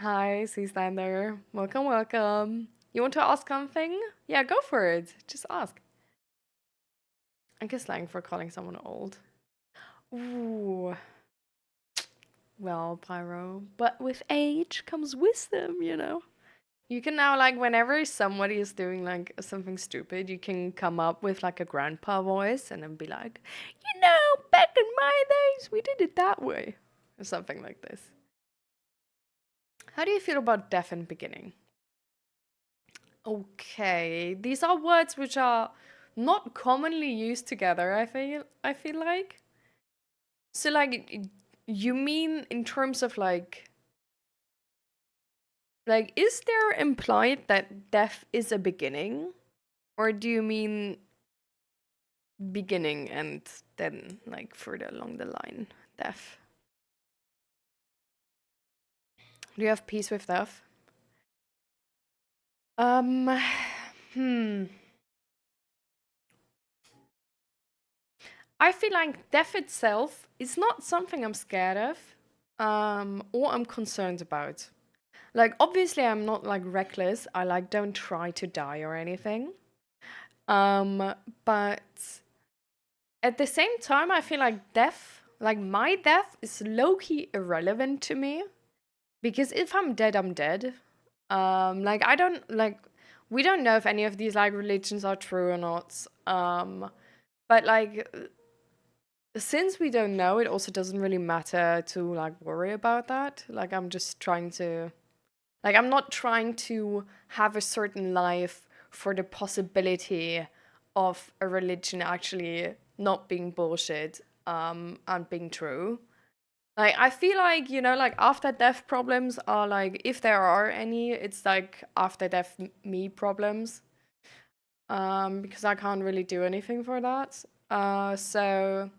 Hi, Seaslander. Welcome, welcome. You want to ask something? Yeah, go for it. Just ask. I guess slang for calling someone old. Ooh, well, Pyro. But with age comes wisdom. You can now, like, whenever somebody is doing, like, something stupid, you can come up with, like, a grandpa voice and then be like, back in my days, we did it that way. Or something like this. How do you feel about death in beginning? Okay, these are words which are not commonly used together, I feel like. So like you mean in terms of like is there implied that death is a beginning? Or do you mean beginning and then like further along the line death? Do you have peace with death? Um hmm. I feel like death itself is not something I'm scared of, or I'm concerned about. Like, obviously, I'm not like reckless. I like don't try to die or anything. Um, but at the same time, I feel like death, like my death, is low key irrelevant to me because if I'm dead, I'm dead. Like I don't like. We don't know if any of these like religions are true or not. But like since we don't know, it also doesn't really matter to like worry about that. Like I'm just trying to like I'm not trying to have a certain life for the possibility of a religion actually not being bullshit and being true. Like I feel like, like after death problems are like if there are any, it's like after death me problems. Because I can't really do anything for that. So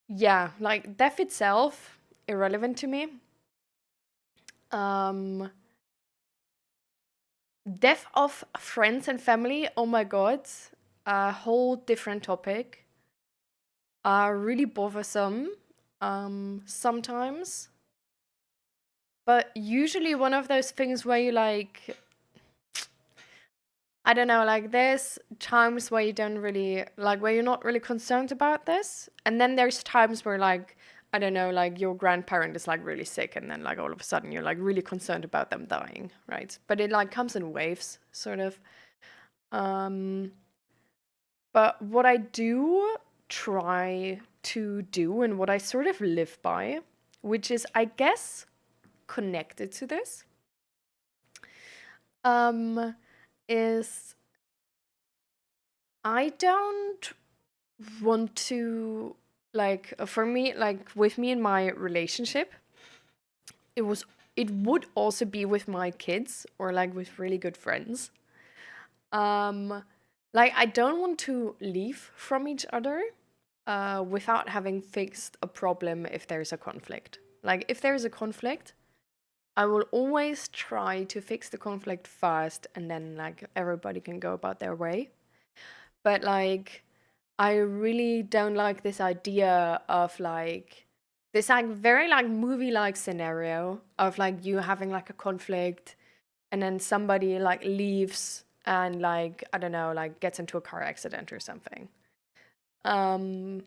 yeah, like death itself irrelevant to me. Um Death of friends and family, oh my god, a whole different topic. Are really bothersome sometimes. But usually one of those things where you like I don't know, like there's times where you don't really like where you're not really concerned about this. And then there's times where like I don't know, like your grandparent is like really sick and then like all of a sudden you're like really concerned about them dying, right? But it like comes in waves, sort of. Um But what I do try to do and what I sort of live by, which is, I guess, connected to this, um, is I don't want to, like, for me, like, with me in my relationship, it was, it would also be with my kids or like with really good friends. Um, like, I don't want to leave from each other without having fixed a problem if there's a conflict. Like, if there's a conflict, I will always try to fix the conflict first and then, like, everybody can go about their way. But, like, I really don't like this idea of, like, this, like, very, like, movie like scenario of, like, you having, like, a conflict and then somebody, like, leaves and, like, I don't know, like, gets into a car accident or something. Um,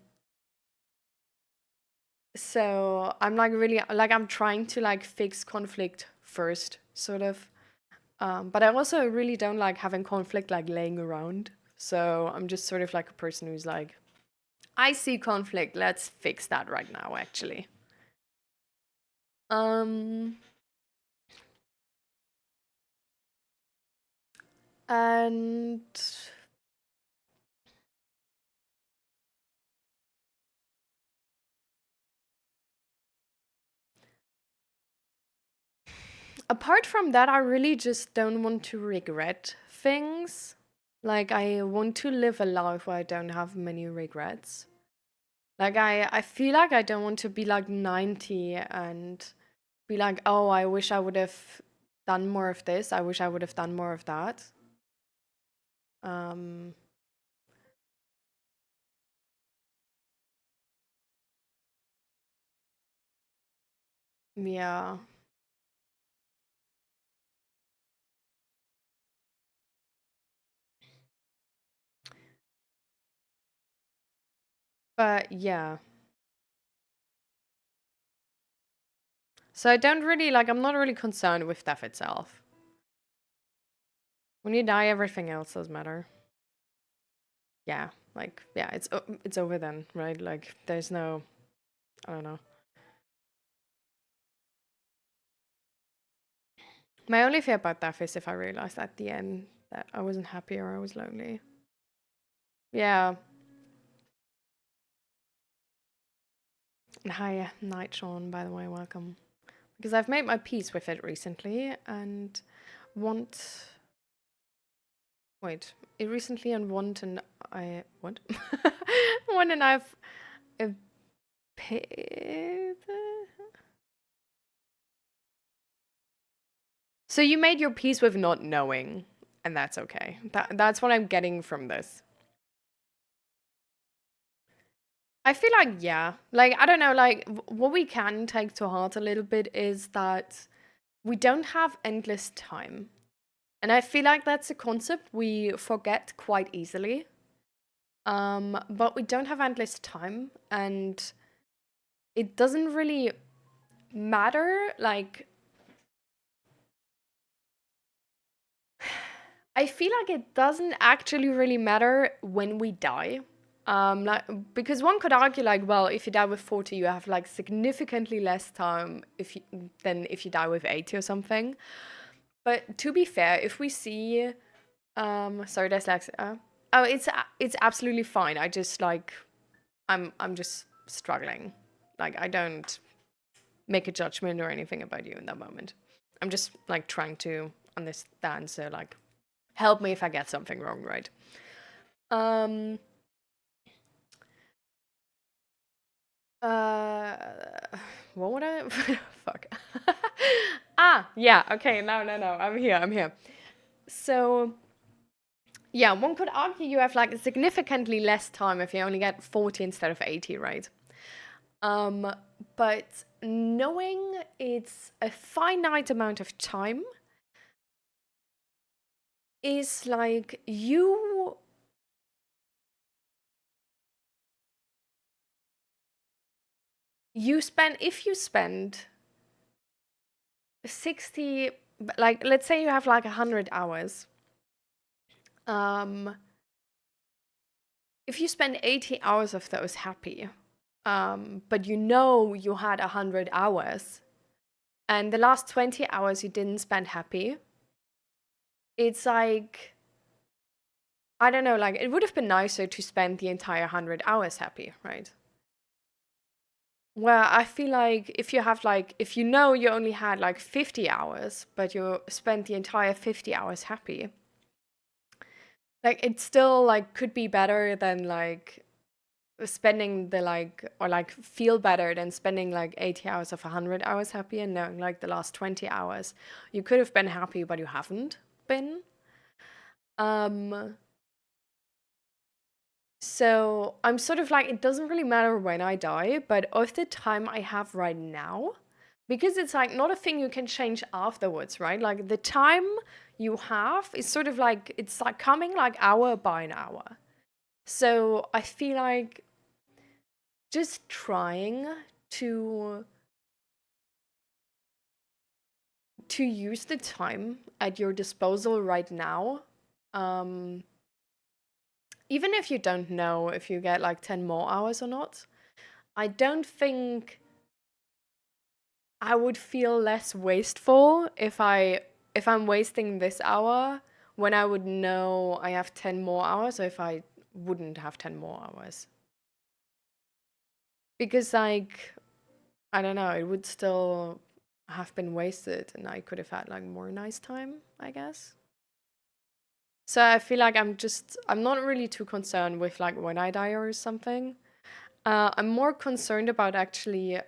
So I'm like really like I'm trying to like fix conflict first, sort of. But I also really don't like having conflict like laying around. So I'm just sort of like a person who's like, I see conflict, let's fix that right now, actually. Um and apart from that, I really just don't want to regret things. Like I want to live a life where I don't have many regrets. Like I feel like I don't want to be like 90 and be like, "Oh, I wish I would have done more of this. I wish I would have done more of that." Um Yeah. But yeah. So I don't really like, I'm not really concerned with death itself. When you die, everything else does matter. Yeah, like, yeah, it's over then, right? Like, there's no, I don't know. My only fear about death is if I realized at the end that I wasn't happy or I was lonely. Yeah. Hi, Night Sean, by the way, welcome. Because I've made my peace with it recently and want. Wait, it recently and want and I. What? Want and I've. Uh, paid. So you made your peace with not knowing, and that's okay. That's what I'm getting from this. I feel like, yeah. Like, I don't know, like, what we can take to heart a little bit is that we don't have endless time. And I feel like that's a concept we forget quite easily. But we don't have endless time, and it doesn't really matter. Like, I feel like it doesn't actually really matter when we die. Like, because one could argue, like, well, if you die with 40, you have like significantly less time than if you die with 80 or something. But to be fair, if we see, sorry, dyslexia. Oh, it's absolutely fine. I just like, I'm just struggling. Like, I don't make a judgment or anything about you in that moment. I'm just like trying to understand. So like, help me if I get something wrong, right? Um. Uh. What would I? Fuck. Yeah. Okay. No. No. No. I'm here. I'm here. So yeah, one could argue you have like significantly less time if you only get 40 instead of 80, right? Um, but knowing it's a finite amount of time is like you spend if you spend 60, like let's say you have like 100 hours, um if you spend 80 hours of those happy, but you know you had 100 hours and the last 20 hours you didn't spend happy, it's like, I don't know, like it would have been nicer to spend the entire 100 hours happy, right? Well, I feel like if you have like, if you know you only had like 50 hours, but you spent the entire 50 hours happy, like it still like could be better than like spending the like, or like feel better than spending like 80 hours of 100 hours happy and knowing like the last 20 hours you could have been happy, but you haven't been. Um, so I'm sort of like, it doesn't really matter when I die, but of the time I have right now, because it's like not a thing you can change afterwards, right? Like the time you have is sort of like, it's like coming like hour by an hour. So I feel like just trying to to use the time at your disposal right now, um, even if you don't know if you get like 10 more hours or not, I don't think I would feel less wasteful if I'm wasting this hour when I would know I have 10 more hours, or if I wouldn't have 10 more hours. Because like, I don't know, it would still have been wasted and I could have had like more nice time, I guess. So I feel like I'm not really too concerned with like when I die or something. I'm more concerned about actually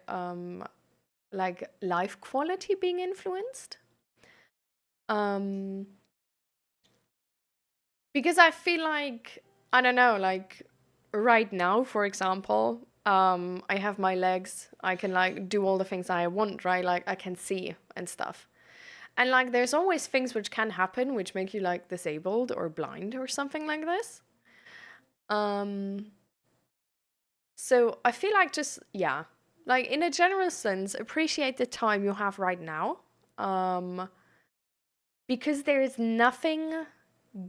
like life quality being influenced. Um, because I feel like, I don't know, like right now, for example, I have my legs. I can like do all the things I want, right? Like I can see and stuff. And like there's always things which can happen which make you like disabled or blind or something like this. Um so I feel like just yeah, like in a general sense, appreciate the time you have right now. Um because there is nothing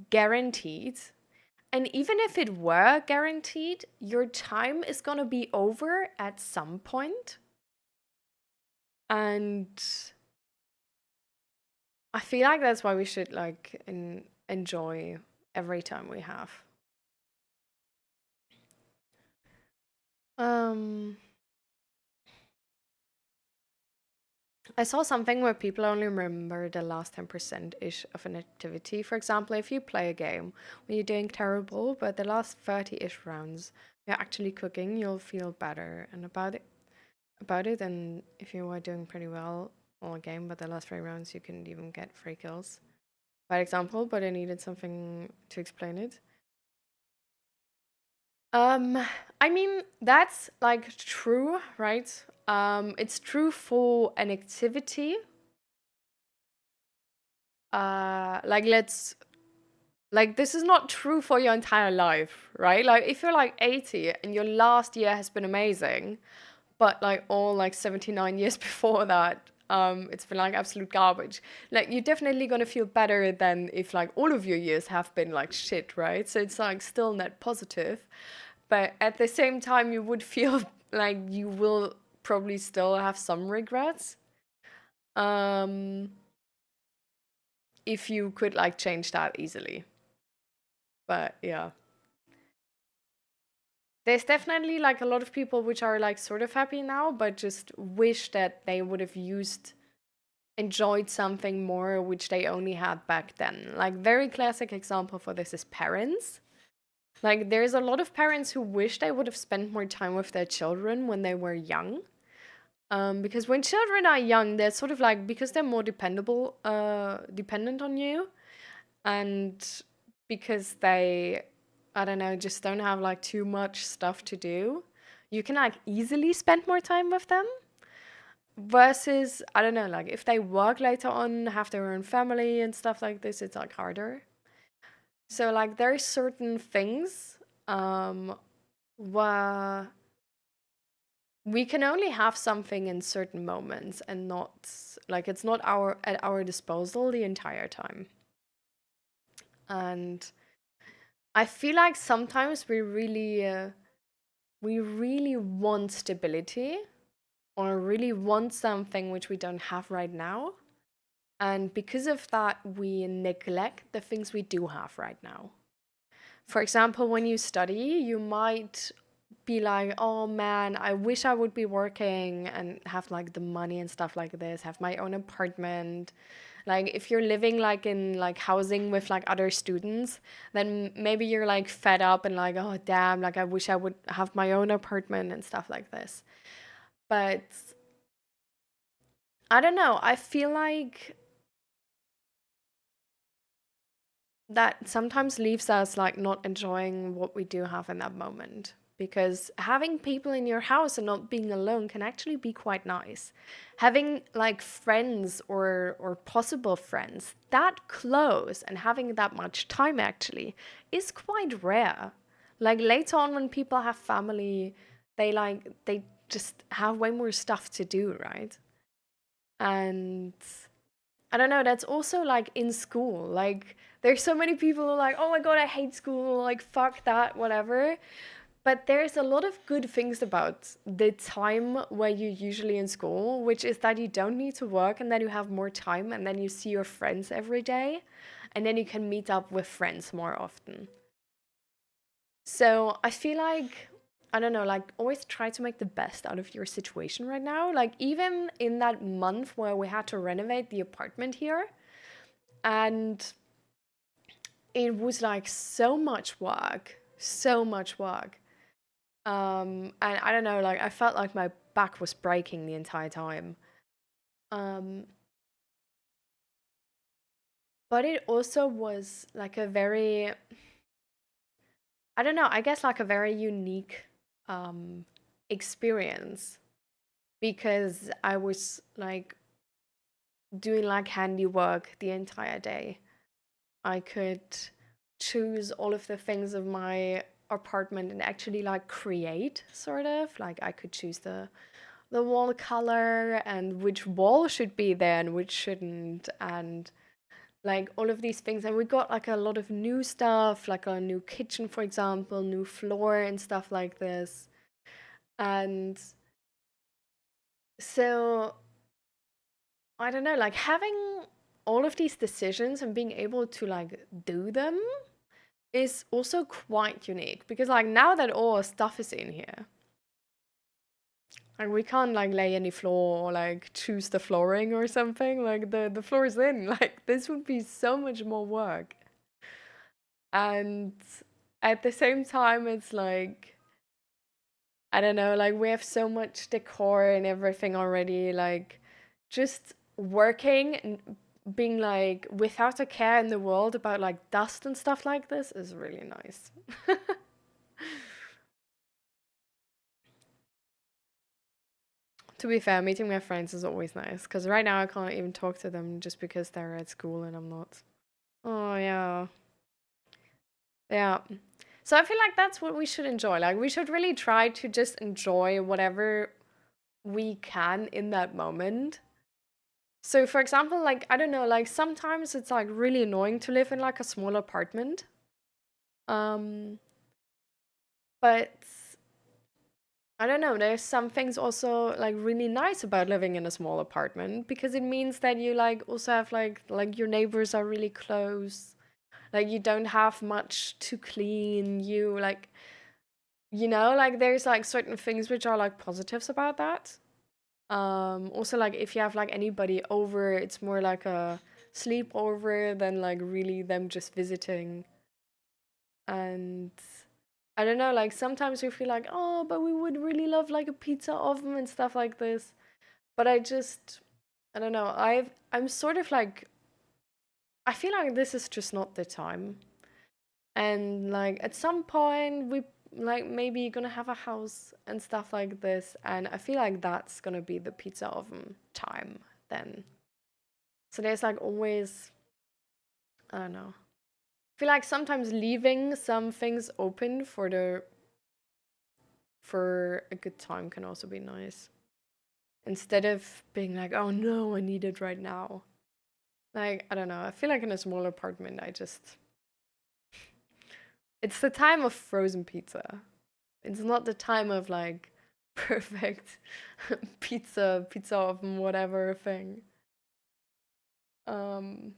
guaranteed. And even if it were guaranteed, your time is going to be over at some point. And I feel like that's why we should like enjoy every time we have. Um I saw something where people only remember the last 10% ish of an activity. For example, if you play a game where you're doing terrible, but the last 30-ish rounds you're actually cooking, you'll feel better and about it than if you were doing pretty well all game, but the last 3 rounds you couldn't even get 3 kills. Bad example, but I needed something to explain it. Um, I mean, that's like true, right? It's true for an activity. Like this is not true for your entire life, right? Like if you're like 80 and your last year has been amazing, but like all like 79 years before that, it's been like absolute garbage. Like you're definitely gonna feel better than if like all of your years have been like shit, right? So it's like still net positive, but at the same time you would feel like you will probably still have some regrets. Um, if you could like change that easily. But yeah. There's definitely like a lot of people which are like sort of happy now, but just wish that they would have enjoyed something more which they only had back then. Like very classic example for this is parents. Like there's a lot of parents who wish they would have spent more time with their children when they were young. Because when children are young, they're sort of like because they're more dependent on you, and because they, I don't know, just don't have like too much stuff to do, you can like easily spend more time with them. Versus, I don't know, like if they work later on, have their own family and stuff like this, it's like harder. So like there's certain things where we can only have something in certain moments and not like it's not at our disposal the entire time. And I feel like sometimes we really want stability or really want something which we don't have right now. And because of that, we neglect the things we do have right now. For example, when you study, you might be like, oh man, I wish I would be working and have like the money and stuff like this, have my own apartment. Like if you're living like in like housing with like other students, then maybe you're like fed up and like, oh damn, like I wish I would have my own apartment and stuff like this. But I don't know, I feel like that sometimes leaves us like not enjoying what we do have in that moment, because having people in your house and not being alone can actually be quite nice. Having like friends or possible friends that close and having that much time actually is quite rare. Like later on when people have family, they just have way more stuff to do, right? And I don't know, that's also like in school. Like there's so many people who are like, oh my god, I hate school, like fuck that, whatever. But there's a lot of good things about the time where you're usually in school, which is that you don't need to work and then you have more time and then you see your friends every day and then you can meet up with friends more often. So I feel like, I don't know, like always try to make the best out of your situation right now. Like even in that month where we had to renovate the apartment here, and it was like so much work, so much work. And I don't know, like I felt like my back was breaking the entire time. Um, but it also was like a very, I don't know, I guess like a very unique um experience because I was like doing like handiwork the entire day. I could choose all of the things of my apartment and actually like create sort of like I could choose the wall color and which wall should be there and which shouldn't, and like all of these things. And we got like a lot of new stuff, like a new kitchen, for example, new floor and stuff like this. And so I don't know, like having all of these decisions and being able to like do them is also quite unique because like now that all our stuff is in here, like we can't like lay any floor or like choose the flooring or something. Like the floor is in. Like this would be so much more work. And at the same time, it's like I don't know, like we have so much decor and everything already. Like just working and being like without a care in the world about like dust and stuff like this is really nice. To be fair, meeting my friends is always nice because right now I can't even talk to them just because they're at school and I'm not. Oh, yeah. Yeah. So I feel like that's what we should enjoy. Like, we should really try to just enjoy whatever we can in that moment. So, for example, like, I don't know, like, sometimes it's like really annoying to live in like a small apartment. Um, but I don't know, there's some things also like really nice about living in a small apartment because it means that you like also have like your neighbors are really close. Like you don't have much to clean. You like like there's like certain things which are like positives about that. Also like if you have like anybody over, it's more like a sleepover than like really them just visiting. And I don't know, like sometimes we feel like, oh, but we would really love like a pizza oven and stuff like this. But I don't know. I'm sort of like I feel like this is just not the time. And like at some point we like maybe gonna have a house and stuff like this, and I feel like that's gonna be the pizza oven time then. So there's like always I don't know. I feel like sometimes leaving some things open for a good time can also be nice. Instead of being like, oh no, I need it right now. Like, I don't know. I feel like in a small apartment, it's the time of frozen pizza. It's not the time of like perfect pizza oven, whatever thing. Um,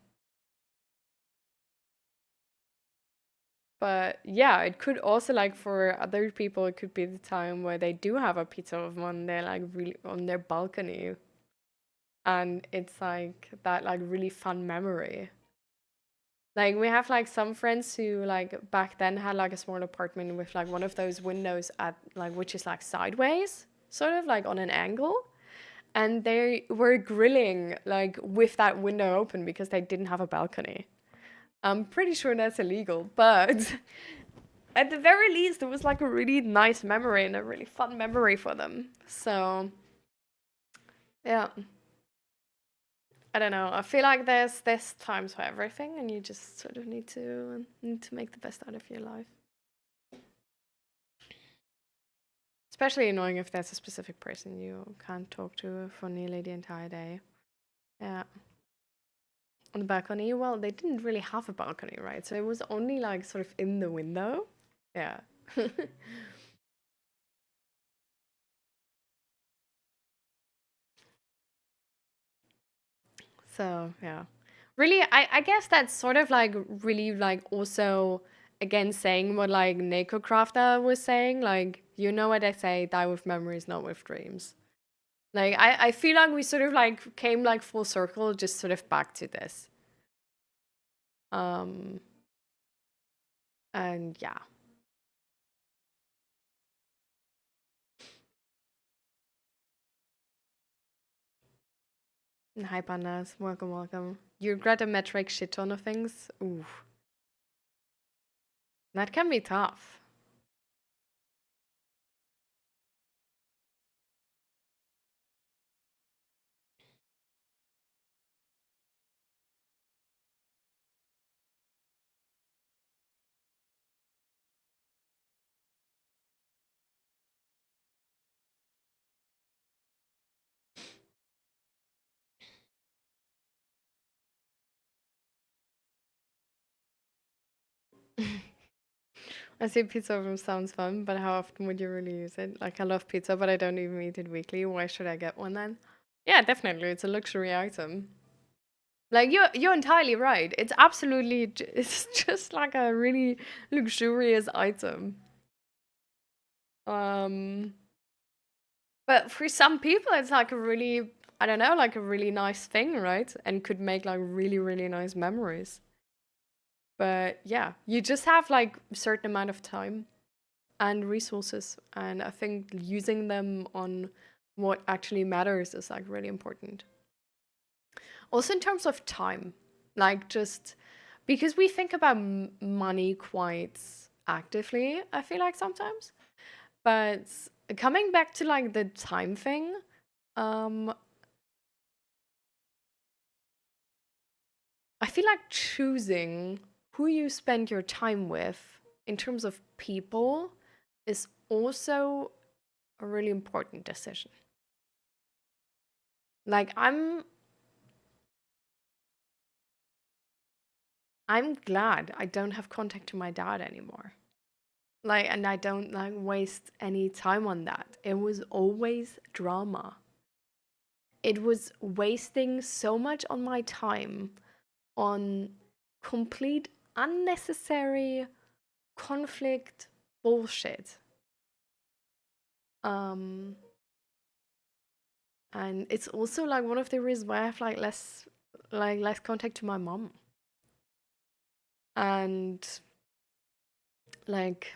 but yeah, it could also like for other people, it could be the time where they do have a pizza oven on their like really on their balcony, and it's like that like really fun memory. Like we have like some friends who like back then had like a small apartment with like one of those windows at like which is like sideways, sort of like on an angle. And they were grilling like with that window open because they didn't have a balcony. I'm pretty sure that's illegal, but at the very least it was like a really nice memory and a really fun memory for them. So yeah. I don't know. I feel like there's times for everything, and you just sort of need to make the best out of your life. Especially annoying if there's a specific person you can't talk to for nearly the entire day. Yeah. On the balcony, well, they didn't really have a balcony, right? So it was only like sort of in the window. Yeah. So yeah. Really, I guess that's sort of like really like also again saying what like Neko Crafter was saying, like, you know what I say, die with memories, not with dreams. Like I feel like we sort of like came like full circle just sort of back to this. Um and yeah. And hi pandas, welcome, welcome. You regret a metric shit ton of things? Ooh, that can be tough. I see pizza oven sounds fun, but how often would you really use it? Like, I love pizza, but I don't even eat it weekly. Why should I get one then? Yeah, definitely. It's a luxury item. Like, you're entirely right. It's absolutely it's just like a really luxurious item. Um, but for some people, it's like a really, I don't know, like a really nice thing, right? And could make like really, really nice memories. But yeah, you just have like a certain amount of time and resources. And I think using them on what actually matters is like really important. Also, in terms of time, like just because we think about money quite actively, I feel like sometimes. But coming back to like the time thing, um, I feel like choosing who you spend your time with in terms of people is also a really important decision. Like I'm glad I don't have contact to my dad anymore. Like, and I don't like waste any time on that. It was always drama. It was wasting so much on my time on complete unnecessary conflict bullshit. Um and it's also like one of the reasons why I have like less contact to my mom. And like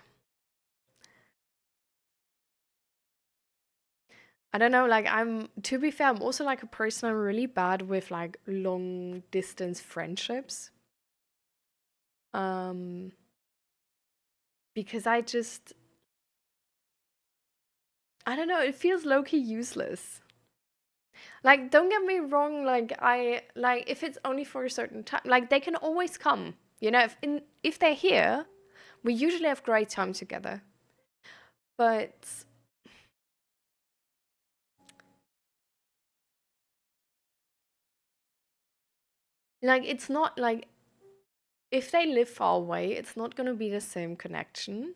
I don't know, like to be fair, I'm also like a person, I'm really bad with like long distance friendships. Um, because I don't know, it feels low key useless. Like, don't get me wrong, like if it's only for a certain time, like they can always come. You know, if they're here, we usually have great time together. But like it's not like if they live far away, it's not gonna be the same connection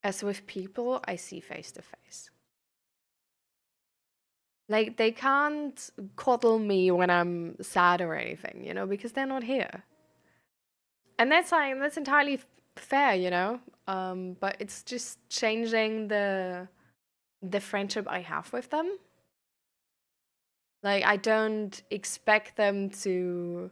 as with people I see face to face. Like they can't coddle me when I'm sad or anything, you know, because they're not here. And that's entirely fair, you know. But it's just changing the friendship I have with them. Like I don't expect them to,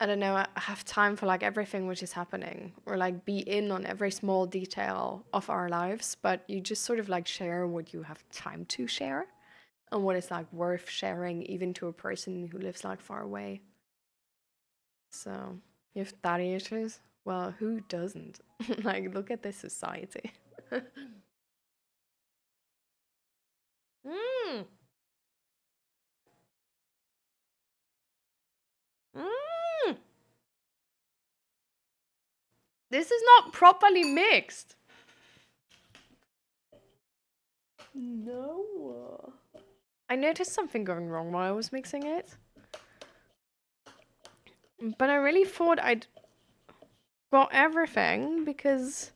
I don't know, have time for like everything which is happening or like be in on every small detail of our lives, but you just sort of like share what you have time to share and what is like worth sharing even to a person who lives like far away. So, you have daddy issues? Well, who doesn't? Like, look at this society. Mm. Mm. This is not properly mixed. No. I noticed something going wrong while I was mixing it. But I really thought I'd got everything because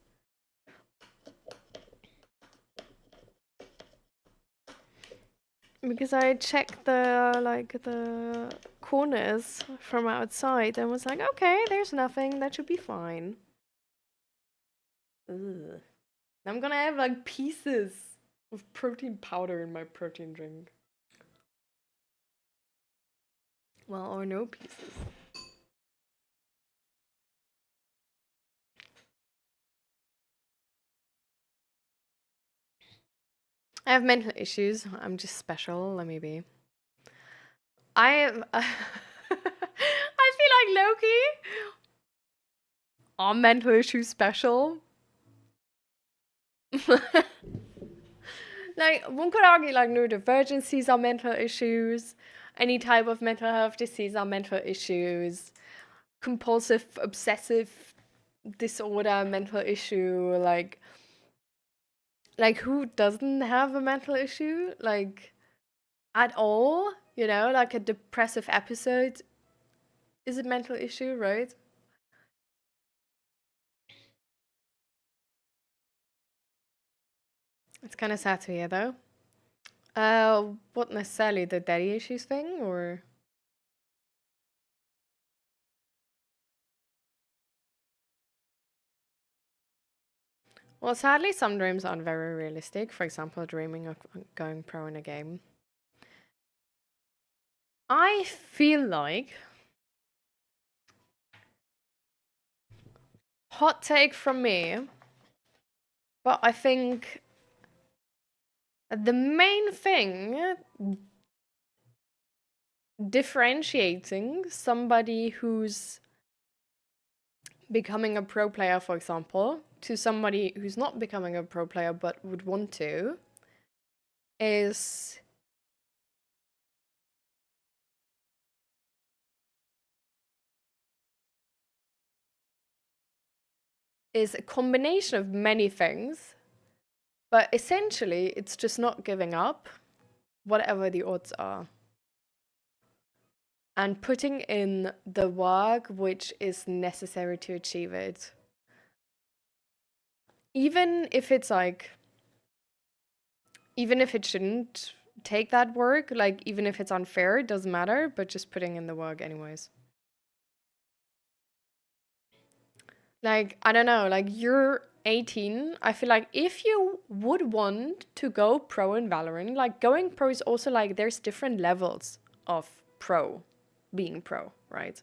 I checked the corners from outside and was like, okay, there's nothing. That should be fine. Ugh. I'm gonna have like pieces of protein powder in my protein drink. Well, or no pieces. I have mental issues. I'm just special. Let me be. I am. I feel like Loki. Are mental issues special? Like, one could argue like neurodivergencies are mental issues. Any type of mental health disease are mental issues. Compulsive obsessive disorder, mental issue. Like who doesn't have a mental issue? Like, at all? You know, like a depressive episode is a mental issue, right? It's kind of sad to hear, though. What necessarily the daddy issues thing, or well, sadly, some dreams aren't very realistic. For example, dreaming of going pro in a game. I feel like hot take from me, but I think the main thing differentiating somebody who's becoming a pro player, for example, to somebody who's not becoming a pro player but would want to, is a combination of many things, but essentially it's just not giving up, whatever the odds are, and putting in the work which is necessary to achieve it. Even if it's like, even if it shouldn't take that work, like even if it's unfair, it doesn't matter, but just putting in the work anyways. Like, I don't know, like you're 18. I feel like if you would want to go pro in Valorant, like going pro is also like there's different levels of pro, being pro, right?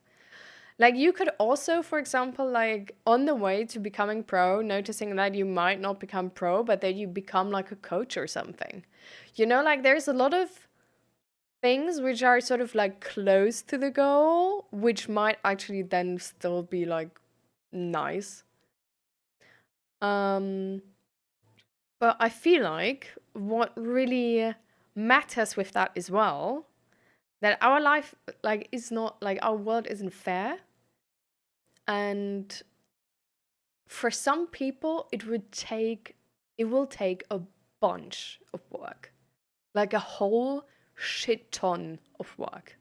Like you could also, for example, like on the way to becoming pro, noticing that you might not become pro, but that you become like a coach or something. You know, like there's a lot of things which are sort of like close to the goal, which might actually then still be like nice. Um, but I feel like what really matters with that as well, that our life like is not like our world isn't fair. And for some people it will take a bunch of work. Like a whole shit ton of work.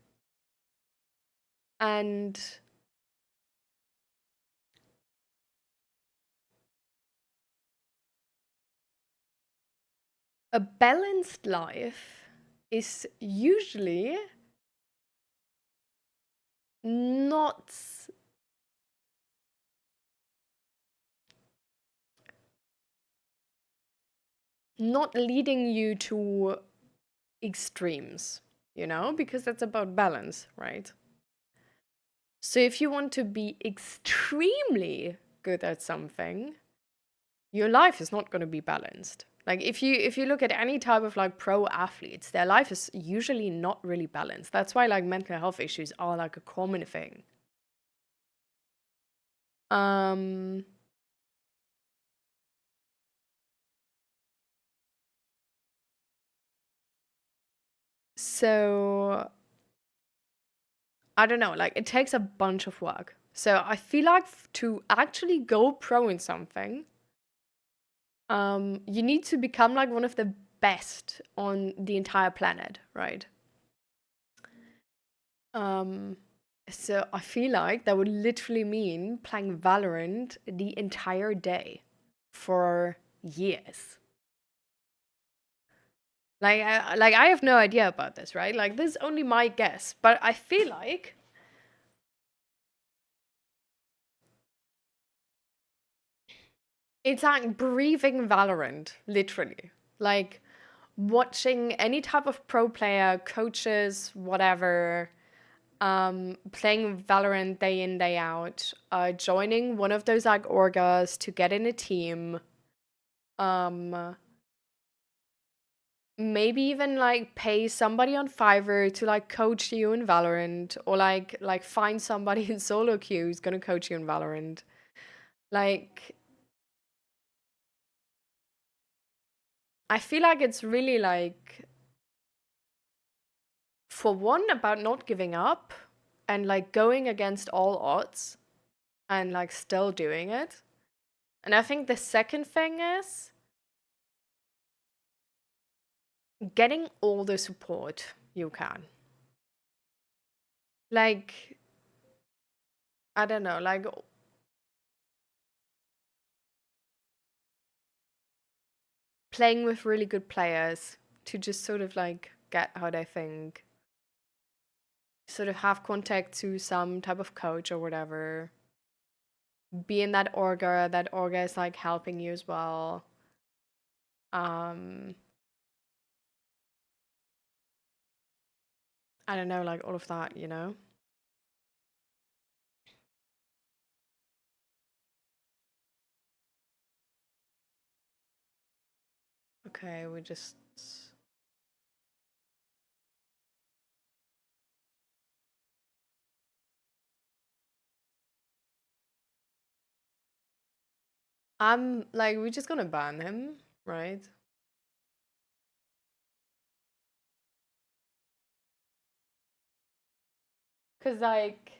And a balanced life is usually not leading you to extremes, you know, because that's about balance, right? So if you want to be extremely good at something, your life is not going to be balanced. Like if you look at any type of like pro athletes, their life is usually not really balanced. That's why like mental health issues are like a common thing. Um so I don't know, like it takes a bunch of work. So I feel like to actually go pro in something, you need to become like one of the best on the entire planet, right? Um, so I feel like that would literally mean playing Valorant the entire day for years. Like I have no idea about this, right? Like this is only my guess, but I feel like it's like breathing Valorant, literally. Like watching any type of pro player, coaches, whatever, playing Valorant day in, day out, joining one of those like orgas to get in a team, um, maybe even like pay somebody on Fiverr to like coach you in Valorant, or like find somebody in solo queue who's gonna coach you in Valorant. Like I feel like it's really like for one about not giving up and like going against all odds and like still doing it. And I think the second thing is getting all the support you can. Like I don't know, like playing with really good players to just sort of like get how they think, sort of have contact to some type of coach or whatever. Be in that orga is like helping you as well. Um, I don't know, like all of that, you know? Okay, we just. I'm like, we're just gonna ban him, right? Because, like,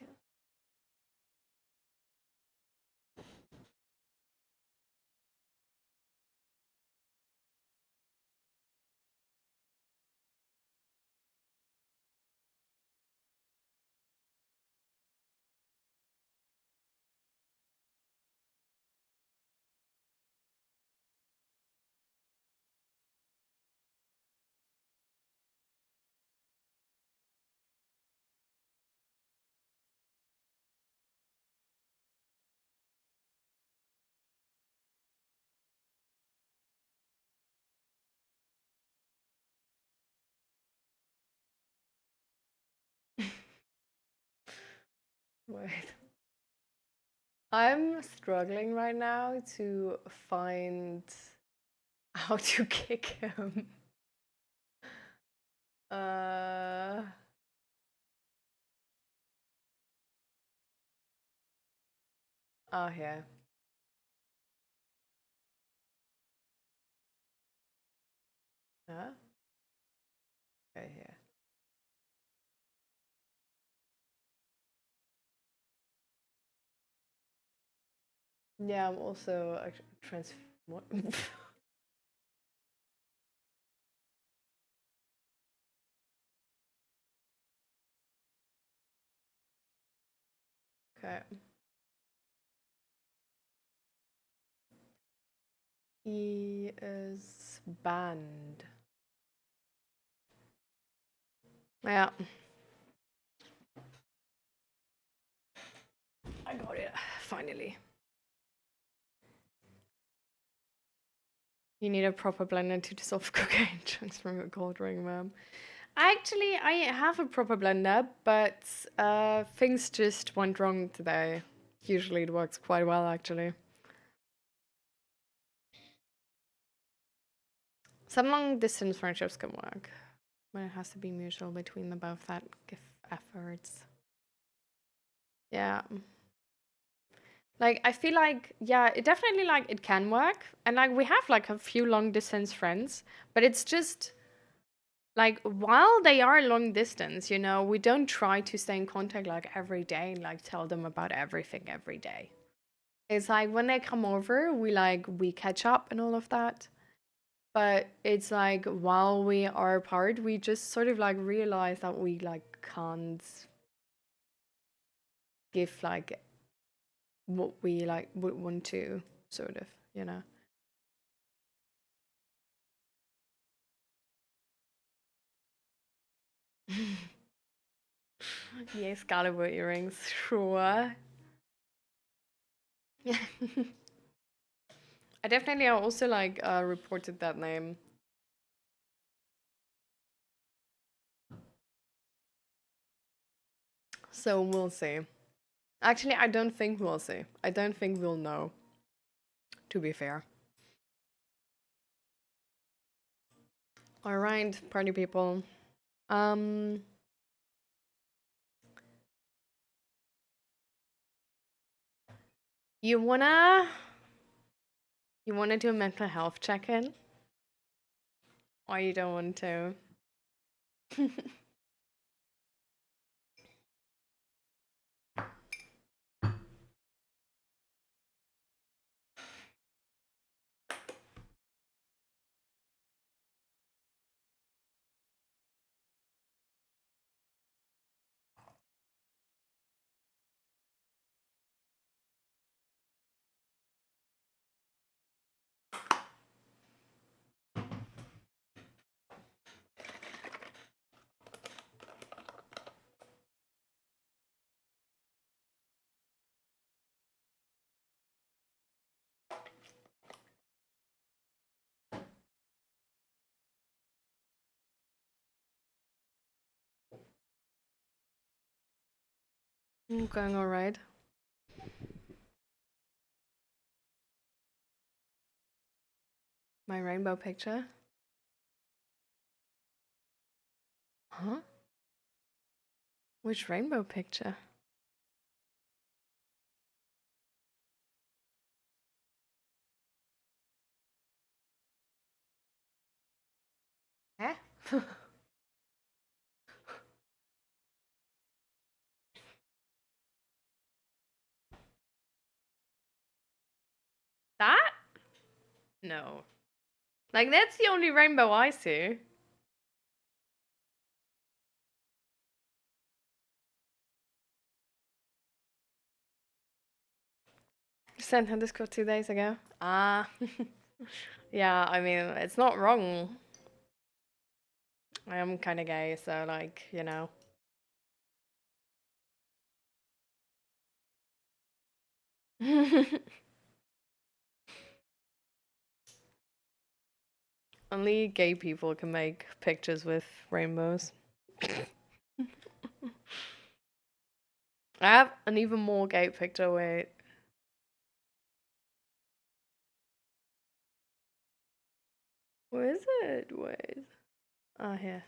wait. I'm struggling right now to find how to kick him. Uh, oh, yeah. Huh? Okay, yeah. Yeah, I'm also a trans. What? Okay. He is banned. Yeah, I got it. Finally. You need a proper blender to dissolve cocaine chunks from a cold ring, ma'am. Actually, I have a proper blender, but things just went wrong today. Usually it works quite well, actually. Some long distance friendships can work, but it has to be mutual between the both that give efforts. Yeah. Like, I feel like, yeah, it definitely, like, it can work. And, like, we have, like, a few long distance friends, but it's just, like, while they are long distance, you know, we don't try to stay in contact, like, every day and, like, tell them about everything every day. It's like when they come over, we catch up and all of that. But it's like while we are apart, we just sort of like realize that we like can't give like what we like would want to, sort of, you know. Yes, Excalibur earrings, sure. Yeah. I definitely also like reported that name. So we'll see. Actually, I don't think we'll see. I don't think we'll know, to be fair. All right, party people. Um, you wanna do a mental health check-in? Or you don't want to? I'm going alright. My rainbow picture. Huh? Which rainbow picture? Eh? That? No. Like, that's the only rainbow I see. Sent her Discord 2 days ago. Ah. Yeah, I mean, it's not wrong. I am kind of gay, so, like, you know. Only gay people can make pictures with rainbows. I have an even more gay picture, wait. Where is it? Wait. Ah, here.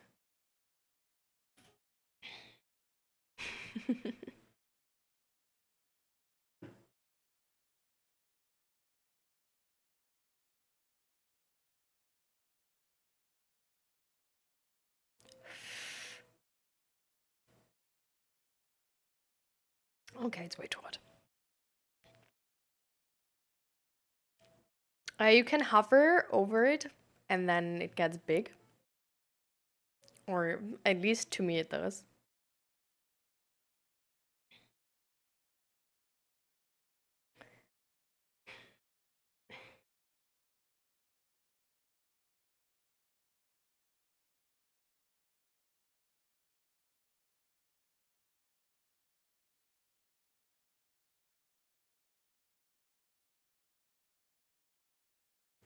Okay, it's way too hot. You can hover over it and then it gets big. Or at least to me it does.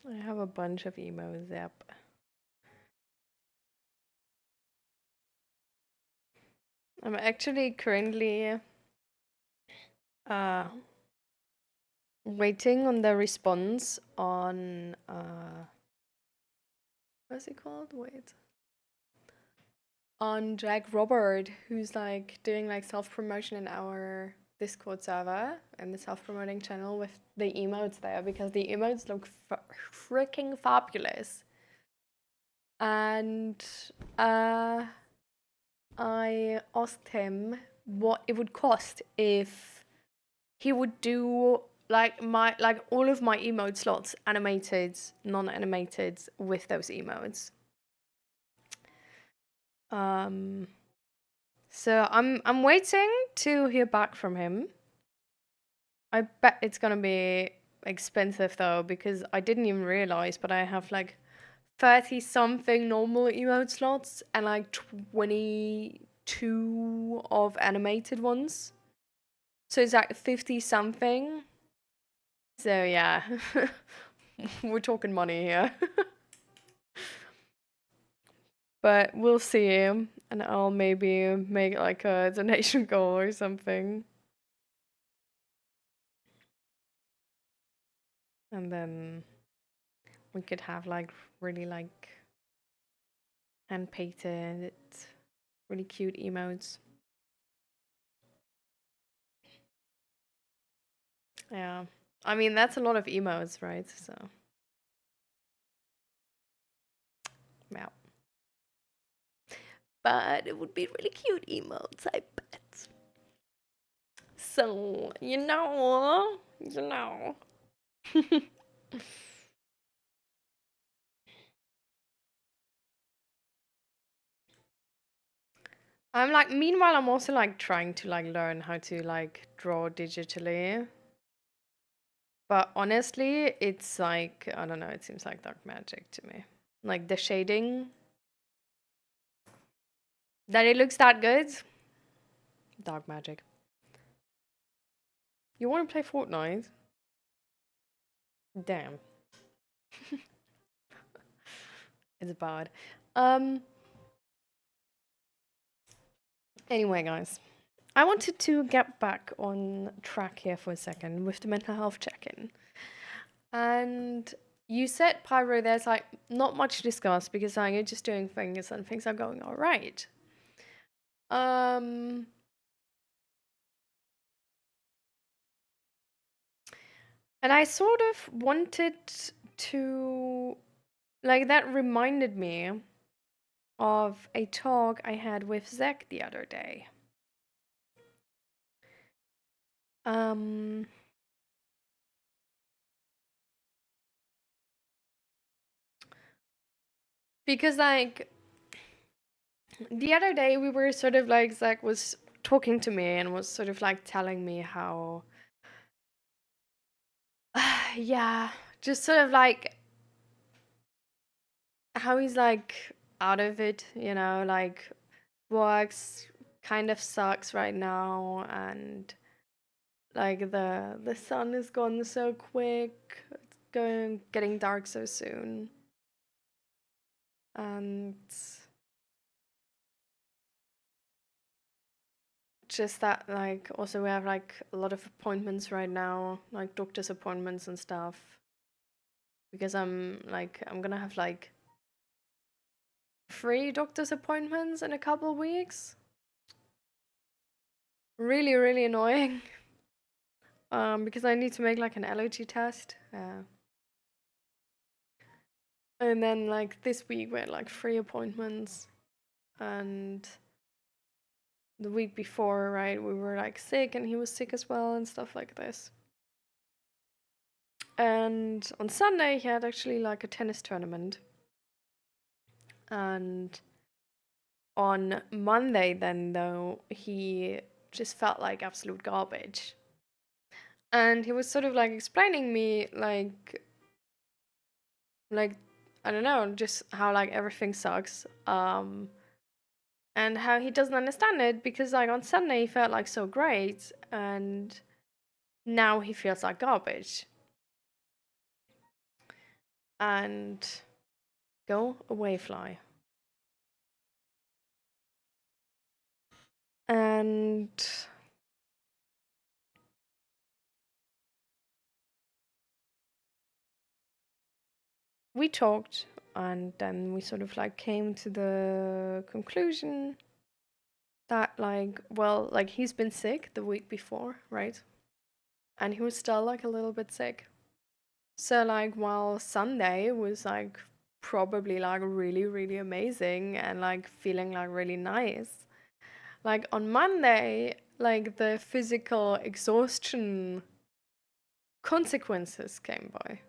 I have a bunch of emos, yep. I'm actually currently waiting on the response on what's it called? Wait. On Jack Robert, who's like doing like self-promotion in our Discord server and the self-promoting channel with the emotes there, because the emotes look freaking fabulous. And I asked him what it would cost if he would do like all of my emote slots, animated, non-animated, with those emotes. So I'm waiting to hear back from him. I bet it's gonna be expensive though, because I didn't even realize, but I have like 30 something normal emote slots and like 22 of animated ones. So it's like 50 something. So yeah, we're talking money here. But we'll see, and I'll maybe make like a donation goal or something. And then we could have like really like hand painted, really cute emotes. Yeah. I mean, that's a lot of emotes, right? So, yeah. But it would be really cute emotes, I bet. So, you know. I'm like, meanwhile, I'm also like trying to like learn how to like draw digitally. But honestly, it's like, I don't know, it seems like dark magic to me. Like the shading, that it looks that good. Dark magic. You want to play Fortnite? Damn. It's bad. Anyway, guys, I wanted to get back on track here for a second with the mental health check-in. And you said, Pyro, there's like not much to discuss because like, you're just doing things and things are going all right. Um, and I sort of wanted to, like, that reminded me of a talk I had with Zach the other day. Because like the other day we were sort of like Zach was talking to me and was sort of like telling me how yeah, just sort of like how he's like out of it, you know, like works kind of sucks right now, and like the sun is gone so quick, it's getting dark so soon. And just that like also we have like a lot of appointments right now, like doctor's appointments and stuff. Because I'm gonna have like 3 doctor's appointments in a couple weeks. Really, really annoying. Because I need to make like an allergy test. And then like this week we had like 3 appointments, and the week before, right, we were like sick and he was sick as well and stuff like this. And on Sunday he had actually like a tennis tournament. And on Monday then though, he just felt like absolute garbage. And he was sort of like explaining me like I don't know, just how like everything sucks. And how he doesn't understand it because like on Sunday he felt like so great, and now he feels like garbage. And go away, fly. And we talked, and then we sort of like came to the conclusion that like, well, like he's been sick the week before, right? And he was still like a little bit sick. So like while Sunday was like probably like really, really amazing and like feeling like really nice, like on Monday, like the physical exhaustion consequences came by.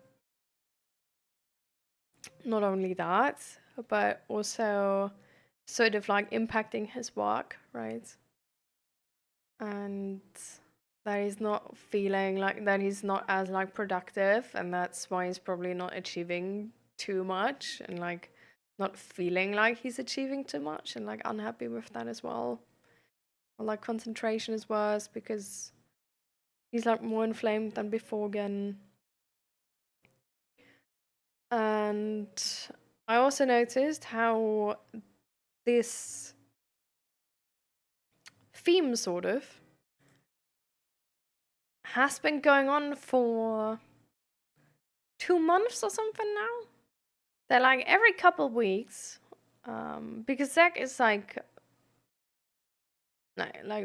Not only that, but also sort of like impacting his work, right? And that he's not feeling like that he's not as like productive, and that's why he's probably not achieving too much, and like not feeling like he's achieving too much, and like unhappy with that as well. Or like concentration is worse because he's like more inflamed than before again. And I also noticed how this theme sort of has been going on for 2 months or something now. They're like every couple weeks, because Zach is like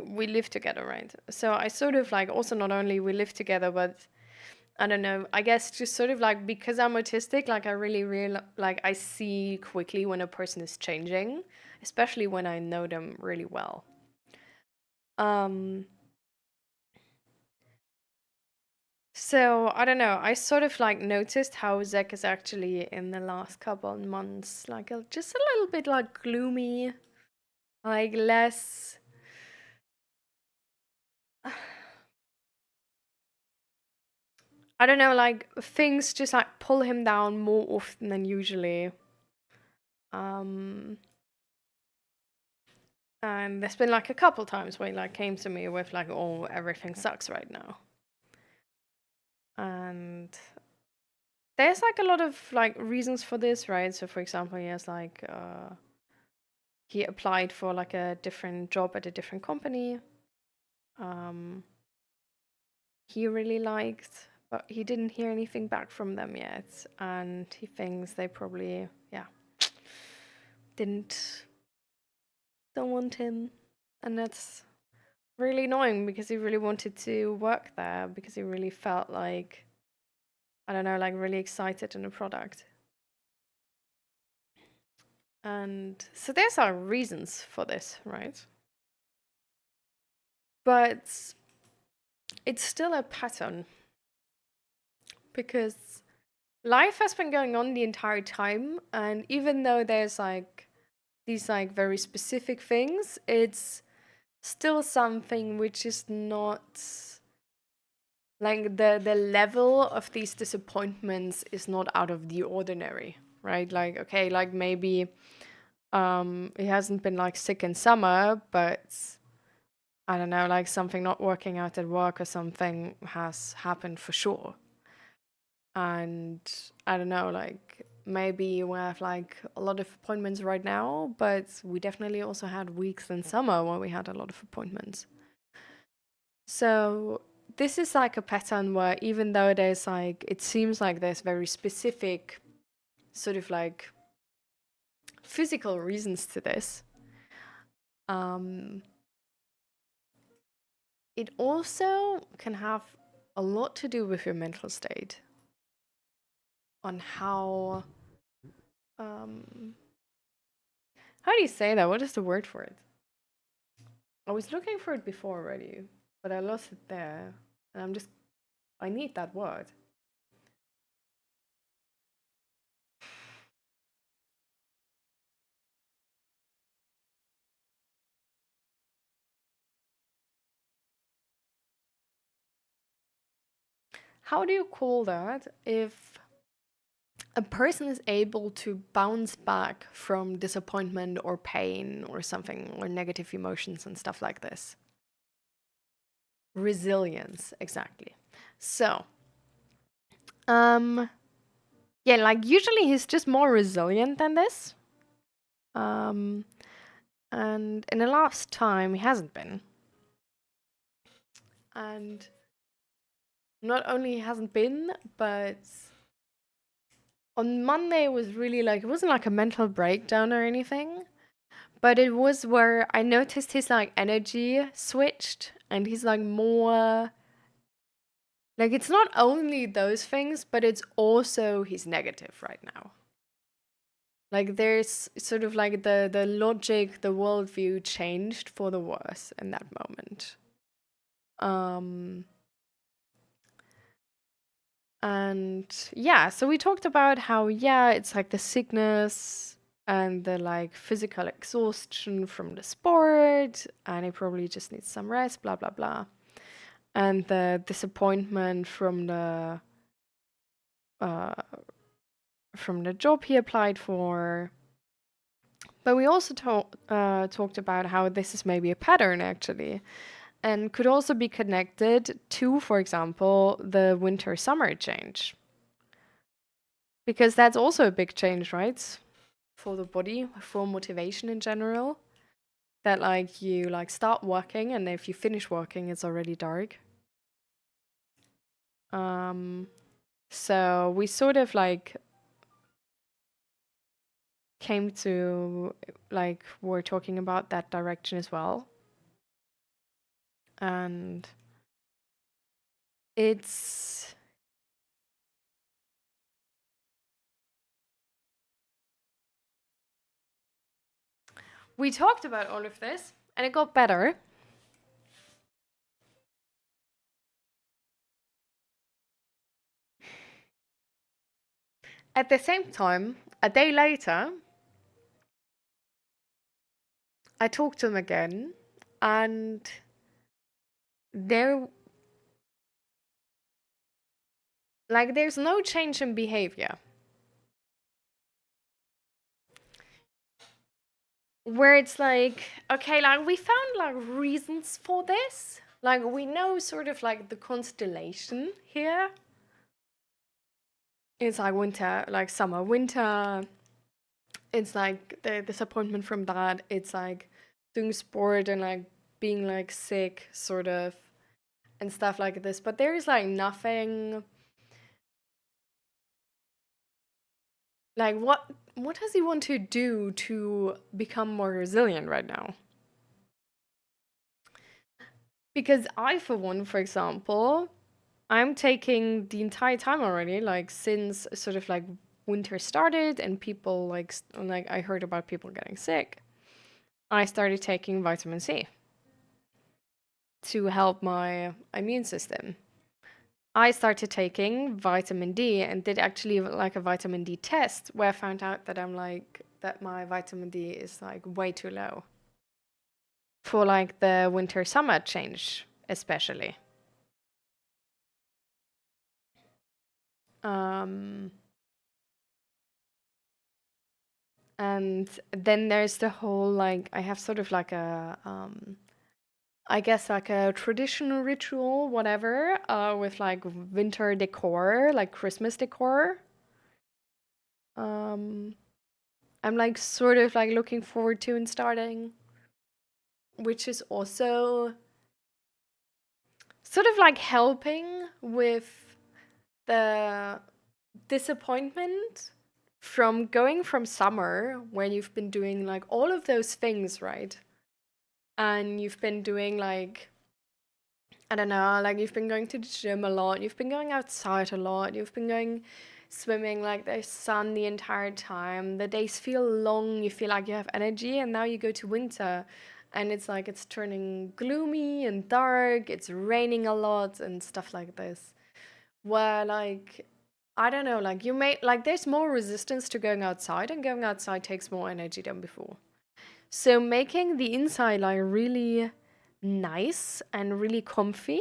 we live together, right? So I sort of like also not only we live together, but I don't know, I guess just sort of like because I'm autistic, like I really like I see quickly when a person is changing, especially when I know them really well. Um, so I don't know, I sort of like noticed how Zach is actually in the last couple of months like just a little bit like gloomy, like less. I don't know, like things just like pull him down more often than usually. Um, and there's been like a couple times where he like came to me with like, "Oh, everything sucks right now," and there's like a lot of like reasons for this, right? So, for example, he has like he applied for like a different job at a different company, he really liked, but he didn't hear anything back from them yet, and he thinks they probably, yeah, didn't don't want him, and that's really annoying because he really wanted to work there because he really felt like, I don't know, like really excited in the product. And so there's our reasons for this, right? But it's still a pattern because life has been going on the entire time, and even though there's like these like very specific things, it's still something which is not like the level of these disappointments is not out of the ordinary, right? Like, okay, like maybe he hasn't been like sick in summer, but I don't know, like something not working out at work or something has happened for sure. And I don't know, like maybe we have like a lot of appointments right now, but we definitely also had weeks in summer where we had a lot of appointments. So this is like a pattern where even though there's like, it seems like there's very specific sort of like physical reasons to this, it also can have a lot to do with your mental state on how do you say that? What is the word for it? I was looking for it before already, but I lost it there. And I need that word. How do you call that if a person is able to bounce back from disappointment or pain or something or negative emotions and stuff like this? Resilience, exactly. So, yeah, like usually he's just more resilient than this. And in the last time he hasn't been. And not only he hasn't been, but on Monday it was really like, it wasn't like a mental breakdown or anything, but it was where I noticed his like energy switched and he's like more like, it's not only those things, but it's also he's negative right now. Like there's sort of like the logic, the worldview changed for the worse in that moment. And yeah, so we talked about how, yeah, it's like the sickness and the like physical exhaustion from the sport, and he probably just needs some rest, blah, blah, blah. And the disappointment uh, from the job he applied for. But we also talked about how this is maybe a pattern actually, and could also be connected to, for example, the winter-summer change. Because that's also a big change, right? For the body, for motivation in general. That like you like start working and if you finish working, it's already dark. So we sort of like came to like we're talking about that direction as well. And it's we talked about all of this and it got better. At the same time, a day later, I talked to him again and there like there's no change in behavior. Where it's like, okay, like we found like reasons for this. Like we know sort of like the constellation here. It's like winter, like summer, winter. It's like the disappointment from that. It's like doing sport and like being like sick, sort of, and stuff like this. But there is like nothing like what does he want to do to become more resilient right now? Because I, for one, for example, I'm taking the entire time already, like since sort of like winter started and people like I heard about people getting sick. I started taking vitamin C to help my immune system. I started taking vitamin D and did actually like a vitamin D test where I found out that that my vitamin D is like way too low for like the winter summer change, especially. Um, and then there's the whole like I have sort of like a I guess like a traditional ritual, whatever, with like winter decor, like Christmas decor. Um, I'm like sort of like looking forward to and starting, which is also sort of like helping with the disappointment from going from summer where you've been doing like all of those things, right? And you've been doing like, I don't know, like you've been going to the gym a lot, you've been going outside a lot, you've been going swimming, like there's sun the entire time. The days feel long, you feel like you have energy, and now you go to winter and it's like it's turning gloomy and dark, it's raining a lot and stuff like this. Where like I don't know, like you may like there's more resistance to going outside, and going outside takes more energy than before. So making the inside like really nice and really comfy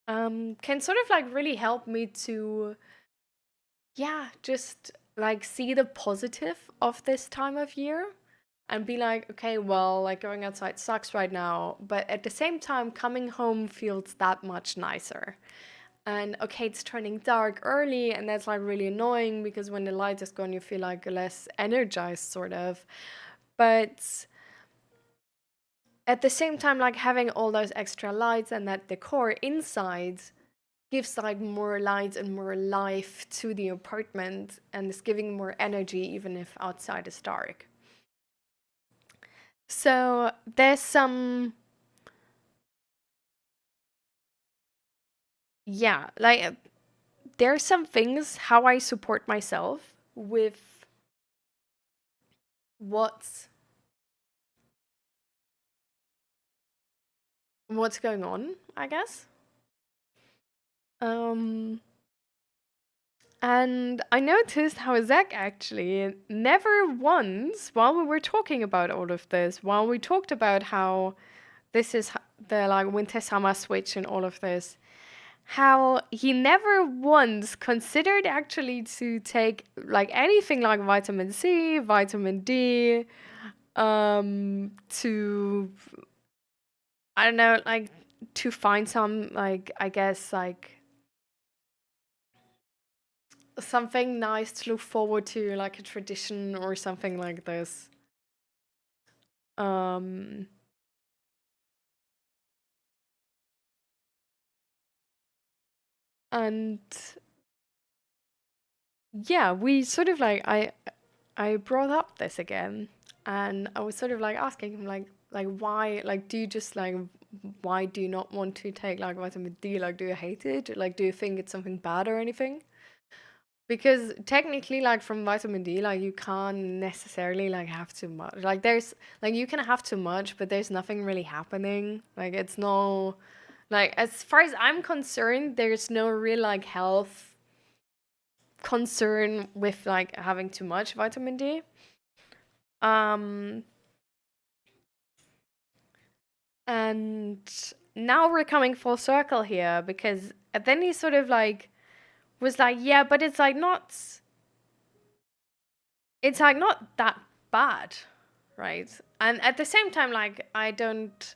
can sort of like really help me to, yeah, just like see the positive of this time of year and be like, okay, well, like going outside sucks right now, but at the same time, coming home feels that much nicer. And okay, it's turning dark early, and that's like really annoying because when the light is gone, you feel like less energized, sort of. But at the same time, like having all those extra lights and that decor inside gives like more light and more life to the apartment and is giving more energy even if outside is dark. So there's some, yeah, like there's some things how I support myself with what's what's going on, I guess. Um and I noticed how Zach actually never once, while we were talking about all of this, while we talked about how this is the like winter summer switch and all of this, how he never once considered actually to take like anything like vitamin C, vitamin D, to I don't know, like to find some like I guess like something nice to look forward to, like a tradition or something like this. Um and yeah, we sort of like I brought up this again, and I was sort of like asking him like why like do you just like why do you not want to take like vitamin D? Like do you hate it? Like do you think it's something bad or anything? Because technically like from vitamin D like you can't necessarily like have too much. Like there's like you can have too much, but there's nothing really happening. Like it's no like as far as I'm concerned, there's no real like health concern with like having too much vitamin D. Um, and now we're coming full circle here because then he sort of like was like, yeah, but it's like not that bad, right? And at the same time, like I don't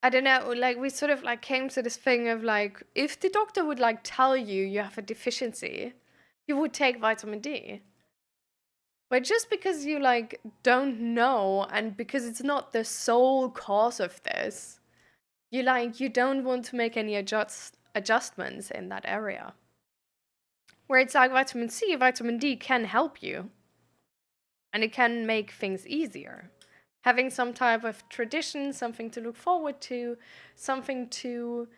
know, like we sort of like came to this thing of like, if the doctor would like tell you you have a deficiency, you would take vitamin D. But just because you like don't know and because it's not the sole cause of this, you don't want to make any adjustments in that area. Where it's like vitamin C, vitamin D can help you and it can make things easier. Having some type of tradition, something to look forward to, something to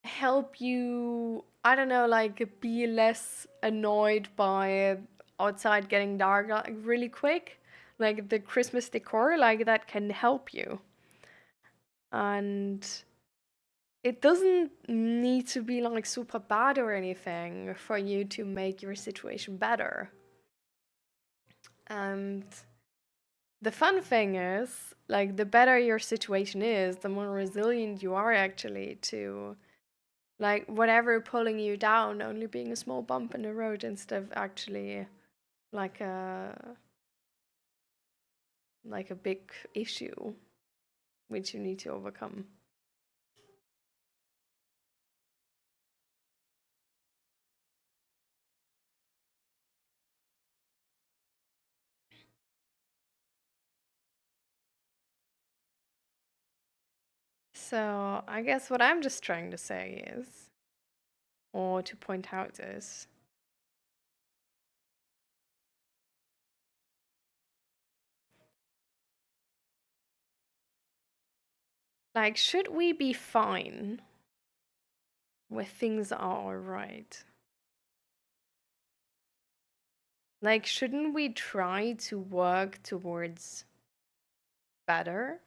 help you, I don't know, like be less annoyed by outside getting dark like, really quick. Like the Christmas decor, like that can help you. And it doesn't need to be like super bad or anything for you to make your situation better. And the fun thing is, like, the better your situation is, the more resilient you are actually to, like, whatever pulling you down only being a small bump in the road instead of actually like a big issue which you need to overcome. So I guess what I'm just trying to say is, or to point out is, like, should we be fine when things are alright? Like, shouldn't we try to work towards better?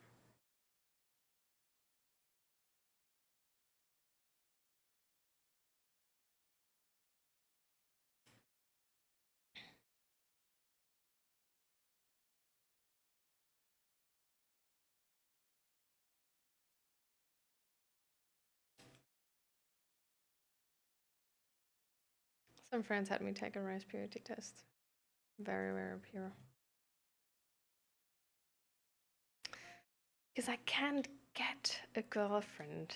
Some friends had me take a rice purity test. Very, very pure. Because I can't get a girlfriend.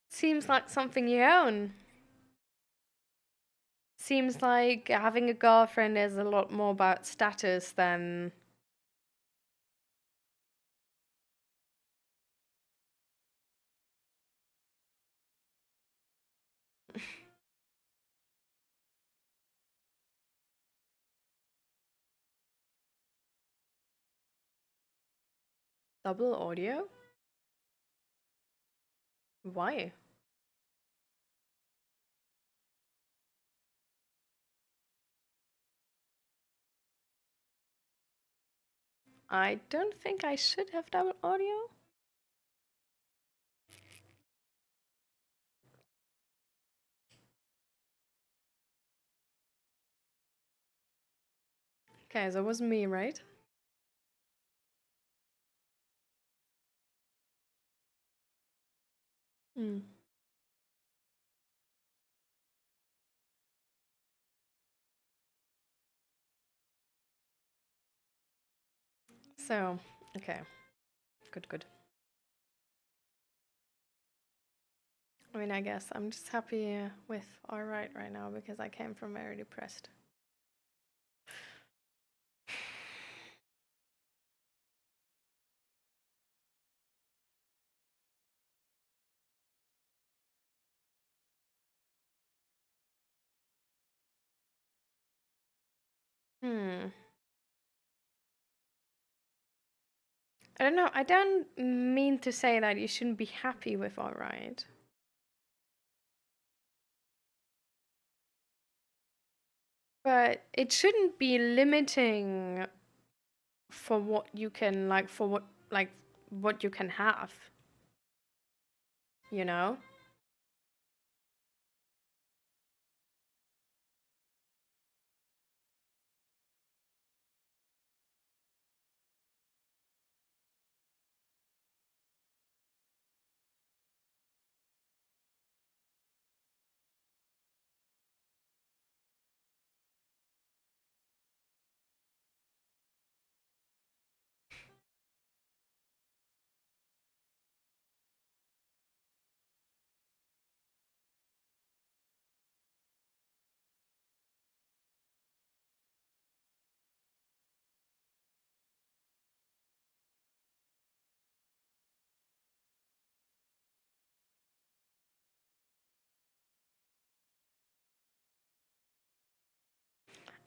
Seems like something you own. Seems like having a girlfriend is a lot more about status than. Double audio? Why? I don't think I should have double audio. Okay, so it wasn't me, right? Hmm. So, okay. Good, good. I mean, I guess I'm just happy with alright right now because I came from very depressed. Hmm. I don't know. I don't mean to say that you shouldn't be happy with alright. But it shouldn't be limiting for what you can what you can have. You know?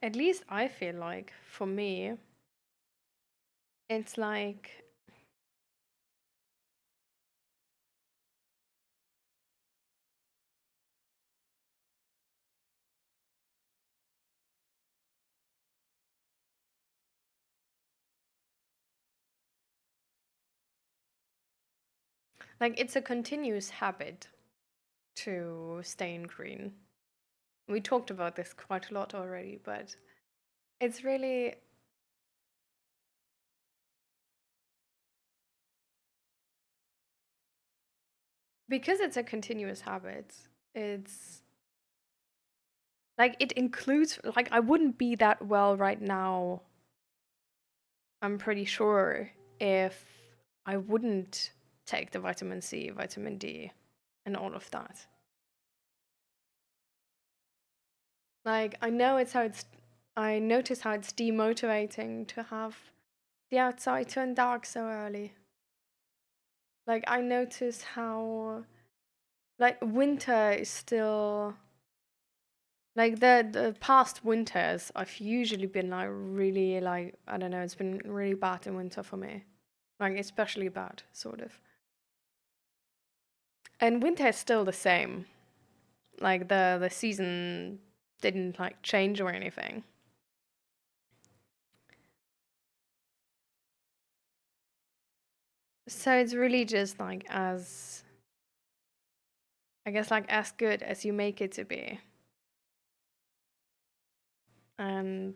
At least I feel like, for me, it's like it's a continuous habit to stay in green. We talked about this quite a lot already, but it's really because it's a continuous habit. It's like it includes, like, I wouldn't be that well right now, I'm pretty sure, if I wouldn't take the vitamin C, vitamin D, and all of that. Like, I notice how it's demotivating to have the outside turn dark so early. Like, I notice how, like, winter is still, like, the past winters, I've usually been, like, really, like, I don't know, it's been really bad in winter for me. Like, especially bad, sort of. And winter is still the same. Like, the season didn't, like, change or anything. So it's really just, like, as, I guess, like, as good as you make it to be. And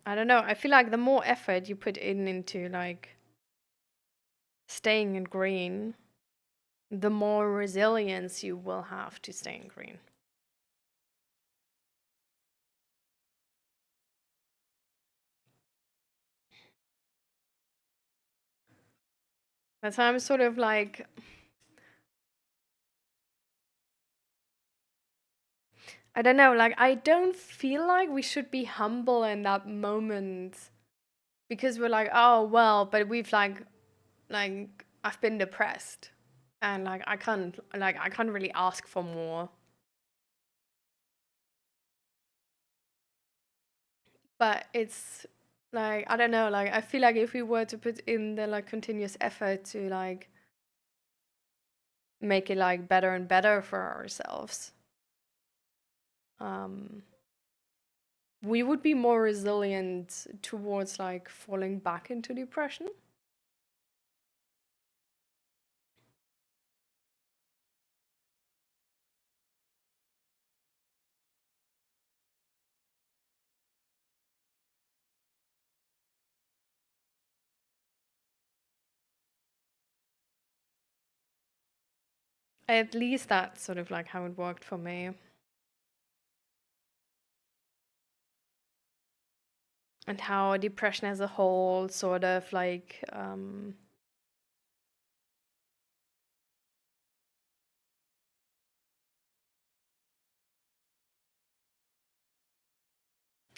I don't know, I feel like the more effort you put into, like, staying in green, the more resilience you will have to stay in green. That's why I'm sort of like, I don't know, like, I don't feel like we should be humble in that moment because we're like, oh, well, but we've, like, I've been depressed and, like, I can't really ask for more. But it's, like, I don't know, like, I feel like if we were to put in the, like, continuous effort to, like, make it, like, better and better for ourselves, um, we would be more resilient towards, like, falling back into depression. At least that's sort of like how it worked for me. And how depression as a whole sort of like,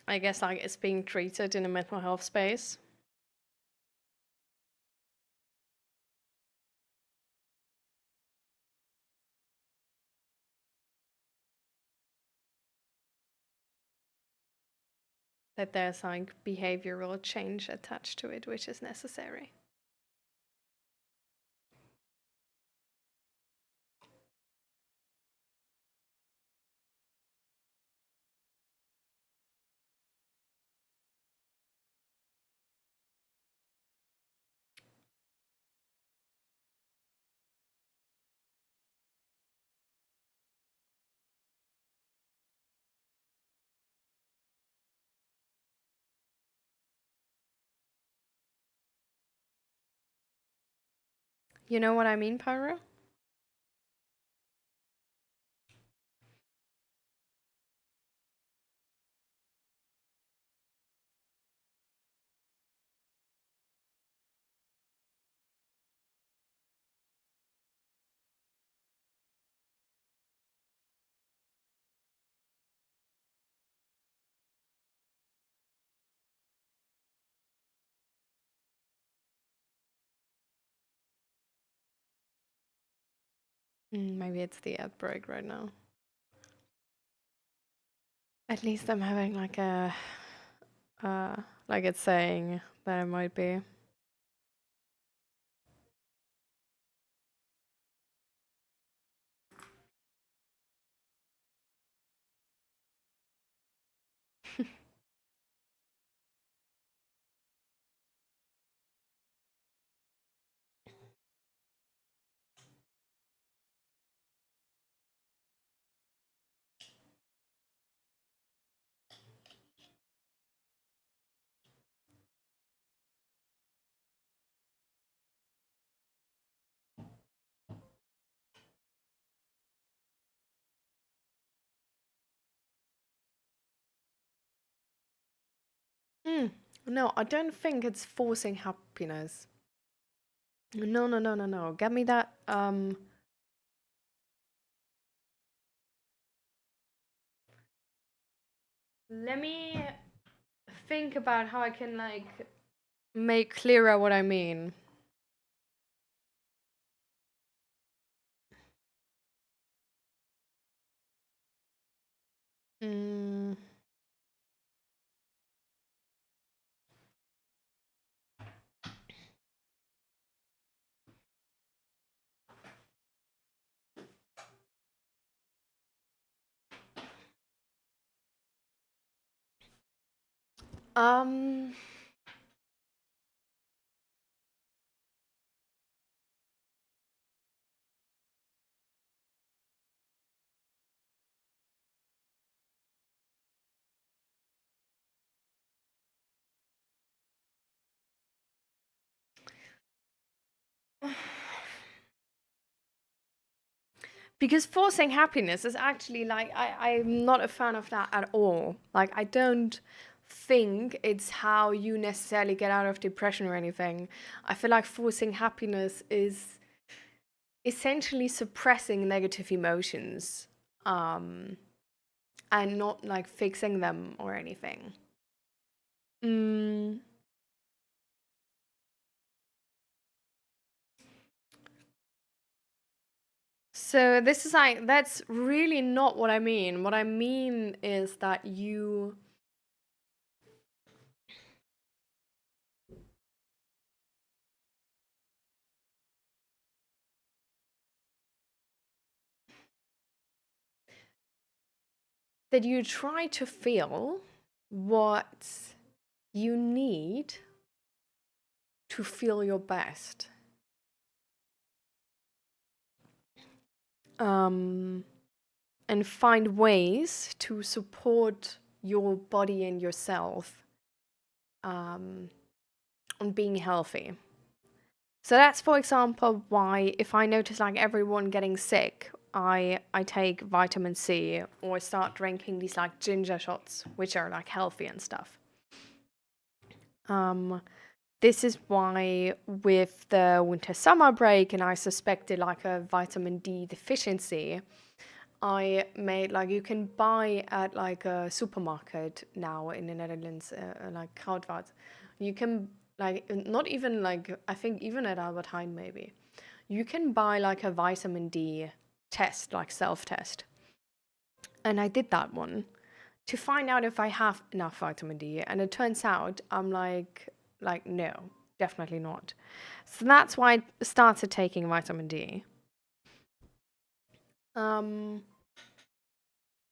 I guess, like, it's being treated in a mental health space. That there's, like, behavioral change attached to it, which is necessary. You know what I mean, Pyro? Maybe it's the ad break right now. At least I'm having like a, like it's saying that it might be. No, I don't think it's forcing happiness. No, no, no, no, no. Get me that. Let me think about how I can like make clearer what I mean. Mm, um, because forcing happiness is actually like I'm not a fan of that at all. Like I don't think it's how you necessarily get out of depression or anything. I feel like forcing happiness is essentially suppressing negative emotions, um, and not like fixing them or anything. Mm, so this is like that's really not what I mean. What I mean is that you try to feel what you need to feel your best. Um, and find ways to support your body and yourself, um, on being healthy. So that's, for example, why if I notice like everyone getting sick, I take vitamin C or start drinking these like ginger shots, which are like healthy and stuff. Um, this is why with the winter summer break, and I suspected like a vitamin D deficiency, I made like you can buy at like a supermarket now in the Netherlands, like Kruidvat. You can like not even like I think even at Albert Heijn maybe. You can buy like a vitamin D test, like self-test. And I did that one to find out if I have enough vitamin D, and it turns out I'm like no, definitely not. So that's why I started taking vitamin D. Um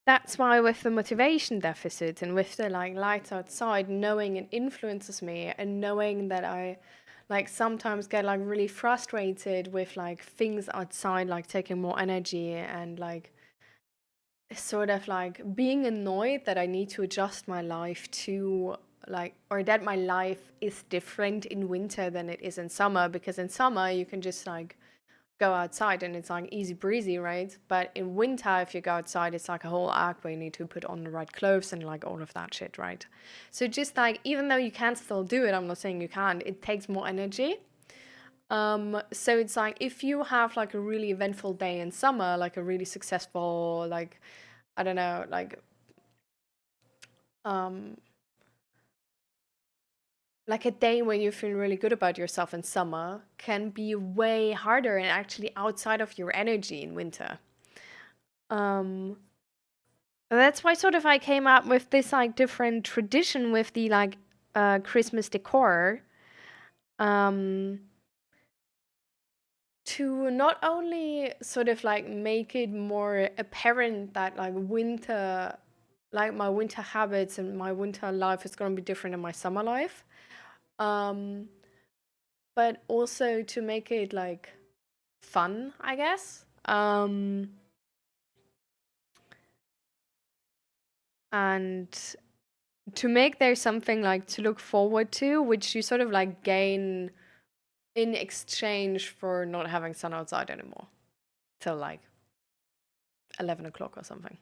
that's why with the motivation deficit and with the like lights outside, knowing it influences me and knowing that I like sometimes get like really frustrated with like things outside like taking more energy and like sort of like being annoyed that I need to adjust my life to like or that my life is different in winter than it is in summer, because in summer you can just like go outside and it's like easy breezy, right? But in winter, if you go outside, it's like a whole act where you need to put on the right clothes and like all of that shit, right? So just like even though you can still do it, I'm not saying you can't, it takes more energy. So it's like if you have like a really eventful day in summer, like a really successful, like I don't know, um like a day when you feel really good about yourself in summer can be way harder and actually outside of your energy in winter. Um, that's why sort of I came up with this like different tradition with the like Christmas decor. Um, to not only sort of like make it more apparent that like winter, like my winter habits and my winter life is going to be different in my summer life, um, but also to make it like fun, I guess. And to make there something like to look forward to, which you sort of like gain in exchange for not having sun outside anymore till like 11 o'clock or something,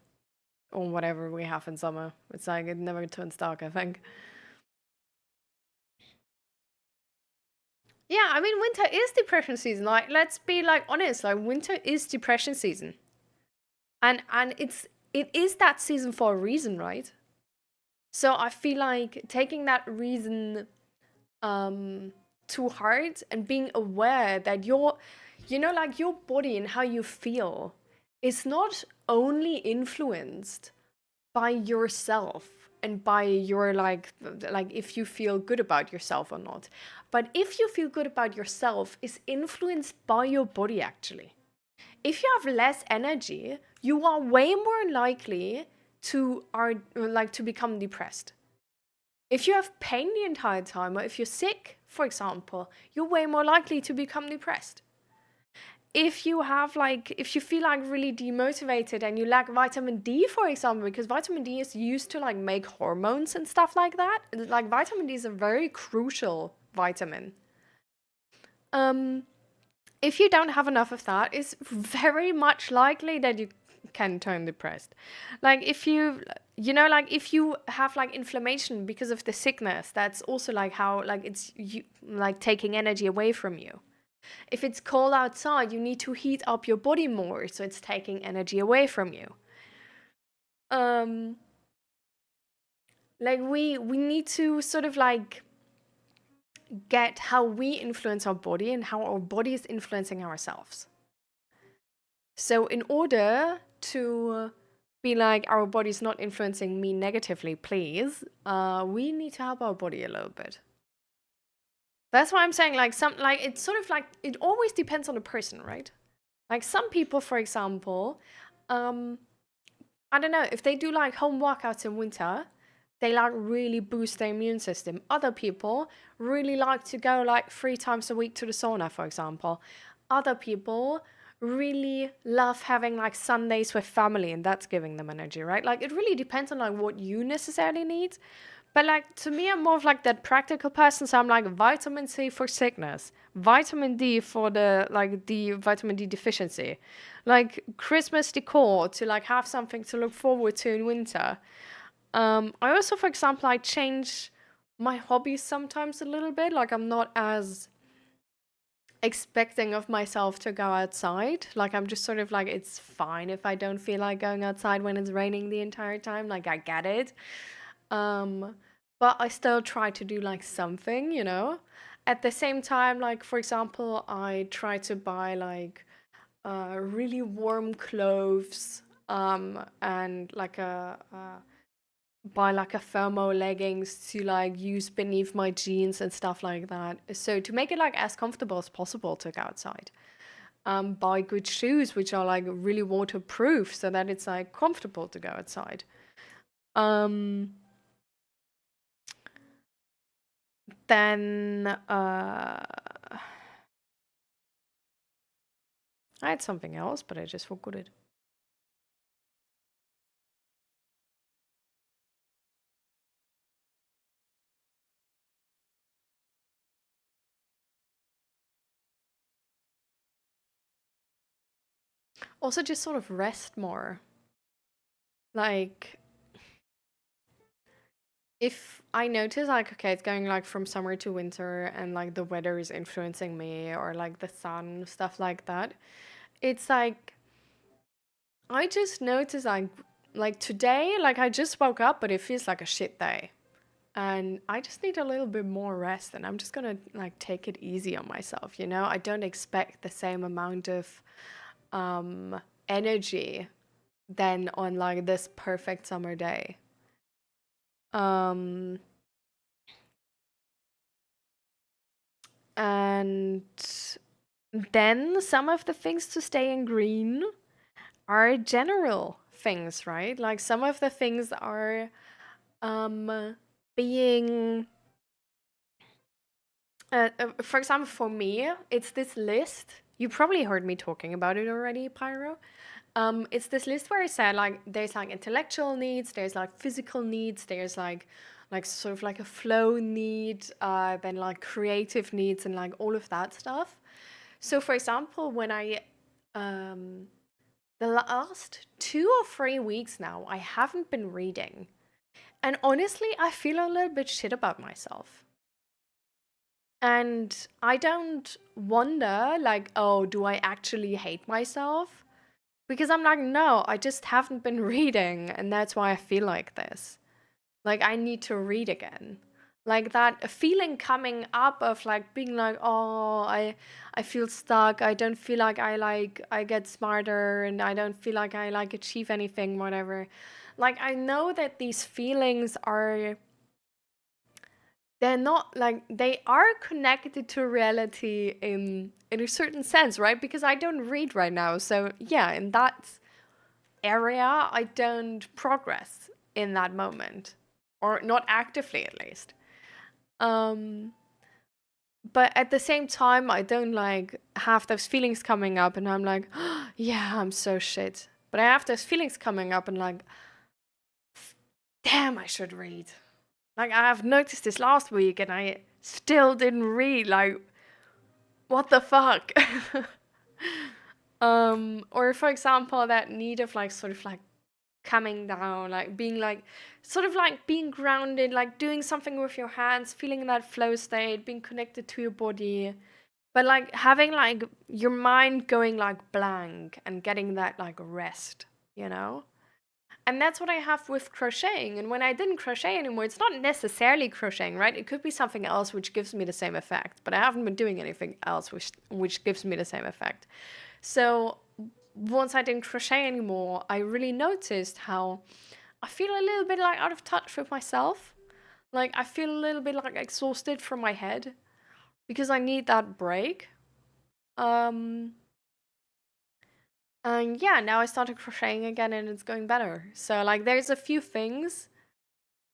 or whatever we have in summer. It's like it never turns dark, I think. Yeah, I mean, winter is depression season. Like, let's be like honest. Like, winter is depression season, and it is that season for a reason, right? So I feel like taking that reason um to heart and being aware that like your body and how you feel is not only influenced by yourself and by your like if you feel good about yourself or not, but if you feel good about yourself is influenced by your body actually. If you have less energy, you are way more likely to become depressed. If you have pain the entire time, or if you're sick, for example, you're way more likely to become depressed. If you feel like really demotivated and you lack vitamin D, for example, because vitamin D is used to like make hormones and stuff like that. Like vitamin D is a very crucial vitamin. Um, if you don't have enough of that, it's very much likely that you can turn depressed. Like like if you have like inflammation because of the sickness, that's also like how like it's you like taking energy away from you. If it's cold outside, you need to heat up your body more, so it's taking energy away from you. Um, like we need to sort of like get how we influence our body and how our body is influencing ourselves. So in order to be like our body's not influencing me negatively, please, we need to help our body a little bit. That's why I'm saying like it's sort of like it always depends on the person, right? Like some people, for example, um, I don't know, if they do like home workouts in winter, they like really boost their immune system. Other people really like to go like 3 times a week to the sauna, for example. Other people really love having like Sundays with family and that's giving them energy, right? Like it really depends on like what you necessarily need. But like to me, I'm more of like that practical person. So I'm like vitamin C for sickness, vitamin D for the vitamin D deficiency, like Christmas decor to like have something to look forward to in winter. I also, for example, I change my hobbies sometimes a little bit. Like I'm not as expecting of myself to go outside. Like I'm just sort of like it's fine if I don't feel like going outside when it's raining the entire time. Like I get it. Um, but I still try to do like something, you know? At the same time, like for example, I try to buy like really warm clothes and like buy like a thermo leggings to like use beneath my jeans and stuff like that. So to make it like as comfortable as possible to go outside. Buy good shoes which are like really waterproof so that it's like comfortable to go outside. Um, then I had something else, but I just forgot it. Also, just sort of rest more. Like, if I notice, like, okay, it's going like from summer to winter and like the weather is influencing me or like the sun, stuff like that, it's like, I just notice like today, like I just woke up, but it feels like a shit day. and I just need a little bit more rest, and I'm just gonna like take it easy on myself, you know? I don't expect the same amount of um energy than on like this perfect summer day. Um and then some of the things to stay in green are general things, right? Like some of the things are being for example, for me, it's this list. You probably heard me talking about it already, Pyro. It's this list where I said like there's like intellectual needs, there's like physical needs, there's like sort of like a flow need, then like creative needs and like all of that stuff. So for example, when I um the last 2 or 3 weeks now, I haven't been reading. And honestly, I feel a little bit shit about myself. And I don't wonder, like, oh, do I actually hate myself? Because I'm like, no, I just haven't been reading, and that's why I feel like this. Like, I need to read again. Like that feeling coming up of like being like, oh, I feel stuck. I don't feel like I get smarter, and I don't feel like I like achieve anything, whatever. Like I know that these feelings are they're not like they are connected to reality in a certain sense, right? Because I don't read right now. So yeah, in that area I don't progress in that moment. Or not actively at least. Um but at the same time I don't like have those feelings coming up and I'm like, oh, yeah, I'm so shit. But I have those feelings coming up and like, damn, I should read. Like I have noticed this last week and I still didn't read. Like, what the fuck? Or for example, that need of like sort of like coming down, like being like sort of like being grounded, like doing something with your hands, feeling that flow state, being connected to your body. But like having like your mind going like blank and getting that like rest, you know? And that's what I have with crocheting. And when I didn't crochet anymore, it's not necessarily crocheting, right? It could be something else which gives me the same effect. But I haven't been doing anything else which gives me the same effect. So once I didn't crochet anymore, I really noticed how I feel a little bit like out of touch with myself. Like I feel a little bit like exhausted from my head because I need that break. Um, and yeah, now I started crocheting again and it's going better. So like there's a few things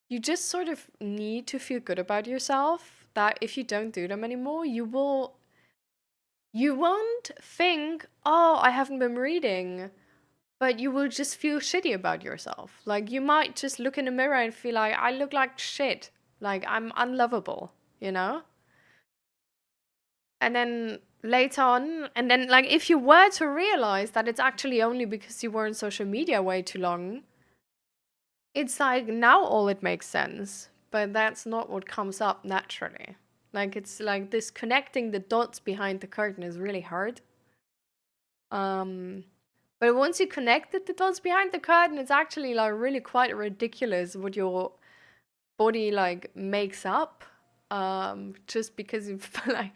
you just sort of need to feel good about yourself that if you don't do them anymore, you won't think, "Oh, I haven't been reading." But you will just feel shitty about yourself. Like you might just look in the mirror and feel like I look like shit. Like I'm unlovable, you know? And then later on, and then like if you were to realize that it's actually only because you were on social media way too long, it's like now all it makes sense. But that's not what comes up naturally. Like it's like this connecting the dots behind the curtain is really hard. Um But once you connected the dots behind the curtain, it's actually like really quite ridiculous what your body like makes up. Just because you've like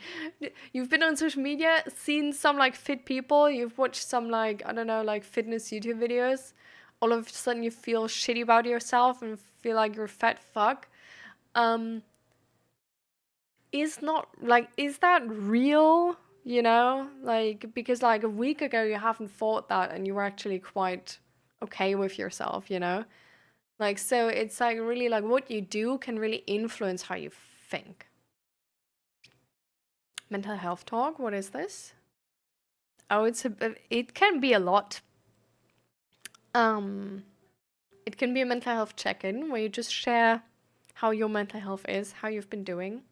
you've been on social media, seen some like fit people, you've watched some like I don't know like fitness YouTube videos. All of a sudden you feel shitty about yourself and feel like you're a fat fuck. Um, is not like is that real? You know, like because like a week ago you haven't thought that and you were actually quite okay with yourself, you know? Like so it's like really like what you do can really influence how you think. Mental health talk, what is this? Oh, it can be a lot. Um it can be a mental health check-in where you just share how your mental health is, how you've been doing.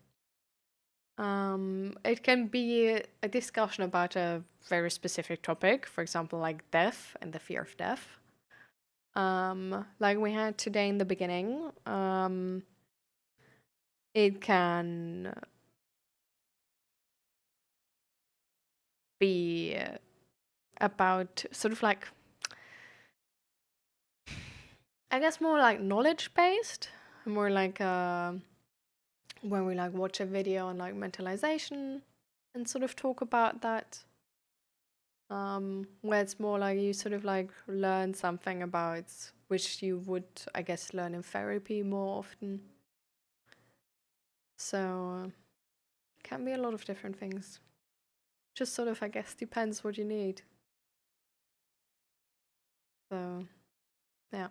It can be a discussion about a very specific topic, for example, like death and the fear of death. Like we had today in the beginning. It can be about sort of like, I guess more like knowledge based. more like when we like watch a video on like mentalization and sort of talk about that. Where it's more like you sort of like learn something about which you would, I guess, learn in therapy more often. So can be a lot of different things. Just sort of, I guess, depends what you need. So, yeah.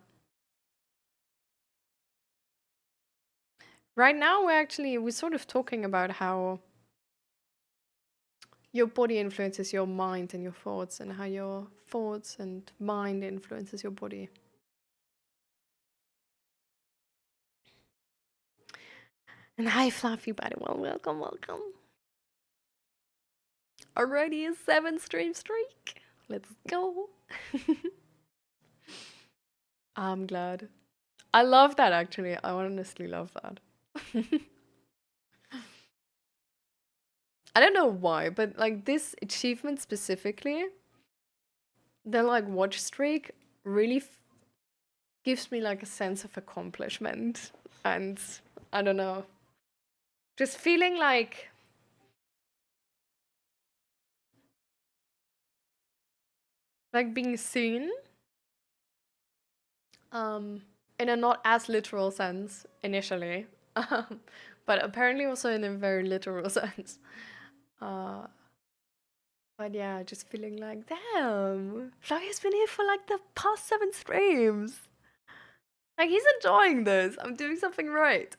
Right now, we're sort of talking about how your body influences your mind and your thoughts, and how your thoughts and mind influences your body. And hi, Fluffy Buddy. Well, welcome, welcome. Already a 7-stream streak. Let's go. I'm glad. I love that, actually. I honestly love that. I don't know why, but like this achievement specifically, the like watch streak really gives me like a sense of accomplishment. And I don't know, just feeling like being seen, in a not as literal sense initially, but apparently also in a very literal sense. Uh, but yeah, just feeling like, damn, Fly has been here for like the past 7 streams. Like, he's enjoying this. I'm doing something right.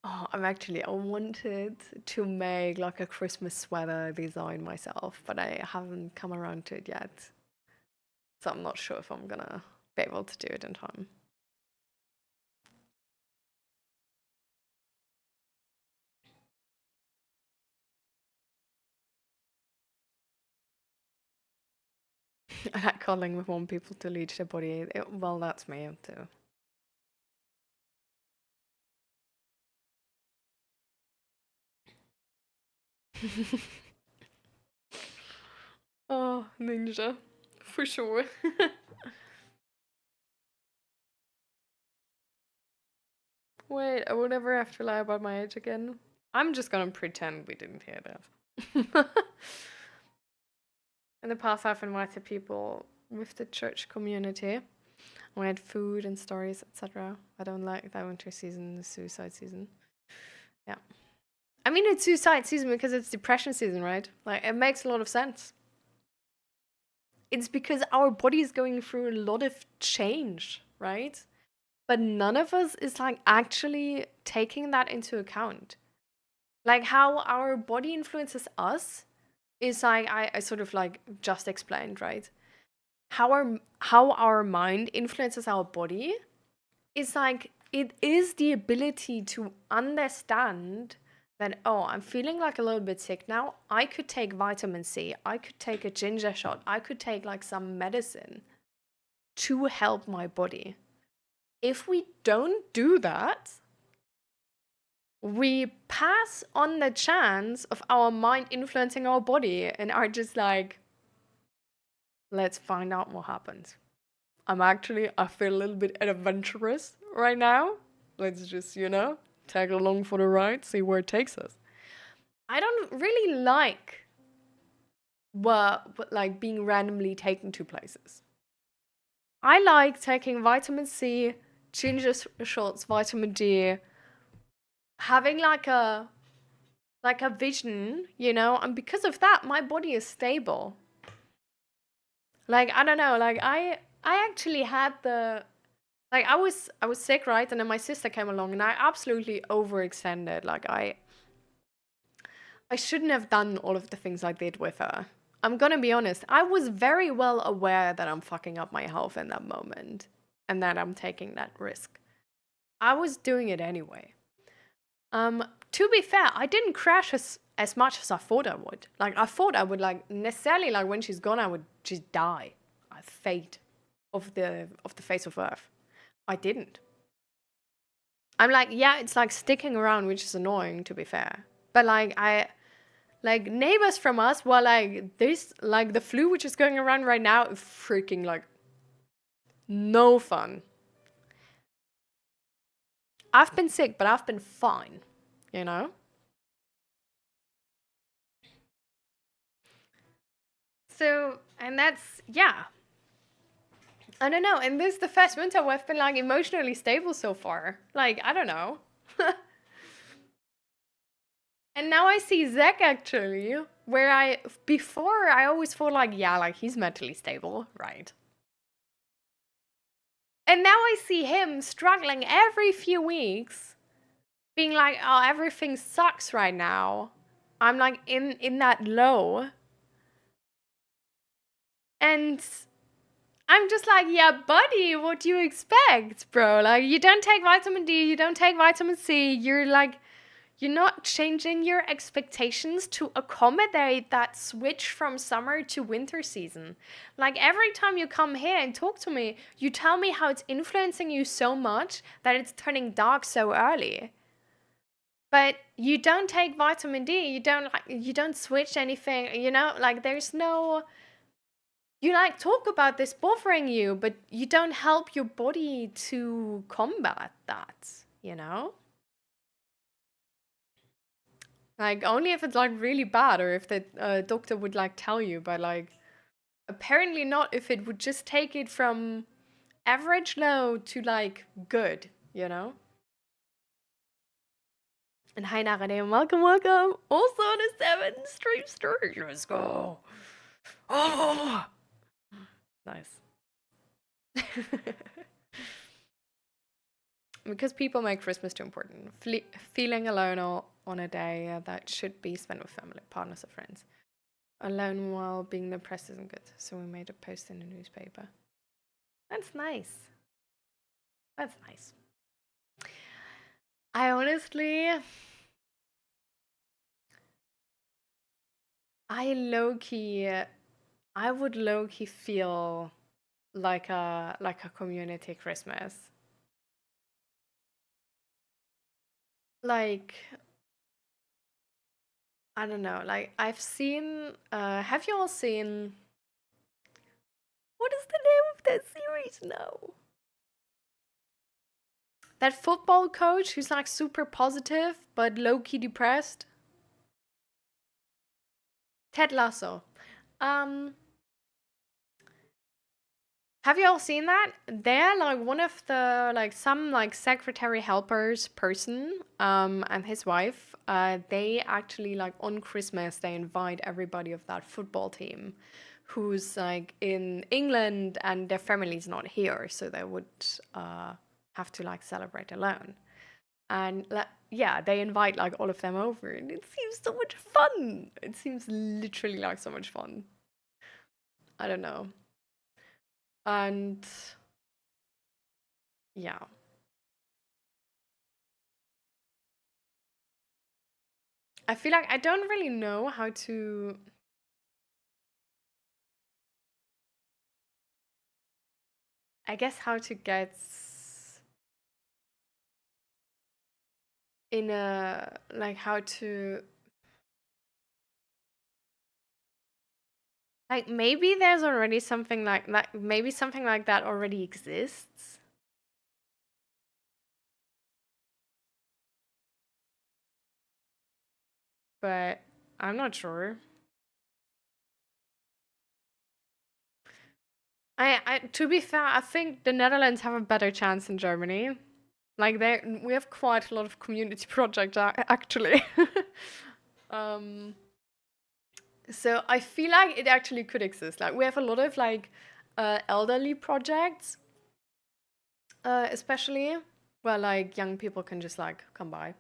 Oh, I wanted to make like a Christmas sweater design myself, but I haven't come around to it yet. So I'm not sure if I'm gonna be able to do it in time. I like calling with one people to lead their body. Well, that's me too. Oh, ninja. For sure. Wait, I will never have to lie about my age again. I'm just gonna pretend we didn't hear that. In the past, I've invited people with the church community. We had food and stories, etc. I don't like that winter season, the suicide season. Yeah. I mean, it's suicide season because it's depression season, right? Like, it makes a lot of sense. It's because our body is going through a lot of change, right? But none of us is like actually taking that into account. Like, how our body influences us is like I sort of like just explained, right? How our mind influences our body is like it is the ability to understand that, oh, I'm feeling like a little bit sick now. I could take vitamin C. I could take a ginger shot. I could take like some medicine to help my body. If we don't do that, we pass on the chance of our mind influencing our body and are just like, let's find out what happens. I feel a little bit adventurous right now. Let's just, tag along for the ride, see where it takes us. I don't really like like being randomly taken to places. I like taking vitamin C, ginger shots, vitamin D, having like a vision, and because of that, my body is stable. Like, I don't know, like I actually had I was sick, right? And then my sister came along and I absolutely overextended. Like I shouldn't have done all of the things I did with her. I'm gonna be honest. I was very well aware that I'm fucking up my health in that moment and that I'm taking that risk. I was doing it anyway. To be fair, I didn't crash as much as I thought I would. Like, I thought I would necessarily when she's gone, I would just die. I fade of the face of Earth. I didn't. I'm like, yeah, it's like sticking around, which is annoying to be fair. But neighbors from us were like this, like the flu which is going around right now, freaking like No fun. I've been sick, but I've been fine, you know? So, and that's, yeah. I don't know. And this is the first winter where I've been like emotionally stable so far. Like, I don't know. And now I see Zach actually, where before I always thought like, yeah, like he's mentally stable, right? And now I see him struggling every few weeks, being like, oh, everything sucks right now. I'm like in that low. And I'm just like, yeah, buddy, what do you expect, bro? Like, you don't take vitamin D, you don't take vitamin C. You're not changing your expectations to accommodate that switch from summer to winter season. Like, every time you come here and talk to me, you tell me how it's influencing you so much that it's turning dark so early. But you don't take vitamin D, you don't switch anything, like there's no, you like talk about this bothering you, but you don't help your body to combat that. Like only if it's like really bad or if the doctor would like tell you, but like apparently not if it would just take it from average low to like good. And hi Nakane, welcome, welcome. Also on a 7 stream story. Let's go. Oh, nice. Because people make Christmas too important. Feeling alone on a day that should be spent with family, partners, or friends. Alone while being depressed isn't good. So we made a post in the newspaper. That's nice. That's nice. I honestly, I would low key feel like a community Christmas. Like, I don't know. Like I've seen. Have you all seen? What is the name of that series? No. That football coach who's like super positive but low key depressed. Ted Lasso. Um, have you all seen that? They're like one of the like some like secretary helpers person, and his wife. They actually like on Christmas they invite everybody of that football team, who's like in England and their family's not here, so they would have to like celebrate alone. And yeah, they invite like all of them over, and it seems so much fun. It seems literally like so much fun. I don't know. And yeah. I feel like I don't really know how to, I guess, how to get in a, like, how to, like, maybe there's already something like that, maybe something like that already exists. But I'm not sure. To be fair, I think the Netherlands have a better chance than Germany. Like we have quite a lot of community projects actually. um, so I feel like it actually could exist. Like we have a lot of like elderly projects, especially where like young people can just like come by.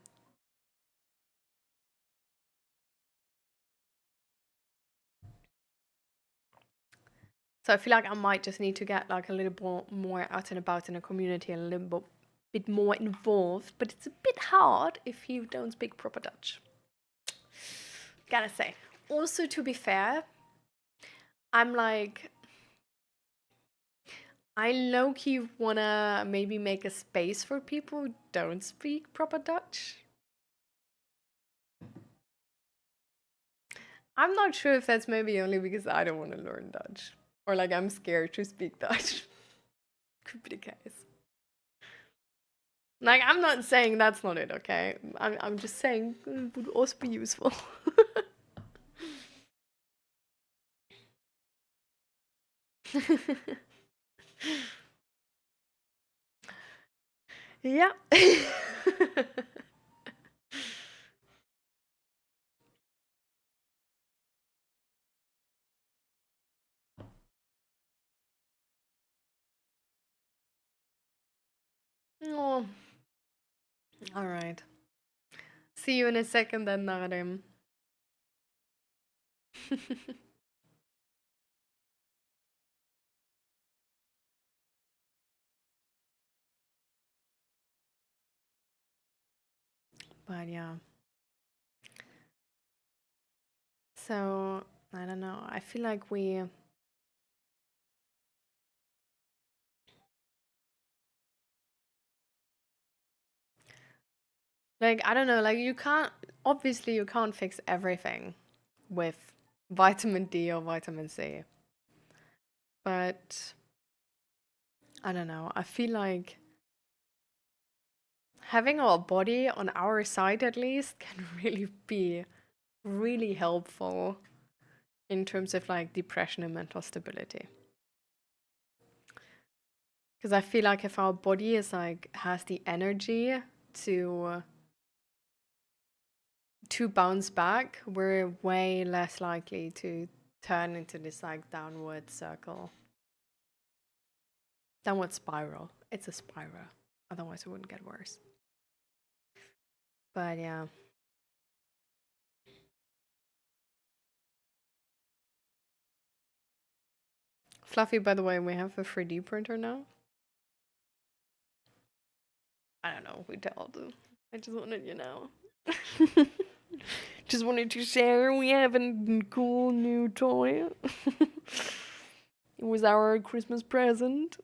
So I feel like I might just need to get like a little more out and about in a community and a little bit more involved. But it's a bit hard if you don't speak proper Dutch. Gotta say. Also, to be fair, I'm like, I low key wanna maybe make a space for people who don't speak proper Dutch. I'm not sure if that's maybe only because I don't want to learn Dutch or like I'm scared to speak Dutch. Could be the case. Like, I'm not saying that's not it, okay? I'm just saying it would also be useful. Yeah. Oh, all right. See you in a second then, Nadim. But yeah. So, I don't know. I feel like like, I don't know, like, obviously, you can't fix everything with vitamin D or vitamin C. But I don't know. I feel like having our body on our side at least can really be really helpful in terms of like depression and mental stability. Because I feel like if our body is like has the energy to bounce back, we're way less likely to turn into this like downward circle. Downward spiral. It's a spiral. Otherwise it wouldn't get worse. But yeah. Fluffy, by the way, we have a 3D printer now. I don't know, we told them. I just wanted you to know. Just wanted to share we have a cool new toy. It was our Christmas present.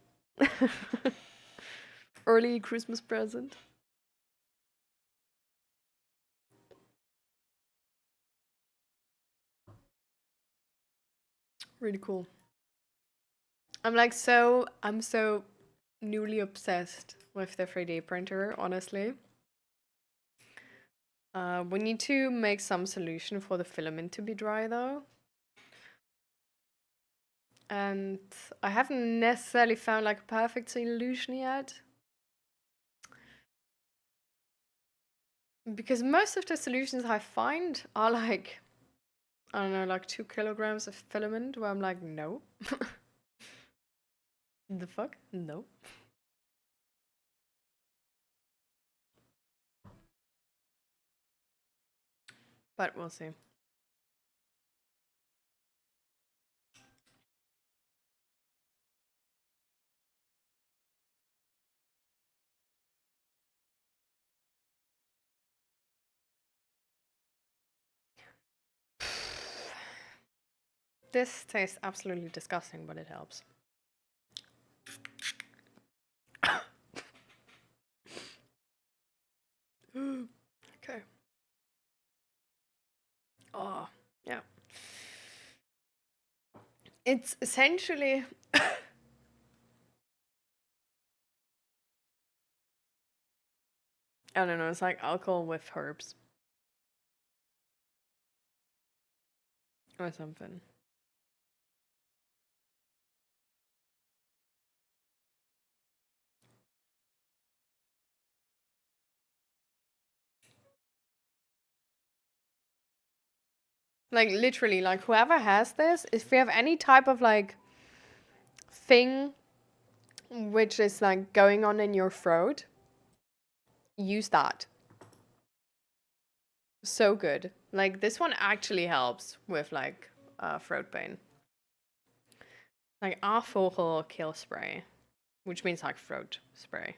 Early Christmas present. Really cool. I'm so newly obsessed with the 3D printer, honestly. We need to make some solution for the filament to be dry though. And I haven't necessarily found like a perfect solution yet. Because most of the solutions I find are like, I don't know, like 2 kilograms of filament where I'm like, no. The fuck? No. But we'll see. This tastes absolutely disgusting, but it helps. Okay. Oh, yeah. It's essentially I don't know, it's like alcohol with herbs or something. Like literally, like whoever has this, if you have any type of like thing which is like going on in your throat, use that. So good. Like this one actually helps with like throat pain. Like Avogel kill spray, which means like throat spray.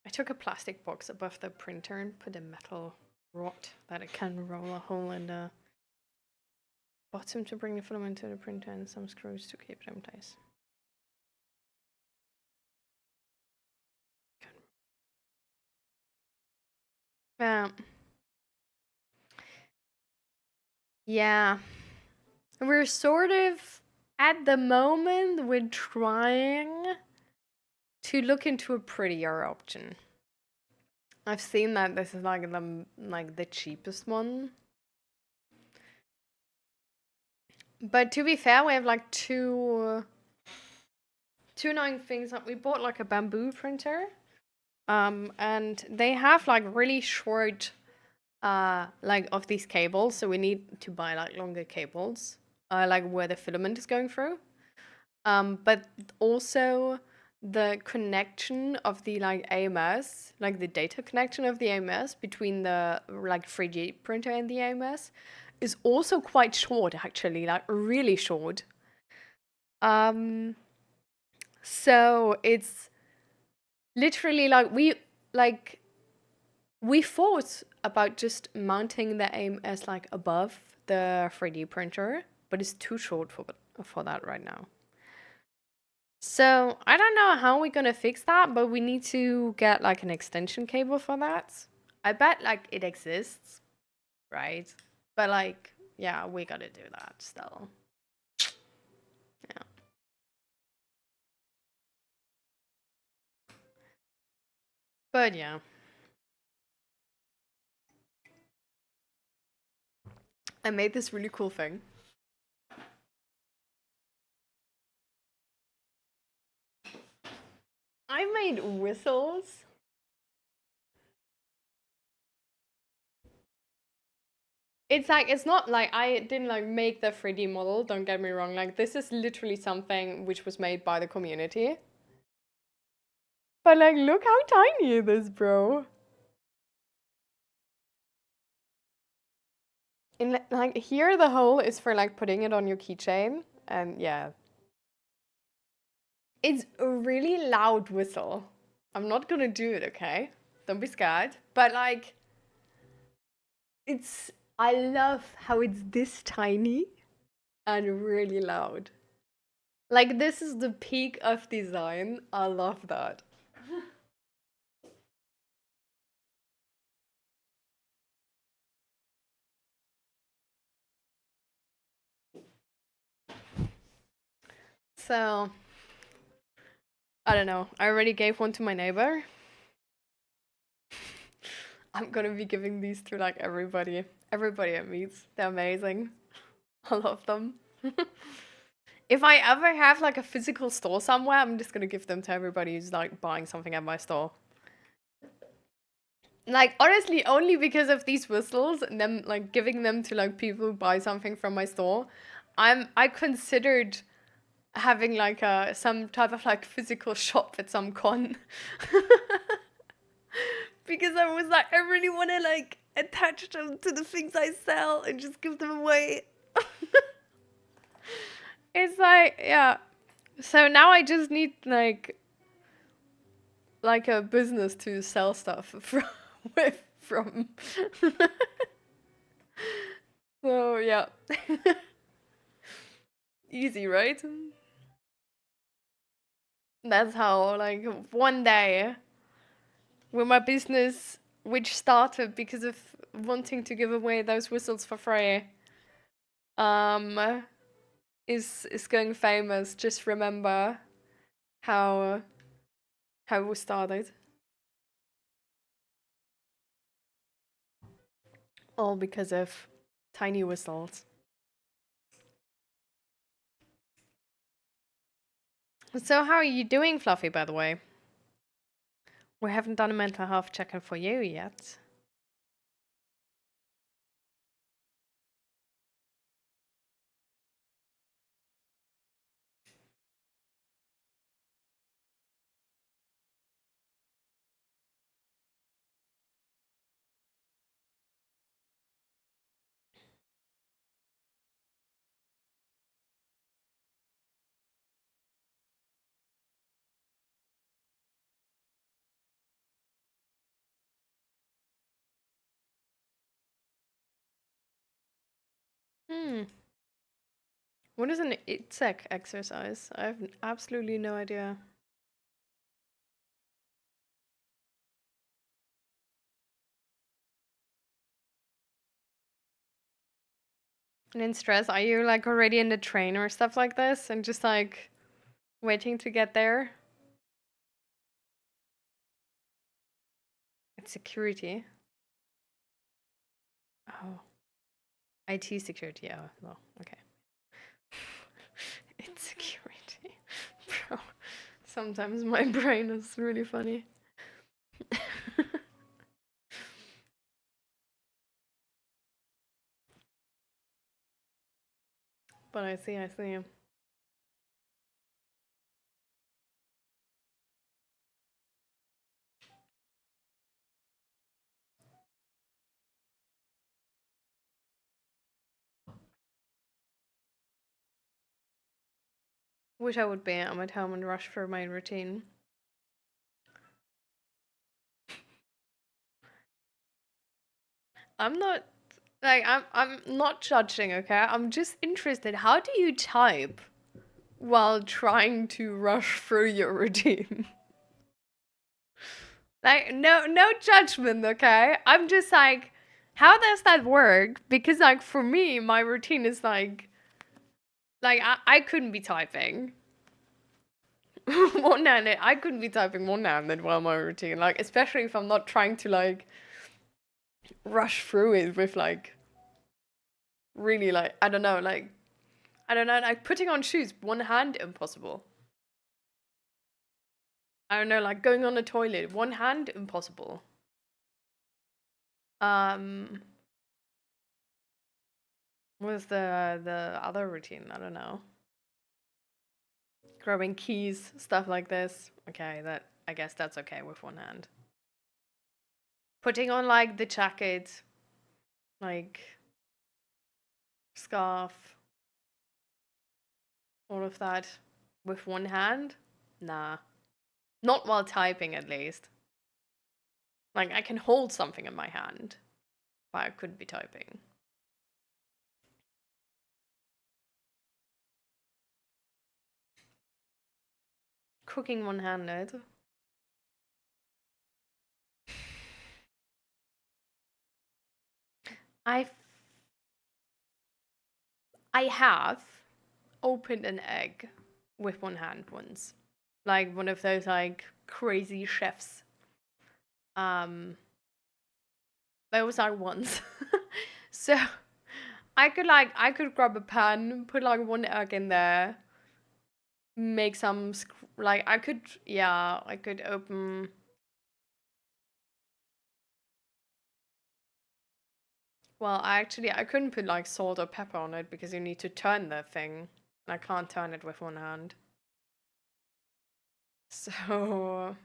I took a plastic box above the printer and put a metal rod that it can roll a hole in the bottom to bring the filament to the printer and some screws to keep it in place. Yeah. Yeah. We're sort of, at the moment, we're trying to look into a prettier option. I've seen that this is like the cheapest one. But to be fair, we have like two annoying things. Like we bought like a bamboo printer. And they have like really short like of these cables, so we need to buy like longer cables, like where the filament is going through. But also the connection of the like AMS, like the data connection of the AMS between the like 3D printer and the AMS is also quite short actually, like really short. Um, so it's literally like we thought about just mounting the AMS like above the 3D printer, but it's too short for that right now. So I don't know how we're gonna fix that, but we need to get like an extension cable for that. I bet like it exists, right? But like, yeah, we gotta do that still. Yeah. But yeah. I made this really cool thing. I made whistles. It's like, it's not like I didn't like make the 3D model, don't get me wrong. Like this is literally something which was made by the community. But like, look how tiny it is, bro. And like here the hole is for like putting it on your keychain. And yeah. It's a really loud whistle. I'm not gonna do it, okay? Don't be scared. But like, it's, I love how it's this tiny and really loud. Like this is the peak of design. I love that. So, I don't know. I already gave one to my neighbor. I'm gonna be giving these to like everybody. Everybody I meet. They're amazing. I love them. If I ever have like a physical store somewhere, I'm just gonna give them to everybody who's like buying something at my store. Like honestly, only because of these whistles and them like giving them to like people who buy something from my store, I considered having like a some type of like physical shop at some con. Because I was like, I really want to like attach them to the things I sell and just give them away. It's like, yeah. So now I just need like a business to sell stuff from from. So yeah. Easy, right? That's how like one day with my business, which started because of wanting to give away those whistles for free, um is going famous. Just remember how we started. All because of tiny whistles. So how are you doing, Fluffy, by the way? We haven't done a mental health check-in for you yet. Hmm. What is an ITSEC exercise? I have absolutely no idea. And in stress, are you like already in the train or stuff like this and just like waiting to get there? It's security. Oh, IT security. Oh, well, okay. It's security. Bro, sometimes my brain is really funny. But I see, I see. Wish I would be. I'm at home and rush for my routine. I'm not like I'm not judging, okay? I'm just interested. How do you type while trying to rush through your routine? Like no judgment, okay? I'm just like, how does that work? Because like for me, my routine is like I couldn't be typing. One-handed. I couldn't be typing one-handed while my routine. Like, especially if I'm not trying to like rush through it with like really like I don't know, like putting on shoes, one hand impossible. I don't know, like going on the toilet, one hand impossible. Um what's the other routine? I don't know. Grabbing keys, stuff like this. Okay, that I guess that's okay with one hand. Putting on like the jacket, like scarf, all of that with one hand? Nah. Not while typing at least. Like I can hold something in my hand, but I couldn't be typing. Cooking one-handed. I I have opened an egg with one hand once. Like one of those like crazy chefs. That was like once. So I could grab a pan, put like one egg in there, make some like I could open. Well, I couldn't put like salt or pepper on it because you need to turn the thing. And I can't turn it with one hand. So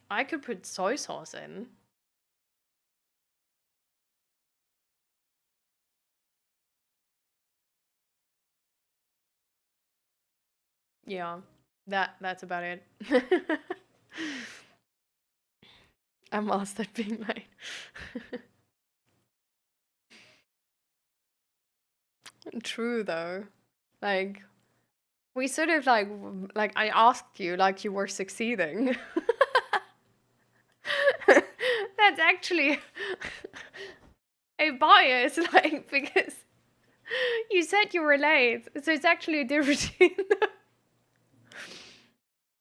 I could put soy sauce in. Yeah, that's about it. I mastered being late. True though. Like we sort of like I asked you like you were succeeding. That's actually a bias, like because you said you were late, so it's actually a different routine.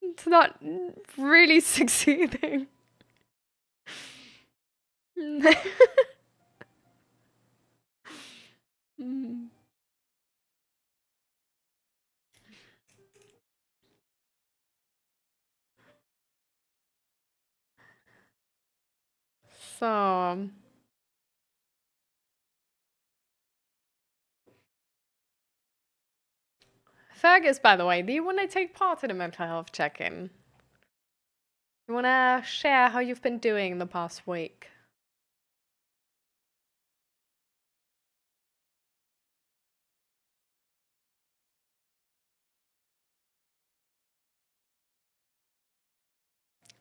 It's not really succeeding. Mm. So, Fergus, by the way, do you want to take part in a mental health check-in? You want to share how you've been doing the past week?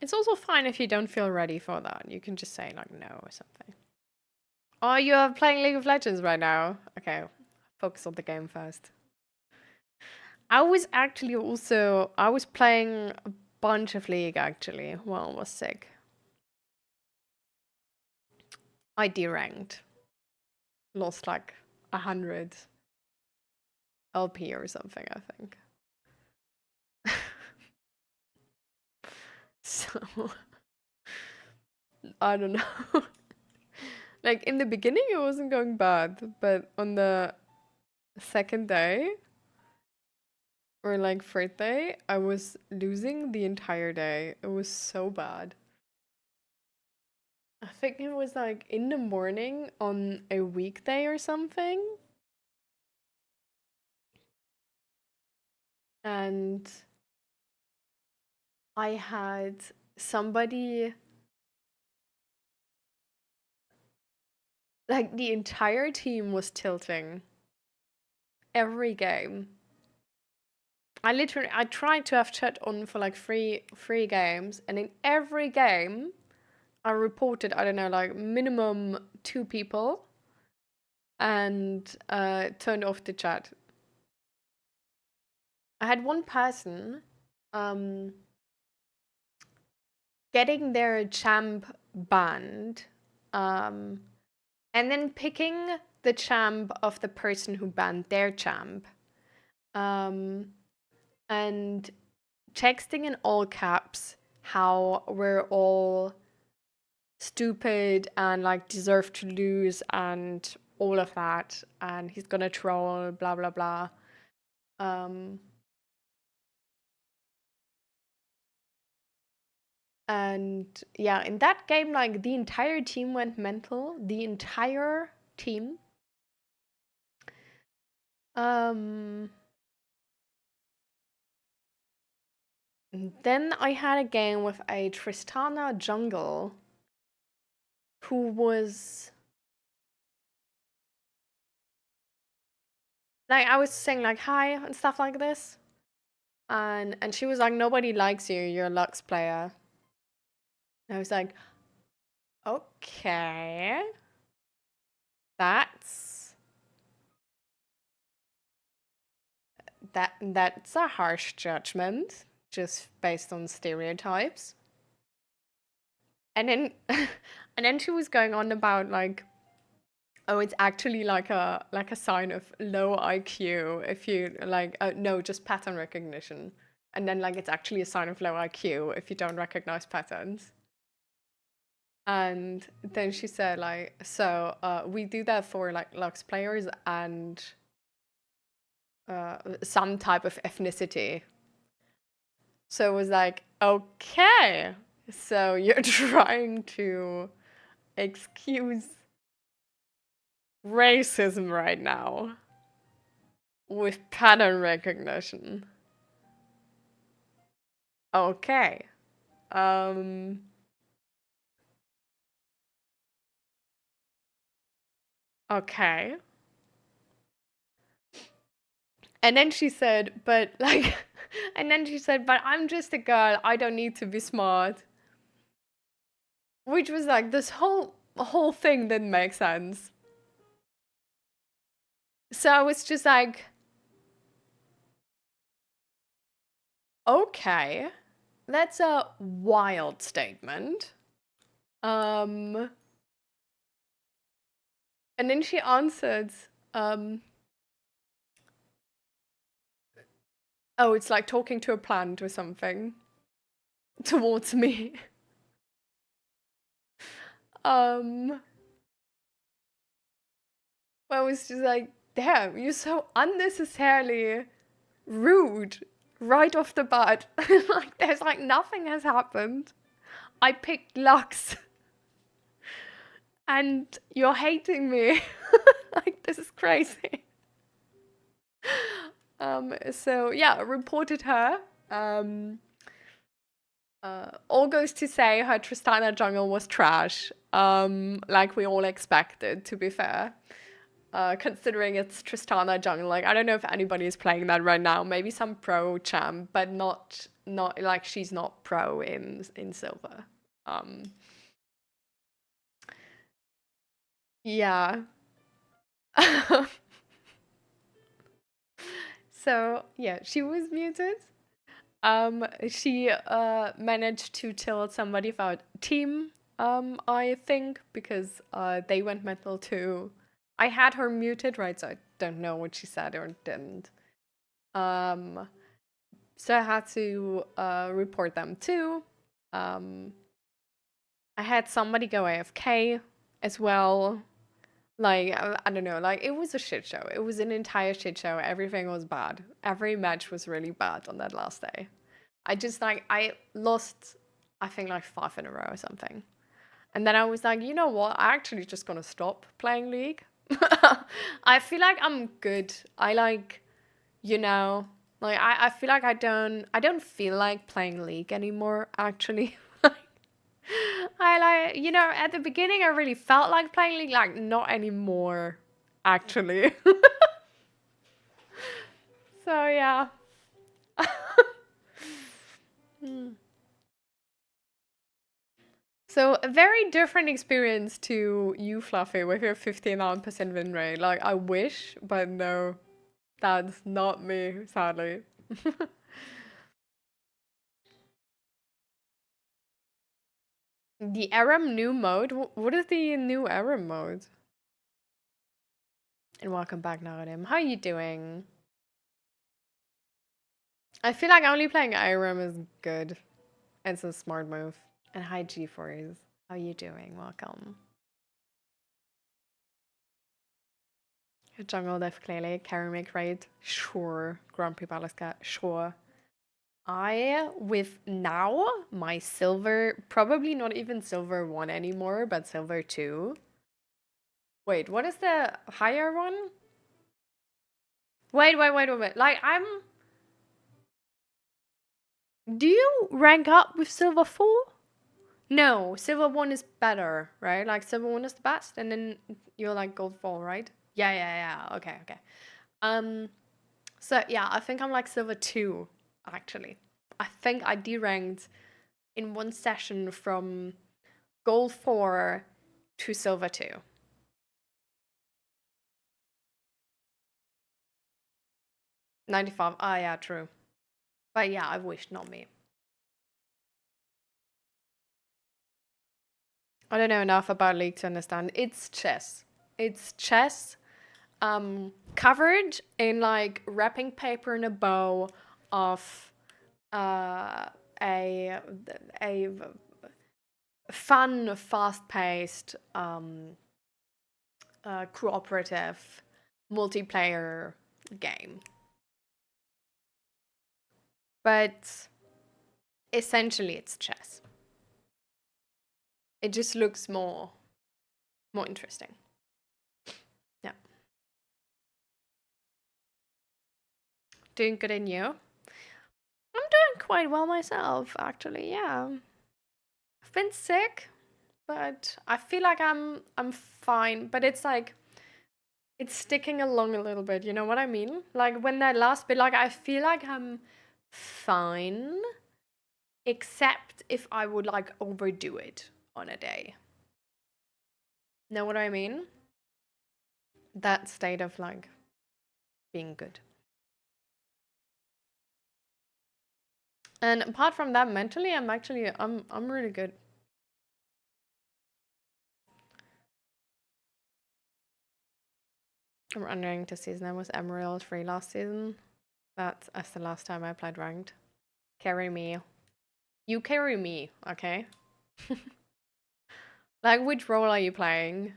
It's also fine if you don't feel ready for that. You can just say like no or something. Oh, you are playing League of Legends right now? Okay, focus on the game first. I was playing a bunch of League actually while I was sick. I deranked. lost like 100 LP or something, I think. So I don't know. Like in the beginning, it wasn't going bad, but on the second day or like third day, I was losing the entire day. It was so bad. I think it was like in the morning on a weekday or something. And I had somebody, like the entire team was tilting every game. I tried to have chat on for like three games, and in every game I reported, I don't know, like minimum 2 people and turned off the chat. I had one person um getting their champ banned, and then picking the champ of the person who banned their champ, and texting in all caps how we're all stupid and like deserve to lose and all of that, and he's gonna troll, blah blah blah. And yeah, in that game, like the entire team went mental. The entire team. Um, then I had a game with a Tristana jungle who was like, I was saying like hi and stuff like this, and she was like, nobody likes you. You're a Lux player. And I was like, okay, that's that's a harsh judgment just based on stereotypes. And then and then she was going on about like, oh, it's actually like a sign of low IQ if you like no, just pattern recognition. And then like it's actually a sign of low IQ if you don't recognize patterns. And then she said like, so we do that for like Lux players and some type of ethnicity. So it was like, okay, so you're trying to excuse racism right now with pattern recognition. Okay. Um okay. And then she said, but like and then she said, but I'm just a girl. I don't need to be smart. Which was like this whole thing didn't make sense. So I was just like, okay. That's a wild statement. Um and then she answered, um oh, it's like talking to a plant or something towards me. Um, I was just like, damn, you're so unnecessarily rude right off the bat. Like, there's like nothing has happened. I picked Lux and you're hating me. Like, this is crazy. So yeah, I reported her. All goes to say her Tristana jungle was trash, like we all expected, to be fair. Considering it's Tristana jungle, like I don't know if anybody is playing that right now. Maybe some pro champ, but not like she's not pro in silver. Um, yeah. So yeah, she was muted. She managed to tilt somebody of our team, I think, because they went mental too. I had her muted, right? So I don't know what she said or didn't. So I had to report them too. I had somebody go AFK as well. Like, I don't know, like, it was a shit show. It was an entire shit show. Everything was bad. Every match was really bad on that last day. I lost, I think, like 5 in a row or something. And then I was like, you know what? I actually just gonna stop playing League. I feel like I'm good. I like, you know, like I feel like I don't feel like playing League anymore, actually. I like, you know, at the beginning I really felt like playing League, like not anymore, actually. So yeah. So a very different experience to you, Fluffy, with your 59% win rate. Like, I wish, but no, that's not me, sadly. The Aram new mode? What is the new Aram mode? And welcome back, Naradim. How are you doing? I feel like only playing Aram is good. It's a smart move. And hi, G4s. How are you doing? Welcome. Jungle Def clearly. Carry me great. Sure. Grumpy Palace Cat. Sure. I, with now, my silver, probably not even silver 1 anymore, but silver 2. Wait, what is the higher one? Wait. Like, do you rank up with silver 4? No, silver 1 is better, right? Like, silver 1 is the best, and then you're like gold 4, right? Yeah. Okay. So yeah, I think I'm like silver 2, actually. I think I deranked in one session from gold 4 to silver 2. 95. Ah, yeah, true. But yeah, I wish, not me. I don't know enough about League to understand. It's chess. It's chess covered in like wrapping paper in a bow of a fun, fast-paced, cooperative, multiplayer game. But essentially, it's chess. It just looks more interesting. Yeah. Doing good in you? I'm doing quite well myself, actually. Yeah. I've been sick, but I feel like I'm fine. But it's like it's sticking along a little bit. You know what I mean? Like when that last bit, like I feel like I'm fine, except if I would like overdo it on a day. Know what I mean? That state of like being good. And apart from that, mentally, I'm really good. I'm wondering to season. I was Emerald 3 last season. That's the last time I played ranked. Carry me. You carry me, okay? Like, which role are you playing?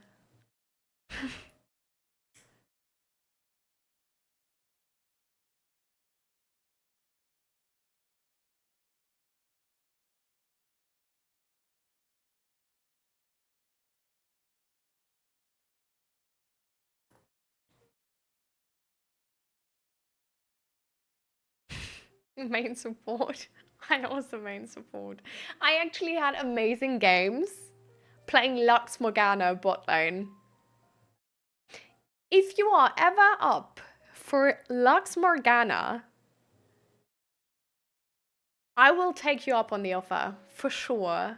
Main support. I also main support. I actually had amazing games playing Lux Morgana bot lane. If you are ever up for Lux Morgana, I will take you up on the offer, for sure.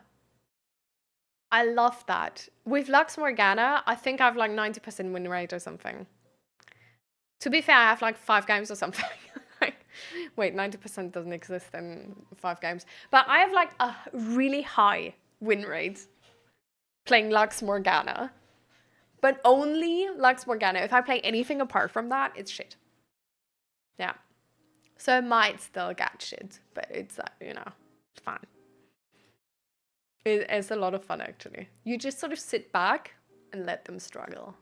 I love that. With Lux Morgana, I think I have like 90% win rate or something. To be fair, I have like 5 games or something. Wait, 90% doesn't exist in 5 games. But I have like a really high win rate playing Lux Morgana. But only Lux Morgana. If I play anything apart from that, it's shit. Yeah. So I might still get shit, but it's, you know, it's fine. It's a lot of fun, actually. You just sort of sit back and let them struggle.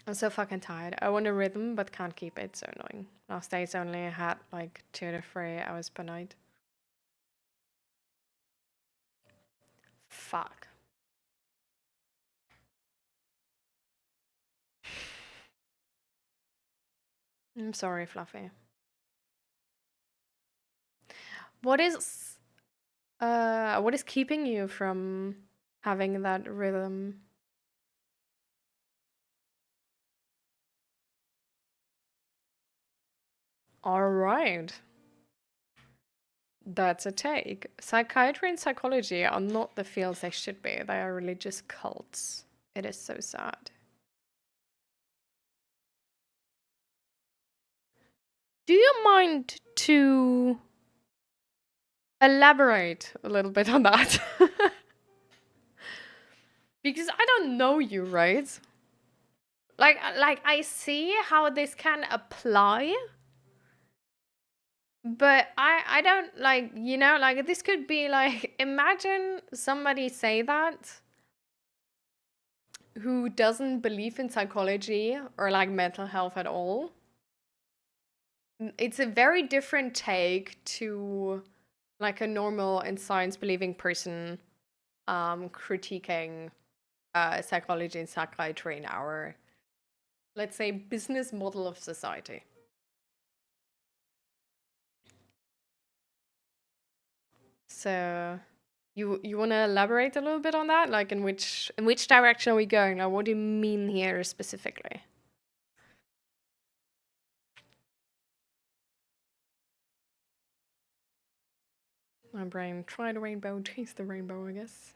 I'm so fucking tired. I want a rhythm, but can't keep it. So annoying. Last days only had like 2 to 3 hours per night. Fuck. I'm sorry, Fluffy. What is keeping you from having that rhythm? All right. That's a take. Psychiatry and psychology are not the fields they should be. They are religious cults. It is so sad. Do you mind to elaborate a little bit on that? Because I don't know you, right? Like I see how this can apply, but I don't like, you know, like this could be like, imagine somebody say that who doesn't believe in psychology or like mental health at all. It's a very different take to like a normal and science believing person critiquing psychology and psychiatry in our, let's say, business model of society. So you want to elaborate a little bit on that? Like in which direction are we going? Like what do you mean here specifically? My brain, try the rainbow, chase the rainbow, I guess.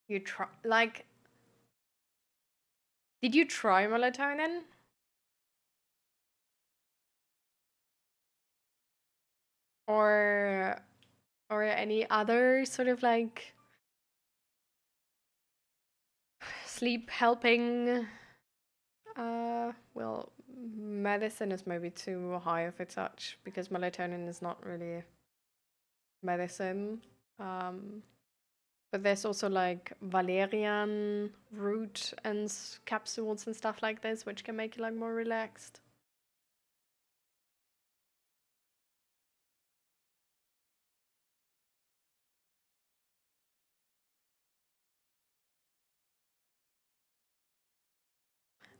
You try, like, did you try melatonin? Or any other sort of like sleep helping well, medicine is maybe too high of a touch because melatonin is not really medicine. But there's also like valerian root and capsules and stuff like this, which can make you like more relaxed.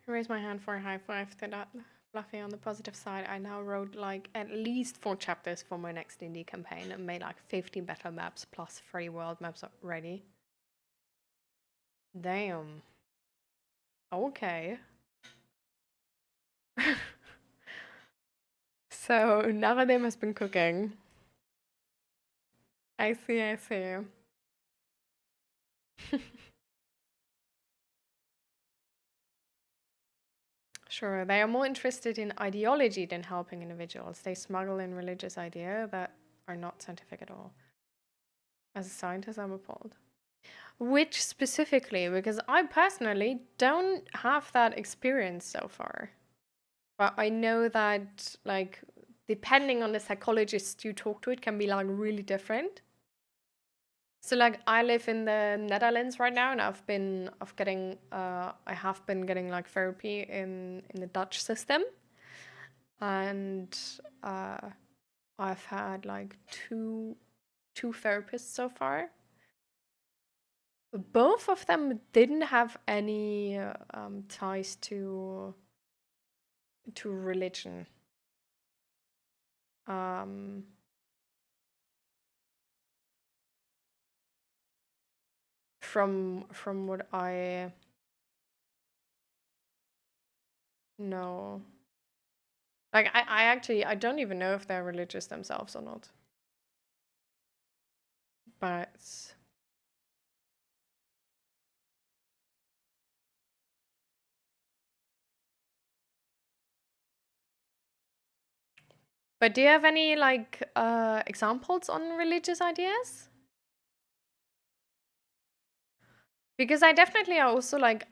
I raise my hand for a high five to that. Fluffy, on the positive side, I now wrote like at least 4 chapters for my next indie campaign and made like 15 battle maps plus 3 world maps already. Damn. Okay. So Naradim has been cooking. I see, I see. Sure, they are more interested in ideology than helping individuals. They smuggle in religious ideas that are not scientific at all. As a scientist, I'm appalled. Which specifically? Because I personally don't have that experience so far. But I know that, like, depending on the psychologist you talk to, it can be, like, really different. So, like, I live in the Netherlands right now, and I have been getting, like, therapy in the Dutch system. And I've had, like, two therapists so far. Both of them didn't have any ties to religion. From what I know, like I actually I don't even know if they're religious themselves or not. But But do you have any like examples on religious ideas? Because I definitely also like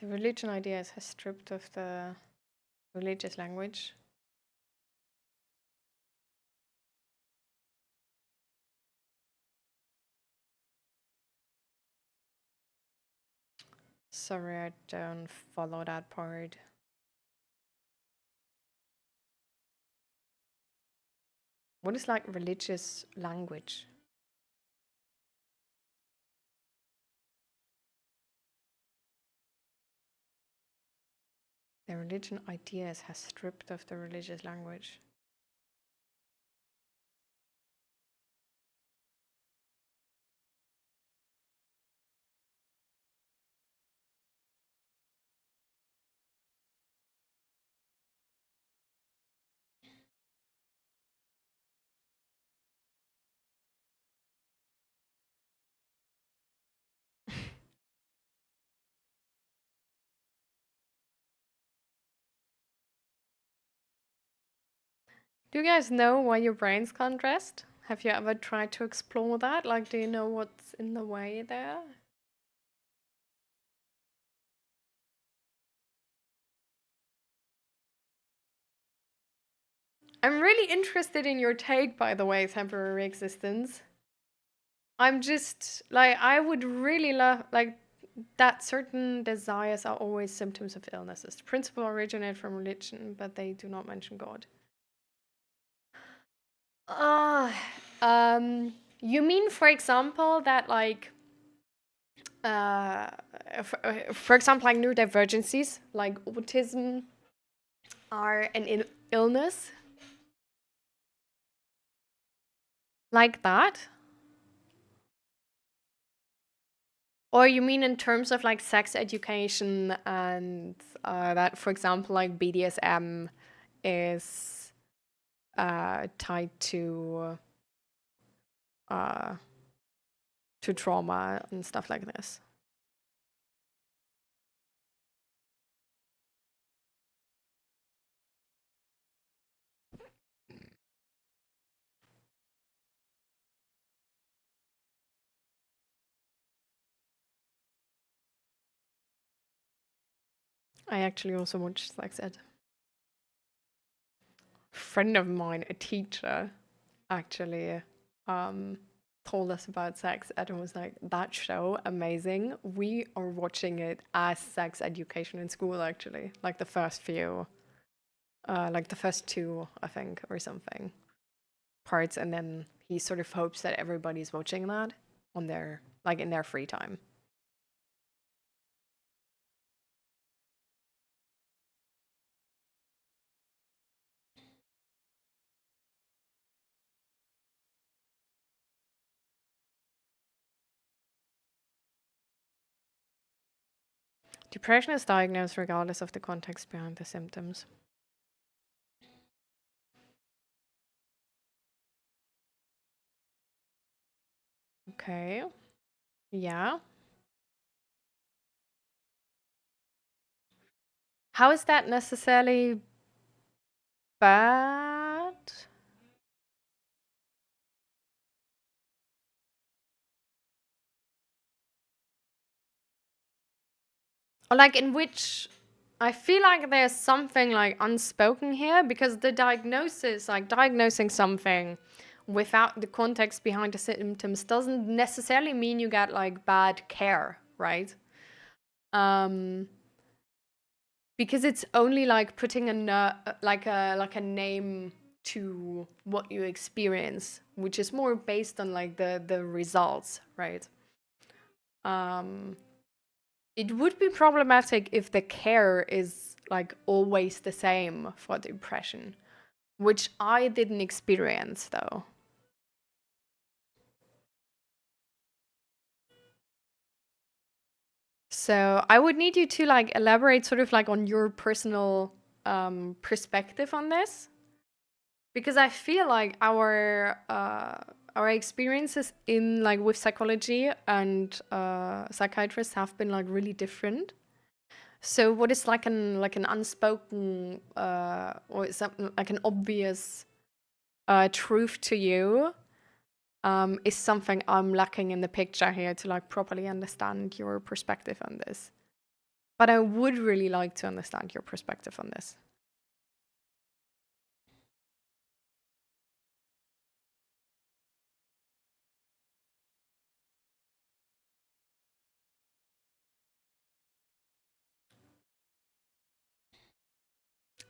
the religion ideas has stripped of the religious language. Sorry, I don't follow that part. What is like religious language? The religion ideas has stripped of the religious language. Do you guys know why your brains can't rest? Have you ever tried to explore that? Like, do you know what's in the way there? I'm really interested in your take, by the way, temporary existence. I'm just like, I would really love, like, that certain desires are always symptoms of illnesses. The principle originate from religion, but they do not mention God. Ah, you mean, for example, that like, uh, for example, like neurodivergencies, like autism, are an illness, like that? Or you mean in terms of like sex education and that, for example, like BDSM is tied uh, to trauma and stuff like this? I actually also watched sex ed. Friend of mine, a teacher, actually um, told us about sex ed and was like, that show, amazing. We are watching it as sex education in school, actually. Like the first few, like the first two, I think, or something, parts. And then he sort of hopes that everybody's watching that on their, like in their free time. Depression is diagnosed regardless of the context behind the symptoms. Okay. Yeah. How is that necessarily bad? Or like in which I feel like there's something like unspoken here because the diagnosis, like diagnosing something without the context behind the symptoms doesn't necessarily mean you get like bad care, right? Um because it's only like putting like a name to what you experience, which is more based on like the results, right? Um It would be problematic if the care is like always the same for depression, which I didn't experience though. So I would need you to like elaborate sort of like on your personal perspective on this, because I feel like our experiences in like with psychology and psychiatrists have been like really different. So what is like an unspoken or something like an obvious truth to you is something I'm lacking in the picture here to like properly understand your perspective on this. But I would really like to understand your perspective on this.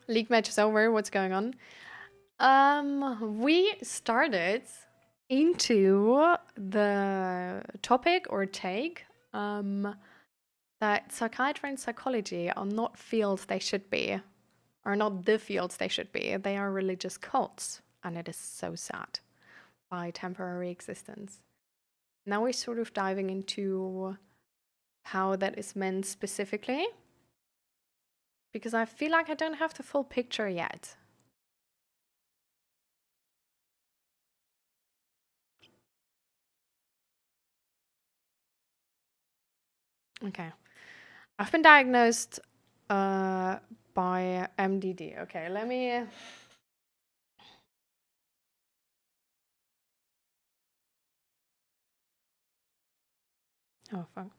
League match is over. What's going on? We started into the topic or take that psychiatry and psychology are not fields they should be, are not the fields they should be. They are religious cults, and it is so sad by temporary existence. Now we're sort of diving into how that is meant specifically, because I feel like I don't have the full picture yet. Okay. I've been diagnosed by MDD. Okay, let me. Oh, fuck.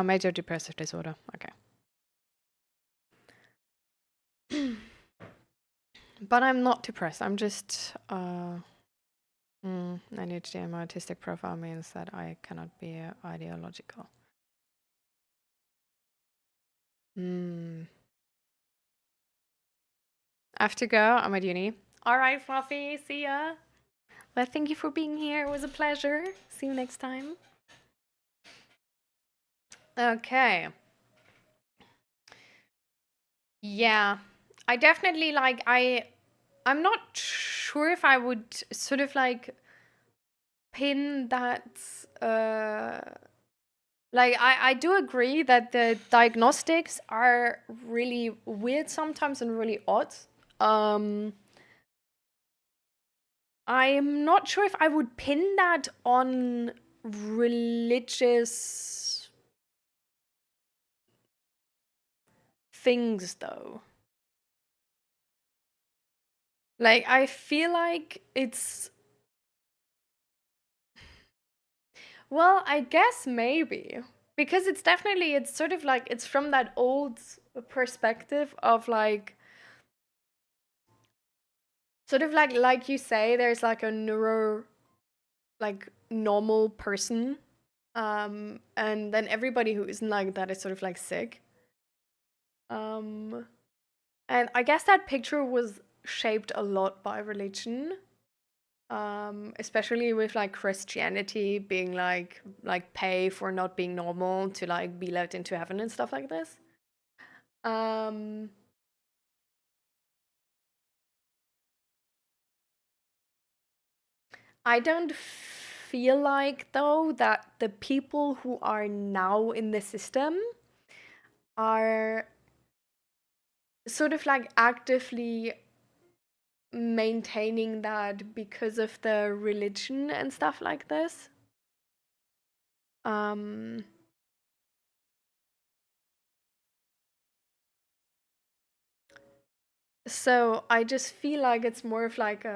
Major depressive disorder. Okay. But I'm not depressed. I'm just. ADHD and my autistic profile means that I cannot be ideological. I have to go. I'm at uni. All right, Fluffy. See ya. Well, thank you for being here. It was a pleasure. See you next time. Okay. Yeah. I definitely like I'm not sure if I would sort of like pin that like I do agree that the diagnostics are really weird sometimes and really odd. I'm not sure if I would pin that on religious things though. Like I feel like it's well, I guess maybe because it's definitely it's sort of like it's from that old perspective of like sort of like you say there's like a like normal person and then everybody who isn't like that is sort of like sick. And I guess that picture was shaped a lot by religion. Especially with like Christianity being like pay for not being normal to like be let into heaven and stuff like this. Um I don't feel like though that the people who are now in the system are sort of like actively maintaining that because of the religion and stuff like this. Um so I just feel like it's more of like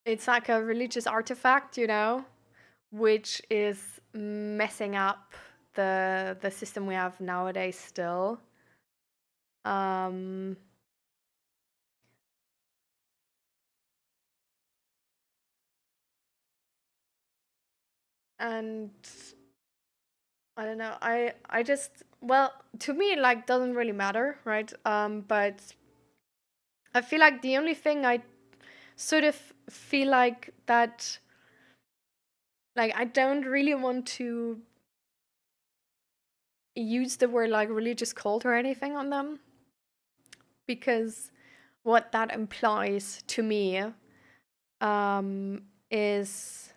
it's like a religious artifact, you know, which is messing up the system we have nowadays still. Um and I don't know. I just well, to me it like doesn't really matter, right? But I feel like the only thing I sort of feel like that like I don't really want to use the word like religious cult or anything on them because what that implies to me is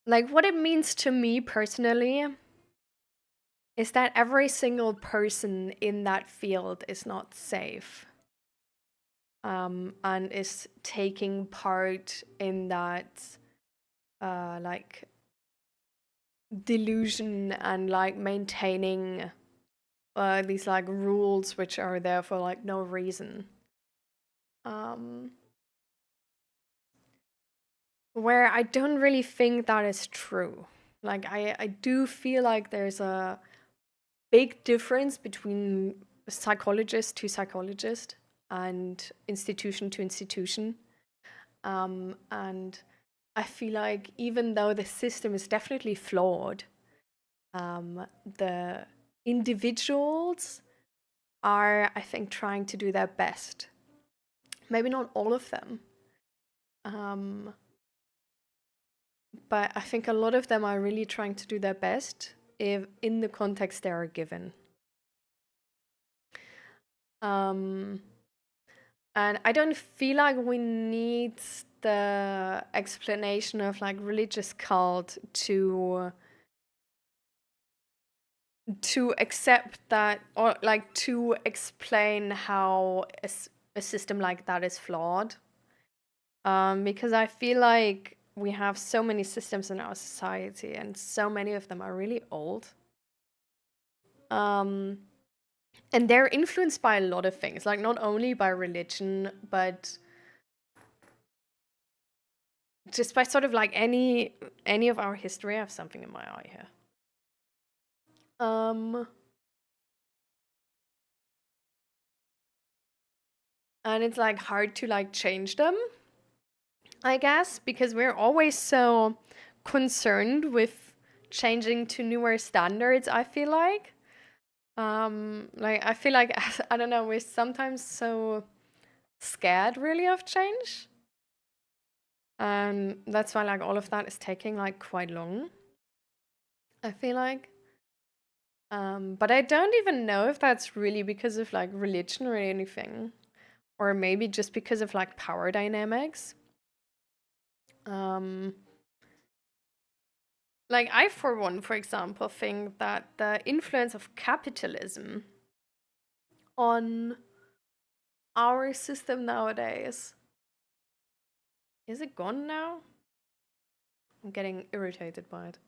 like what it means to me personally is that every single person in that field is not safe, and is taking part in that like delusion and like maintaining these like rules which are there for like no reason. Um, where I don't really think that is true. Like I do feel like there's a big difference between psychologist to psychologist and institution to institution. And I feel like even though the system is definitely flawed, the individuals are, I think, trying to do their best. Maybe not all of them, um, but I think a lot of them are really trying to do their best if in the context they are given. Um, and I don't feel like we need the explanation of like religious cult to accept that, or like to explain how a system like that is flawed. Because I feel like we have so many systems in our society and so many of them are really old. Um, and they're influenced by a lot of things, like not only by religion, but just by sort of like any of our history. I have something in my eye here. Um, and it's like hard to like change them, I guess, because we're always so concerned with changing to newer standards, I feel like I feel like I don't know, we're sometimes so scared really of change. And that's why like all of that is taking like quite long, I feel like. But I don't even know if that's really because of like religion or anything, or maybe just because of like power dynamics. Um, like I, for one, for example, think that the influence of capitalism on our system nowadays, is it gone now? I'm getting irritated by it.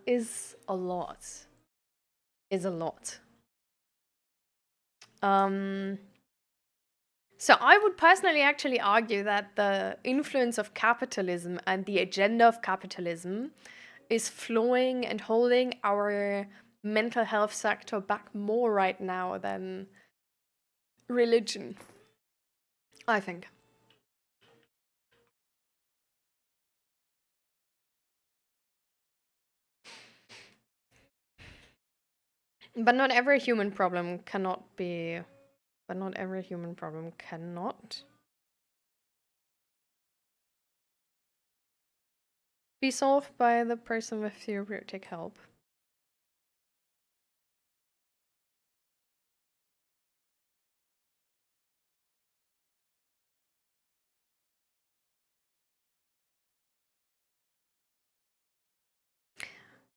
Is a lot. Is a lot. Um, so I would personally actually argue that the influence of capitalism and the agenda of capitalism is flowing and holding our mental health sector back more right now than religion, I think. But not every human problem cannot be. But not every human problem cannot be solved by the person with therapeutic help.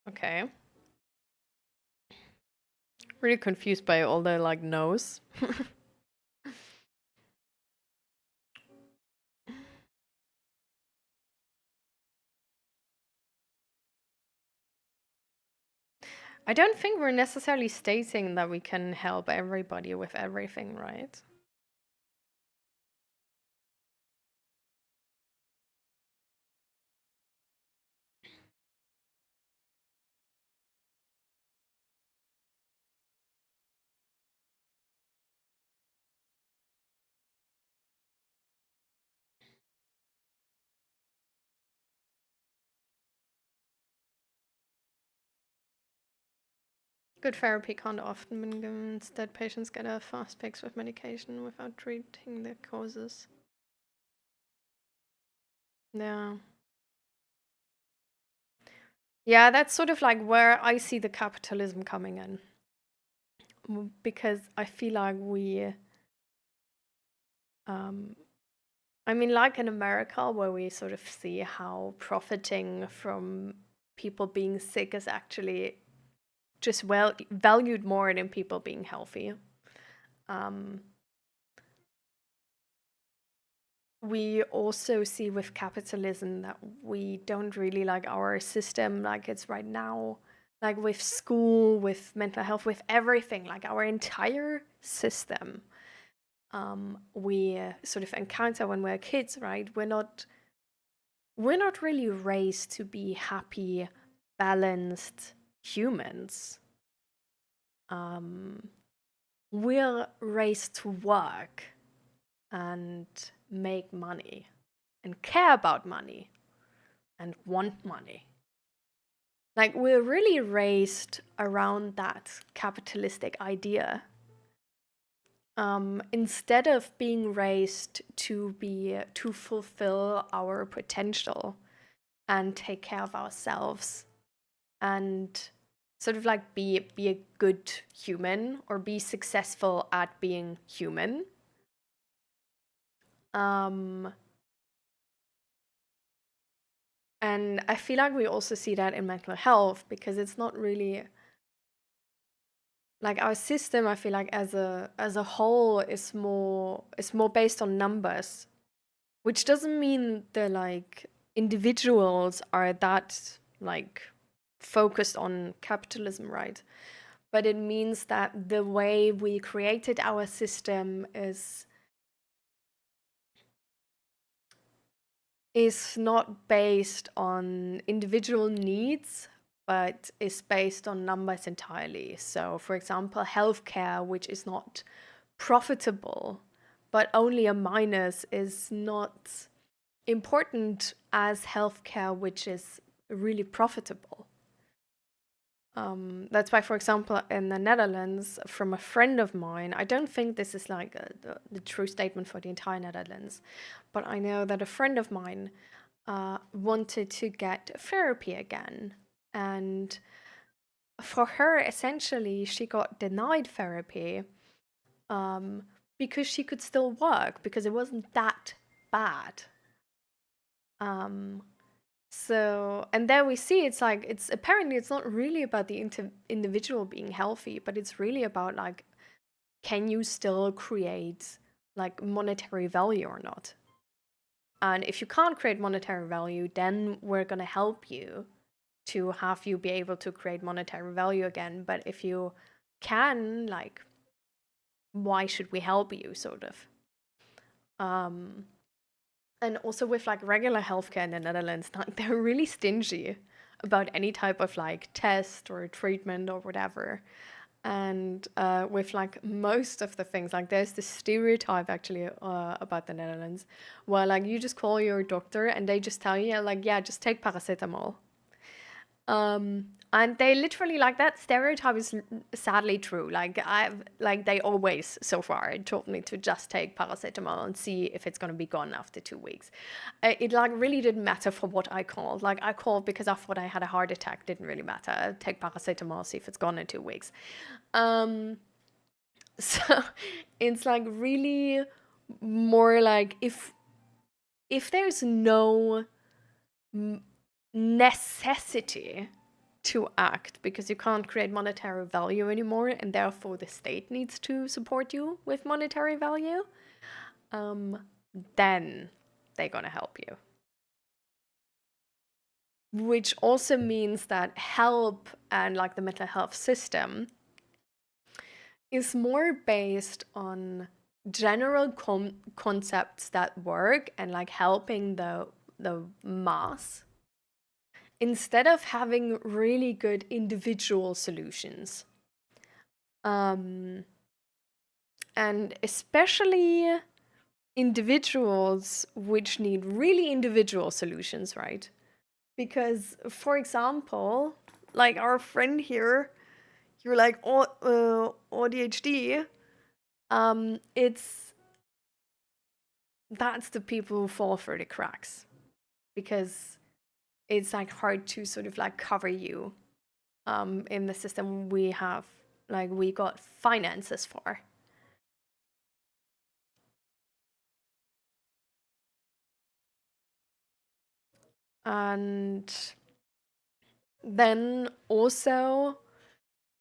Okay. Really confused by all the like no's. I don't think we're necessarily stating that we can help everybody with everything, right? Good therapy can't often be given. Instead, patients get a fast fix with medication without treating the causes. Yeah. Yeah, that's sort of like where I see the capitalism coming in. Because I feel like um, I mean, like in America, where we sort of see how profiting from people being sick is actually just valued more than people being healthy. We also see with capitalism that we don't really like our system like it's right now, like with school, with mental health, with everything, like our entire system. We sort of encounter when we're kids, right? We're not really raised to be happy, balanced humans. We're raised to work and make money and care about money and want money. Like, we're really raised around that capitalistic idea. Instead of being raised to fulfill our potential and take care of ourselves and sort of like be a good human or be successful at being human. And I feel like we also see that in mental health, because it's not really like our system, I feel like as a whole is more based on numbers, which doesn't mean the like individuals are that like focused on capitalism, right? But it means that the way we created our system is not based on individual needs, but is based on numbers entirely. So, for example, healthcare, which is not profitable, but only a minus, is not important as healthcare, which is really profitable. That's why, for example, in the Netherlands, from a friend of mine, I don't think this is like the true statement for the entire Netherlands, but I know that a friend of mine wanted to get therapy again. And for her, essentially, she got denied therapy because she could still work, because it wasn't that bad. So, and there we see it's like, it's apparently it's not really about the individual being healthy, but it's really about like, can you still create like monetary value or not? And if you can't create monetary value, then we're going to help you to have you be able to create monetary value again. But if you can, like, why should we help you, sort of? And also with like regular healthcare in the Netherlands, like, they're really stingy about any type of like test or treatment or whatever. And with like most of the things, like there's this stereotype actually about the Netherlands, where like you just call your doctor and they just tell you like, yeah, just take paracetamol. And they literally, like, that stereotype is sadly true. Like they always so far told me to just take paracetamol and see if it's gonna be gone after 2 weeks. It like really didn't matter for what I called. Like, I called because I thought I had a heart attack. Didn't really matter. Take paracetamol, see if it's gone in 2 weeks. So it's like really more like, if there's no necessity to act because you can't create monetary value anymore, and therefore the state needs to support you with monetary value, then they're gonna help you. Which also means that help and like the mental health system is more based on general concepts that work and like helping the mass, instead of having really good individual solutions. And especially individuals which need really individual solutions, right? Because, for example, like our friend here, you're like, ADHD, that's the people who fall through the cracks, because it's like hard to sort of like cover you in the system we have, like we got finances for. And then also,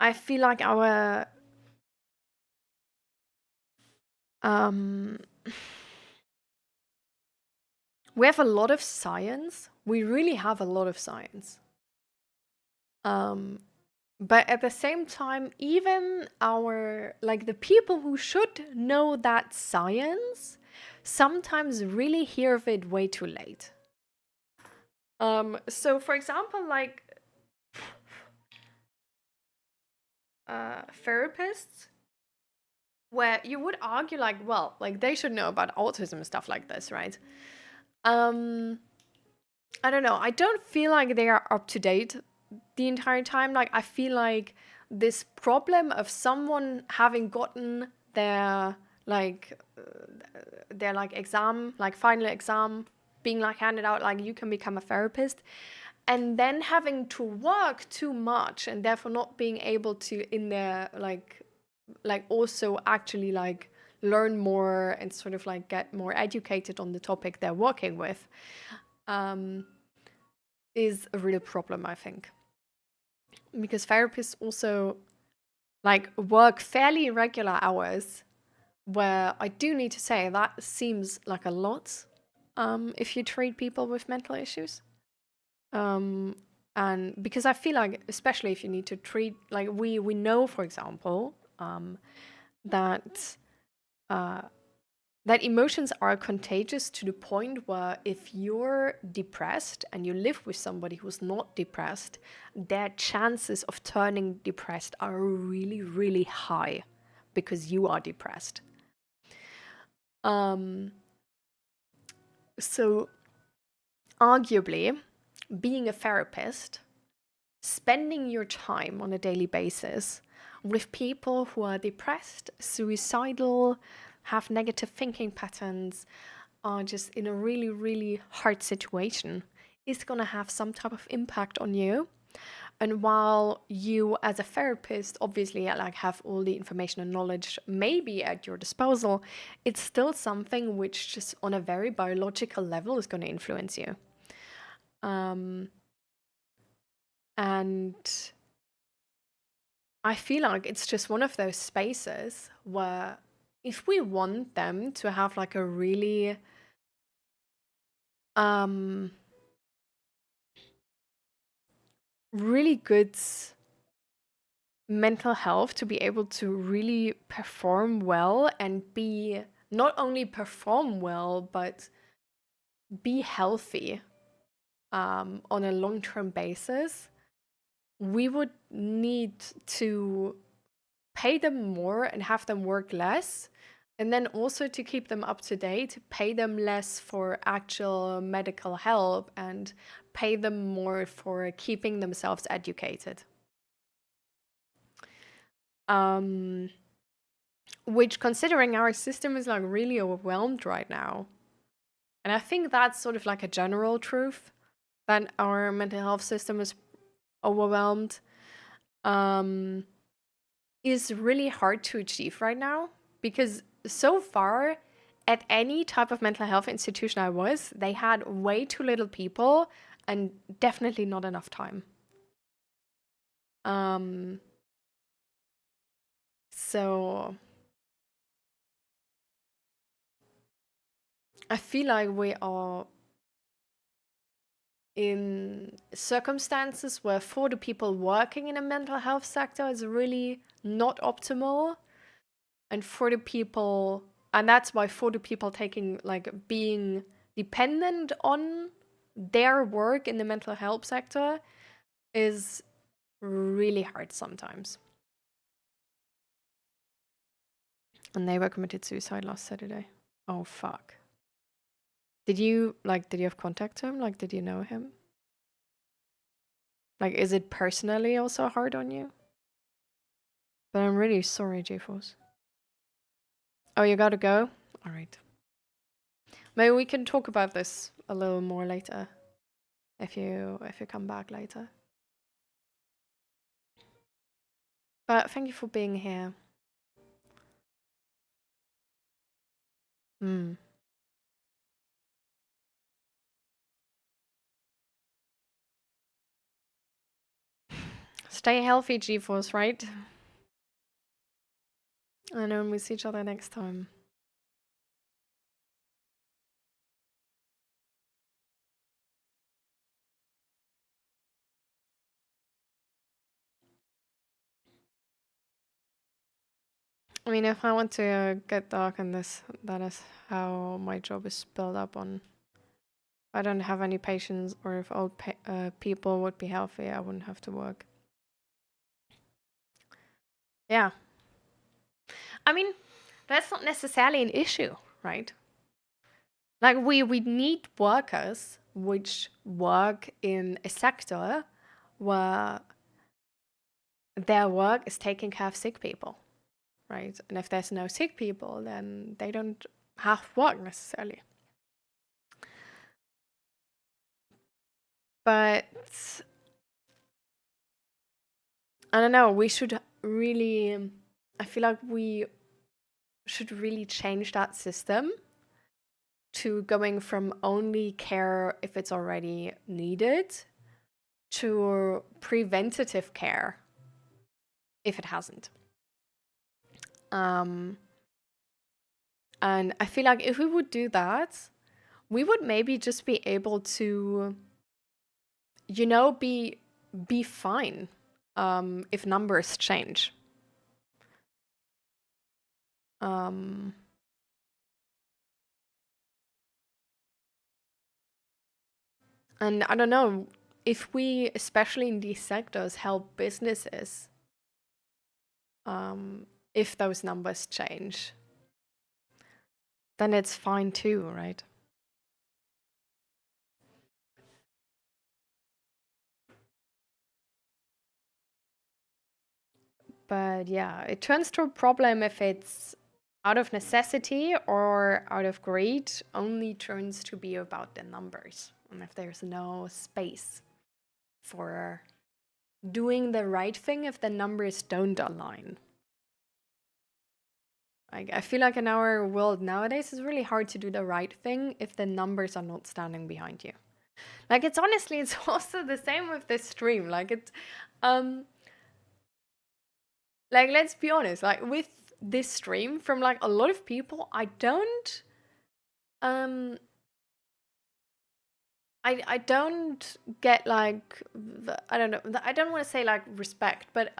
I feel like our um we have a lot of science. We really have a lot of science. Um but at the same time, even our like the people who should know that science sometimes really hear of it way too late. So for example, like therapists, where you would argue like, well, like they should know about autism and stuff like this, right? Um, I don't know. I don't feel like they are up to date the entire time. Like I feel like this problem of someone having gotten like their like exam, like final exam being like handed out, like you can become a therapist, and then having to work too much and therefore not being able to in their like also actually like learn more and sort of like get more educated on the topic they're working with, um, is a real problem, I think. Because therapists also like work fairly irregular hours, where I do need to say that seems like a lot, if you treat people with mental issues. Um, and because I feel like, especially if you need to treat, like we know, for example, that uh, that emotions are contagious to the point where if you're depressed and you live with somebody who's not depressed, their chances of turning depressed are really, really high because you are depressed. Um, so, arguably, being a therapist, spending your time on a daily basis with people who are depressed, suicidal, have negative thinking patterns, are just in a really, really hard situation is going to have some type of impact on you. And while you, as a therapist, obviously like have all the information and knowledge maybe at your disposal, it's still something which just on a very biological level is going to influence you. Um, and I feel like it's just one of those spaces where if we want them to have like a really um really good mental health, to be able to really perform well and be not only perform well but be healthy, on a long-term basis, we would need to pay them more and have them work less. And then also to keep them up to date, pay them less for actual medical help and pay them more for keeping themselves educated. Um, which, considering our system is like really overwhelmed right now. And I think that's sort of like a general truth that our mental health system is overwhelmed. Um, is really hard to achieve right now because so far at any type of mental health institution I was, they had way too little people and definitely not enough time. Um, so I feel like we are in circumstances where for the people working in a mental health sector is really not optimal, and for the people, and that's why for the people taking like being dependent on their work in the mental health sector is really hard sometimes. And they were committed suicide last Saturday. Oh fuck. Did you have contact to him? Like, did you know him? Like, is it personally also hard on you? But I'm really sorry, J-Force. Oh, you gotta go? Alright. Maybe we can talk about this a little more later. If you come back later. But thank you for being here. Hmm. Stay healthy, G-Force, right? And we see each other next time. I mean, if I want to get dark in this, that is how my job is built up on. If I don't have any patience, or if old people would be healthy, I wouldn't have to work. Yeah. I mean, that's not necessarily an issue, right? Like, we need workers which work in a sector where their work is taking care of sick people, right? And if there's no sick people, then they don't have work necessarily. But I don't know, we should really, I feel like we should really change that system to going from only care if it's already needed to preventative care if it hasn't. And I feel like if we would do that, we would maybe just be able to, you know, be fine if numbers change. And I don't know, if we, especially in these sectors, help businesses, if those numbers change, then it's fine too, right? But yeah, it turns to a problem if it's out of necessity or out of greed, only turns to be about the numbers. And if there's no space for doing the right thing if the numbers don't align. I feel like in our world nowadays, it's really hard to do the right thing if the numbers are not standing behind you. Like, it's honestly, it's also the same with this stream. Like, it's, like, let's be honest, like, with this stream, from like a lot of people, I don't, I don't get like, I don't know, I don't want to say like respect, but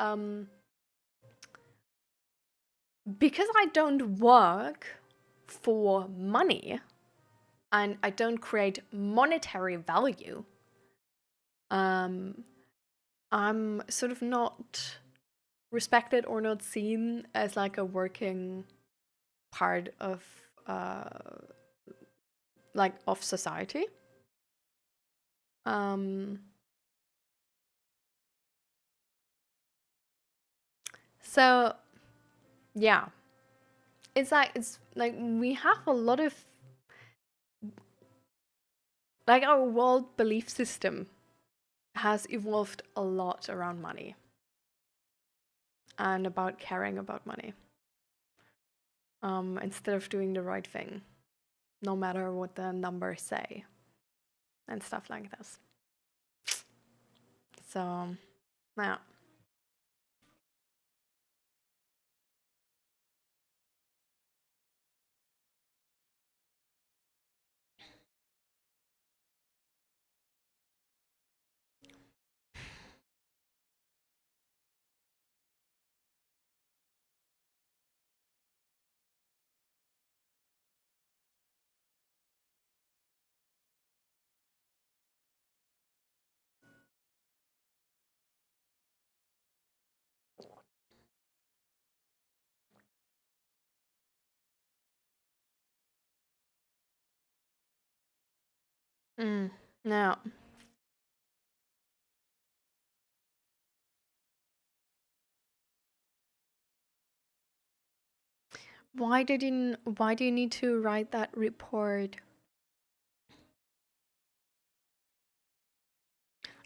because I don't work for money and I don't create monetary value, I'm sort of not respected or not seen as like a working part of like of society. So yeah, it's like we have a lot of, like, our world belief system has evolved a lot around money and about caring about money, instead of doing the right thing, no matter what the numbers say and stuff like this. So yeah. Now, why do you need to write that report?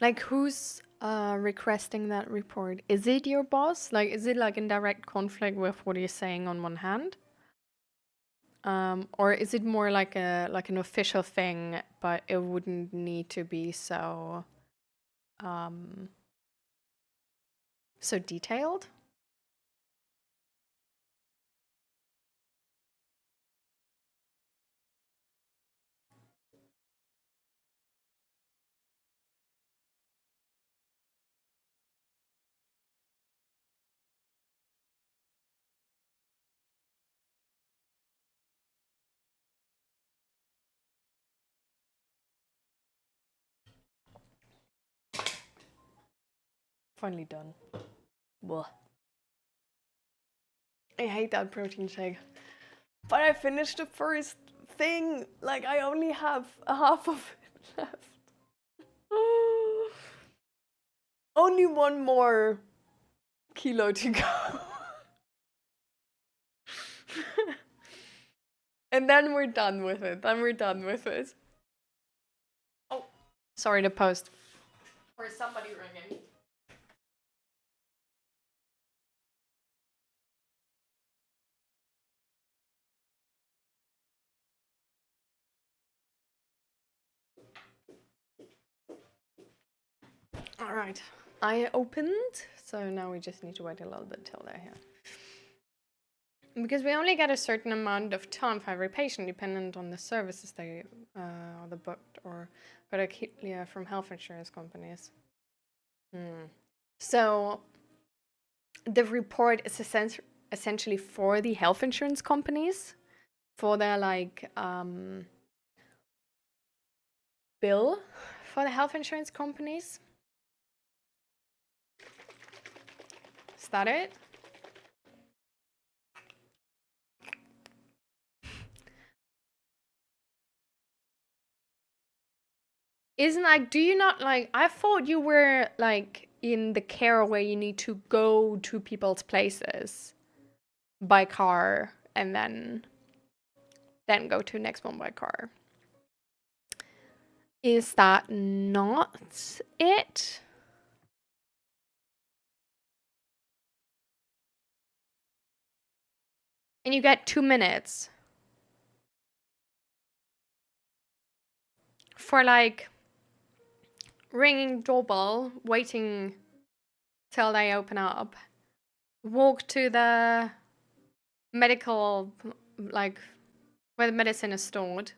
Like, who's requesting that report? Is it your boss? Like, is it like in direct conflict with what you're saying on one hand? Or is it more like an official thing, but it wouldn't need to be so So detailed? Finally done. Blah. I hate that protein shake. But I finished the first thing. Like, I only have a half of it left. Only one more kilo to go. And then we're done with it. Oh, sorry to post. Or is somebody ringing? All right. I opened, so now we just need to wait a little bit till they're here. Because we only get a certain amount of time for every patient, dependent on the services they either booked or got a clear from health insurance companies. So the report is essentially for the health insurance companies, for their bill for the health insurance companies. Is that it? Isn't like, do you not like, I thought you were like in the care where you need to go to people's places by car and then go to the next one by car. Is that not it? And you get 2 minutes for like ringing doorbell, waiting till they open up, walk to the medical, like where the medicine is stored,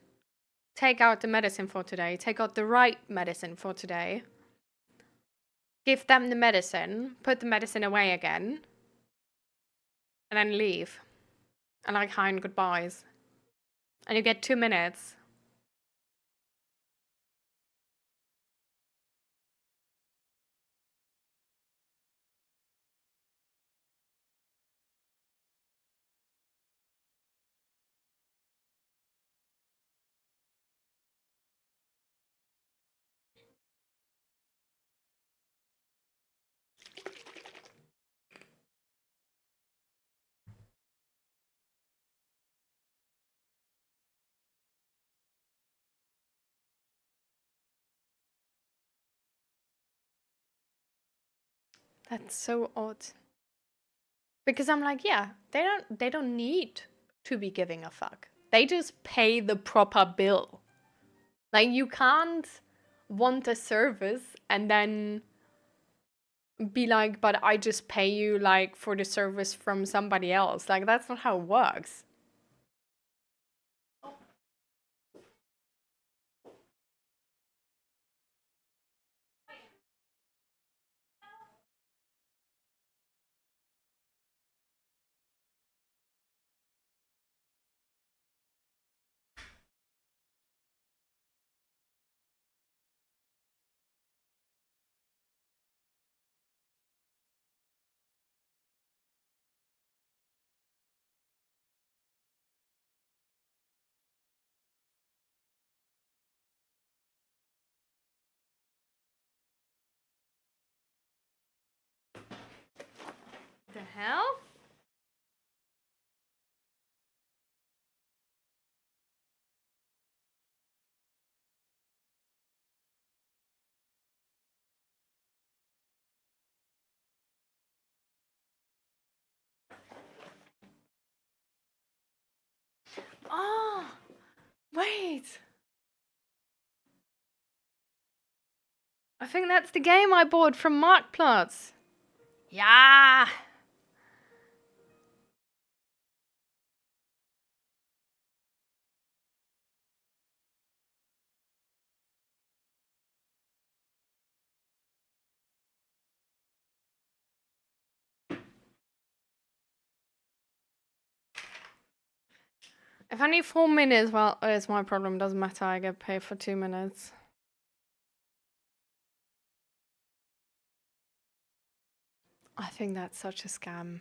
take out the medicine for today, take out the right medicine for today, give them the medicine, put the medicine away again, and then leave. And like hi and goodbyes. And you get 2 minutes. That's so odd. Because I'm like, yeah, they don't need to be giving a fuck. They just pay the proper bill. Like, you can't want a service and then be like, but I just pay you like for the service from somebody else. Like, that's not how it works. The hell? Oh, wait. I think that's the game I bought from Marktplatz. Yeah. If I need 4 minutes, well, it's my problem. Doesn't matter. I get paid for 2 minutes. I think that's such a scam.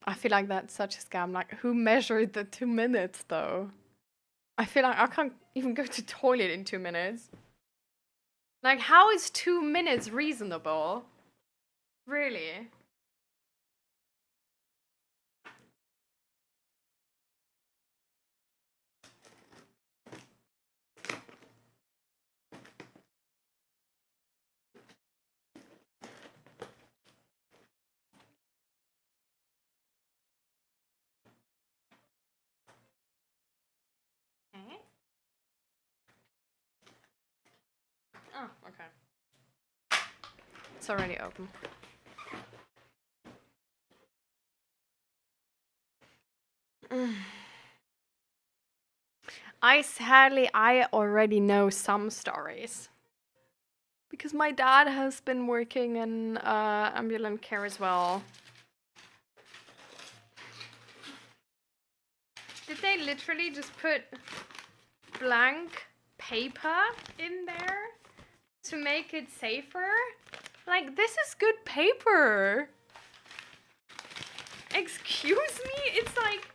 I feel like that's such a scam. Like, who measured the 2 minutes, though? I feel like I can't even go to toilet in 2 minutes. Like, how is 2 minutes reasonable? Really? Eh? Oh, okay. It's already open. I already know some stories. Because my dad has been working in ambulance care as well. Did they literally just put blank paper in there to make it safer? Like, this is good paper. Excuse me? It's like,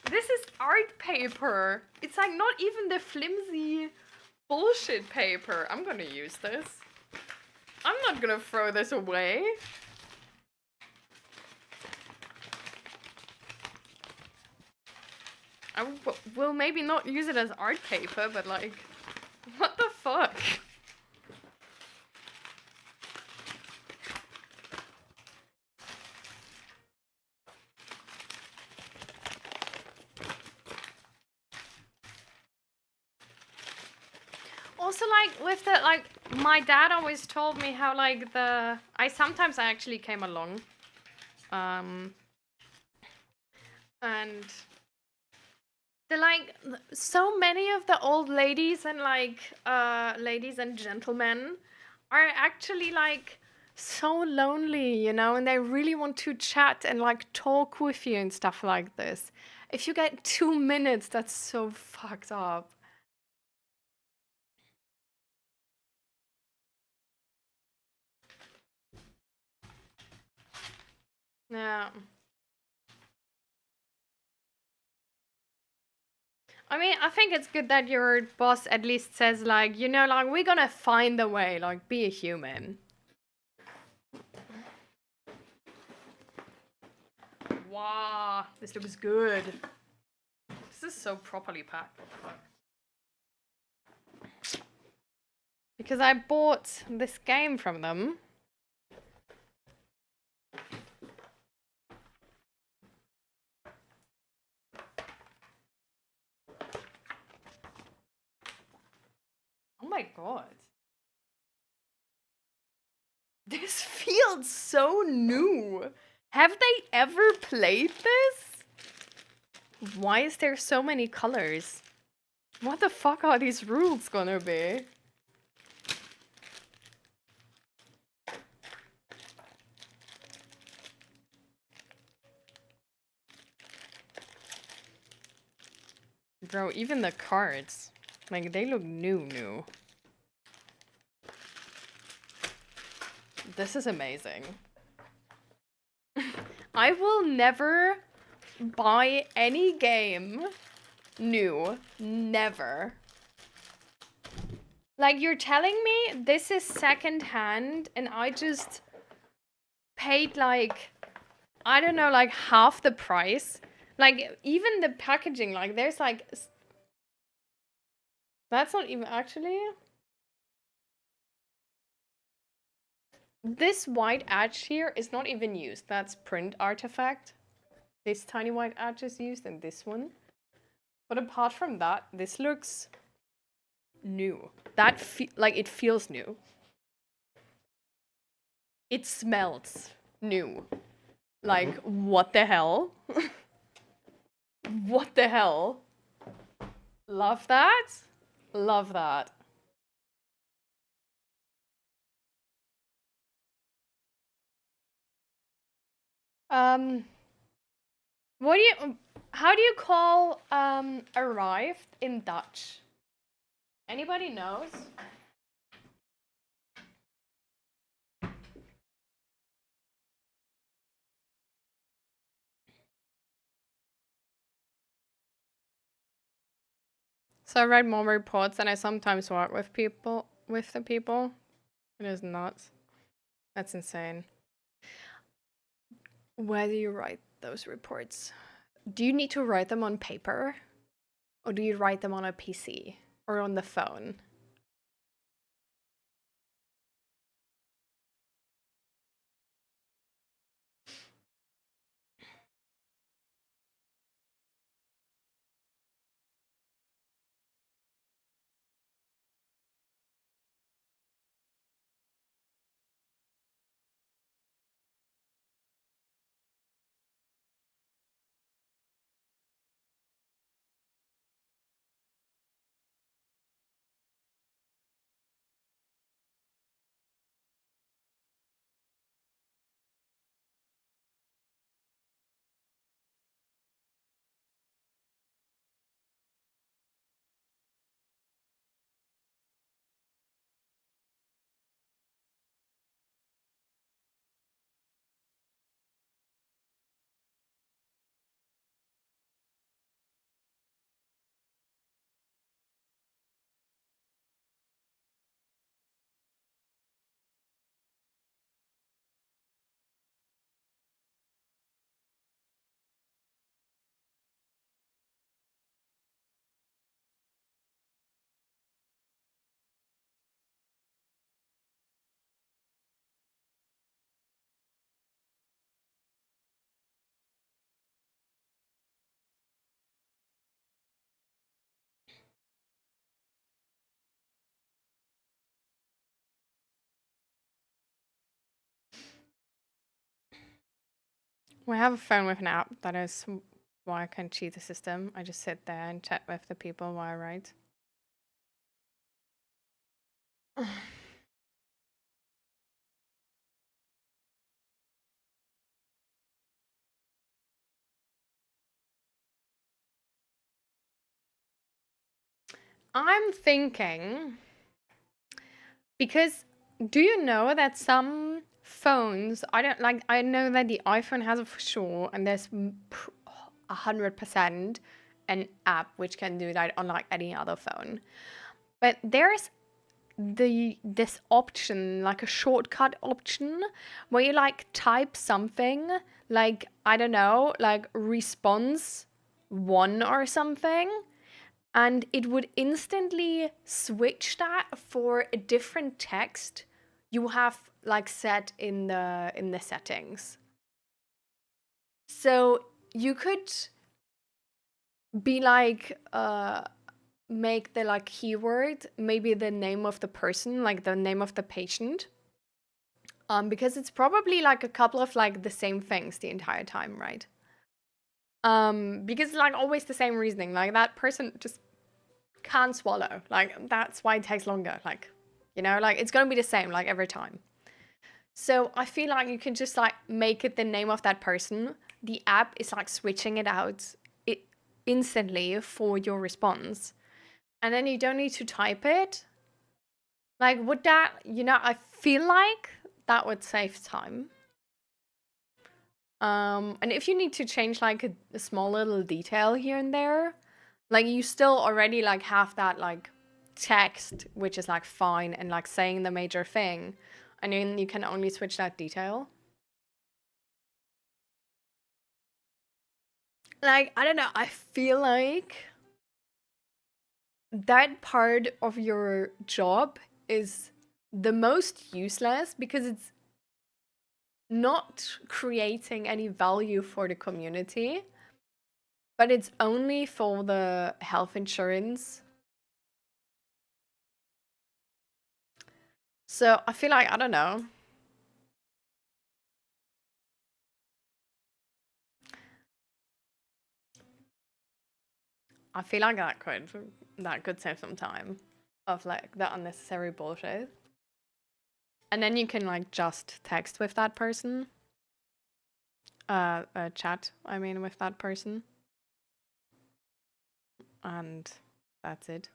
this is art paper. It's like not even the flimsy bullshit paper. I'm gonna use this. I'm not gonna throw this away. I will maybe not use it as art paper, but like, what the fuck? Also, like, with the, like, my dad always told me how, like, sometimes I actually came along. And like, so many of the old ladies and, like, ladies and gentlemen are actually, like, so lonely, you know, and they really want to chat and, like, talk with you and stuff like this. If you get 2 minutes, that's so fucked up. Yeah. I mean, I think it's good that your boss at least says, like, you know, like, we're gonna find a way, like, be a human. Wow, this looks good. This is so properly packed. Because I bought this game from them. Oh my god. This feels so new. Have they ever played this? Why is there so many colors? What the fuck are these rules gonna be? Bro, even the cards. Like, they look new. This is amazing. I will never buy any game new. Never. Like, you're telling me this is secondhand and I just paid, like, I don't know, like half the price? Like, even the packaging, like, there's like... That's not even actually... This white edge here is not even used. That's print artifact. This tiny white edge is used and this one. But apart from that, this looks new. Like, it feels new. It smells new. Like, what the hell? What the hell? Love that. Love that. What do you, how do you call arrived in Dutch? Anybody knows? So I write more reports and I sometimes work with the people. It is nuts. That's insane. Where do you write those reports? Do you need to write them on paper? Or do you write them on a PC? Or on the phone? We have a phone with an app. That is why I can cheat the system. I just sit there and chat with the people while I write. I'm thinking, because do you know that some phones, I know that the iPhone has it for sure, and there's 100% an app which can do that unlike any other phone. But there's this option, like a shortcut option, where you like type something, like, I don't know, like response 1 or something, and it would instantly switch that for a different text you have like set in the settings. So you could be like make the like keyword maybe the name of the person, like the name of the patient, because it's probably like a couple of like the same things the entire time, right? Because like always the same reasoning, like that person just can't swallow, like that's why it takes longer, like, you know, like it's gonna be the same like every time. So I feel like you can just like make it the name of that person. The app is like switching it out instantly for your response, and then you don't need to type it. Like, would that, you know, I feel like that would save time. And if you need to change like a small little detail here and there, like you still already like have that like text, which is like fine and like saying the major thing, and then you can only switch that detail. Like, I don't know, I feel like that part of your job is the most useless because it's not creating any value for the community, but it's only for the health insurance. So I feel like, I don't know. I feel like that could save some time of like the unnecessary bullshit. And then you can like just text with that person. Chat, I mean, with that person. And that's it.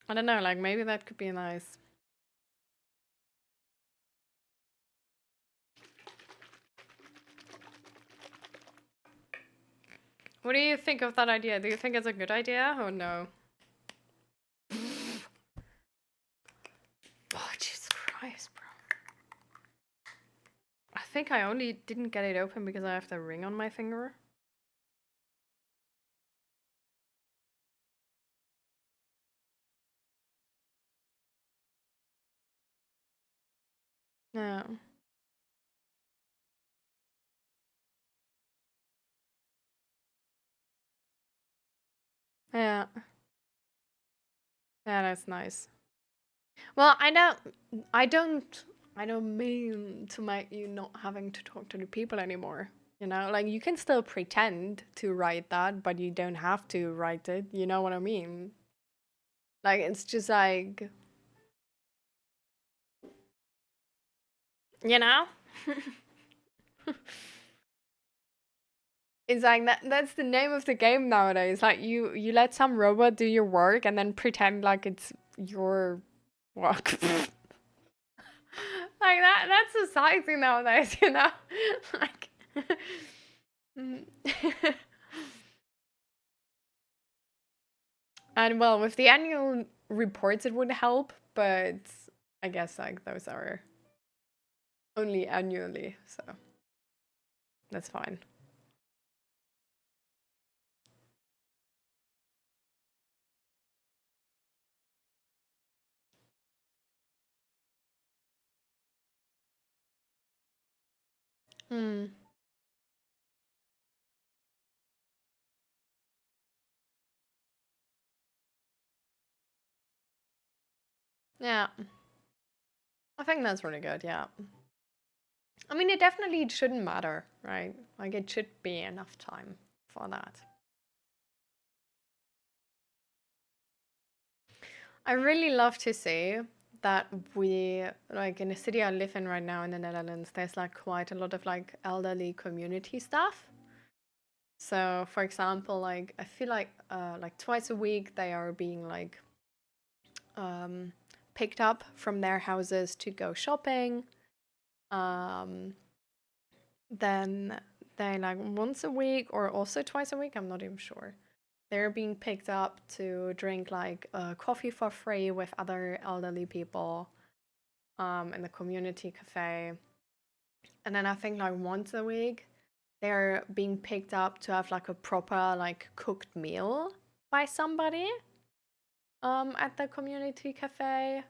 I don't know, like maybe that could be nice. What do you think of that idea? Do you think it's a good idea or no? Oh, Jesus Christ, bro. I think I only didn't get it open because I have the ring on my finger. Yeah. Yeah. Yeah, that's nice. Well, I don't mean to make you not having to talk to the people anymore. You know, like you can still pretend to write that, but you don't have to write it. You know what I mean? Like it's just like, you know? It's like that's the name of the game nowadays. Like you let some robot do your work and then pretend like it's your work. Like that's society nowadays, you know? Like and well, with the annual reports it would help, but I guess like those are only annually, so that's fine. Hmm. Yeah. I think that's really good, yeah. I mean, it definitely shouldn't matter, right? Like, it should be enough time for that. I really love to see that we, like, in the city I live in right now in the Netherlands, there's like quite a lot of like elderly community stuff. So, for example, like, I feel like twice a week they are being like um, picked up from their houses to go shopping. Um, then they like once a week or also twice a week, I'm not even sure. They're being picked up to drink like coffee for free with other elderly people in the community cafe. And then I think like once a week, they're being picked up to have like a proper like cooked meal by somebody at the community cafe.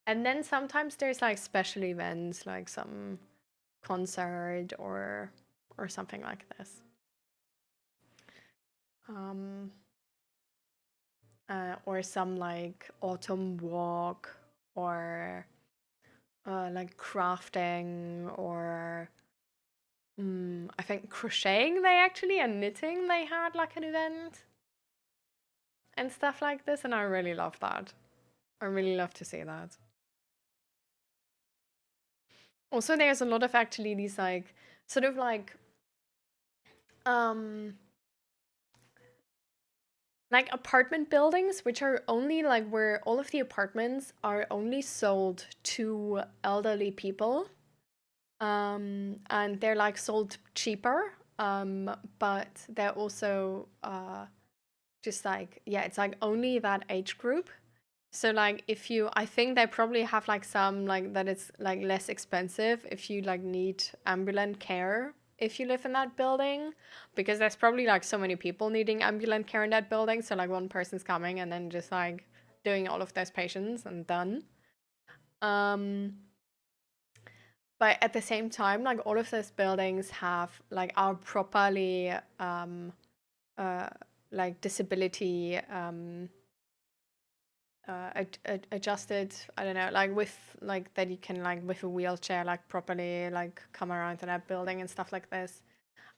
And then sometimes there's like special events like some concert or something like this. Um, or some like autumn walk or like crafting or I think crocheting they actually and knitting they had like an event and stuff like this, and I really love that. I really love to see that. Also, there's a lot of actually these like sort of um like apartment buildings which are only like where all of the apartments are only sold to elderly people, and they're like sold cheaper, but they're also just like, yeah, it's like only that age group. So like if you, I think they probably have like some like that it's like less expensive if you like need ambulance care if you live in that building, because there's probably like so many people needing ambulance care in that building, so like one person's coming and then just like doing all of those patients and done. um but at the same time, like all of those buildings have like are properly uh like disability adjusted, I don't know, like with like that you can like with a wheelchair like properly like come around to that building and stuff like this.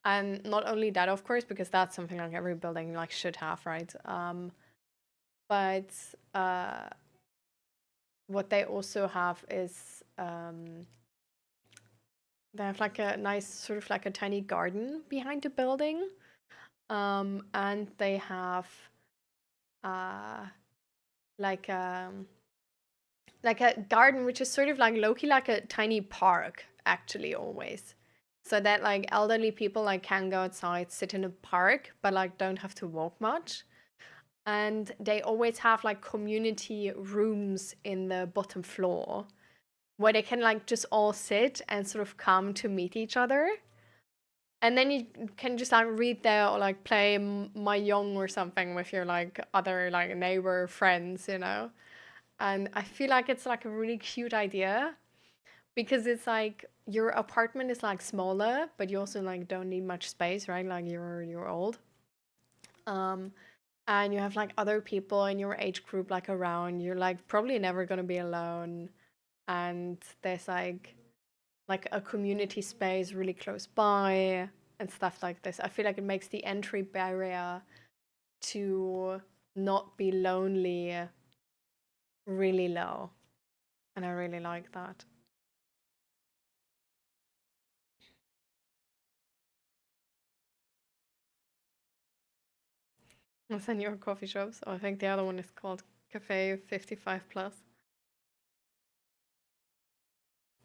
And not only that, of course, because that's something like every building like should have, right? But what they also have is they have like a nice sort of like a tiny garden behind the building, and they have uh like like a garden which is sort of like low-key like a tiny park actually always, so that like elderly people like can go outside, sit in a park, but like don't have to walk much. And they always have like community rooms in the bottom floor where they can like just all sit and sort of come to meet each other. And then you can just like read there or like play Mahjong or something with your like other like neighbor friends, you know? And I feel like it's like a really cute idea because it's like your apartment is like smaller, but you also like don't need much space, right? Like you're old. Um, and you have like other people in your age group like around. You're like probably never gonna be alone. And there's like a community space really close by and stuff like this. I feel like it makes the entry barrier to not be lonely really low. And I really like that. What's in your coffee shops? Oh, I think the other one is called Cafe 55 Plus.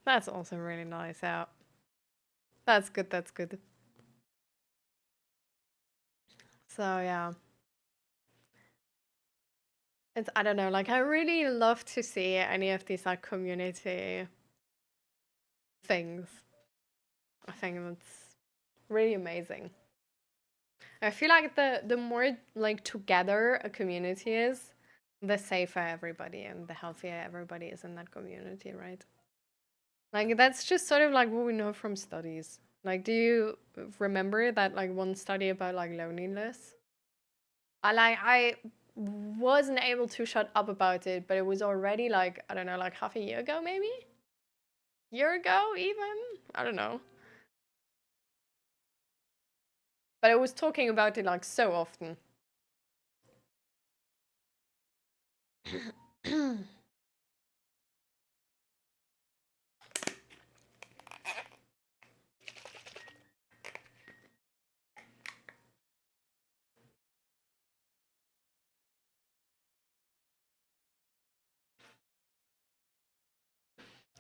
That's also really nice. Yeah. That's good. That's good. So yeah. It's I don't know, like I really love to see any of these like community things. I think that's really amazing. I feel like the more like together a community is, the safer everybody and the healthier everybody is in that community, right? Like that's just sort of like what we know from studies. Like, do you remember that like one study about like loneliness? I wasn't able to shut up about it, but it was already like I don't know, like half a year ago, maybe year ago, even I don't know. But I was talking about it like so often.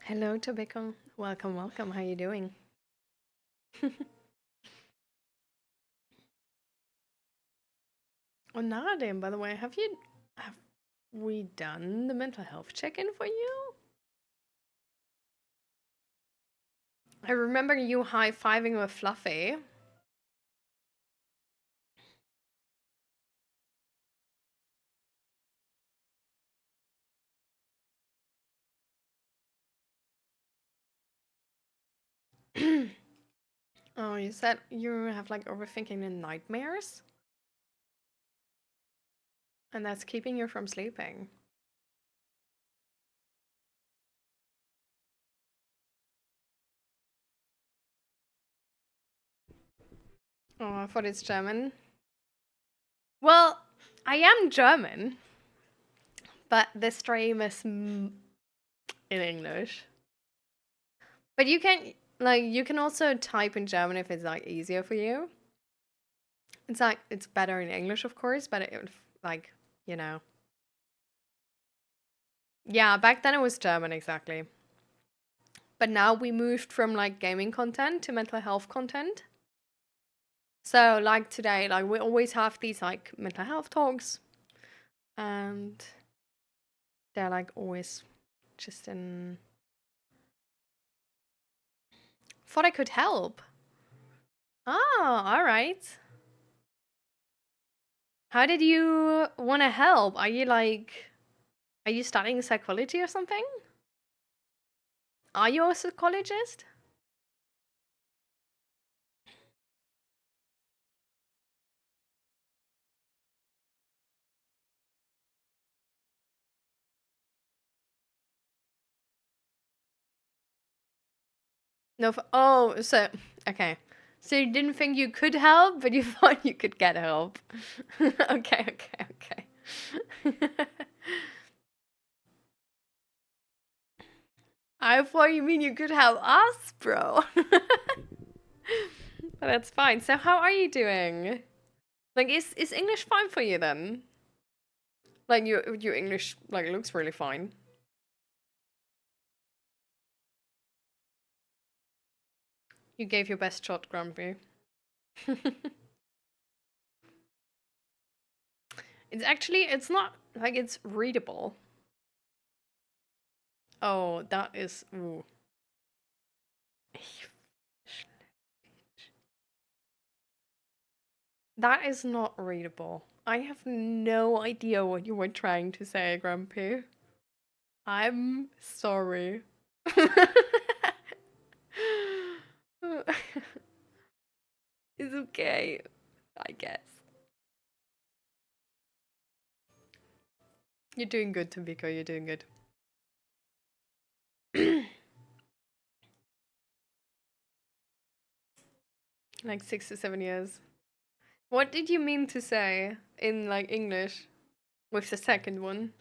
Hello, Tobacco. Welcome, welcome. How you doing? Oh, Nadim, by the way, have we done the mental health check-in for you? I remember you high-fiving with Fluffy. Oh, you said you have like overthinking and nightmares, and that's keeping you from sleeping. Oh, I thought it's German. Well, I am German, but the stream is in English. But you can also type in German if it's like easier for you. It's like it's better in English, of course, but like you know, yeah. Back then it was German exactly, but now we moved from like gaming content to mental health content. So like today, like we always have these like mental health talks, and they're like always just in. Thought I could help. Oh, all right. How did you want to help? Are you studying psychology or something? Are you a psychologist? No, oh, so, okay. So you didn't think you could help, but you thought you could get help. Okay. I thought you mean you could help us, bro. That's fine. So how are you doing? Like, is English fine for you then? Like, your English, like, looks really fine. You gave your best shot, Grumpy. It's not, like, it's readable. Oh, that is, ooh. That is not readable. I have no idea what you were trying to say, Grumpy. I'm sorry. It's okay, I guess. You're doing good, Tambiko. You're doing good. Like 6 to 7 years. What did you mean to say in like English with the second one?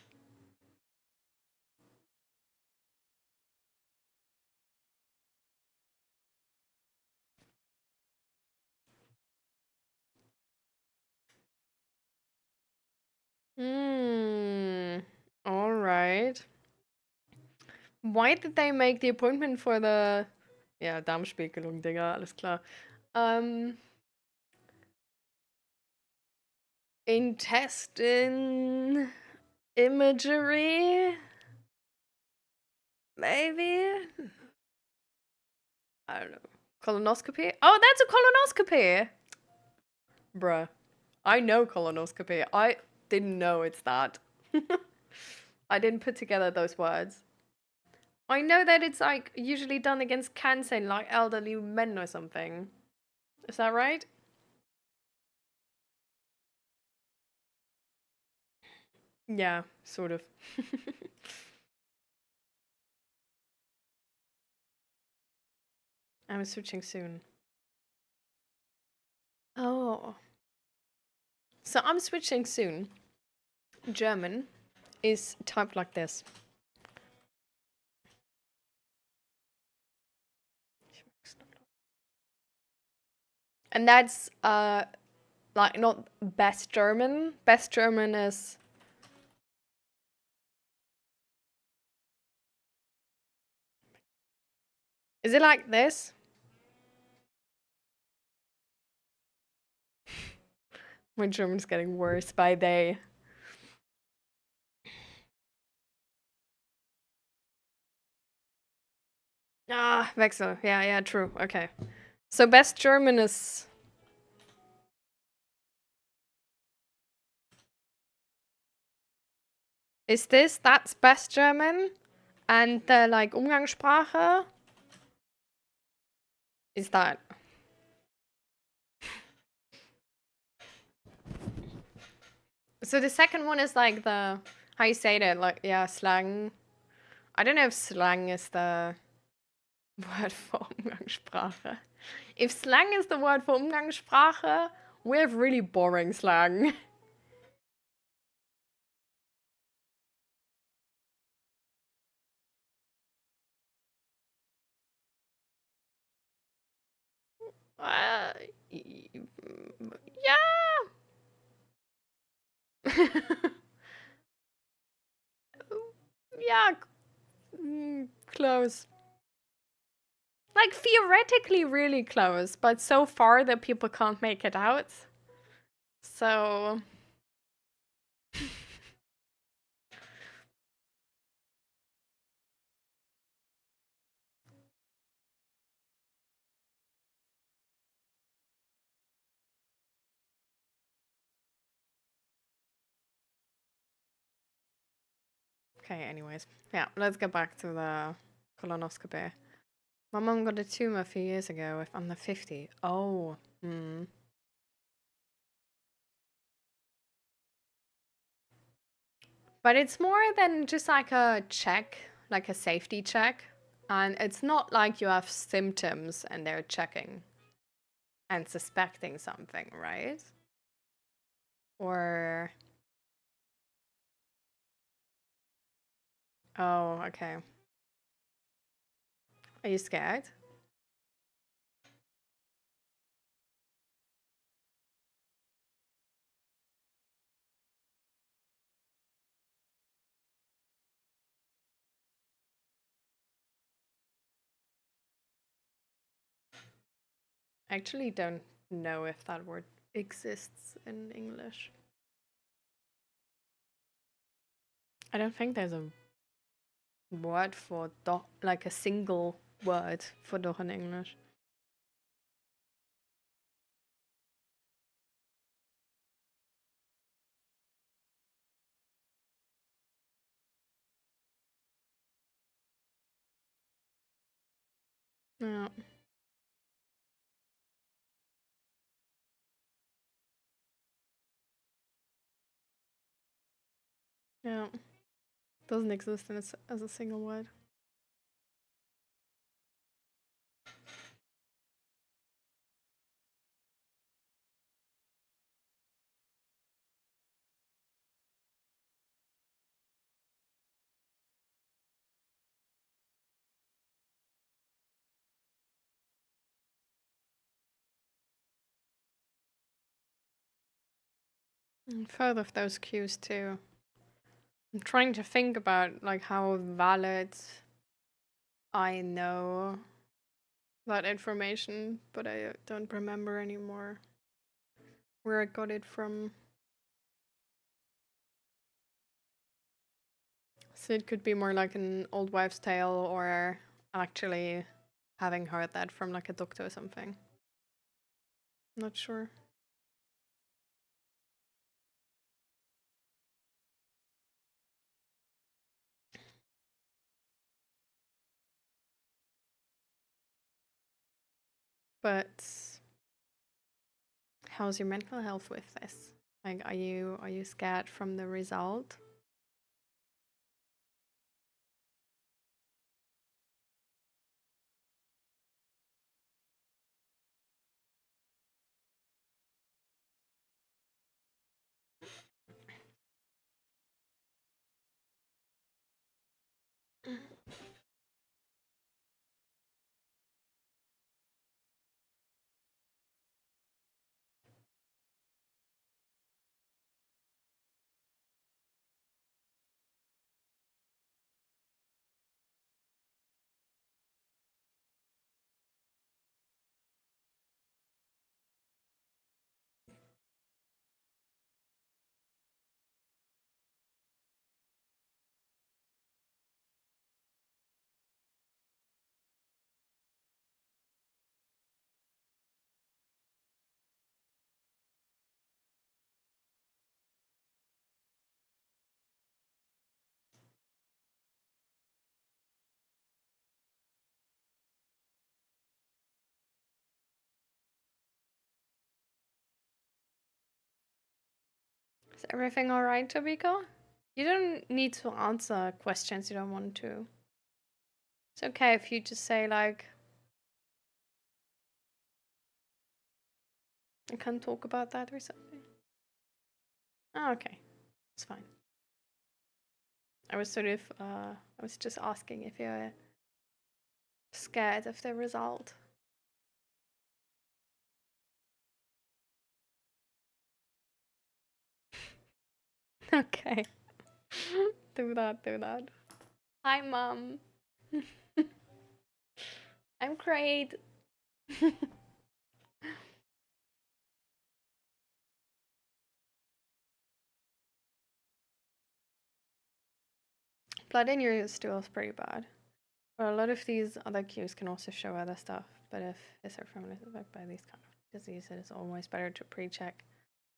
Hmm. All right. Why did they make the appointment for the... Ja, Darmspiegelung, Digga, alles klar. Intestine imagery? Maybe? I don't know. Colonoscopy? Oh, that's a colonoscopy! Bruh. I know colonoscopy. I didn't know it's that. I didn't put together those words. I know that it's like usually done against cancer in like elderly men or something. Is that right? Yeah, sort of. I'm switching soon. Oh. So I'm switching soon. German is typed like this. And that's like not best German. Best German is... Is it like this? My German's getting worse by day. Ah, Wechsel. Yeah, true. Okay. So best German is... Is this? That's best German? And the like Umgangssprache is that. So the second one is like the... How you say that? Like, yeah, slang. I don't know if slang is the word for Umgangssprache. If slang is the word for Umgangssprache, we have really boring slang. Uh, yeah. Yeah, close. Like theoretically really close, but so far that people can't make it out. So okay, anyways. Yeah, let's get back to the colonoscopy. My mom got a tumor a few years ago with under 50. Oh, But it's more than just like a check, like a safety check. And it's not like you have symptoms and they're checking and suspecting something, right? Or... Oh, okay. Are you scared? I actually don't know if that word exists in English. I don't think there's a word for dog, like a single word for dog in English. Yeah. Yeah. Doesn't exist as a single word. And further of those cues too. I'm trying to think about like how valid I know that information, but I don't remember anymore where I got it from. So it could be more like an old wives' tale, or actually having heard that from like a doctor or something. Not sure. But how's your mental health with this? Like, are you scared from the result? Is everything all right, Tobiko? You don't need to answer questions you don't want to. It's okay if you just say like, I can't talk about that or something. Oh, okay. It's fine. I was I was just asking if you're scared of the result. Okay. Do that, do that. Hi, Mom. I'm great. Blood in your stool is pretty bad. But a lot of these other cues can also show other stuff. But if it's our family is affected by these kind of diseases, it's always better to pre-check.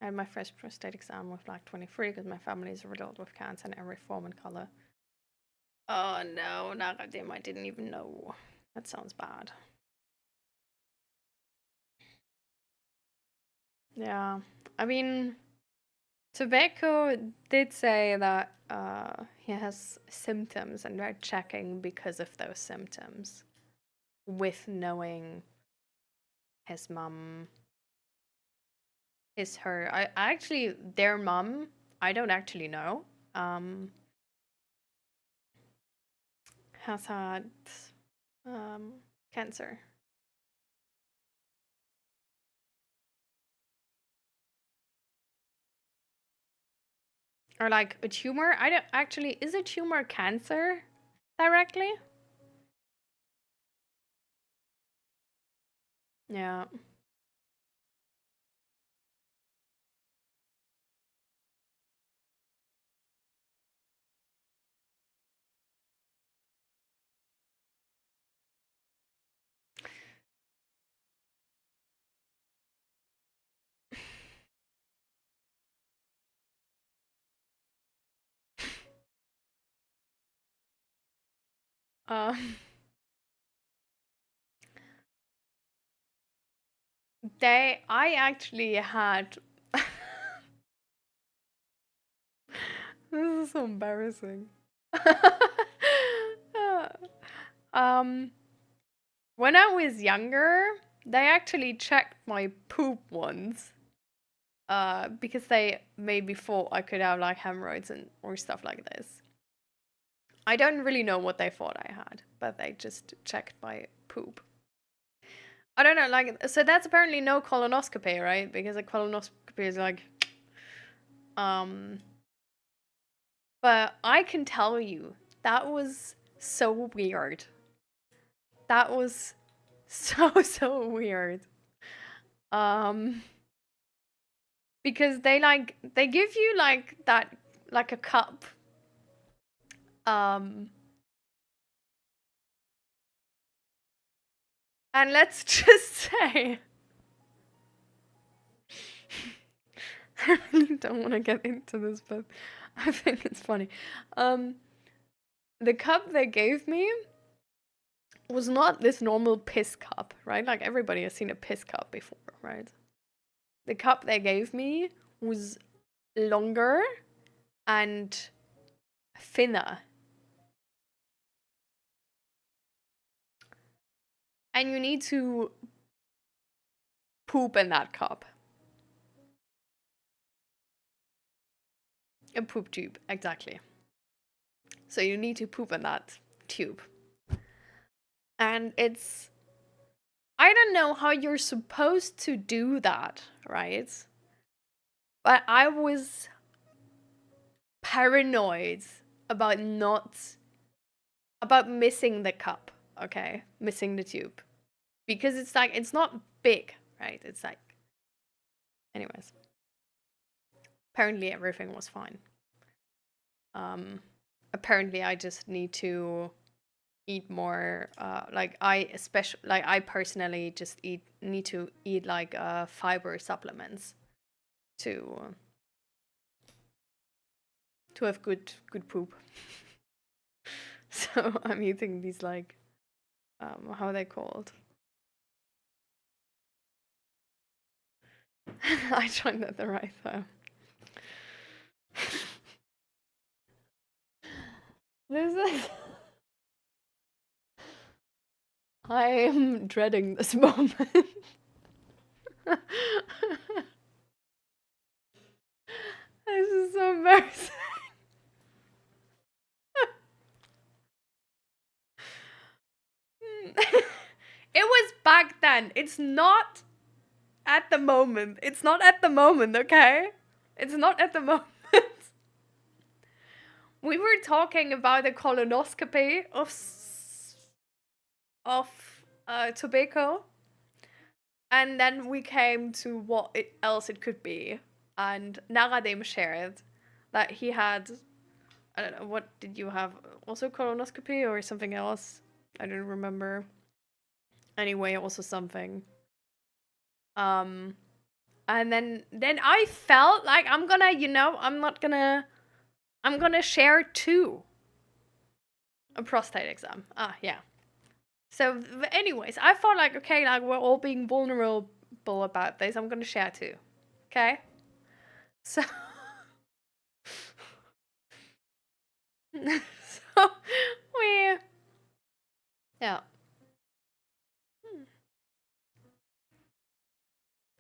I had my first prostate exam with like 23 because my family is riddled with cancer in every form and color. Oh no, Naradim, I didn't even know. That sounds bad. Yeah, I mean, Tobacco did say that he has symptoms and they're checking because of those symptoms with knowing his mum is her. I actually, their mum, I don't actually know, has had cancer. Or like a tumor. I don't actually, is a tumor cancer directly? Yeah. Um, I actually had. This is so embarrassing. um, when I was younger, they actually checked my poop once. Because they maybe thought I could have like hemorrhoids and or stuff like this. I don't really know what they thought I had, but they just checked my poop. I don't know, like, so that's apparently no colonoscopy, right? Because a colonoscopy is like, um, but I can tell you that was so weird. That was so weird. Um, because they give you like that like a cup. Um, and let's just say I really don't want to get into this, but I think it's funny. Um, the cup they gave me was not this normal piss cup, right? Like everybody has seen a piss cup before, right? The cup they gave me was longer and thinner. And you need to poop in that cup. A poop tube, exactly. So you need to poop in that tube. And it's. I don't know how you're supposed to do that, right? But I was paranoid about not. About missing the cup, okay? Missing the tube. Because it's like, it's not big, right? It's like. Anyways. Apparently everything was fine. Apparently I just need to eat more like I personally just need to eat like fiber supplements to have good poop. So I'm eating these like how are they called? I tried that the right time. This is I am dreading this moment. This is so embarrassing. It was back then. It's not at the moment. It's not at the moment, okay? It's not at the moment. We were talking about the colonoscopy of tobacco, and then we came to what else it could be. And Naradim shared that he had, I don't know, what did you have? Also colonoscopy or something else? I don't remember. Anyway, also something. Um, and then I felt like I'm gonna, I'm gonna share too. A prostate exam. Ah, yeah. So, anyways, I felt like, okay, like we're all being vulnerable about this. I'm gonna share too. Okay? So, So we, yeah.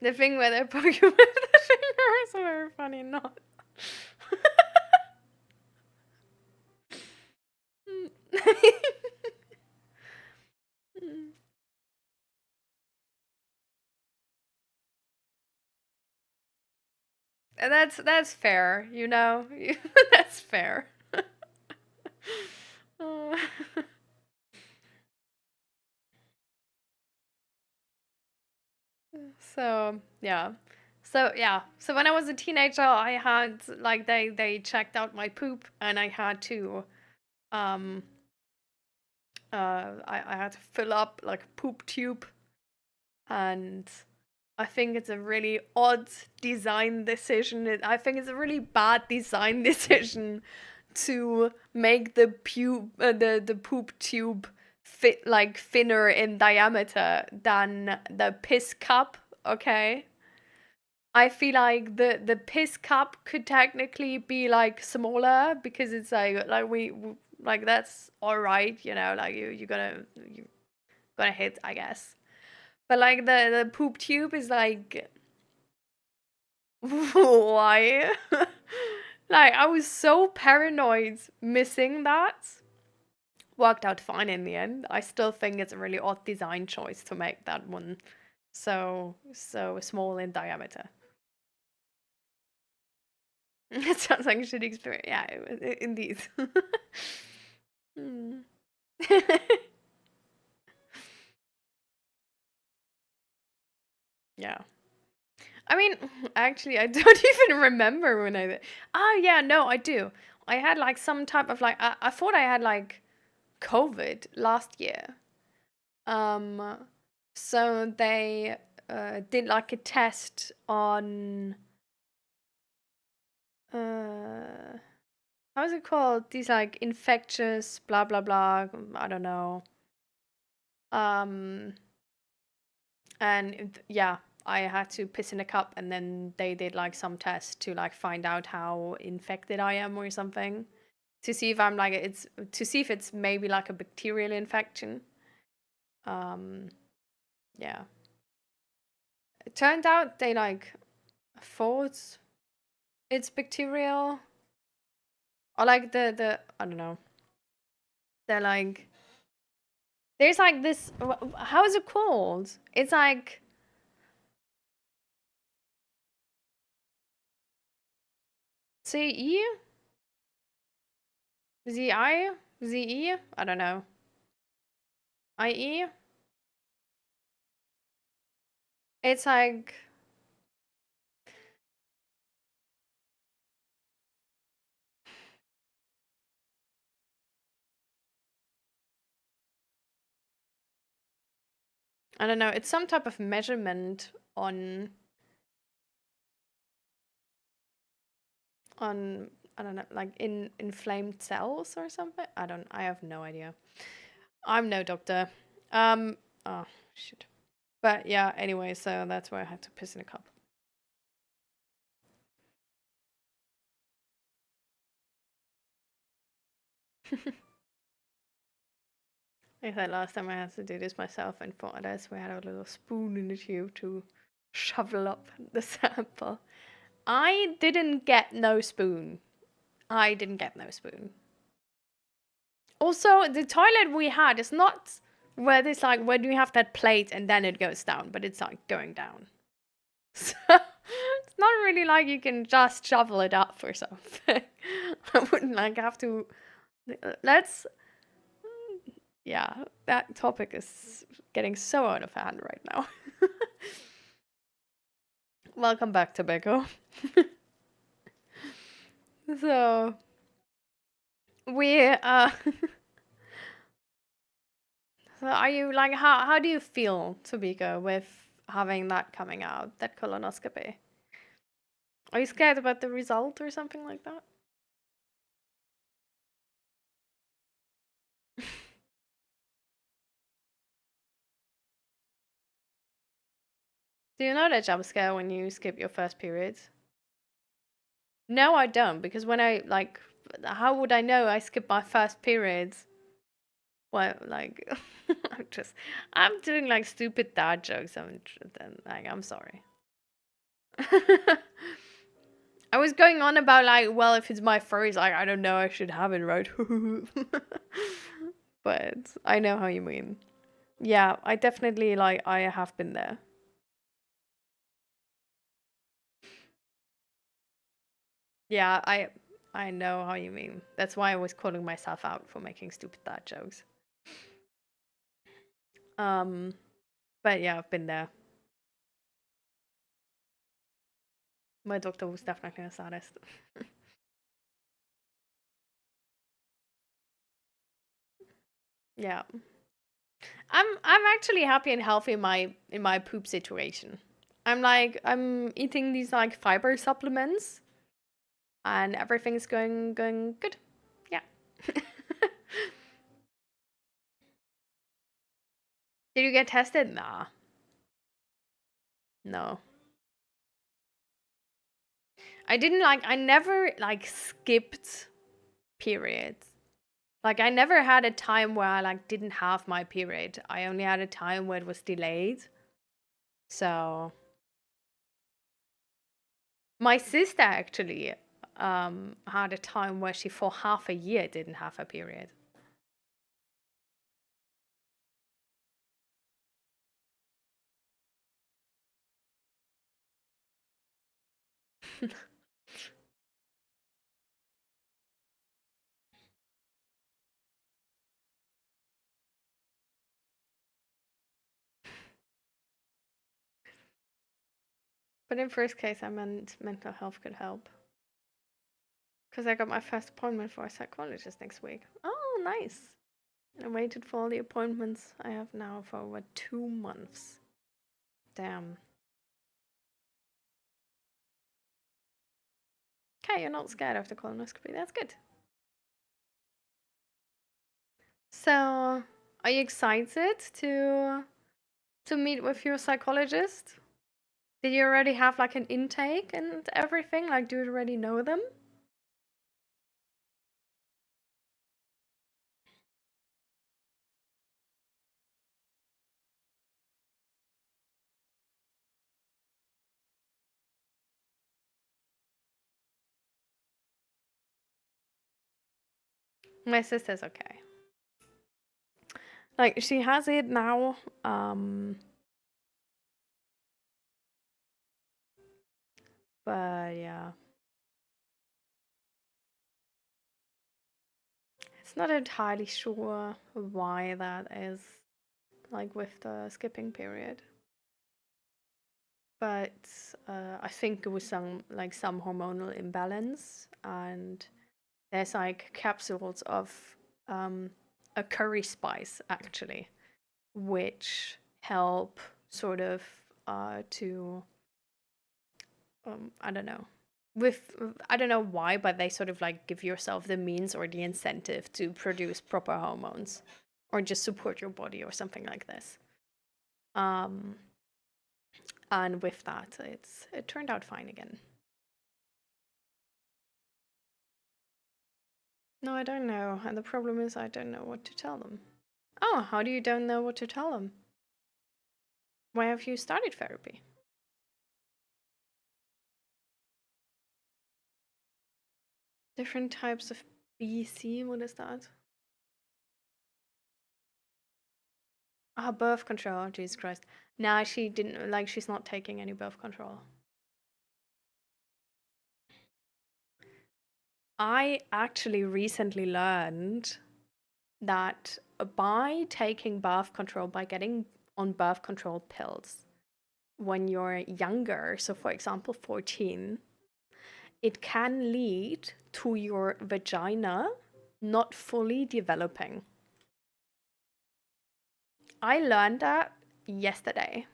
The thing where they poke you with the finger is very funny, not. And that's fair, you know. That's fair. Uh, so yeah. So when I was a teenager, I had like they checked out my poop, and I had to um I had to fill up like a poop tube, and I think it's a really odd design decision. I think it's a really bad design decision to make the poop tube fit like thinner in diameter than the piss cup. Okay, I feel like the piss cup could technically be like smaller because it's like like that's all right, you know, like you gonna hit, I guess. But like the poop tube is like why? Like I was so paranoid missing that. Worked out fine in the end. I still think it's a really odd design choice to make that one so small in diameter. It sounds like a shitty experience. Yeah, indeed. Hmm. Yeah. I mean, actually, I don't even remember when I. Oh, yeah, no, I do. I had like some type of like. I thought I had like COVID last year. Um, so they did like a test on. Uh, how's it called? These like infectious blah blah blah. I don't know. Um, and yeah, I had to piss in a cup, and then they did like some test to like find out how infected I am or something, to see if I'm like it's to see if it's maybe like a bacterial infection. Um, yeah. It turned out they like thought it's bacterial, or like the I don't know. They're like there's like this. How is it called? It's like CE, ZI, ZE. I don't know. IE. It's like I don't know. It's some type of measurement on I don't know, like in inflamed cells or something. I have no idea. I'm no doctor. Um. Oh shit. But yeah. Anyway, so that's why I had to piss in a cup. I said last time I had to do this myself, and for others we had a little spoon in the tube to shovel up the sample. I didn't get no spoon. I didn't get no spoon. Also, the toilet we had is not where it's like when you have that plate and then it goes down, but it's like going down. So it's not really like you can just shovel it up or something. I wouldn't like have to. Let's. Yeah, that topic is getting so out of hand right now. Welcome back, Tobacco. So we so are you like how do you feel, Tobacco, with having that coming out, that colonoscopy? Are you scared about the result or something like that? Do you know that jump scare when you skip your first periods? No, I don't, because when I like how would I know I skipped my first periods? Well, like, I'm doing like stupid dad jokes. I'm sorry. I was going on about like, well, if it's my first, like, I don't know, I should have it, right? But I know how you mean. Yeah, I definitely like I have been there. Yeah, I know how you mean. That's why I was calling myself out for making stupid dad jokes. Um, but yeah, I've been there. My doctor was definitely a sadist. Yeah. I'm actually happy and healthy in my poop situation. I'm eating these like fiber supplements and everything's going good. Yeah. Did you get tested? Nah. No. I never like skipped periods. Like I never had a time where I like didn't have my period. I only had a time where it was delayed. So my sister actually had a time where she for half a year didn't have a period. But in first case, I meant mental health could help. Because I got my first appointment for a psychologist next week. Oh, nice. I waited for all the appointments I have now for over 2 months. Damn. Okay, you're not scared of the colonoscopy. That's good. So, are you excited to meet with your psychologist? Did you already have like an intake and everything? Like, do you already know them? My sister's okay. Like, she has it now. But yeah. It's not entirely sure why that is, like with the skipping period. But I think it was some hormonal imbalance, and there's like capsules of a curry spice actually, which help sort of to I don't know. With I don't know why, but they sort of like give yourself the means or the incentive to produce proper hormones or just support your body or something like this. Um, and with that, it turned out fine again. No, I don't know. And the problem is I don't know what to tell them. Oh, how do you don't know what to tell them? Why have you started therapy? Different types of BC, what is that? Ah, birth control. Jesus Christ. Nah, she didn't like she's not taking any birth control. I actually recently learned that by taking birth control, by getting on birth control pills when you're younger, so for example, 14, it can lead to your vagina not fully developing. I learned that yesterday.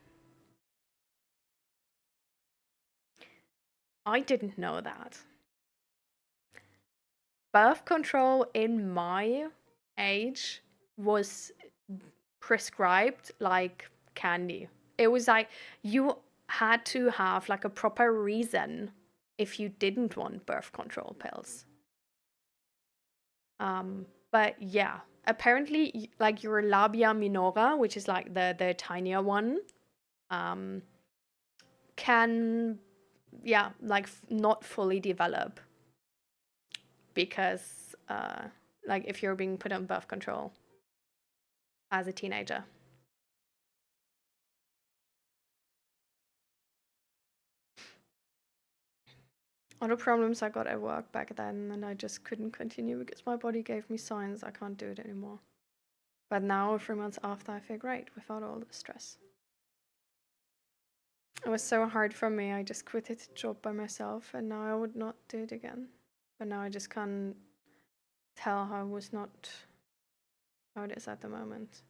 I didn't know that. Birth control in my age was prescribed like candy. It was like you had to have like a proper reason if you didn't want birth control pills. But yeah, apparently, like your labia minora, which is like the tinier one, um, can, yeah, like not fully develop because, like, if you're being put on birth control as a teenager. Other problems I got at work back then, and I just couldn't continue because my body gave me signs I can't do it anymore. But now, 3 months after, I feel great without all the stress. It was so hard for me. I just quit the job by myself, and now I would not do it again. But now I just can't tell how it was not how it is at the moment.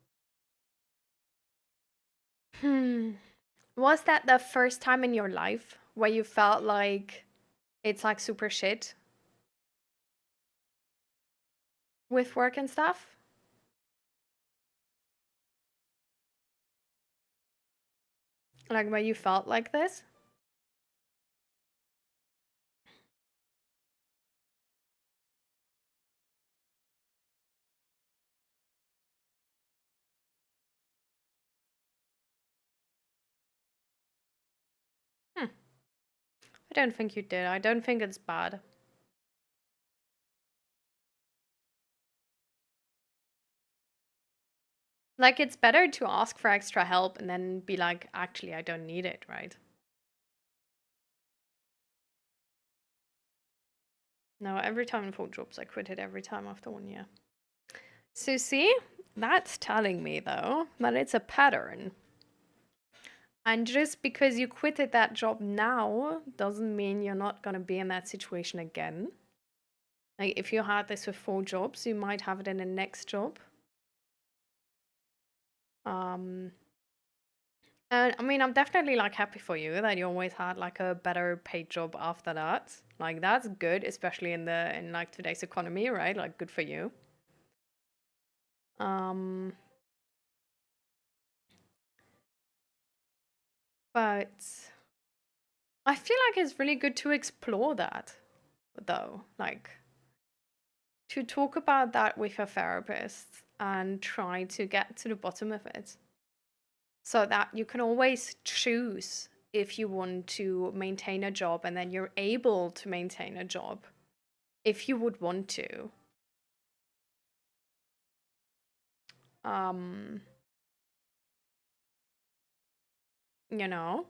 Was that the first time in your life where you felt like it's like super shit with work and stuff? Like where you felt like this? Hmm. I don't think you did. I don't think it's bad. Like, it's better to ask for extra help and then be like, actually, I don't need it, right? No, every time in 4 jobs, I quit it every time after 1 year. So, see, that's telling me, though, that it's a pattern. And just because you quitted that job now doesn't mean you're not going to be in that situation again. Like, if you had this with 4 jobs, you might have it in the next job. And I mean, I'm definitely like happy for you that you always had like a better paid job after that. Like, that's good, especially in like today's economy, right? Like, good for you. Um, but I feel like it's really good to explore that, though. Like, to talk about that with a therapist and try to get to the bottom of it so that you can always choose if you want to maintain a job and then you're able to maintain a job if you would want to. Um, you know?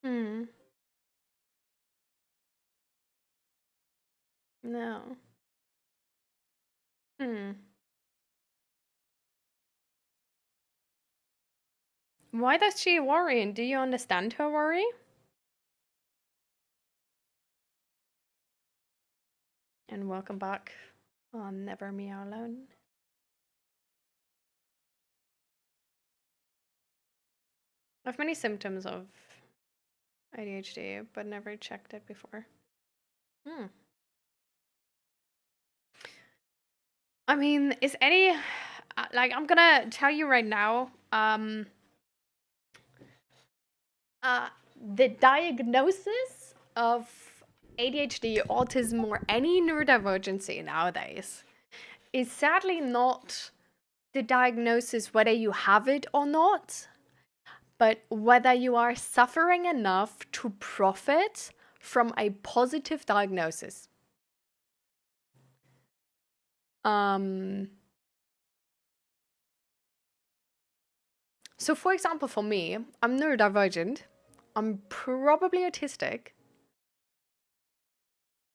Hmm. No. Hmm. Why does she worry? And do you understand her worry? And welcome back on Never Me Alone. I have many symptoms of ADHD, but never checked it before. Hmm. I mean, is any like I'm gonna tell you right now, the diagnosis of ADHD, autism, or any neurodivergency nowadays is sadly not the diagnosis whether you have it or not, but whether you are suffering enough to profit from a positive diagnosis. So, for example, for me, I'm neurodivergent. I'm probably autistic.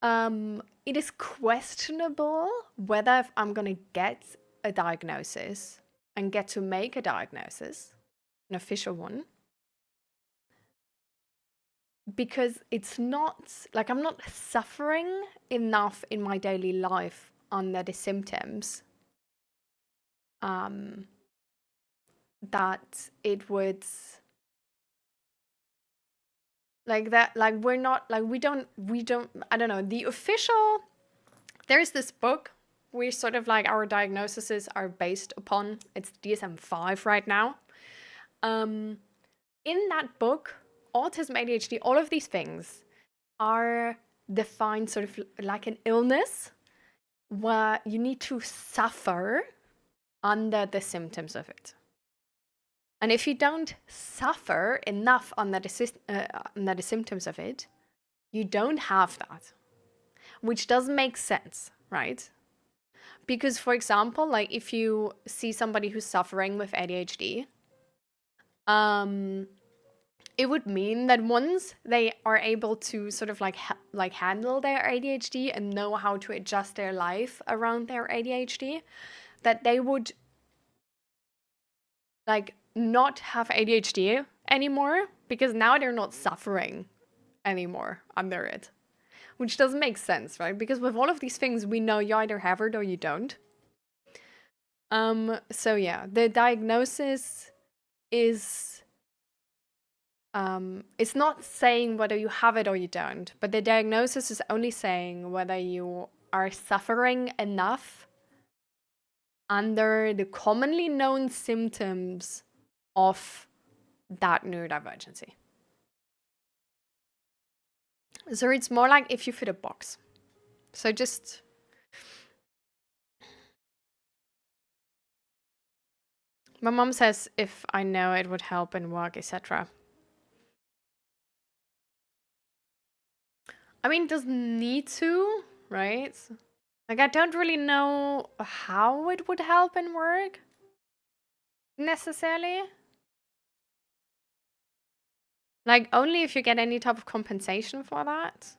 It is questionable whether I'm gonna get a diagnosis and get to make a diagnosis, an official one, because it's not like I'm not suffering enough in my daily life under the symptoms that it would like that, like we're not like we don't I don't know, the There's this book we sort of like our diagnoses are based upon. It's DSM-5 right now. In that book, autism, ADHD, all of these things are defined sort of like an illness where you need to suffer under the symptoms of it. And if you don't suffer enough under the symptoms of it, you don't have that, which doesn't make sense, right? Because, for example, like if you see somebody who's suffering with ADHD, it would mean that once they are able to sort of like handle their ADHD and know how to adjust their life around their ADHD, that they would like not have ADHD anymore, because now they're not suffering anymore under it, which doesn't make sense, right? Because with all of these things, we know you either have it or you don't. So yeah, the diagnosis is it's not saying whether you have it or you don't, but the diagnosis is only saying whether you are suffering enough under the commonly known symptoms of that neurodivergency. So it's more like if you fit a box. So just my mom says if I know it would help in work, etc. I mean, it doesn't need to, right? Like, I don't really know how it would help in work necessarily. Like, only if you get any type of compensation for that.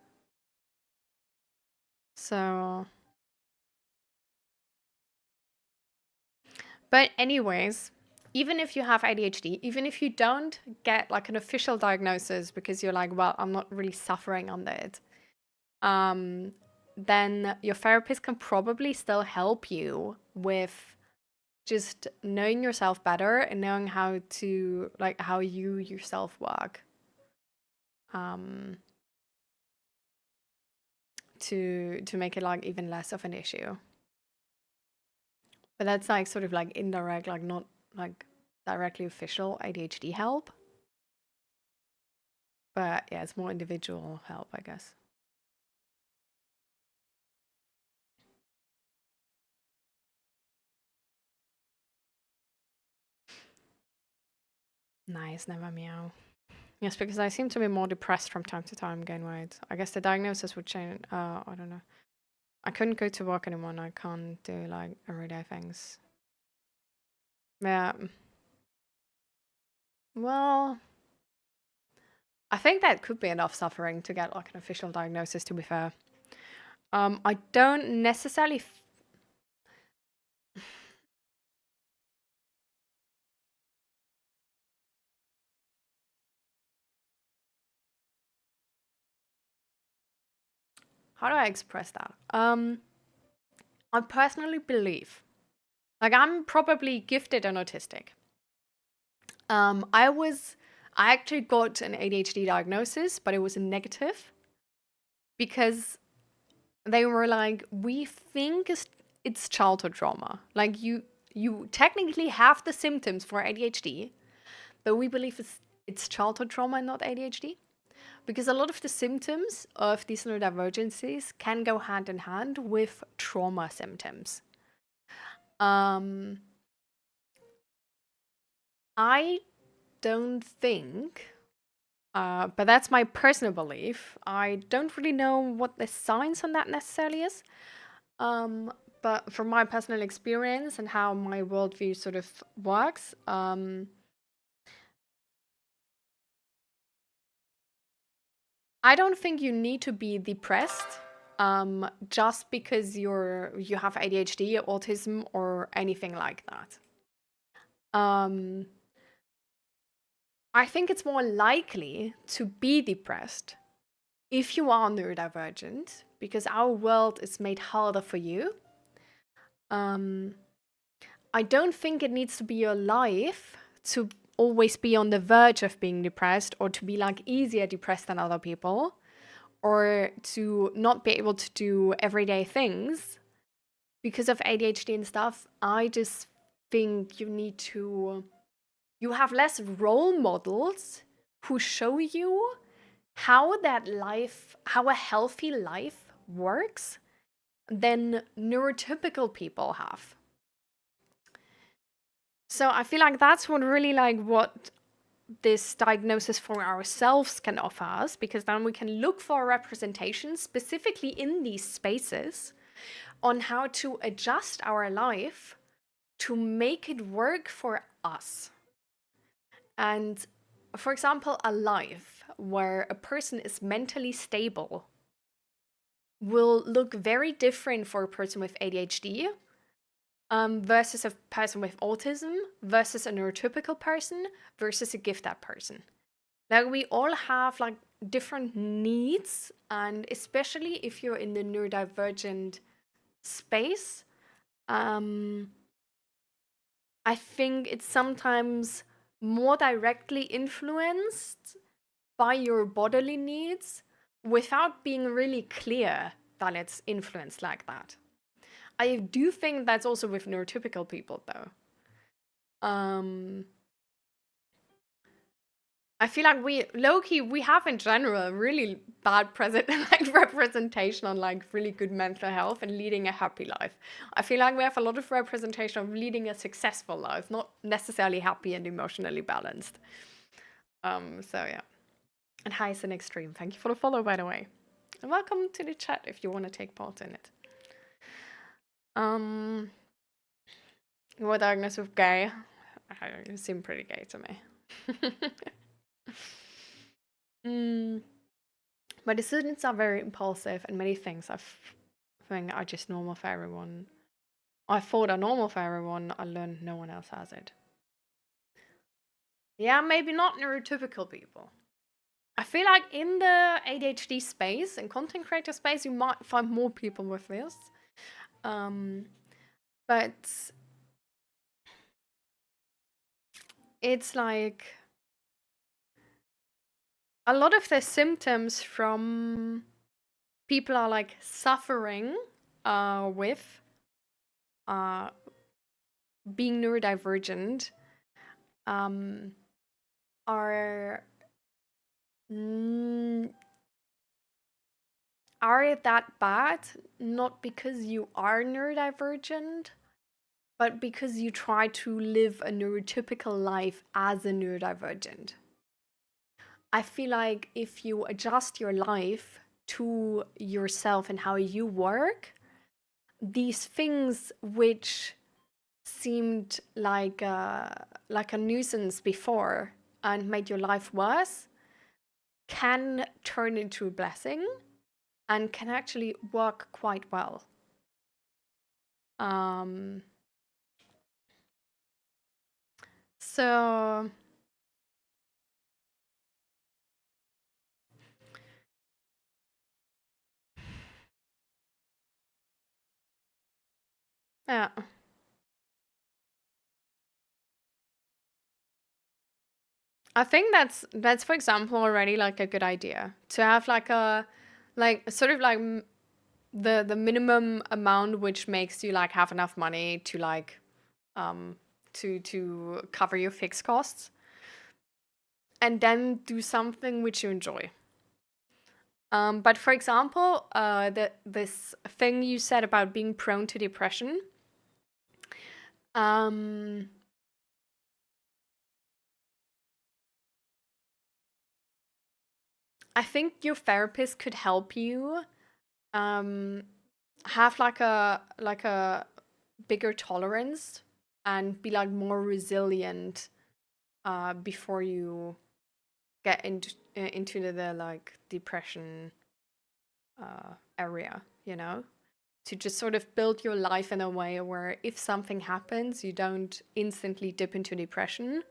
So, but anyways, even if you have ADHD, even if you don't get like an official diagnosis because you're like, well, I'm not really suffering under it, then your therapist can probably still help you with just knowing yourself better and knowing how to, like, how you yourself work. To make it like even less of an issue. But that's like sort of like indirect, like not like directly official ADHD help. But yeah, it's more individual help, I guess. Nice, never meow. Yes, because I seem to be more depressed from time to time, gain weight. I guess the diagnosis would change. I don't know. I couldn't go to work anymore and I can't do like everyday things. Yeah. Well, I think that could be enough suffering to get like an official diagnosis, to be fair. I don't necessarily how do I express that? I personally believe, like, I'm probably gifted and autistic. I actually got an ADHD diagnosis, but it was a negative because they were like, we think it's childhood trauma. Like, you technically have the symptoms for ADHD, but we believe it's childhood trauma and not ADHD. Because a lot of the symptoms of these neurodivergencies can go hand in hand with trauma symptoms. I don't think, but that's my personal belief. I don't really know what the science on that necessarily is. But from my personal experience and how my worldview sort of works, I don't think you need to be depressed just because you have ADHD, autism, or anything like that. I think it's more likely to be depressed if you are neurodivergent, because our world is made harder for you. I don't think it needs to be your life to always be on the verge of being depressed or to be like easier depressed than other people, or to not be able to do everyday things because of ADHD and stuff, I just think you have less role models who show you how a healthy life works than neurotypical people have. So I feel like that's what this diagnosis for ourselves can offer us, because then we can look for representation specifically in these spaces on how to adjust our life to make it work for us. And for example, a life where a person is mentally stable will look very different for a person with ADHD versus a person with autism, versus a neurotypical person, versus a gifted person. Like, we all have like different needs, and especially if you're in the neurodivergent space, I think it's sometimes more directly influenced by your bodily needs without being really clear that it's influenced like that. I do think that's also with neurotypical people, though. I feel like we have in general really bad representation on like really good mental health and leading a happy life. I feel like we have a lot of representation of leading a successful life, not necessarily happy and emotionally balanced. So yeah. And hi, is an extreme. Thank you for the follow, by the way. And welcome to the chat if you want to take part in it. You were diagnosed with gay. You seem pretty gay to me. My decisions are very impulsive, and many things I think are just normal for everyone. I thought are normal for everyone. I learned no one else has it. Yeah, maybe not neurotypical people. I feel like in the ADHD space and content creator space, you might find more people with this. But it's like a lot of the symptoms from people are like suffering with being neurodivergent are that bad, not because you are neurodivergent, but because you try to live a neurotypical life as a neurodivergent. I feel like if you adjust your life to yourself and how you work, these things which seemed like a nuisance before and made your life worse can turn into a blessing and can actually work quite well. So yeah. I think that's for example already like a good idea to have like a sort of like the minimum amount which makes you like have enough money to like to cover your fixed costs, and then do something which you enjoy. But for example, this thing you said about being prone to depression, I think your therapist could help you have like a bigger tolerance and be like more resilient before you get into the like depression area, you know, to just sort of build your life in a way where if something happens, you don't instantly dip into depression,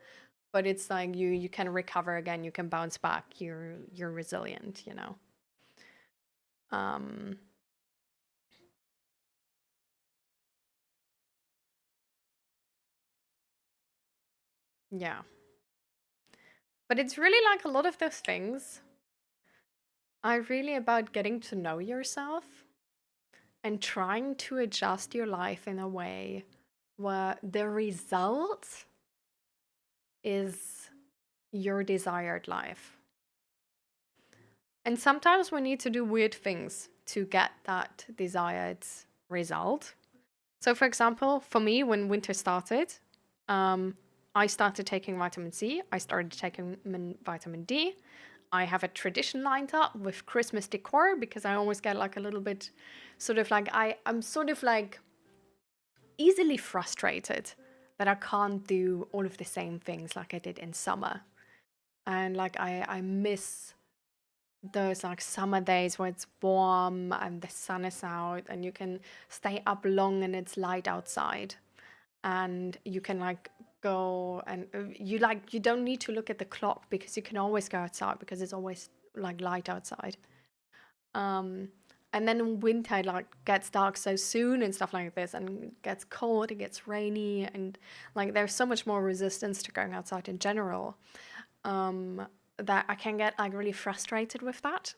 but it's like you can recover again, you can bounce back, you're resilient, you know. Yeah. But it's really like a lot of those things are really about getting to know yourself and trying to adjust your life in a way where the result is your desired life. And sometimes we need to do weird things to get that desired result. So, for example, for me, when winter started, um, I started taking vitamin C, I started taking vitamin D. I have a tradition lined up with Christmas decor because I always get like a little bit sort of like I'm sort of like easily frustrated that I can't do all of the same things like I did in summer. And like I miss those like summer days where it's warm and the sun is out and you can stay up long and it's light outside and you can like go and you don't need to look at the clock because you can always go outside because it's always like light outside. um and then in winter it like gets dark so soon and stuff like this and it gets cold, it gets rainy, and like there's so much more resistance to going outside in general, um that I can get like really frustrated with that.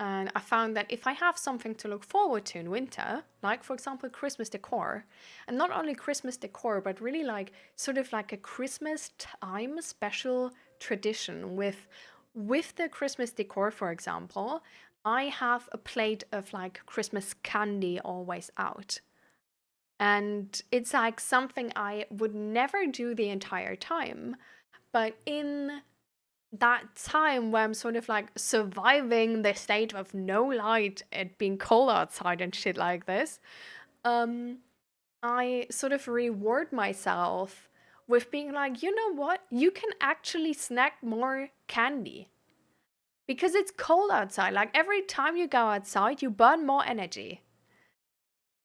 And I found that if I have something to look forward to in winter, like for example Christmas decor, and not only Christmas decor, but really like sort of like a Christmas time special tradition with the Christmas decor, for example, I have a plate of like Christmas candy always out. And it's like something I would never do the entire time. But in that time where I'm sort of like surviving the state of no light, it being cold outside and shit like this, um, I sort of reward myself with being like, you know what? You can actually snack more candy because it's cold outside. Like every time you go outside, you burn more energy.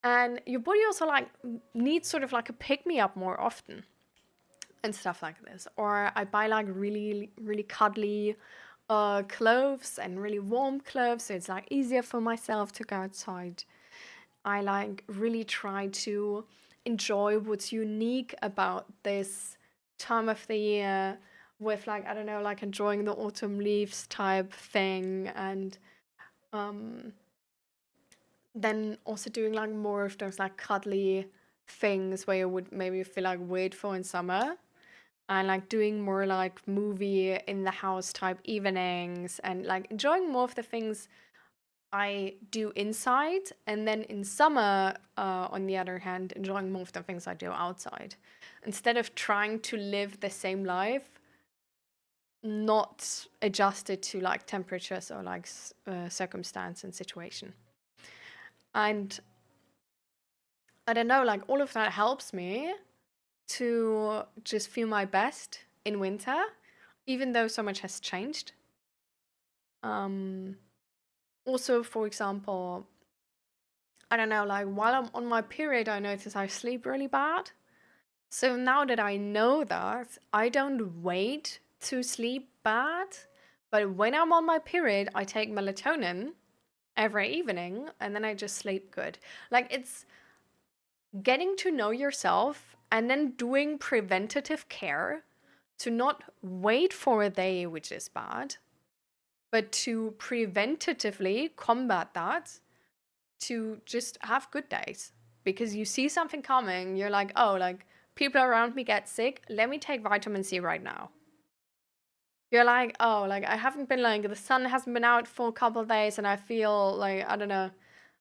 And your body also like needs sort of like a pick me up more often and stuff like this. Or I buy like really, really cuddly clothes and really warm clothes, so it's like easier for myself to go outside. I like really try to enjoy what's unique about this time of the year with like I don't know, like enjoying the autumn leaves type thing, and um then also doing like more of those like cuddly things where you would maybe feel like weird for in summer, and like doing more like movie in the house type evenings and like enjoying more of the things I do inside, and then in summer, on the other hand, enjoying more of the things I do outside instead of trying to live the same life, not adjusted to like temperatures or like circumstance and situation. And I don't know, like all of that helps me to just feel my best in winter, even though so much has changed. Um, Also, for example, I don't know, like while I'm on my period, I notice I sleep really bad. So now that I know that, I don't wait to sleep bad. But when I'm on my period, I take melatonin every evening and then I just sleep good. Like it's getting to know yourself and then doing preventative care to not wait for a day which is bad, but to preventatively combat that, to just have good days. Because you see something coming, you're like, oh, like people around me get sick, let me take vitamin C right now. You're like, oh, like I haven't been like, the sun hasn't been out for a couple of days and I feel like, I don't know,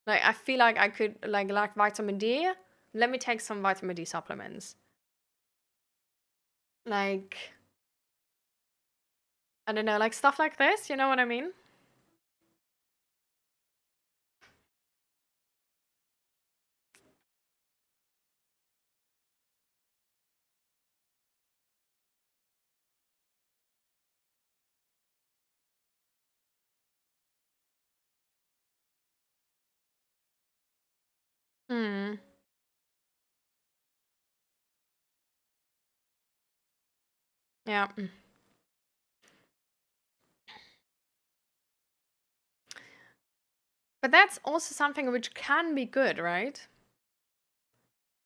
like I feel like I could like lack vitamin D. Let me take some vitamin D supplements. Like, I don't know, like stuff like this, you know what I mean? Hmm. Yeah. But that's also something which can be good, right?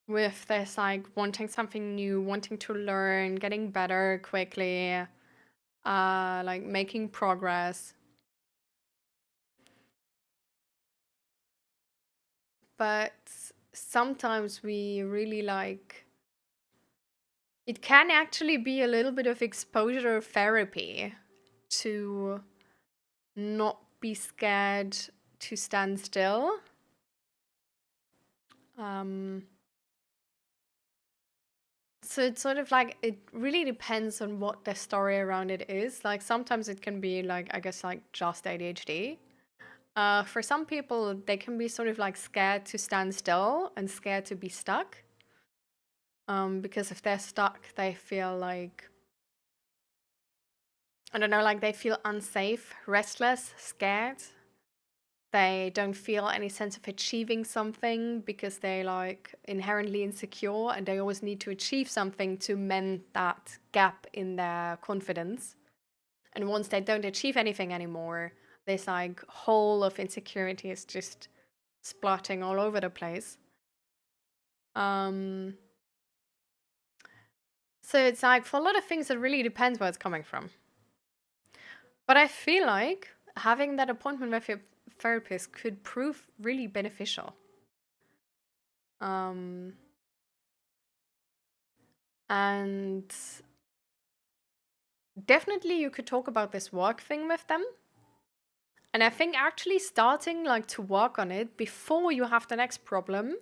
With this, like wanting something new, wanting to learn, getting better quickly, like making progress. but sometimes we really like it can actually be a little bit of exposure therapy to not be scared to stand still. Um, so it's sort of like it really depends on what the story around it is. Like sometimes it can be like, I guess, like just ADHD. For some people, they can be sort of like scared to stand still and scared to be stuck. Because if they're stuck, they feel like, I don't know, like they feel unsafe, restless, scared. They don't feel any sense of achieving something because they're like inherently insecure and they always need to achieve something to mend that gap in their confidence. And once they don't achieve anything anymore, this like hole of insecurity is just splotting all over the place. Um, so it's like for a lot of things, it really depends where it's coming from. But I feel like having that appointment with your therapist could prove really beneficial. Um, and definitely you could talk about this work thing with them. And I think actually starting like to work on it before you have the next problem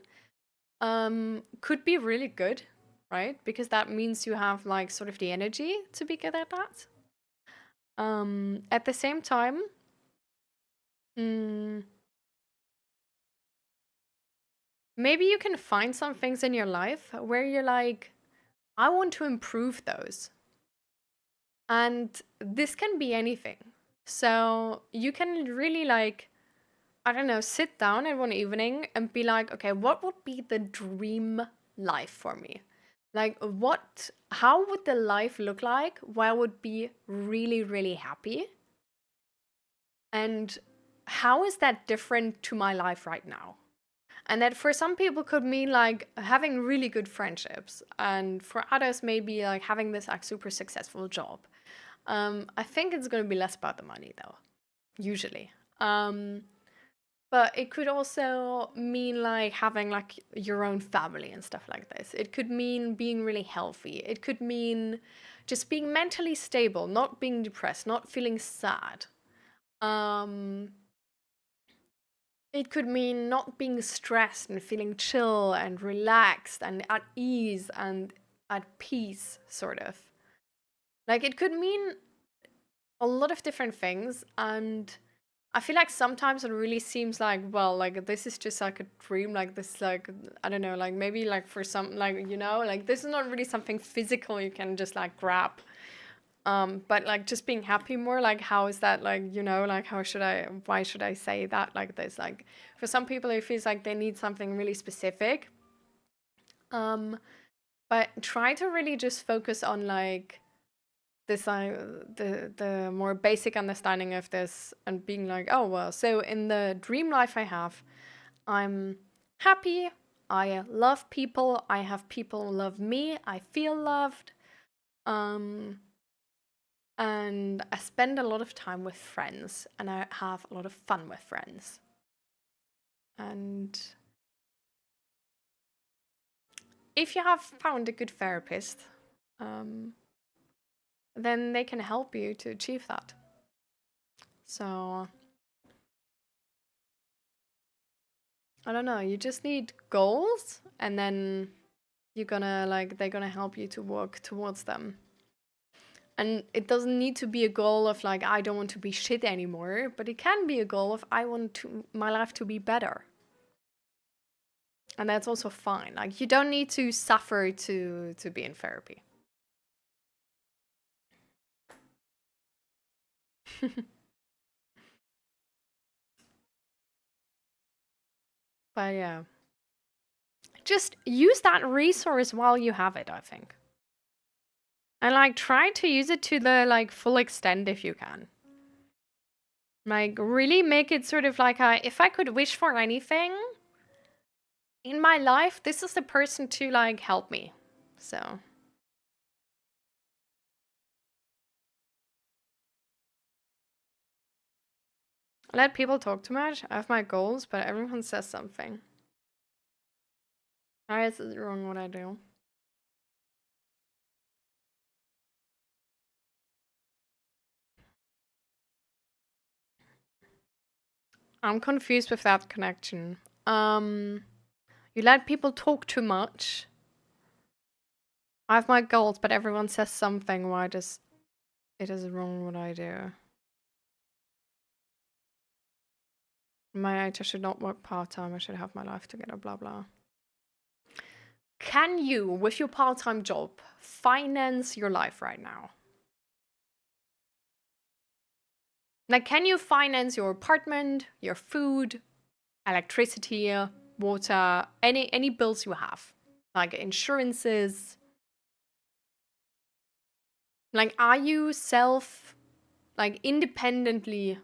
could be really good, right? Because that means you have like sort of the energy to be good at that. At the same time, mm, maybe you can find some things in your life where you're like, I want to improve those. And this can be anything. So you can really like, I don't know, sit down in one evening and be like, okay, what would be the dream life for me? Like, how would the life look like where I would be really, really happy? And how is that different to my life right now? And that for some people could mean like having really good friendships, and for others, maybe like having this like super successful job. I think it's going to be less about the money though, usually. But it could also mean like having like your own family and stuff like this. It could mean being really healthy. It could mean just being mentally stable, not being depressed, not feeling sad. Um, it could mean not being stressed and feeling chill and relaxed and at ease and at peace, sort of. Like it could mean a lot of different things. And I feel like sometimes it really seems like, well, like this is just like a dream, like this, like, I don't know, like maybe like for some, like, you know, like this is not really something physical you can just like grab. But like just being happy more, like how is that, like, you know, like why should I say that like this? Like for some people it feels like they need something really specific. Um, but try to really just focus on like this the more basic understanding of this and being like, oh well, so in the dream life I have, I'm happy, I love people, I have people love me, I feel loved. Um, and I spend a lot of time with friends and I have a lot of fun with friends. And if you have found a good therapist, um, then they can help you to achieve that. So I don't know, you just need goals and then they're gonna help you to work towards them. And it doesn't need to be a goal of like, I don't want to be shit anymore, but it can be a goal of I want my life to be better. And that's also fine. Like you don't need to suffer to be in therapy. But yeah. Just use that resource while you have it, I think. And like try to use it to the like full extent if you can. Like really make it sort of like if I could wish for anything in my life, this is the person to like help me. So I let people talk too much. I have my goals, but everyone says something. Why is it wrong what I do? I'm confused with that connection. You let people talk too much. I have my goals, but everyone says something. Why does it is wrong what I do? My age, I should not work part-time. I should have my life together, blah, blah. Can you, with your part-time job, finance your life right now? Like, can you finance your apartment, your food, electricity, water, any bills you have? Like insurances? Like, are you independently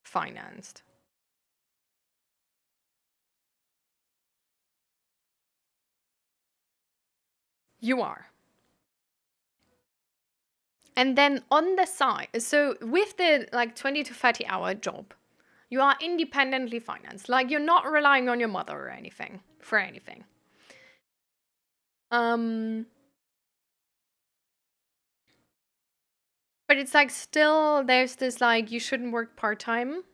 financed? You are. And then on the side, so with the 20 to 30 hour job, you are independently financed. Like, you're not relying on your mother or anything for anything. But it's like still there's this you shouldn't work part-time.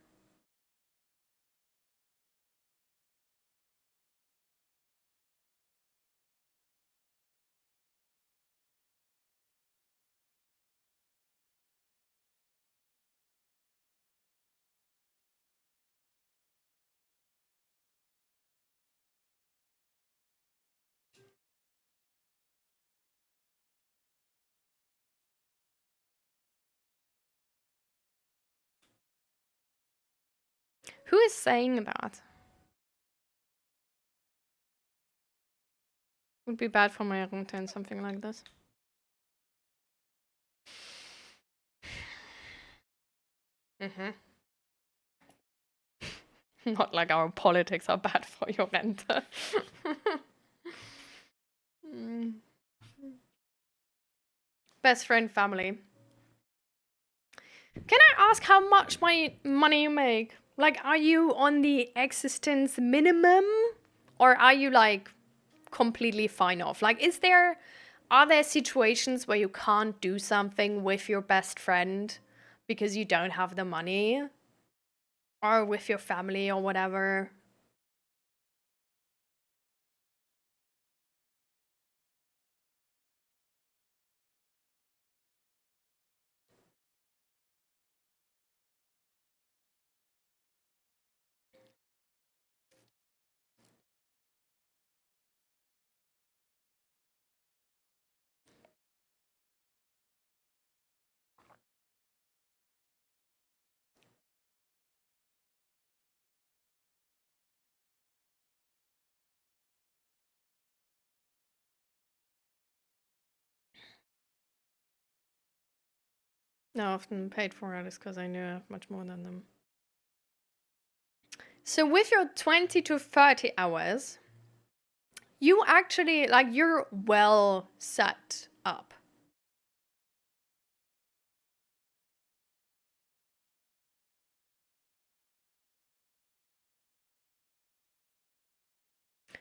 Who is saying that? Would be bad for my Rente, something like this. Not like our politics are bad for your Rente. Best friend family. Can I ask how much money you make? Like, are you on the existence minimum? Or are you completely fine off? Like, are there situations where you can't do something with your best friend because you don't have the money? Or with your family or whatever? No, I often paid for it because I knew I have much more than them. So with your 20 to 30 hours, you actually, you're well set up.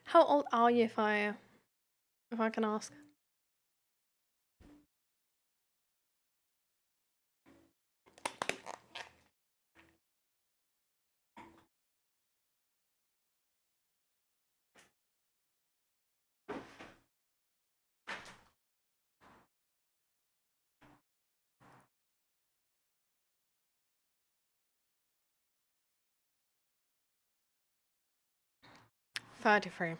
How old are you, if I can ask? $33.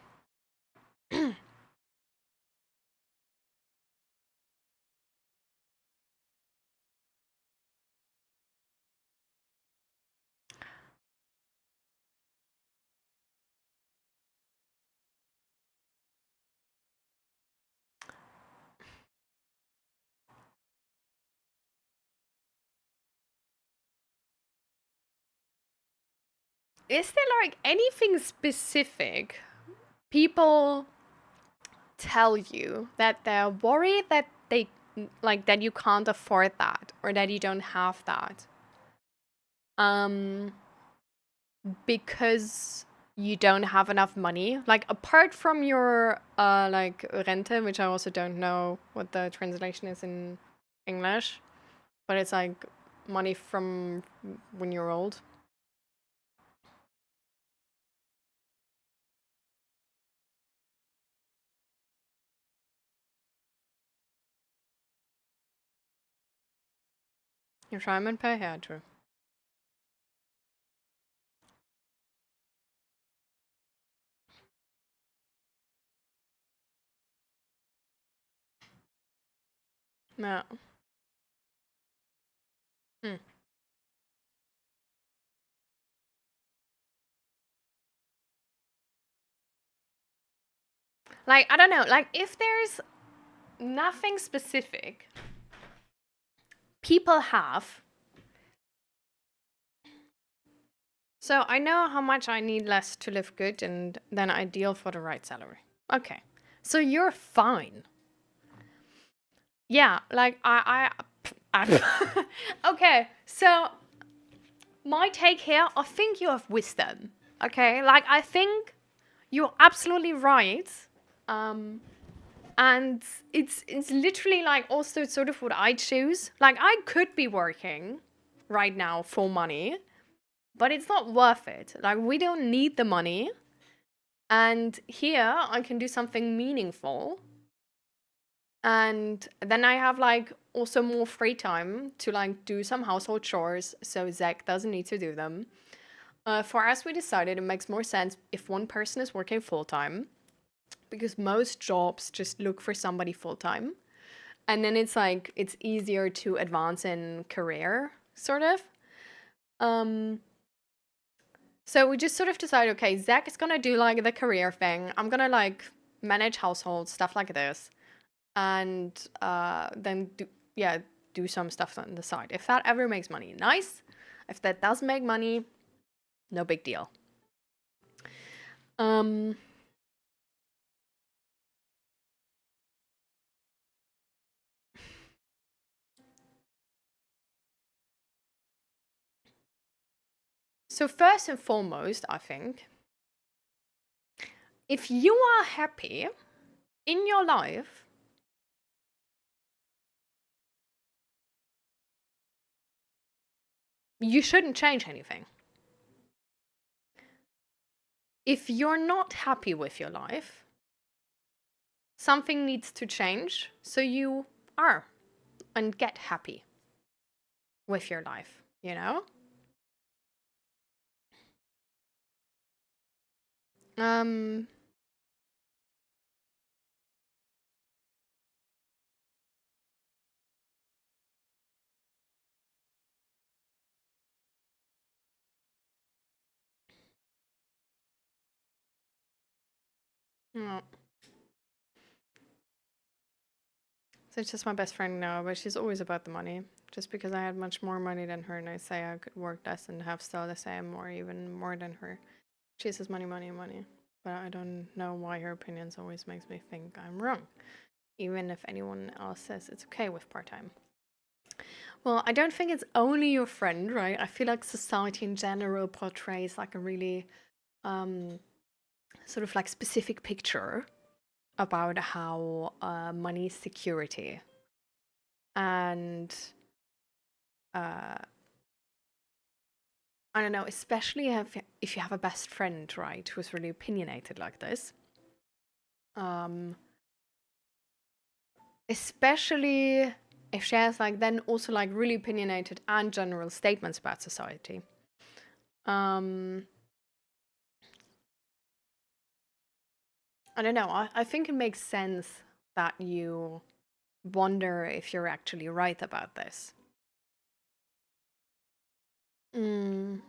Is there anything specific people tell you that they're worried that they that you can't afford that or that you don't have that? Because you don't have enough money, like apart from your like rente, which I also don't know what the translation is in English, but it's like money from when you're old. Retirement pay, yeah, true. Yeah. Hmm. Like I don't know, like if there's nothing specific people have. So I know how much I need less to live good, and then I deal for the right salary. Okay. So you're fine. Yeah, like okay, so my take here, I think you have wisdom. Okay, like I think you're absolutely right. Um, and it's literally like also sort of what I choose. Like I could be working right now for money, but it's not worth it. Like we don't need the money. And here I can do something meaningful. And then I have like also more free time to like do some household chores so Zach doesn't need to do them. For us, we decided it makes more sense if one person is working full time because most jobs just look for somebody full time. And then it's like it's easier to advance in career, sort of. Um, so we just sort of decided, okay, Zach is gonna do like the career thing. I'm gonna like manage household stuff like this, and then yeah, do some stuff on the side. If that ever makes money, nice. If that doesn't make money, no big deal. Um, so first and foremost, I think if you are happy in your life, you shouldn't change anything. If you're not happy with your life, something needs to change so you are and get happy with your life, you know? Um, no. So it's just my best friend now, but she's always about the money. Just because I had much more money than her and I say I could work less and have still the same or even more than her. She says money, money, money. But I don't know why her opinions always makes me think I'm wrong. Even if anyone else says it's okay with part-time. Well, I don't think it's only your friend, right? I feel like society in general portrays like a really um, sort of like specific picture about how money is security. And uh, I don't know, especially if you have a best friend, right, who's really opinionated like this. Um, especially if she has like then also like really opinionated and general statements about society. Um, I don't know. I think it makes sense that you wonder if you're actually right about this. Mm.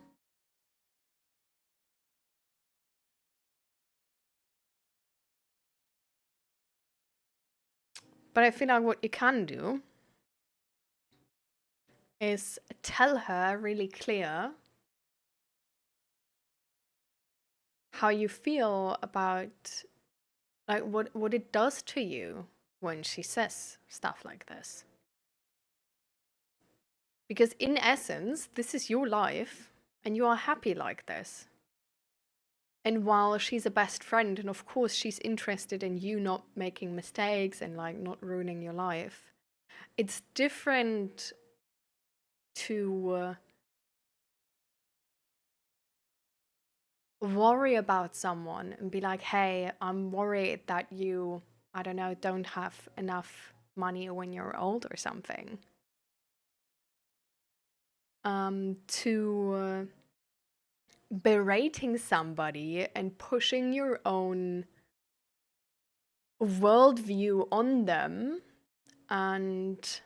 But I feel like what you can do is tell her really clear how you feel about like what it does to you when she says stuff like this. Because in essence, this is your life and you are happy like this. And while she's a best friend, and of course she's interested in you not making mistakes and like not ruining your life, it's different to worry about someone and be like, hey, I'm worried that you, I don't know, don't have enough money when you're old or something. To berating somebody and pushing your own worldview on them and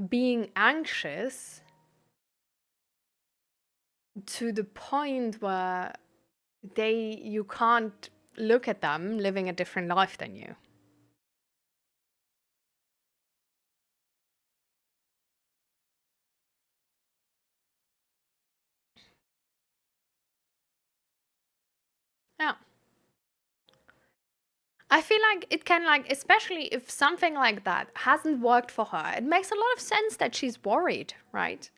being anxious to the point where you can't look at them living a different life than you. Yeah. I feel like it can, like, especially if something like that hasn't worked for her, it makes a lot of sense that she's worried, right?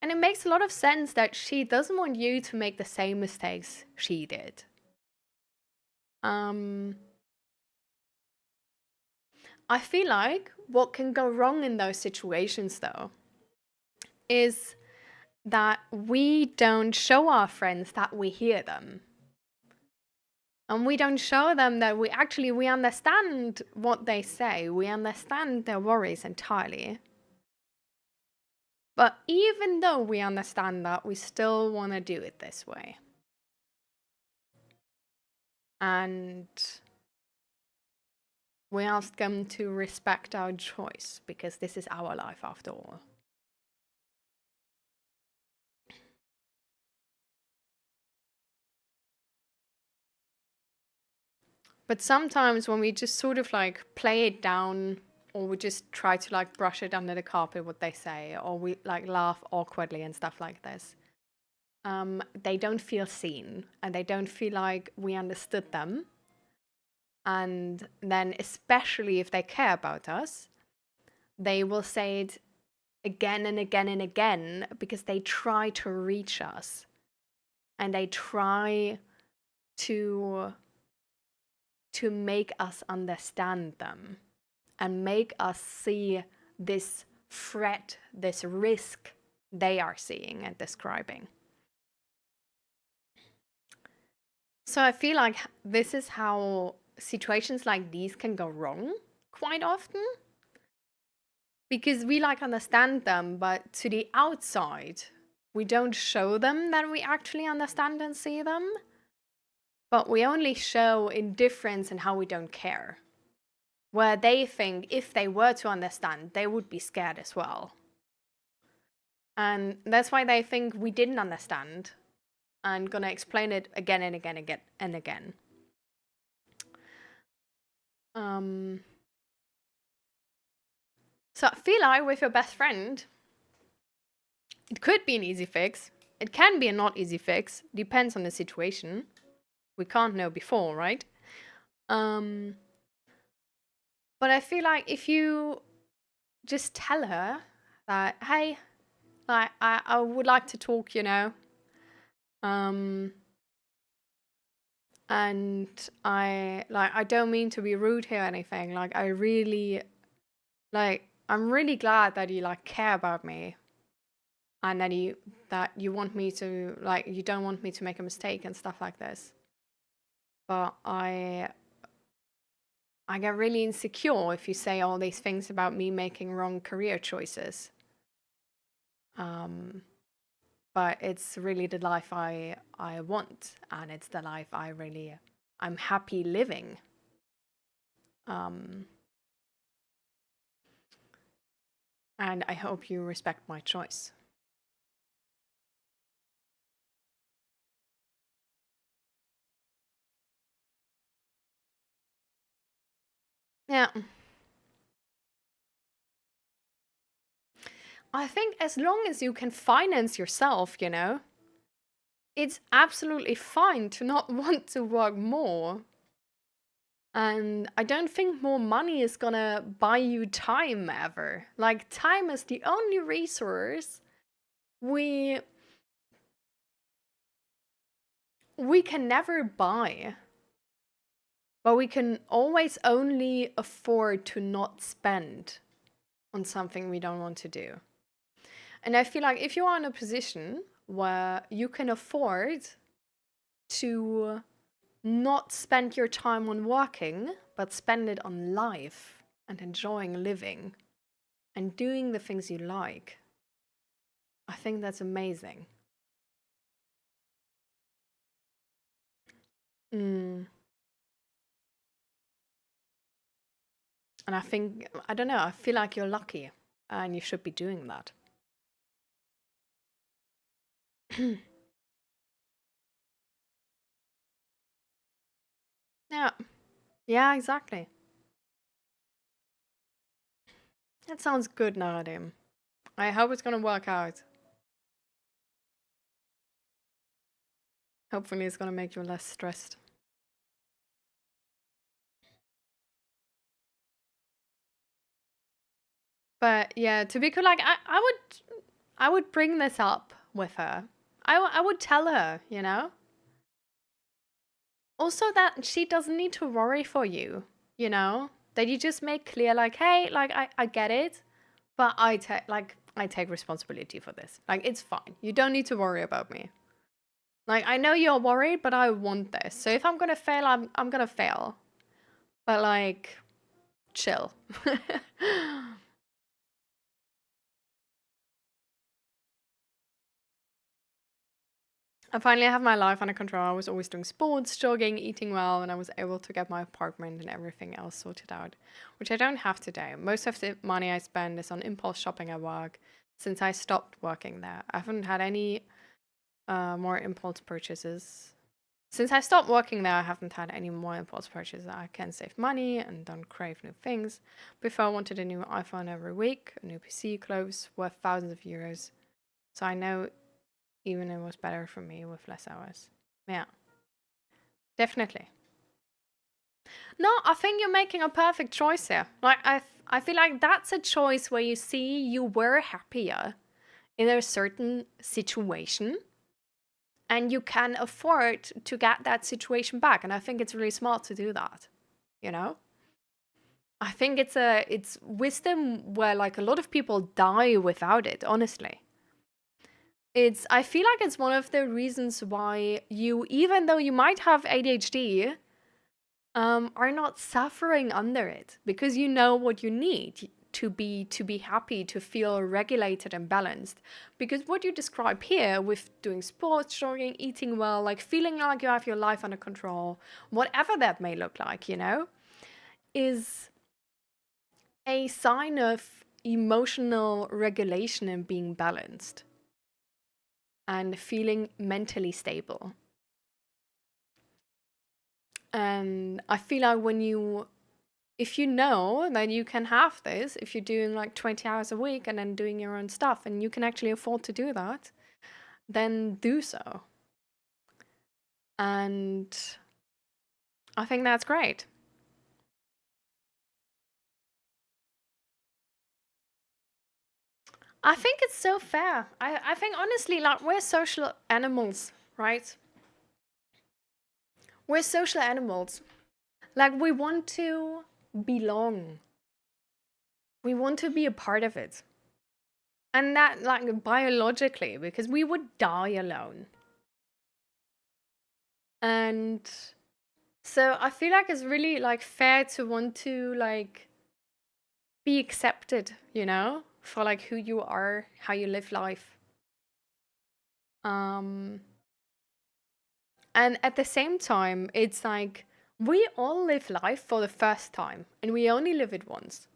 And it makes a lot of sense that she doesn't want you to make the same mistakes she did. I feel like what can go wrong in those situations, though, is that we don't show our friends that we hear them. And we don't show them that we understand what they say. We understand their worries entirely. But even though we understand that, we still want to do it this way. And we ask them to respect our choice because this is our life after all. But sometimes when we just sort of like play it down, or we just try to like brush it under the carpet what they say, or we like laugh awkwardly and stuff like this, they don't feel seen and they don't feel like we understood them. And then especially if they care about us, they will say it again and again and again because they try to reach us and they try to make us understand them and make us see this threat, this risk they are seeing and describing. So I feel like this is how situations like these can go wrong quite often. Because we like understand them, but to the outside, we don't show them that we actually understand and see them. But we only show indifference and how we don't care. Where they think if they were to understand, they would be scared as well. And that's why they think we didn't understand and gonna explain it again and again and again. So I feel like with your best friend, it could be an easy fix. It can be a not easy fix. Depends on the situation. We can't know before, right? But I feel like if you just tell her that, hey, like I would like to talk, you know. And I don't mean to be rude here or anything. Like I really I'm really glad that you like care about me and that you want me to like you don't want me to make a mistake and stuff like this. But I get really insecure if you say all these things about me making wrong career choices. But it's really the life I want, and it's the life I'm happy living. And I hope you respect my choice. Yeah. I think as long as you can finance yourself, you know, it's absolutely fine to not want to work more. And I don't think more money is gonna buy you time ever. Like, time is the only resource we we can never buy, but we can always only afford to not spend on something we don't want to do. And I feel like if you are in a position where you can afford to not spend your time on working, but spend it on life and enjoying living and doing the things you like, I think that's amazing. Mm. And I think, I don't know, I feel like you're lucky and you should be doing that. Yeah. Yeah, exactly. That sounds good, Naradim. I hope it's gonna work out. Hopefully it's gonna make you less stressed. But yeah, to be cool, like I would bring this up with her. I would tell her, you know? Also that she doesn't need to worry for you, you know? That you just make clear like, hey, like I get it, but I take responsibility for this. Like it's fine. You don't need to worry about me. Like I know you're worried, but I want this. So if I'm gonna fail, I'm gonna fail. But like chill. I finally have my life under control. I was always doing sports, jogging, eating well, and I was able to get my apartment and everything else sorted out, which I don't have today. Most of the money I spend is on impulse shopping at work since I stopped working there. I haven't had any more impulse purchases. Since I stopped working there, I haven't had any more impulse purchases. I can save money and don't crave new things. Before, I wanted a new iPhone every week, a new PC, clothes worth thousands of euros. So I know even it was better for me with less hours. Yeah, definitely. No, I think you're making a perfect choice here. Like I feel like that's a choice where you see you were happier in a certain situation and you can afford to get that situation back. And I think it's really smart to do that, you know? I think it's wisdom where like a lot of people die without it, honestly. I feel like it's one of the reasons why you, even though you might have ADHD, are not suffering under it because you know what you need to be happy, to feel regulated and balanced. Because what you describe here with doing sports, jogging, eating well, like feeling like you have your life under control, whatever that may look like, you know, is a sign of emotional regulation and being balanced and feeling mentally stable. And I feel like if you know that you can have this, if you're doing like 20 hours a week and then doing your own stuff and you can actually afford to do that, then do so. And I think that's great. I think it's so fair. I think honestly, like we're social animals, right? We're social animals. Like we want to belong. We want to be a part of it. And that like biologically, because we would die alone. And so I feel like it's really like fair to want to like be accepted, you know, for like who you are, how you live life. Um and at the same time, it's like we all live life for the first time and we only live it once.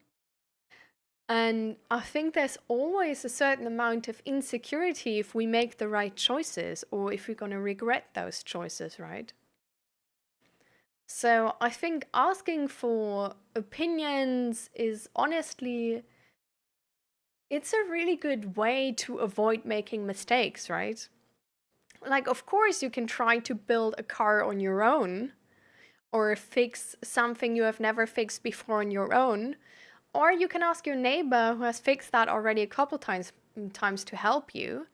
And I think there's always a certain amount of insecurity if we make the right choices or if we're going to regret those choices, right? So I think asking for opinions is honestly, it's a really good way to avoid making mistakes, right? Like, of course, you can try to build a car on your own or fix something you have never fixed before on your own. Or you can ask your neighbor who has fixed that already a couple times to help you.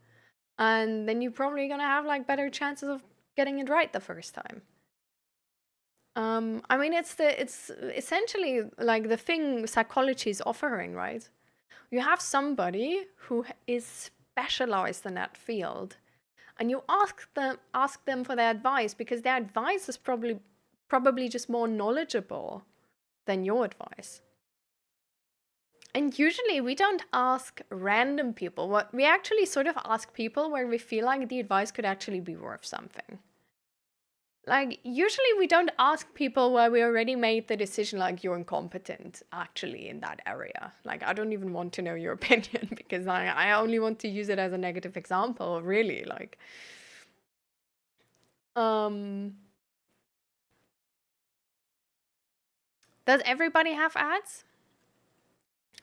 And then you're probably gonna have like better chances of getting it right the first time. I mean, it's essentially like the thing psychology is offering, right? You have somebody who is specialized in that field, and you ask them for their advice because their advice is probably just more knowledgeable than your advice. And usually we don't ask random people. What we actually sort of ask people where we feel like the advice could actually be worth something. Like, usually we don't ask people where we already made the decision, like, you're incompetent, actually, in that area. Like, I don't even want to know your opinion because I only want to use it as a negative example, really. Like, does everybody have ads?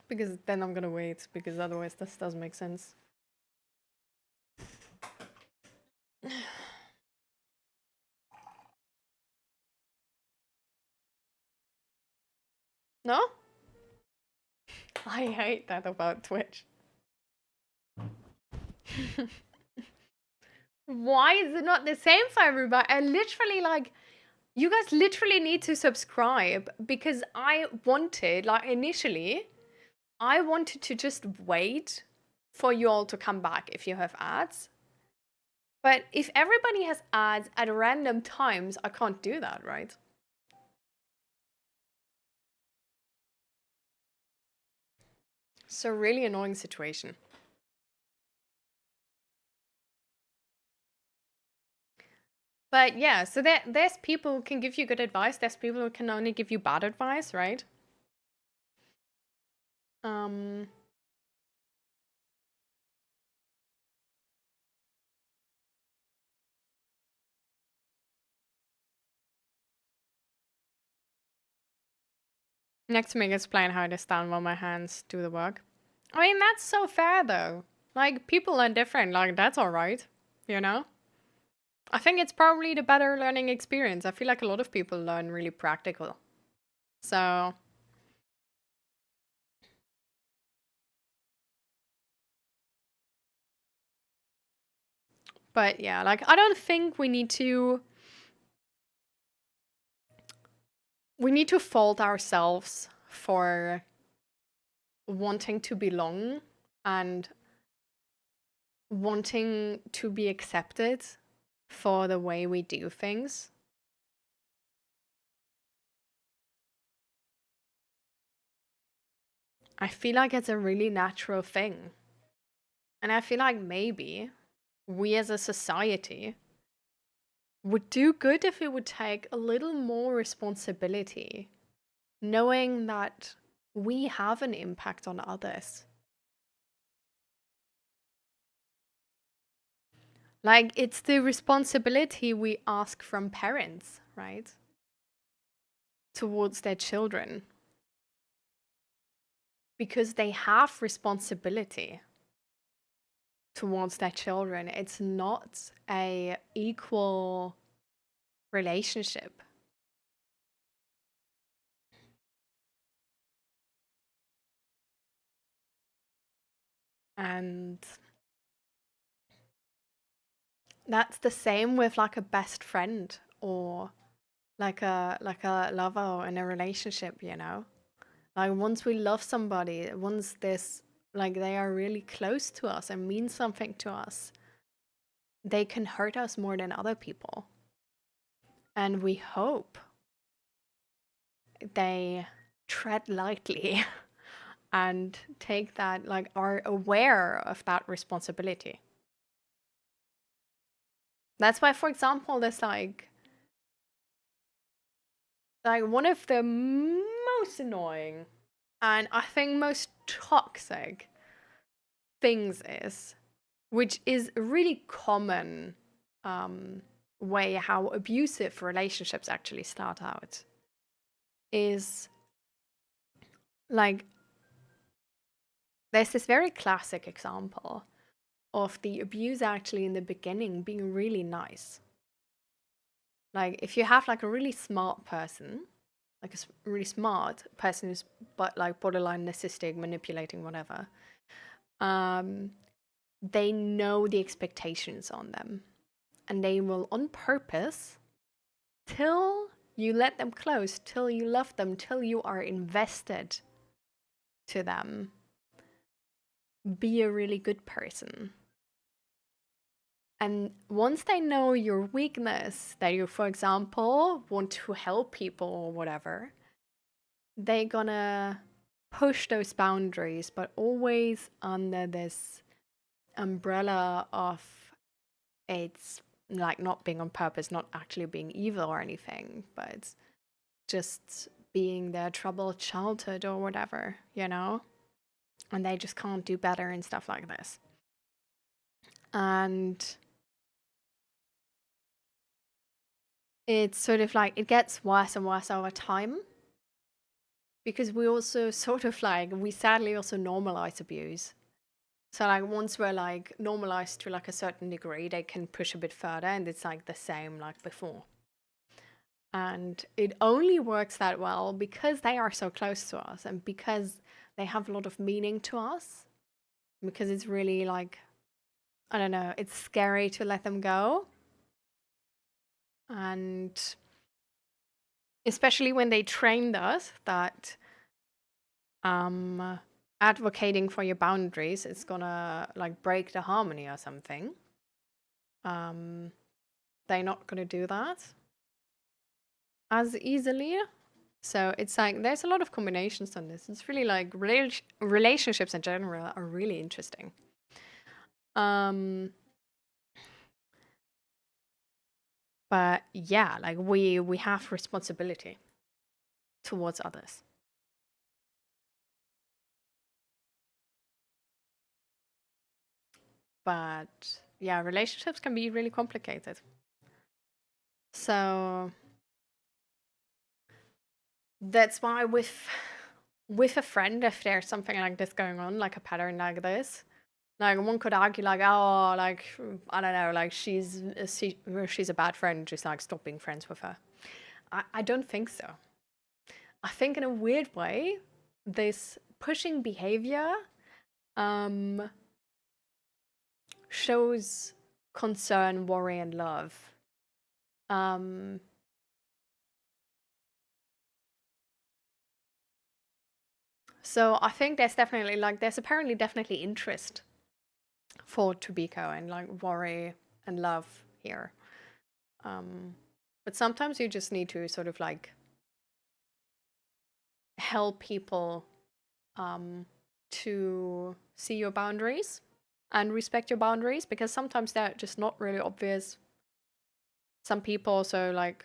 Because then I'm gonna wait, because otherwise this doesn't make sense. No? I hate that about Twitch. Why is it not the same for everybody? I literally, like, you guys literally need to subscribe because I wanted, like, initially, I wanted to just wait for you all to come back if you have ads. But if everybody has ads at random times, I can't do that, right? So really annoying situation. But yeah, so there's people who can give you good advice. There's people who can only give you bad advice, right? Next to me explain how to stand while my hands do the work. I mean, that's so fair though. Like, people are different. Like, that's all right, you know? I think it's probably the better learning experience. I feel like a lot of people learn really practical. So, but yeah, like, I don't think we need to fault ourselves for wanting to belong and wanting to be accepted for the way we do things. I feel like it's a really natural thing. And I feel like maybe we as a society would do good if we would take a little more responsibility, knowing that we have an impact on others. Like, it's the responsibility we ask from parents, right? Towards their children. Because they have responsibility towards their children. It's not a equal relationship. And that's the same with like a best friend or like a lover in a relationship, you know? Like, once we love somebody, once this, like, they are really close to us and mean something to us, they can hurt us more than other people. And we hope they tread lightly and take that, like, are aware of that responsibility. That's why, for example, there's like one of the most annoying and I think most toxic things is, which is a really common way how abusive relationships actually start out, is like, there's this very classic example of the abuse actually in the beginning being really nice. Like, if you have like a really smart person, like a really smart person who's but like borderline narcissistic, manipulating, whatever, they know the expectations on them. and they will on purpose, till you let them close, till you love them, till you are invested to them, be a really good person. And once they know your weakness, that you, for example, want to help people or whatever, they're gonna push those boundaries, but always under this umbrella of it's like not being on purpose, not actually being evil or anything, but just being their troubled childhood or whatever, you know? And they just can't do better and stuff like this. And it's sort of like it gets worse and worse over time, because we also sort of like, we sadly also normalize abuse. So like once we're like normalized to like a certain degree, they can push a bit further and it's like the same like before. And it only works that well because they are so close to us and because they have a lot of meaning to us. Because it's really like, I don't know, it's scary to let them go. And especially when they trained us that advocating for your boundaries is gonna like break the harmony or something. They're not gonna do that as easily. So it's like there's a lot of combinations on this. It's really like relationships in general are really interesting. But yeah, like we have responsibility towards others. But yeah, relationships can be really complicated. So that's why with a friend, if there's something like this going on, like a pattern like this, like one could argue like, oh, like I don't know, like she's a bad friend, just like stop being friends with her. I don't think so. I think in a weird way, this pushing behavior shows concern, worry, and love. So I think there's definitely like there's apparently definitely interest for Tobiko and like worry and love here. But sometimes you just need to sort of like help people to see your boundaries and respect your boundaries, because sometimes they're just not really obvious. Some people also like,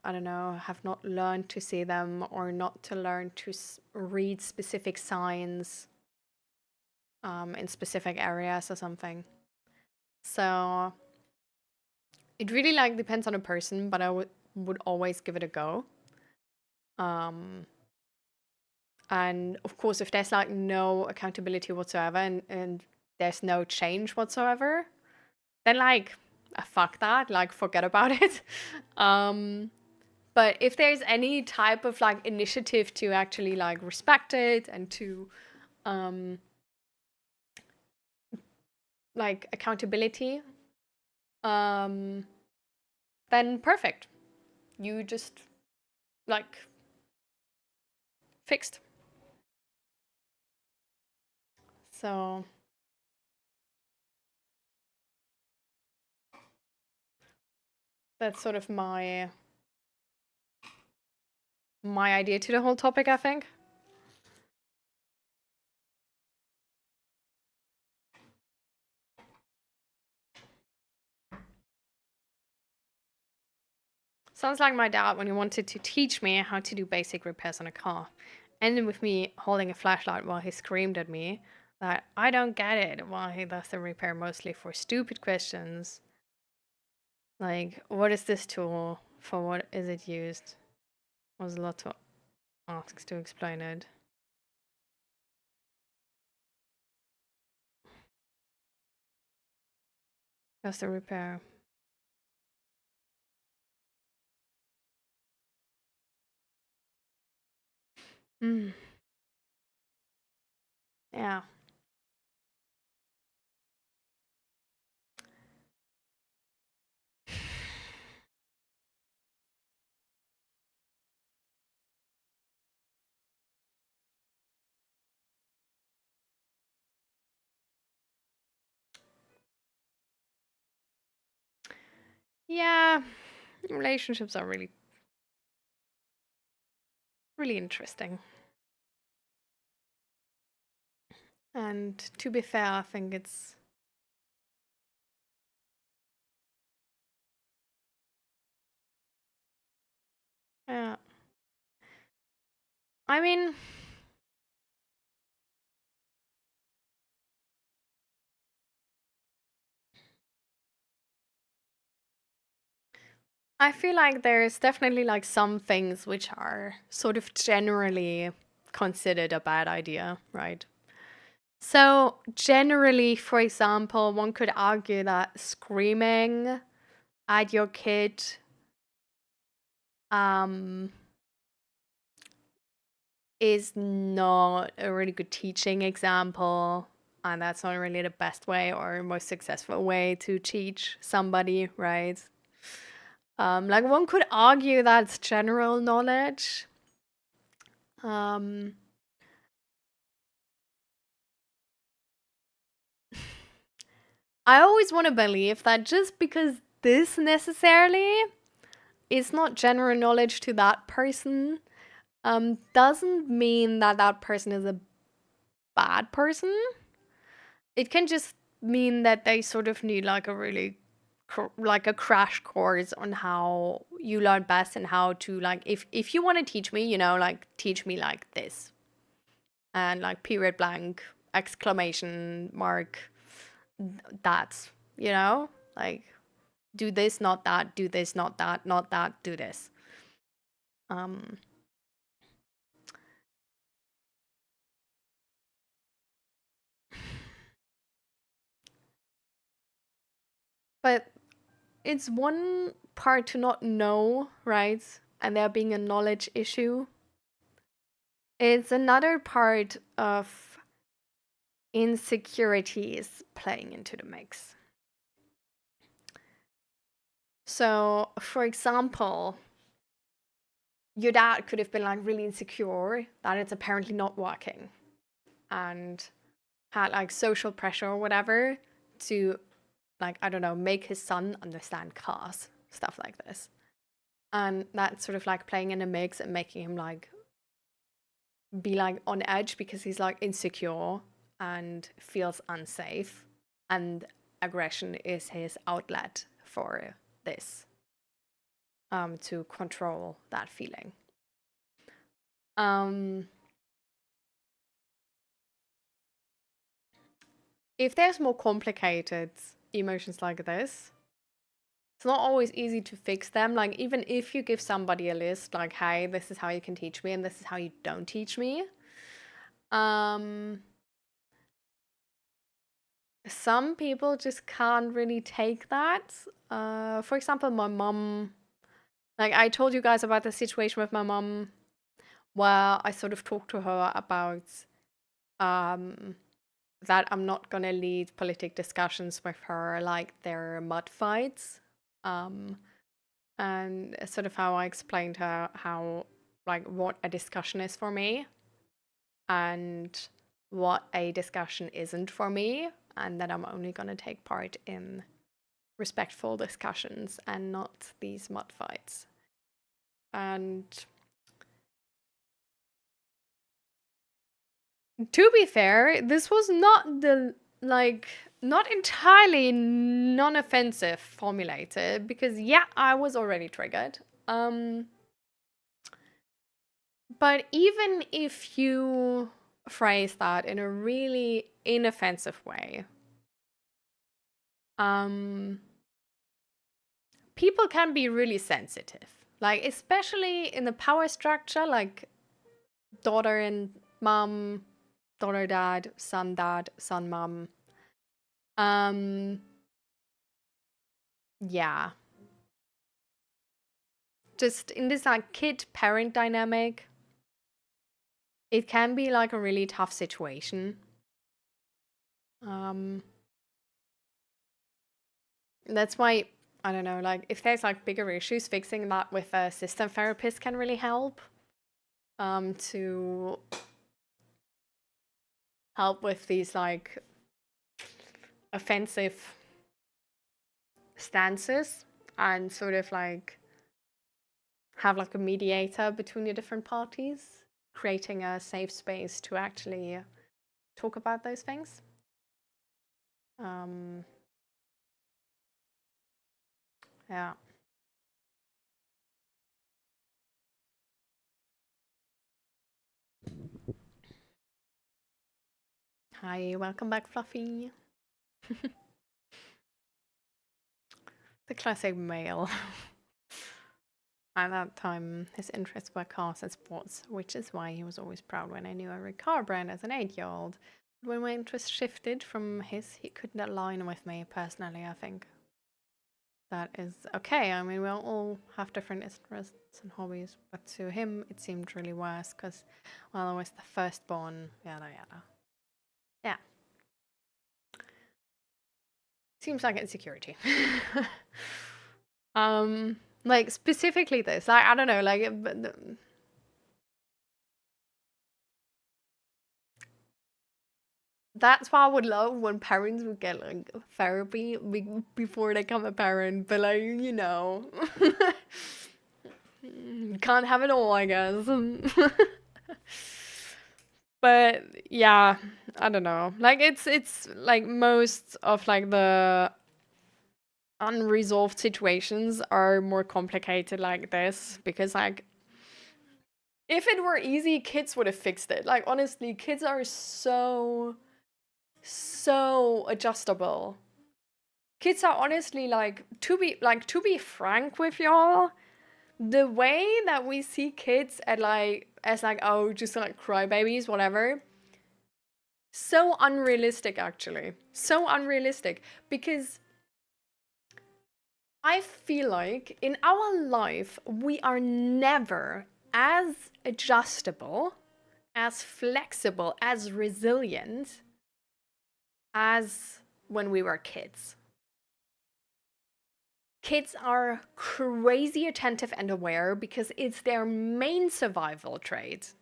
I don't know, have not learned to see them or not to learn to read specific signs in specific areas or something. So it really like depends on a person, but I would always give it a go. And of course, if there's like no accountability whatsoever and there's no change whatsoever, then like fuck that, like forget about it. But if there's any type of like initiative to actually like respect it and to like accountability, then perfect. You just like fixed. So that's sort of my idea to the whole topic, I think. Sounds like my dad when he wanted to teach me how to do basic repairs on a car. Ended with me holding a flashlight while he screamed at me that I don't get it, while he does the repair mostly for stupid questions. Like, what is this tool? For what is it used? Was a lot to ask to explain it. Does the repair. Yeah. Yeah, relationships are really, really interesting. And to be fair, I think it's... Yeah. I mean, I feel like there's definitely like some things which are sort of generally considered a bad idea, right? So, generally, for example, one could argue that screaming at your kid um, is not a really good teaching example. And that's not really the best way or most successful way to teach somebody, right? Like one could argue that's general knowledge. Um, I always want to believe that just because this necessarily is not general knowledge to that person, doesn't mean that that person is a bad person. It can just mean that they sort of need like a really like a crash course on how you learn best and how to like if you want to teach me, you know, like teach me like this and like period blank exclamation mark that, you know, like do this not that, do this not that, not that, do this. um but it's one part to not know, right? And there being a knowledge issue. It's another part of insecurities playing into the mix. So, for example, your dad could have been like really insecure that it's apparently not working and had like social pressure or whatever to, like, I don't know, make his son understand cars, stuff like this. And that's sort of like playing in a mix and making him like be like on edge because he's like insecure and feels unsafe, and aggression is his outlet for this, to control that feeling. um if there's more complicated emotions like this, it's not always easy to fix them. Like even if you give somebody a list like, hey, this is how you can teach me and this is how you don't teach me, um some people just can't really take that. For example, my mom, like I told you guys about the situation with my mom where I sort of talked to her about um, that I'm not gonna lead politic discussions with her like they're mud fights. Um, and sort of how I explained her how like what a discussion is for me and what a discussion isn't for me, and that I'm only gonna take part in respectful discussions and not these mud fights. And to be fair, this was not the like not entirely non-offensive formulated because yeah, I was already triggered. Um but even if you phrase that in a really inoffensive way, um people can be really sensitive. Like especially in the power structure, like daughter and mom, daughter dad, son mom. Um yeah. Just in this like kid parent dynamic, it can be like a really tough situation. Um that's why I don't know, like if there's like bigger issues, fixing that with a system therapist can really help. To help with these like offensive stances. and sort of like have like a mediator between the different parties, creating a safe space to actually talk about those things. Yeah. Hi, welcome back, Fluffy. The classic male. At that time, his interests were cars and sports, which is why he was always proud when I knew every car brand as an 8-year-old. But when my interest shifted from his, he couldn't align with me personally, I think. That is okay. I mean, we all have different interests and hobbies, but to him, it seemed really worse because, well, I was the firstborn, yada yada. Yeah. Seems like insecurity. Like specifically this, I don't know, like that's why I would love when parents would get like therapy before they become a parent, but like, you know, can't have it all, I guess. But yeah, I don't know. Like it's like most of like the unresolved situations are more complicated like this because like if it were easy, kids would have fixed it. Like honestly, kids are so adjustable. Kids are honestly like to be frank with y'all, the way that we see kids at like as like oh just like crybabies whatever, so unrealistic actually, so unrealistic because I feel like in our life we are never as adjustable, as flexible, as resilient as when we were kids. Kids are crazy attentive and aware because it's their main survival trait.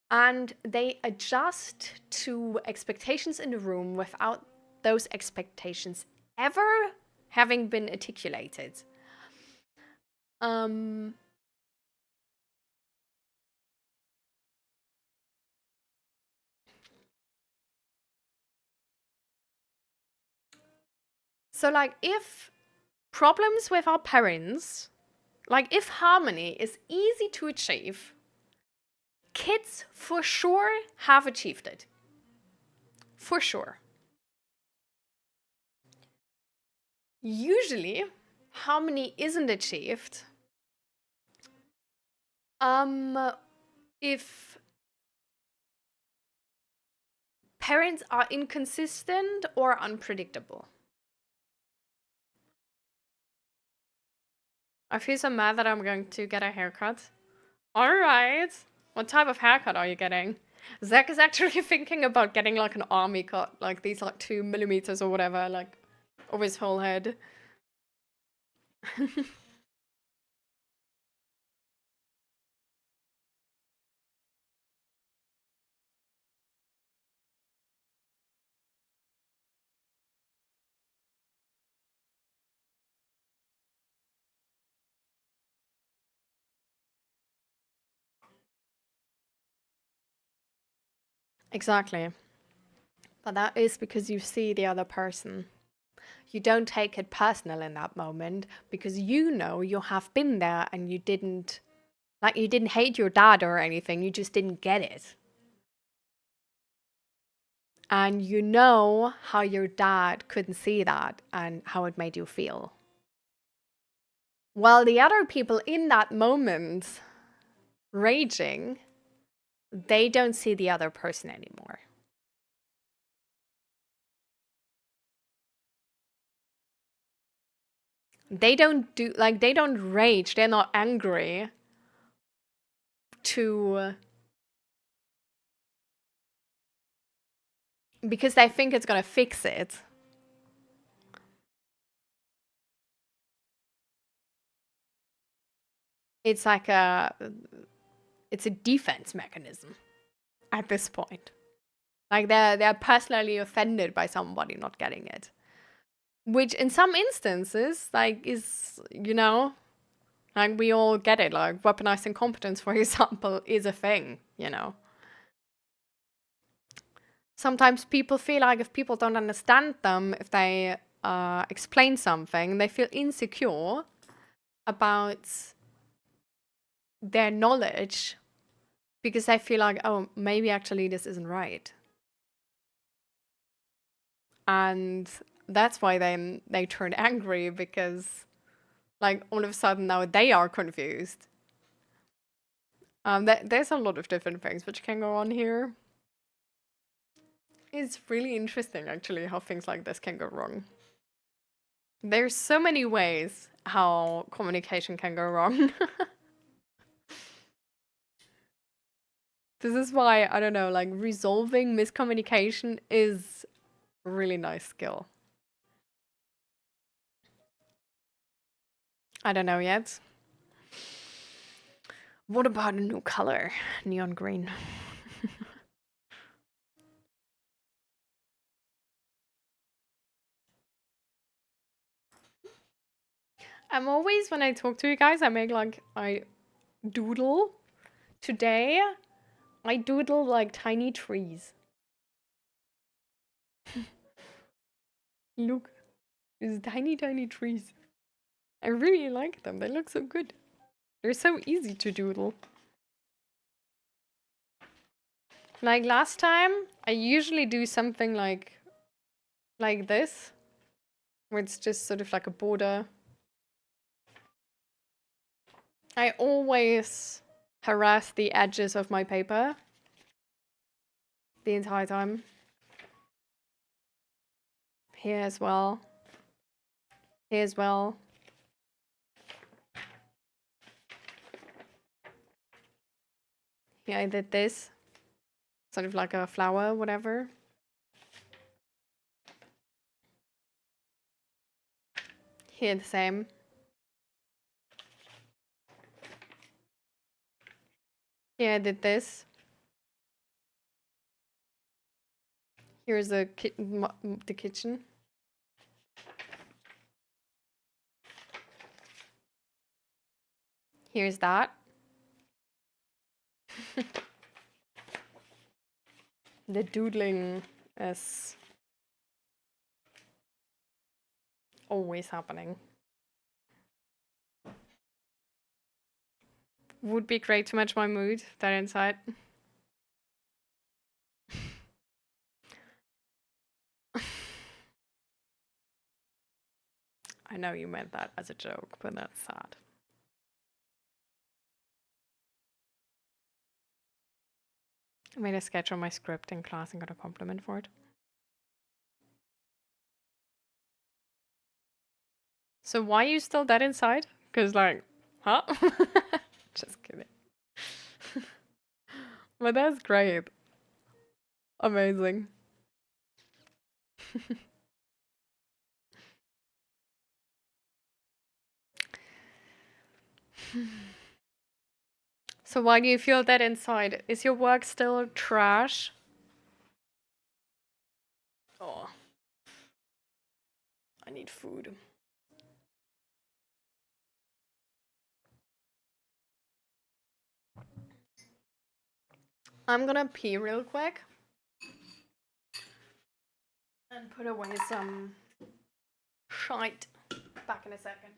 And they adjust to expectations in the room without those expectations ever having been articulated. So, like, if problems with our parents, like, if harmony is easy to achieve, kids for sure have achieved it. For sure. Usually, harmony isn't achieved if parents are inconsistent or unpredictable. I feel so mad that I'm going to get a haircut. All right. What type of haircut are you getting? Zach is actually thinking about getting like an army cut, like these like 2 millimeters or whatever, like over his whole head. Exactly. But that is because you see the other person. You don't take it personal in that moment because you know you have been there and you didn't hate your dad or anything, you just didn't get it. And you know how your dad couldn't see that and how it made you feel. While the other people in that moment raging, they don't see the other person anymore. They don't rage, they're not angry to because they think it's gonna fix it. It's like it's a defense mechanism at this point. Like they're personally offended by somebody not getting it. Which in some instances, like, is, you know, like we all get it. Like weaponized incompetence, for example, is a thing, you know. Sometimes people feel like if people don't understand them, if they explain something, they feel insecure about their knowledge because they feel like, oh, maybe actually this isn't right. And that's why then they turn angry because, like, all of a sudden now they are confused. There's a lot of different things which can go on here. It's really interesting, actually, how things like this can go wrong. There's so many ways how communication can go wrong. This is why, I don't know, like resolving miscommunication is a really nice skill. I don't know yet. What about a new color? Neon green. I'm always, when I talk to you guys, I doodle. Today, I doodle like tiny trees. Look, these tiny, tiny trees. I really like them. They look so good. They're so easy to doodle. Like last time, I usually do something like this, where it's just sort of like a border. I always harass the edges of my paper the entire time. Here as well. Here as well. Here I did this. Sort of like a flower, whatever. Here the same. Here I did this. Here's the kitchen. Here's that. The doodling is always happening. Would be great to match my mood, that inside. I know you meant that as a joke, but that's sad. I made a sketch on my script in class and got a compliment for it. So why are you still dead inside? Because like, huh? Just kidding. But that's great. Amazing. So why do you feel dead inside? Is your work still trash? Oh. I need food. I'm gonna pee real quick. And put away some shite. Back in a second.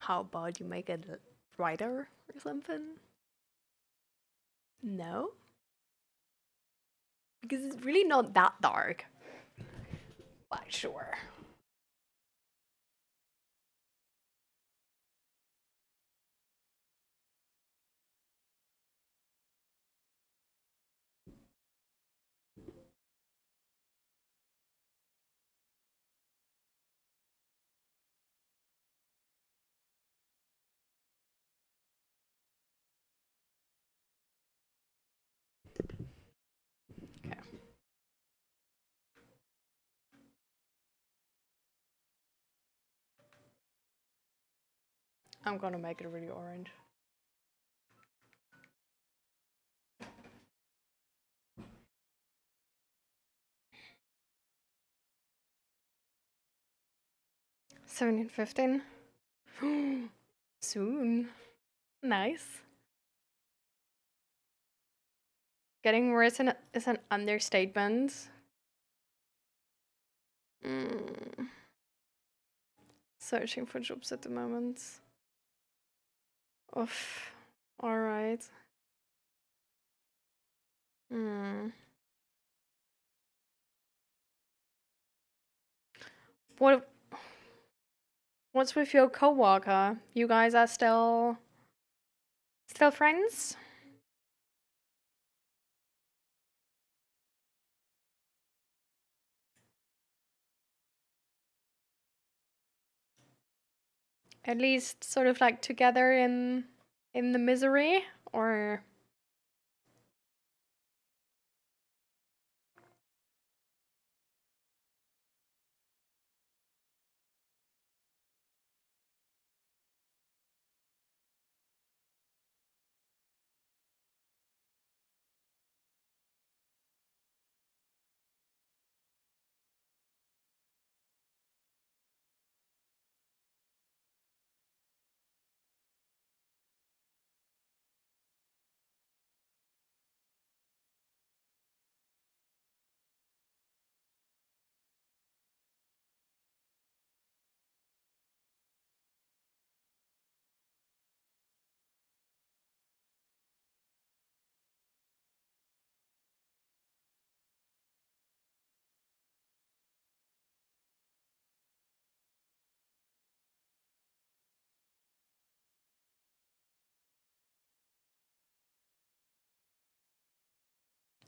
How about you make it brighter or something? No? Because it's really not that dark. But sure. Okay. I'm gonna make it really orange. $17, $15. Soon. Nice. Getting worse is an understatement. Searching for jobs at the moment. Oof. Alright. What's with your coworker? You guys are still friends? At least sort of like together in the misery, or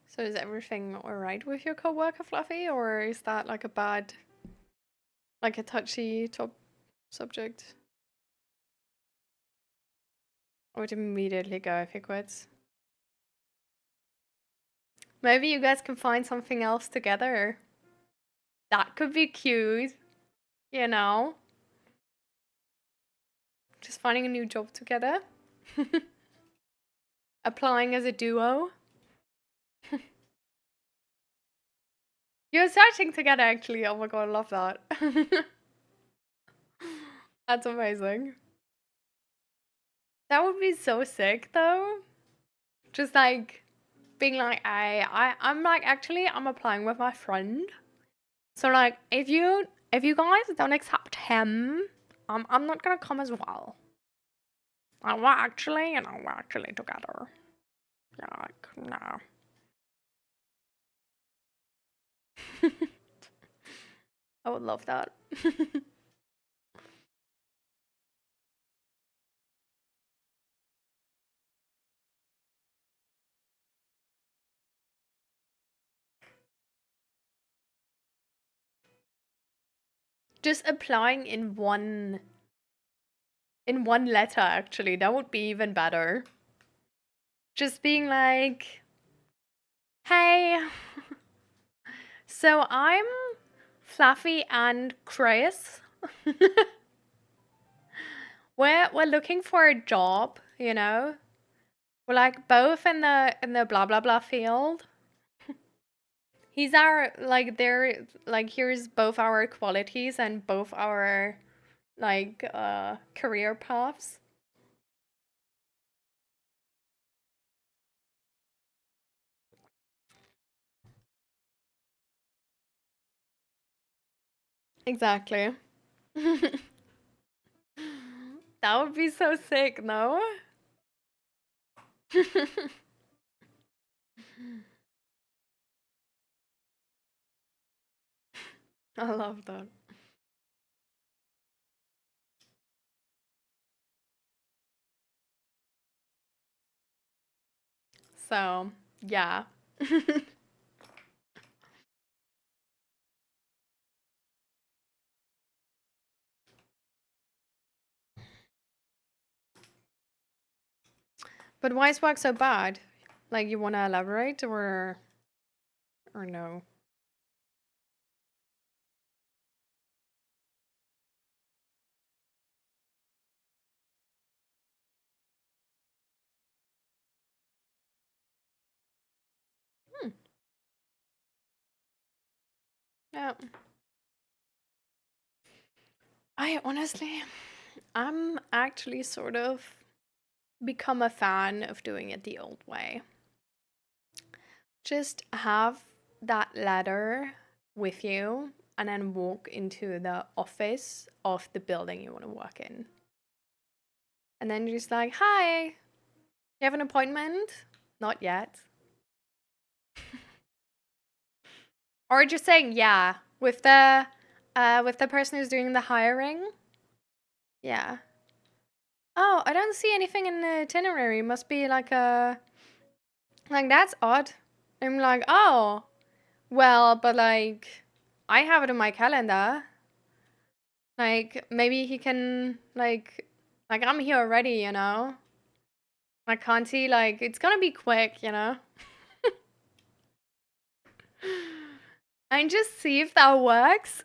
so is everything alright with your coworker, Fluffy, or is that like a touchy subject? I would immediately go if he quits. Maybe you guys can find something else together. That could be cute, you know? Just finding a new job together. Applying as a duo. You're searching together, actually. Oh my god, I love that. That's amazing. That would be so sick, though. Just like being like, I'm like, actually, I'm applying with my friend. So like, if you guys don't accept him, I'm not gonna come as well. We're actually together. Yeah, like, no. I would love that. Just applying in one letter, actually, that would be even better. Just being like, hey, so I'm Fluffy and Chris. we're looking for a job, you know. We're like both in the blah blah blah field. He's our like there like here's both our qualities and both our like career paths. Exactly. That would be so sick, no? I love that. So, yeah. But why is work so bad? Like, you want to elaborate or no? Hmm. Yeah. I honestly, I'm actually sort of become a fan of doing it the old way. Just have that ladder with you and then walk into the office of the building you want to work in. And then you're just like, hi, you have an appointment? Not yet. Or just saying, yeah, with the person who's doing the hiring. Yeah. Oh, I don't see anything in the itinerary. Must be like that's odd. I'm like, oh, well, but like I have it in my calendar. Like maybe he can like I'm here already, you know? I can't see like it's gonna be quick, you know? And just see if that works.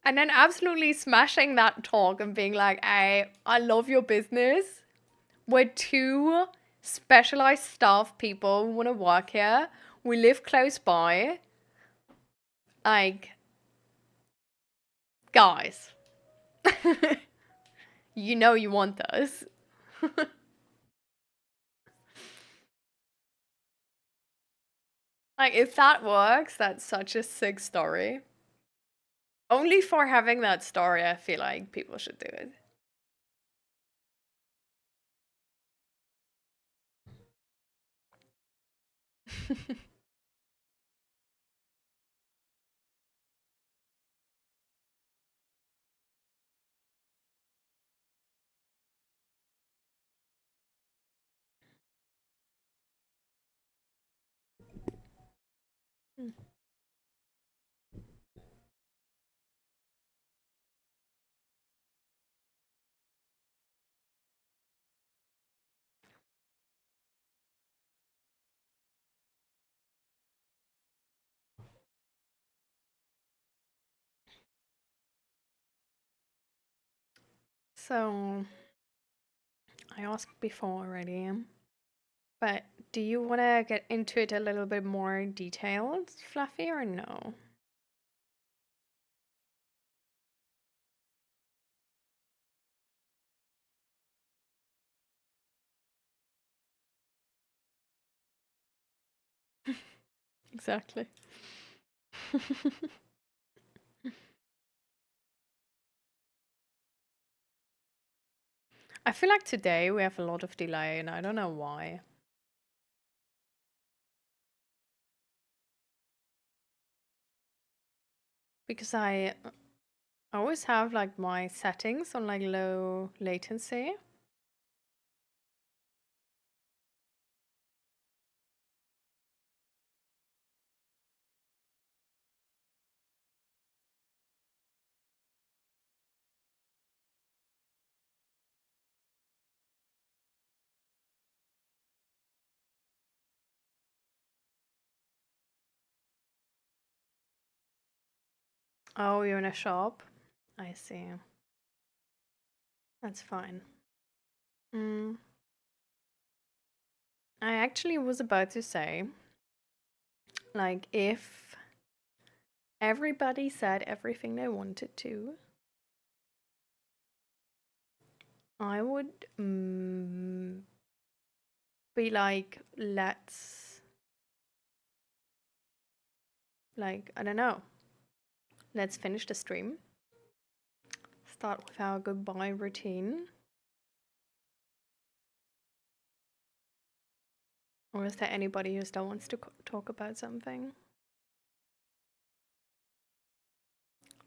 And then absolutely smashing that talk and being like, I love your business. We're two specialized staff people who want to work here. We live close by. Like, guys, you know you want this. Like, if that works, that's such a sick story. Only for having that story, I feel like people should do it. So, I asked before already, but do you want to get into it a little bit more detailed, Fluffy, or no? Exactly. I feel like today we have a lot of delay, and I don't know why. Because I always have like my settings on like low latency. Oh, you're in a shop? I see. That's fine. Mm. I actually was about to say, like, if everybody said everything they wanted to, I would be like, let's, like, I don't know, let's finish the stream. start with our goodbye routine? Or is there anybody who still wants to talk about something?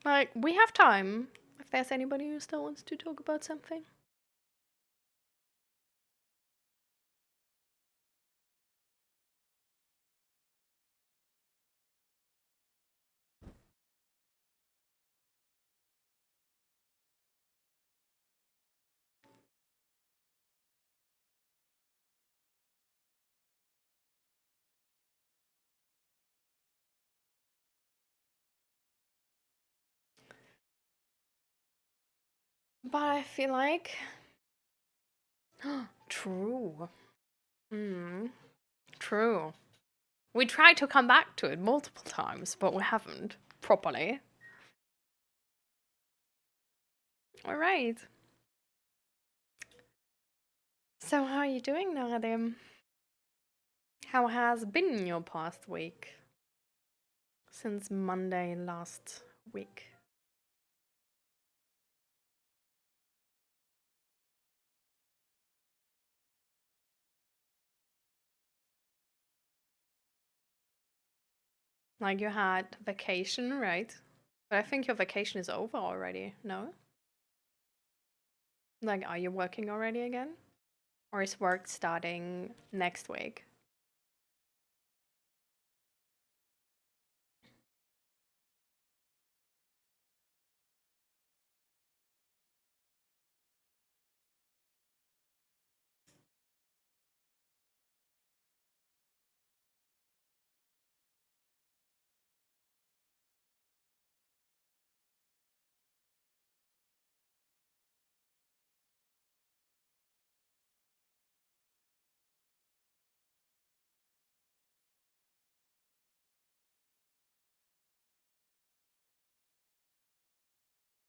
Like, we have time if there's anybody who still wants to talk about something. But I feel like... True. True. We tried to come back to it multiple times, but we haven't properly. Alright. So how are you doing, Naradim? How has been your past week? Since Monday last week. Like you had vacation, right? But I think your vacation is over already, no? Like, are you working already again? Or is work starting next week?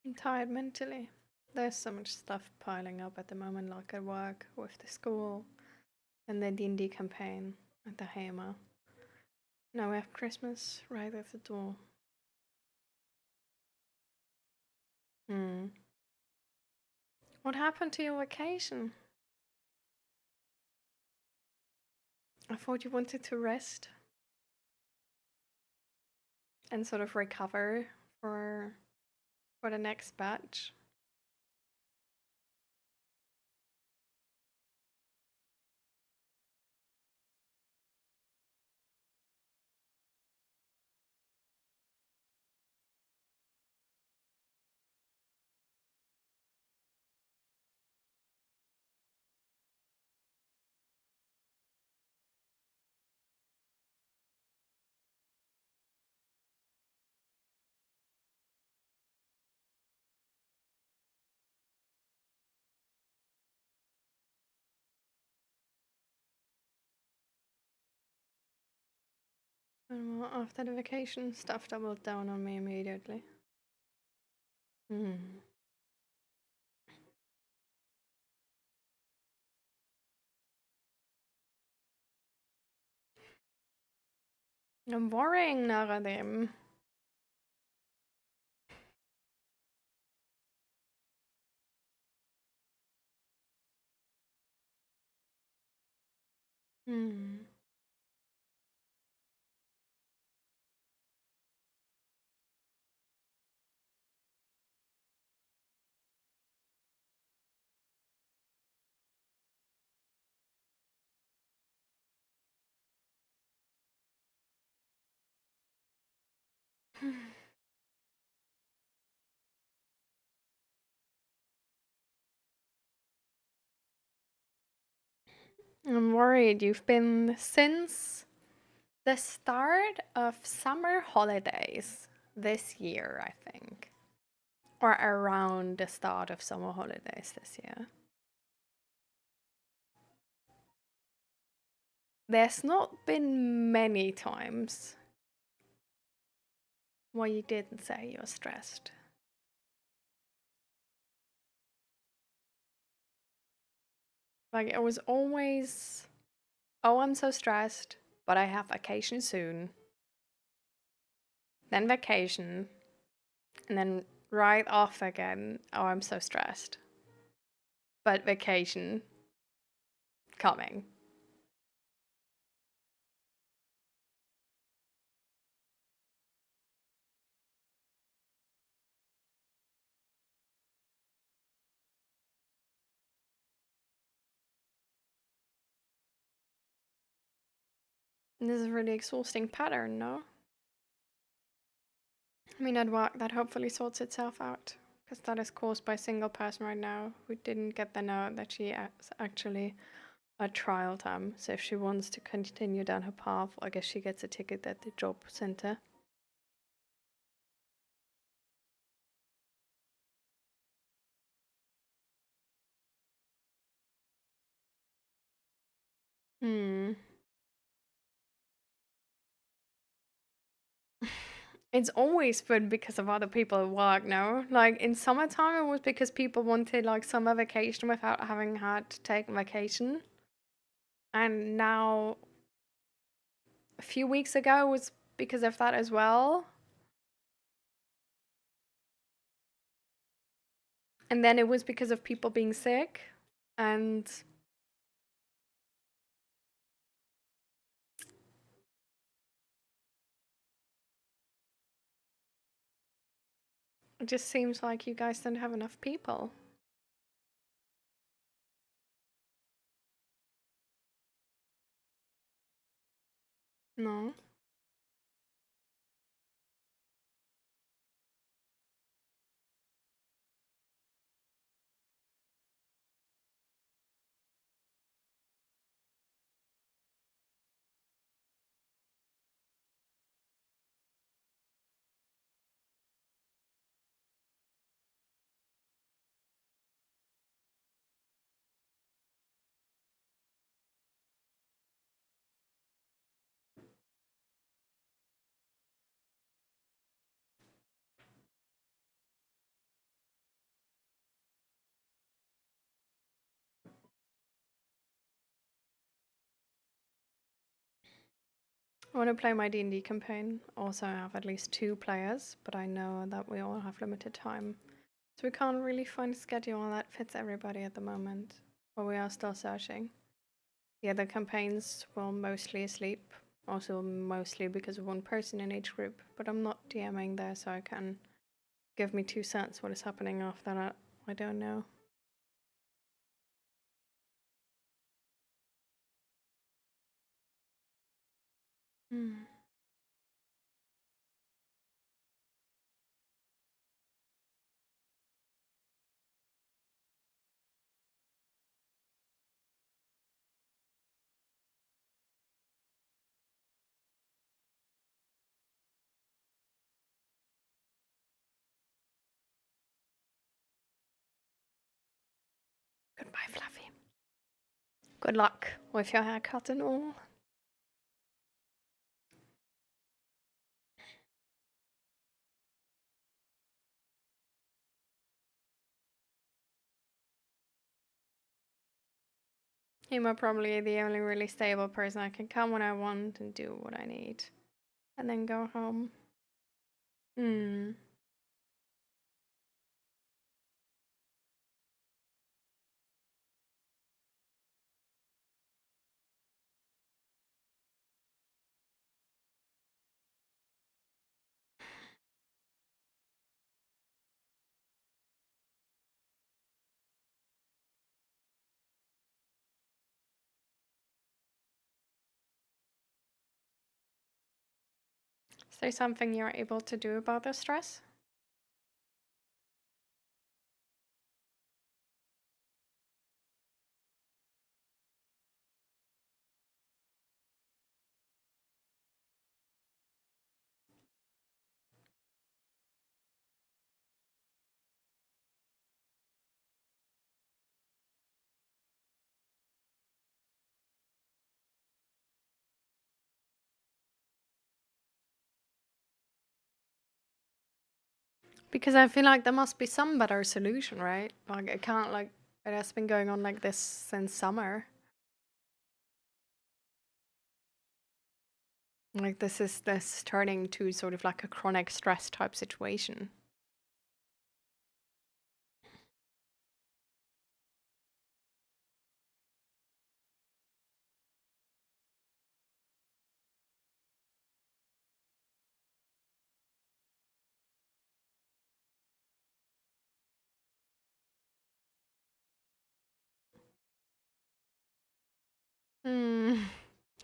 I'm tired mentally. There's so much stuff piling up at the moment, like at work, with the school, and the D&D campaign at the Hema. Now we have Christmas right at the door. What happened to your vacation? I thought you wanted to rest and sort of recover for the next batch. And well, after the vacation, stuff doubled down on me immediately. I'm worrying, Naradim. I'm worried. You've been since the start of summer holidays this year, I think. Or around the start of summer holidays this year. There's not been many times where you didn't say you're stressed. Like, it was always, oh, I'm so stressed, but I have vacation soon. Then vacation. And then right off again. Oh, I'm so stressed. But vacation coming. And this is a really exhausting pattern, no? I mean, at work, that hopefully sorts itself out. Because that is caused by a single person right now who didn't get the note that she is actually a trial time. So if she wants to continue down her path, I guess she gets a ticket at the job center. Hmm. It's always been because of other people at work, no? Like in summertime, it was because people wanted like summer vacation without having had to take vacation. And now, a few weeks ago, it was because of that as well. And then it was because of people being sick. And it just seems like you guys don't have enough people. No. I want to play my D&D campaign. Also, I have at least 2 players, but I know that we all have limited time. So we can't really find a schedule that fits everybody at the moment. But we are still searching. The other campaigns were mostly asleep. Also mostly because of one person in each group. But I'm not DMing there, so I can give me 2 cents what is happening after that. I don't know. Hmm. Goodbye, Fluffy. Good luck with your haircut and all. Him are probably the only really stable person I can come when I want and do what I need. And then go home. Hmm. Is there something you're able to do about the stress? Because I feel like there must be some better solution, right? Like it can't like it has been going on like this since summer. Like this turning to sort of like a chronic stress type situation.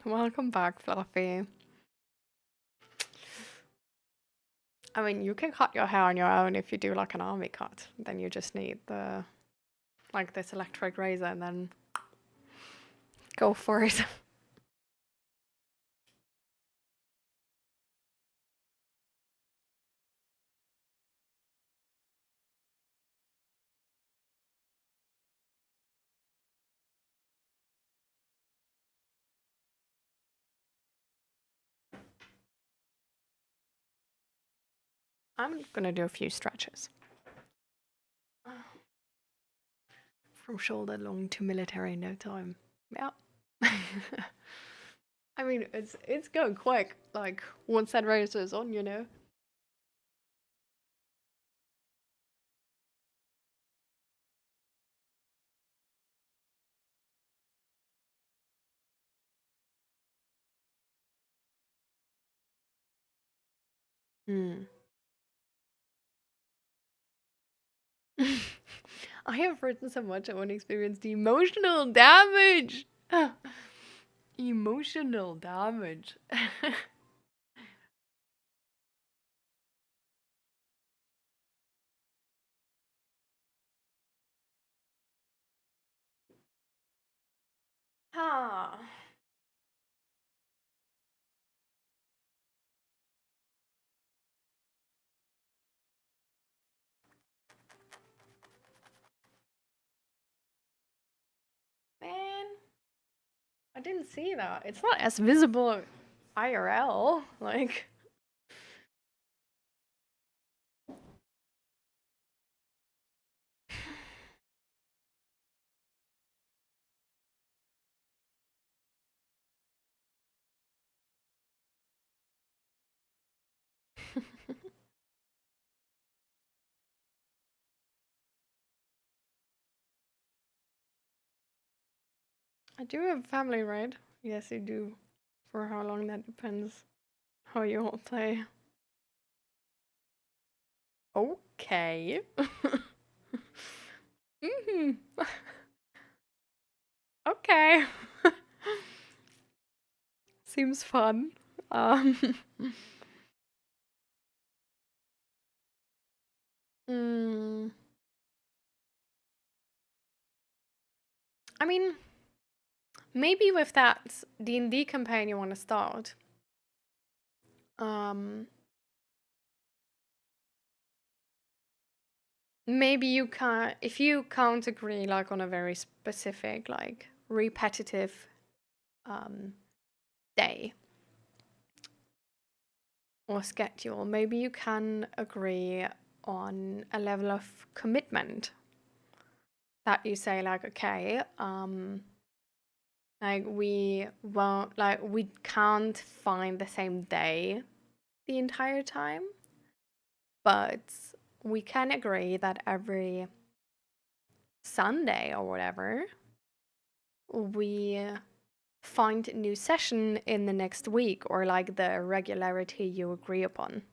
Welcome back, Fluffy. I mean, you can cut your hair on your own if you do like an army cut. Then you just need this electric razor and then go for it. I'm gonna do a few stretches. From shoulder long to military in no time. Yeah. I mean, it's going quick. Like once that razor is on, you know. Hmm. I have written so much I want to experience the emotional damage. Emotional damage. Ah. Man, I didn't see that. It's not as visible IRL. Like, I do have family, right? Yes, you do. For how long that depends. How you all play. Okay. hmm Okay. Seems fun. Um. mm, I mean, maybe with that D&D campaign you want to start. Um. Maybe you can't, if you can't agree like on a very specific, like repetitive um, day or schedule, maybe you can agree on a level of commitment that you say like, okay, like we won't, like we can't find the same day the entire time, but we can agree that every Sunday or whatever, we find a new session in the next week or like the regularity you agree upon.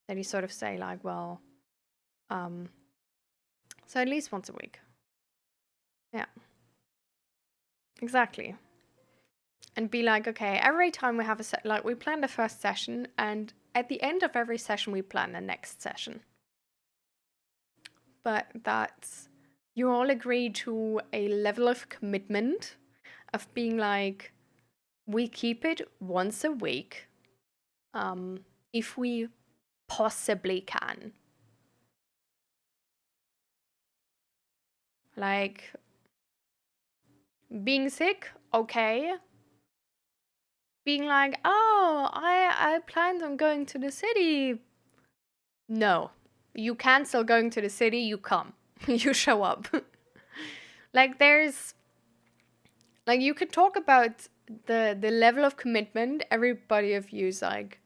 Then you sort of say like, well, so at least once a week. Yeah, exactly. And be like, okay, every time we have a set, like we plan the first session, and at the end of every session we plan the next session. But that's, you all agree to a level of commitment of being like, we keep it once a week, if we possibly can. Like being sick, okay. Being like, oh, I planned on going to the city. No, you cancel going to the city. You come, you show up. Like there's, like you could talk about the level of commitment everybody of you's like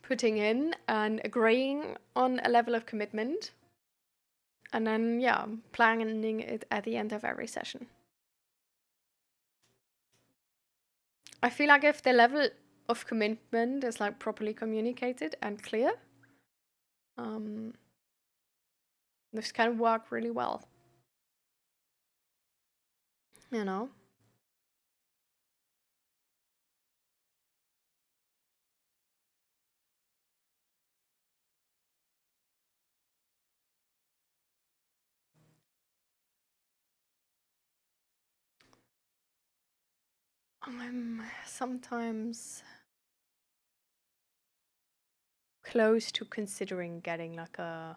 putting in and agreeing on a level of commitment, and then yeah, planning it at the end of every session. I feel like if the level of commitment is like properly communicated and clear, um, this can work really well. You know? I'm sometimes close to considering getting uh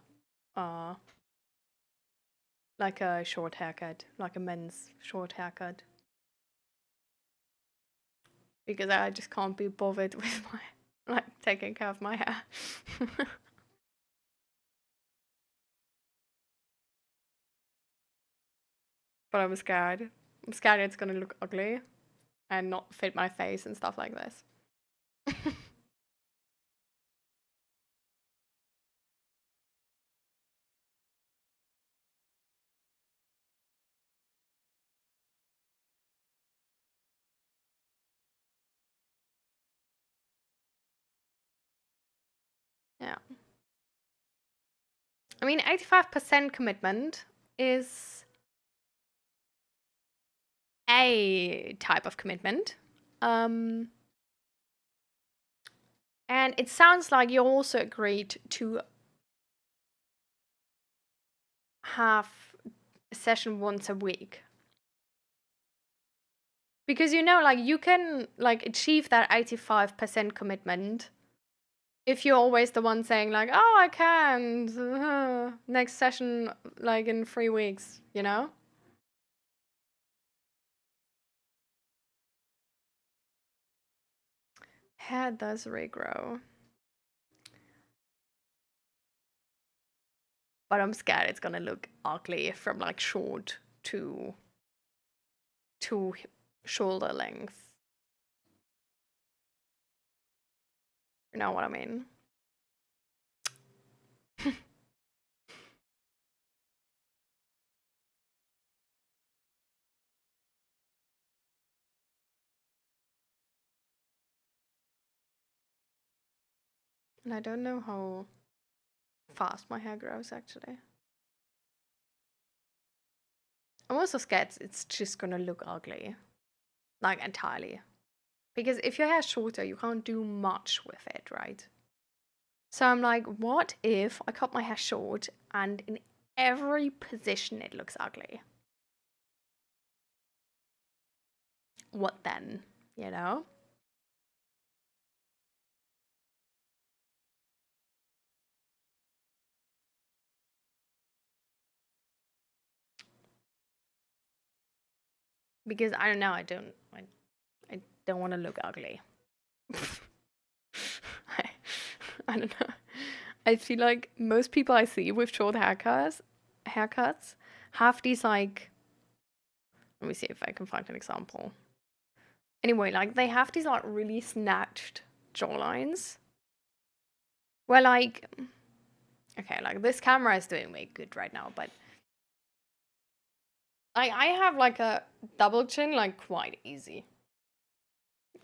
like a short haircut, like a men's short haircut, because I just can't be bothered with my like taking care of my hair. But I'm scared. I'm scared it's gonna look ugly and not fit my face and stuff like this. Yeah. I mean, 85% commitment is a type of commitment. Um, and it sounds like you also agreed to have a session once a week. Because like you can like achieve that 85% commitment if you're always the one saying like, "Oh, I can't. Next session like in 3 weeks," you know? Hair does regrow. But I'm scared it's gonna look ugly from like short to shoulder length. You know what I mean? And I don't know how fast my hair grows actually. I'm also scared it's just gonna look ugly. Like entirely. Because if your hair's shorter, you can't do much with it, right? So I'm like, what if I cut my hair short and in every position it looks ugly? What then? You know? Because I don't know, I don't want to look ugly. I, I don't know. I feel like most people I see with short haircuts have these like, let me see if I can find an example. Anyway, like they have these like really snatched jawlines where like, okay, like this camera is doing me good right now, but I have like a double chin like quite easy,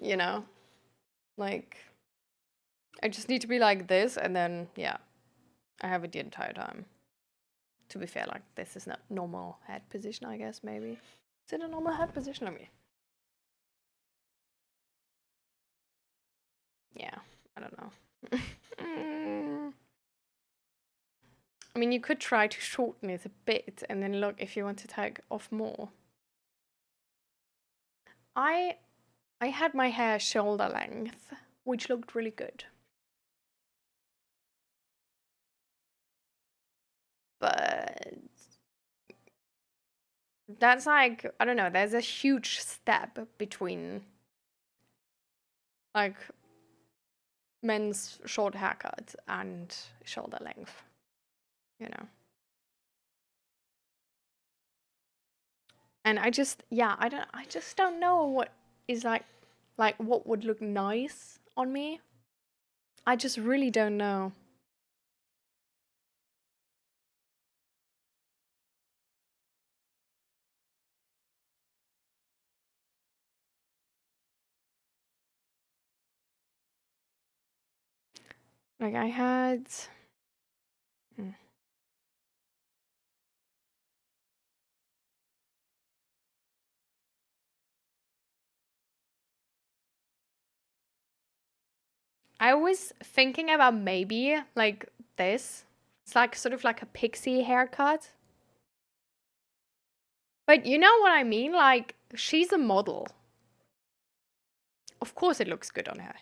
you know? Like I just need to be like this and then yeah, I have it the entire time. To be fair, like this is not normal head position, I guess maybe. Is it a normal head position? Let me. Yeah, I don't know. I mean, you could try to shorten it a bit and then look if you want to take off more. I I had my hair shoulder length, which looked really good. But that's like, I don't know, there's a huge step between like men's short haircut and shoulder length, you know. And I just yeah, I just don't know what is like what would look nice on me. I just really don't know. Like I had mm, I was thinking about maybe like this. It's like sort of like a pixie haircut. But you know what I mean? Like she's a model. of course it looks good on her.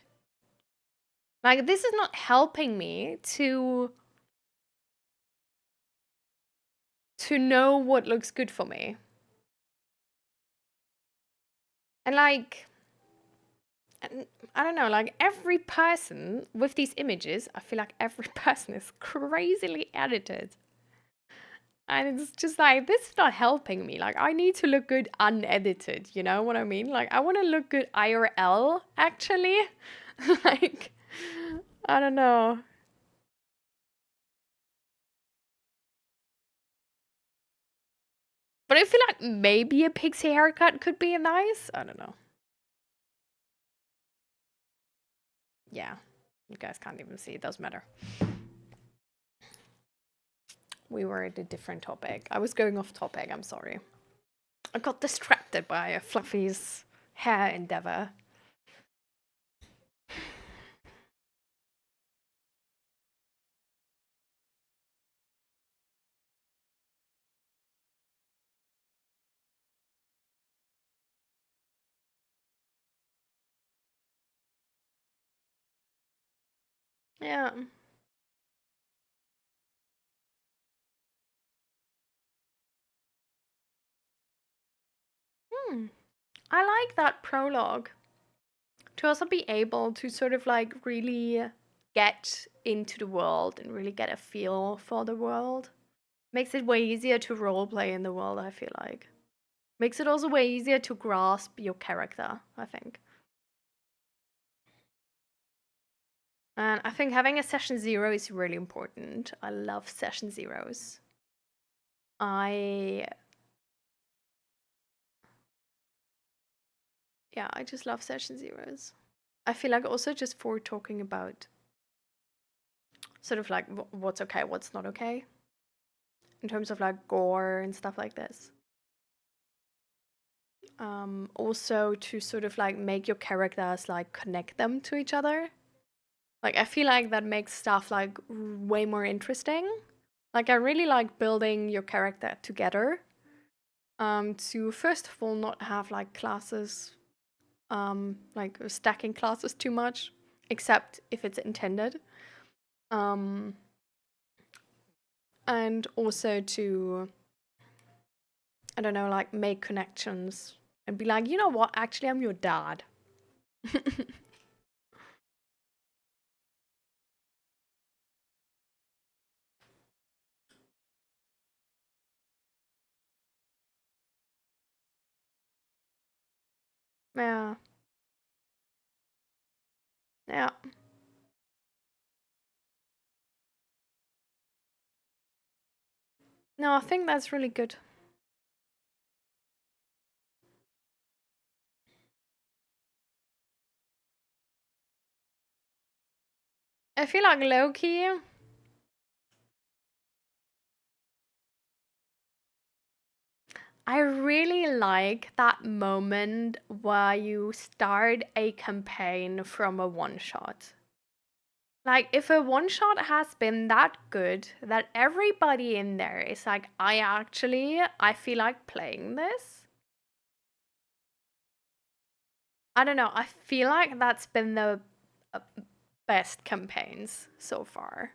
Like, this is not helping me to know what looks good for me. And like, I don't know, like every person with these images, I feel like every person is crazily edited. And it's just like, this is not helping me. Like, I need to look good unedited, you know what I mean? Like, I want to look good IRL, actually. Like, I don't know. But I feel like maybe a pixie haircut could be nice. I don't know. Yeah, you guys can't even see. It doesn't matter. We were at a different topic. I was going off topic. I'm sorry. I got distracted by Fluffy's hair endeavor. Yeah. I like that prologue. To also be able to sort of like really get into the world and really get a feel for the world. Makes it way easier to roleplay in the world, I feel like. Makes it also way easier to grasp your character, I think. And I think having a session 0 is really important. I love session 0s. I just love session 0s. I feel like also just for talking about sort of like what's okay, what's not okay, in terms of like gore and stuff like this. Also to sort of like make your characters like connect them to each other. Like, I feel like that makes stuff like way more interesting. Like, I really like building your character together. To first of all not have like classes, like stacking classes too much, except if it's intended. And also to, I don't know, like make connections and be like, you know what, actually I'm your dad. Yeah. Yeah. No, I think that's really good. I feel like low-key, I really like that moment where you start a campaign from a one-shot. Like, if a one-shot has been that good that everybody in there is like, I feel like playing this. I don't know, I feel like that's been the best campaigns so far.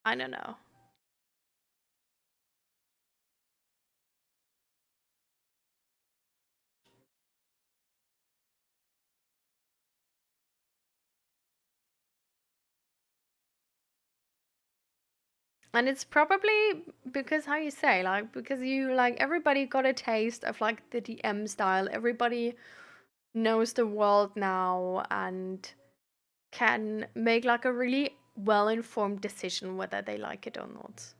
I don't know. And it's probably because how you say, like, because you like everybody got a taste of like the DM style. Everybody knows the world now and can make like a really well-informed decision whether they like it or not.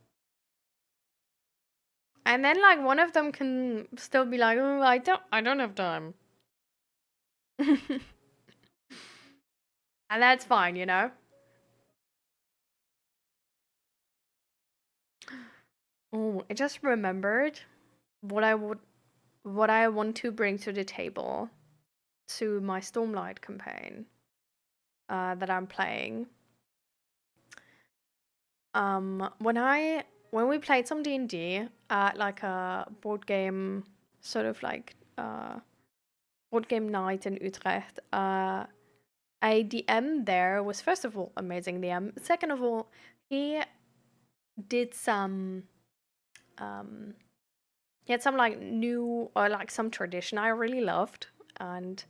And then like one of them can still be like, "Oh, I don't have time." And that's fine, you know? Oh, I just remembered what I would what I want to bring to the table to my Stormlight campaign that I'm playing. When we played some D&D at like a board game, sort of like board game night in Utrecht, a DM there was, first of all, amazing DM. Second of all, he did some he had some like new or like some tradition I really loved, and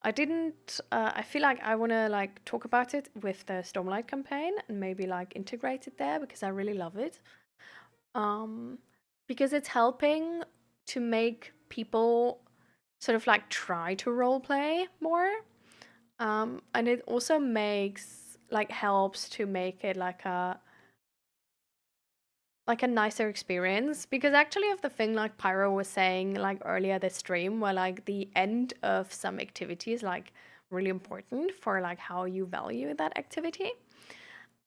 I didn't I feel like I want to like talk about it with the Stormlight campaign and maybe like integrate it there because I really love it. Because it's helping to make people sort of like try to role play more. And it also helps to make it like a nicer experience, because actually of the thing like Pyro was saying like earlier this stream, where like the end of some activity is like really important for like how you value that activity.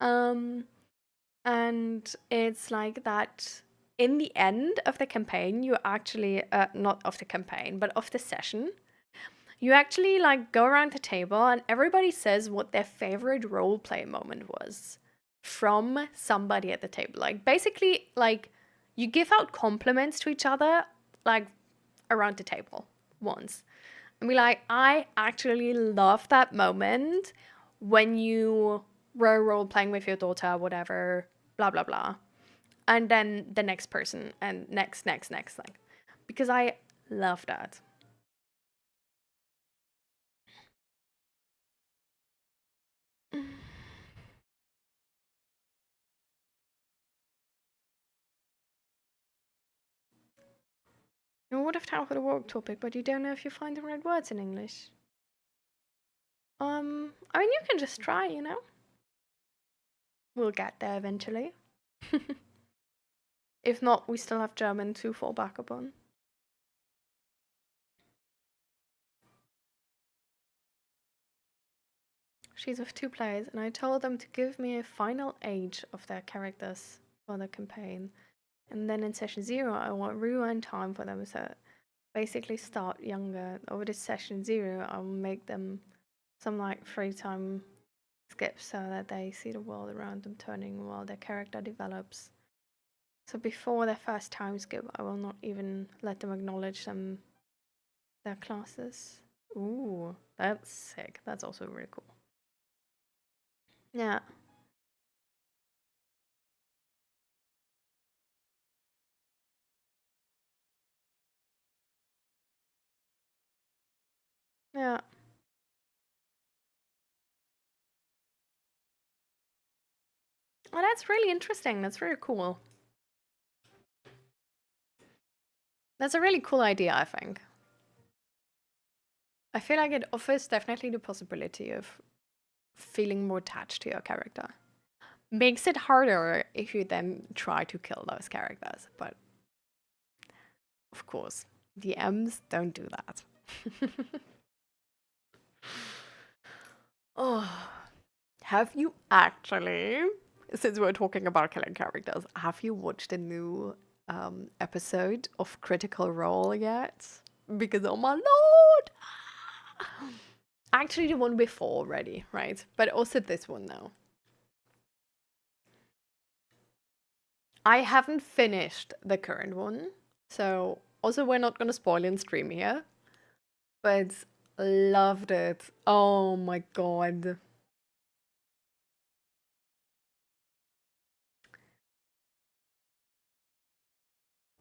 And it's like that in the end of the campaign, you actually not of the campaign, but of the session, you actually like go around the table and everybody says what their favorite role play moment was from somebody at the table. Like basically like you give out compliments to each other like around the table once. And be like, I actually love that moment when you were role playing with your daughter, whatever, blah blah blah. And then the next person and next, like, because I love that. You would have time for the work topic, but you don't know if you find the right words in English. I mean, you can just try, you know? We'll get there eventually. If not, we still have German to fall back upon. She's with 2 players, and I told them to give me a final age of their characters for the campaign. And then in session 0, I want rewind time for them, so basically start younger. Over this session 0, I'll make them some like free time skips so that they see the world around them turning while their character develops. So before their first time skip, I will not even let them acknowledge their classes. Ooh, that's sick. That's also really cool. Yeah. Yeah. Well, that's really interesting. That's very cool. That's a really cool idea, I think. I feel like it offers definitely the possibility of feeling more attached to your character. Makes it harder if you then try to kill those characters, but of course, DMs don't do that. Oh, have you actually, since we're talking about killing characters, have you watched a new episode of Critical Role yet? Because oh my lord! Actually, the one before already, right? But also this one now. I haven't finished the current one, so also we're not gonna spoil in stream here. But loved it. Oh my god.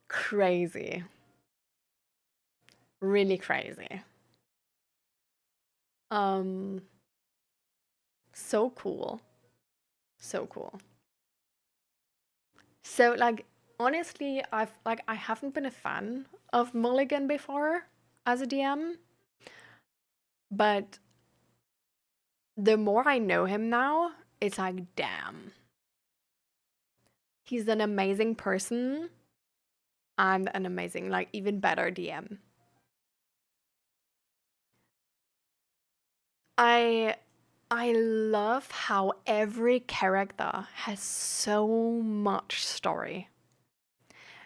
Crazy. Really crazy. Um so cool. So cool. So like honestly, I haven't been a fan of Mulligan before as a DM, but the more I know him now, it's like damn. He's an amazing person and an amazing, like even better DM. I I love how every character has so much story.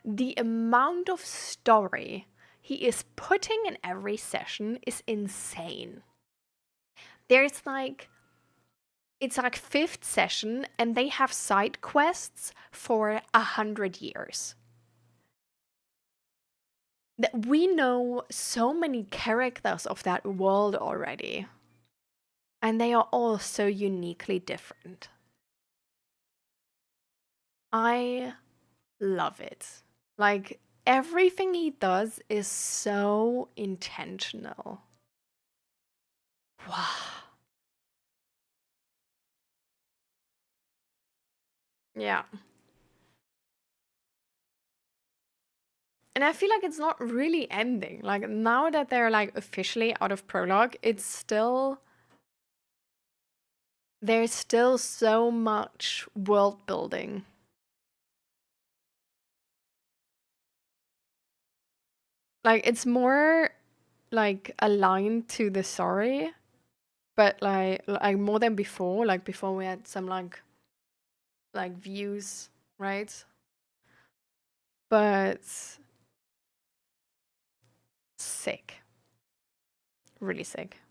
The amount of story he is putting in every session is insane. There's like it's like 5th session and they have side quests for 100 years. we know so many characters of that world already, and they are all so uniquely different. I love it. Like, everything he does is so intentional. Wow. Yeah. And I feel like it's not really ending. Like, now that they're like officially out of prologue, there's still so much world building. Like, it's more like aligned to the story, but like more than before. Like before we had some like views, right? But sick. Really sick.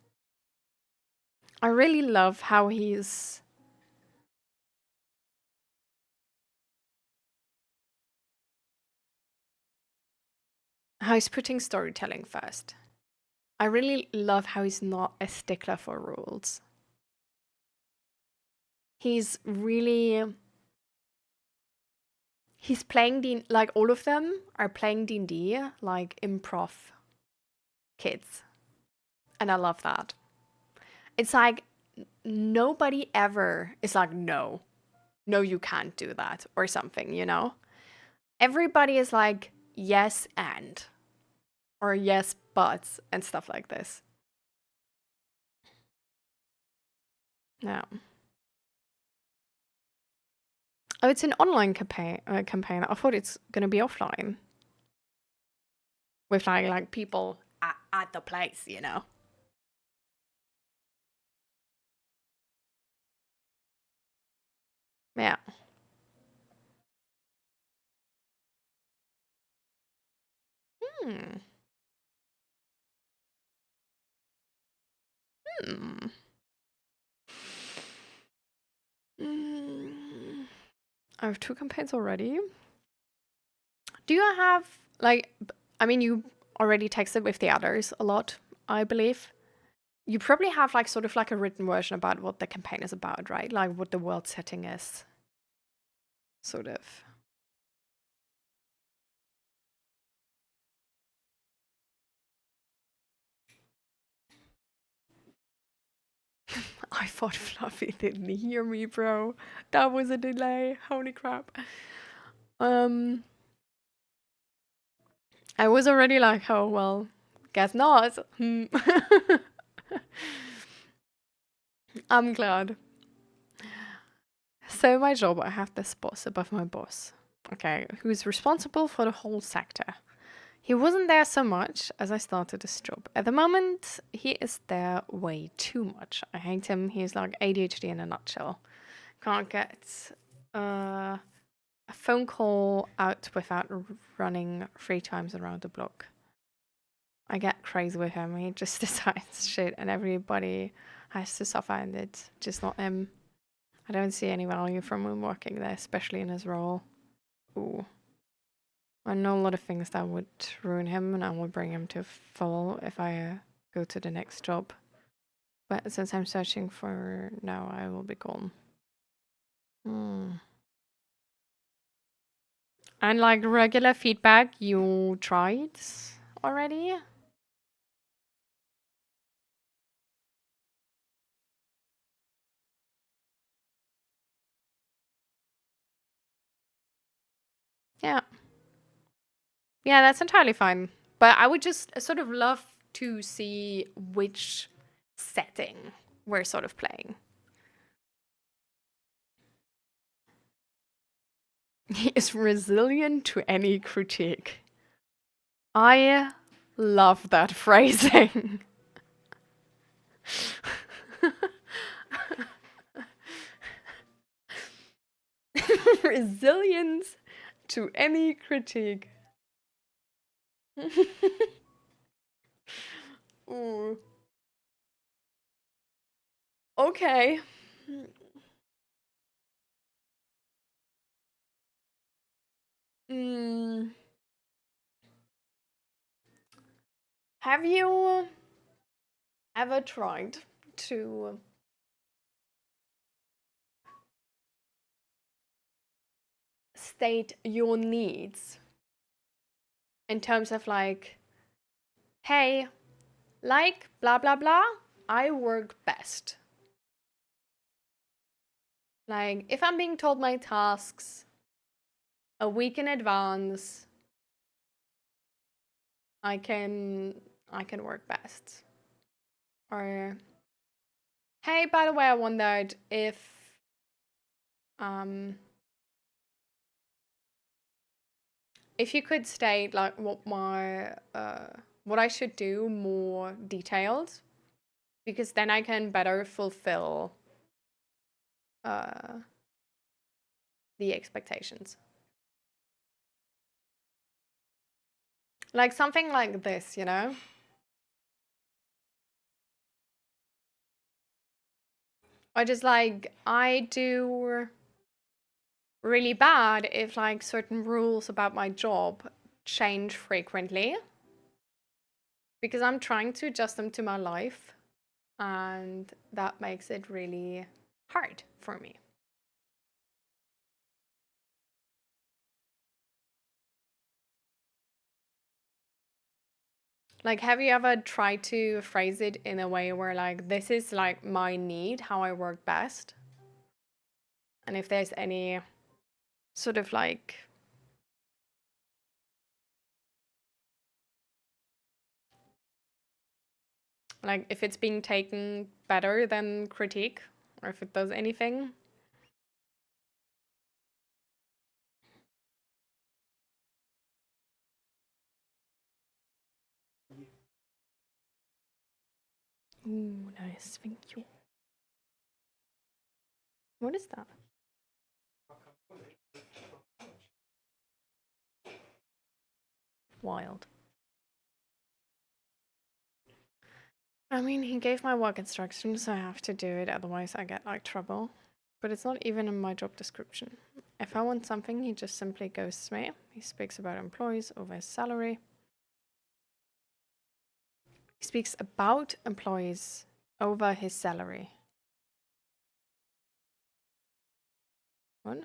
I really love how he's putting storytelling first. I really love how he's not a stickler for rules. He's really he's playing like all of them are playing D&D like improv kids. And I love that. It's like nobody ever is like, no, you can't do that or something, you know? Everybody is like, yes, and, or yes, but, and stuff like this. Yeah. Oh, it's an online campaign. I thought it's gonna be offline with like people at the place, you know? Yeah. Hmm. Hmm. Mm. I have 2 campaigns already. Do you have like? I mean, you already texted with the others a lot, I believe. You probably have like sort of like a written version about what the campaign is about, right? Like what the world setting is, sort of. I thought Fluffy didn't hear me, bro. That was a delay. Holy crap. Um, I was already like, oh well, guess not. I'm glad. So my job, I have this boss above my boss, okay, who's responsible for the whole sector. He wasn't there so much as I started this job. At the moment, he is there way too much. I hate him. He's like ADHD in a nutshell. Can't get a phone call out without running 3 times around the block. I get crazy with him. He just decides shit and everybody has to suffer and it's just not him. I don't see any value from him working there, especially in his role. Ooh. I know a lot of things that would ruin him and I will bring him to a fall if I go to the next job. But since I'm searching for now, I will be gone. Hmm. And like regular feedback, you tried already? Yeah. Yeah, that's entirely fine. But I would just sort of love to see which setting we're sort of playing. He is resilient to any critique. I love that phrasing. Resilience to any critique. Ooh. Okay. Mm. Have you ever tried to state your needs in terms of like, hey, like blah blah blah, I work best. Like if I'm being told my tasks a week in advance, I can work best. Or hey, by the way, I wondered um if you could state like what I should do more detailed, because then I can better fulfill uh the expectations. Like something like this, you know? Or just like I do really bad if like certain rules about my job change frequently because I'm trying to adjust them to my life, and that makes it really hard for me. Like, have you ever tried to phrase it in a way where like this is like my need, how I work best? And if there's any sort of like if it's being taken better than critique, or if it does anything. Ooh, nice. Thank you. What is that? Wild. I mean, he gave my work instructions, so I have to do it, otherwise I get like trouble. But it's not even in my job description. If I want something, he just simply ghosts me. He speaks about employees over his salary. He speaks about employees over his salary. What?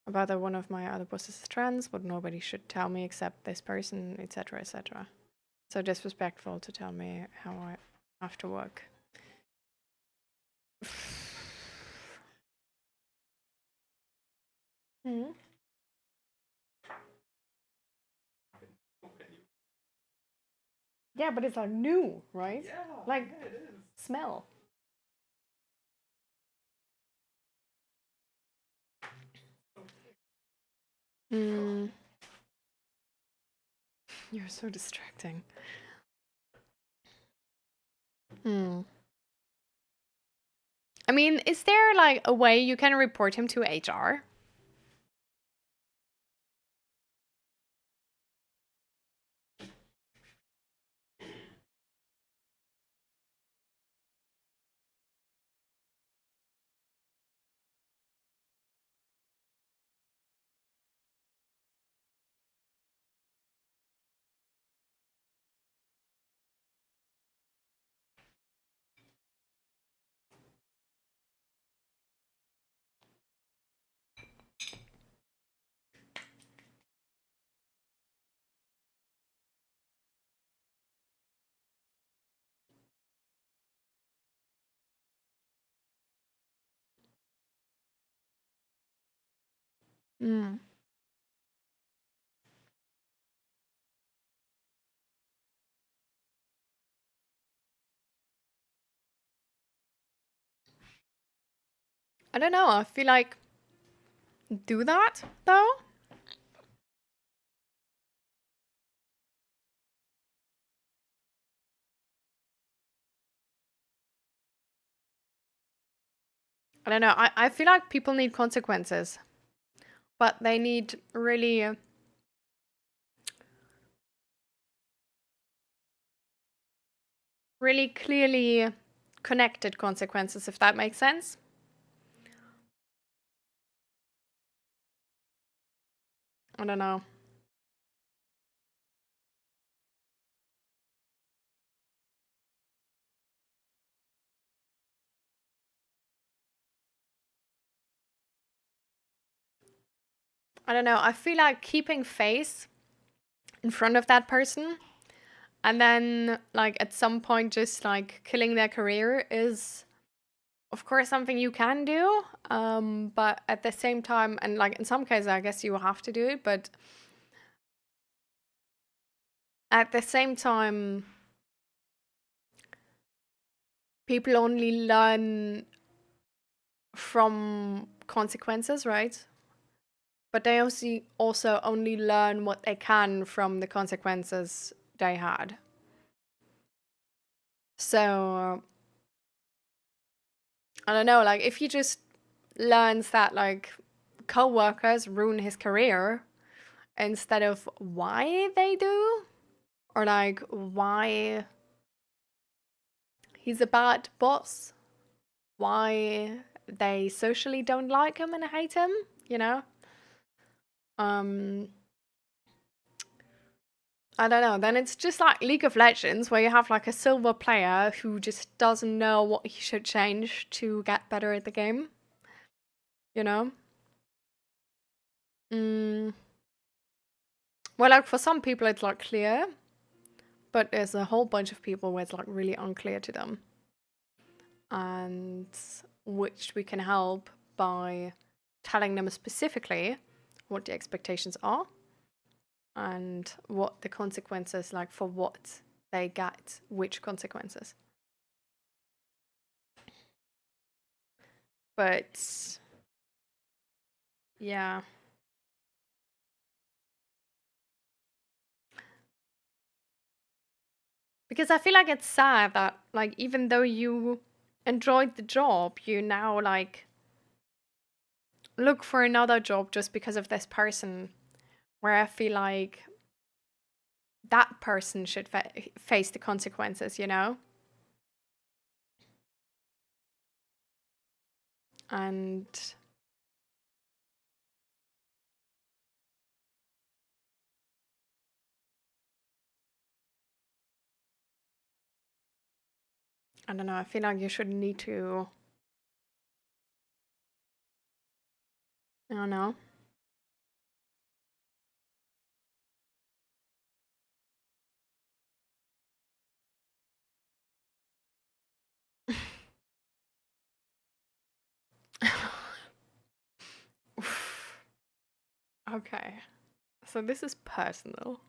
About that one of my other bosses is trans, what nobody should tell me except this person, etc., etc. So disrespectful to tell me how I have to work. Mm. Yeah, but it's like new, right? Yeah, like yeah, it is. Smell. Mm. You're so distracting. Hmm. I mean, is there like a way you can report him to HR? Mm. I don't know. I feel like do that though. I don't know. I feel like people need consequences, but they need really, really clearly connected consequences, if that makes sense. I don't know. I don't know. I feel like keeping face in front of that person and then like at some point just like killing their career is of course something you can do. But at the same time, and like in some cases I guess you have to do it, but at the same time people only learn from consequences, right? But they also only learn what they can from the consequences they had. So I don't know, like if he just learns that like co-workers ruin his career instead of why they do, or like why he's a bad boss, why they socially don't like him and hate him, you know? Um I don't know. Then it's just like League of Legends, where you have like a silver player who just doesn't know what he should change to get better at the game. You know? Mm. Well, like for some people it's like clear, but there's a whole bunch of people where it's like really unclear to them. And which we can help by telling them specifically what the expectations are and what the consequences, like for what they get, which consequences. But yeah. Because I feel like it's sad that, like, even though you enjoyed the job, you now, like, look for another job just because of this person, where I feel like that person should face the consequences, you know? And I don't know, I feel like you should need to, I don't know. Okay, so this is personal.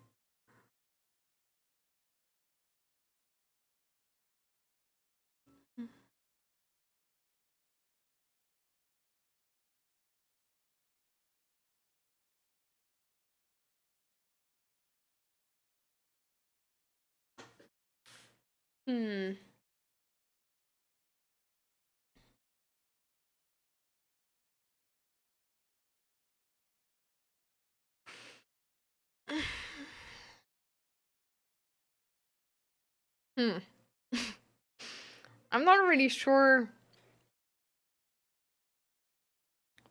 Hmm. Hmm. I'm not really sure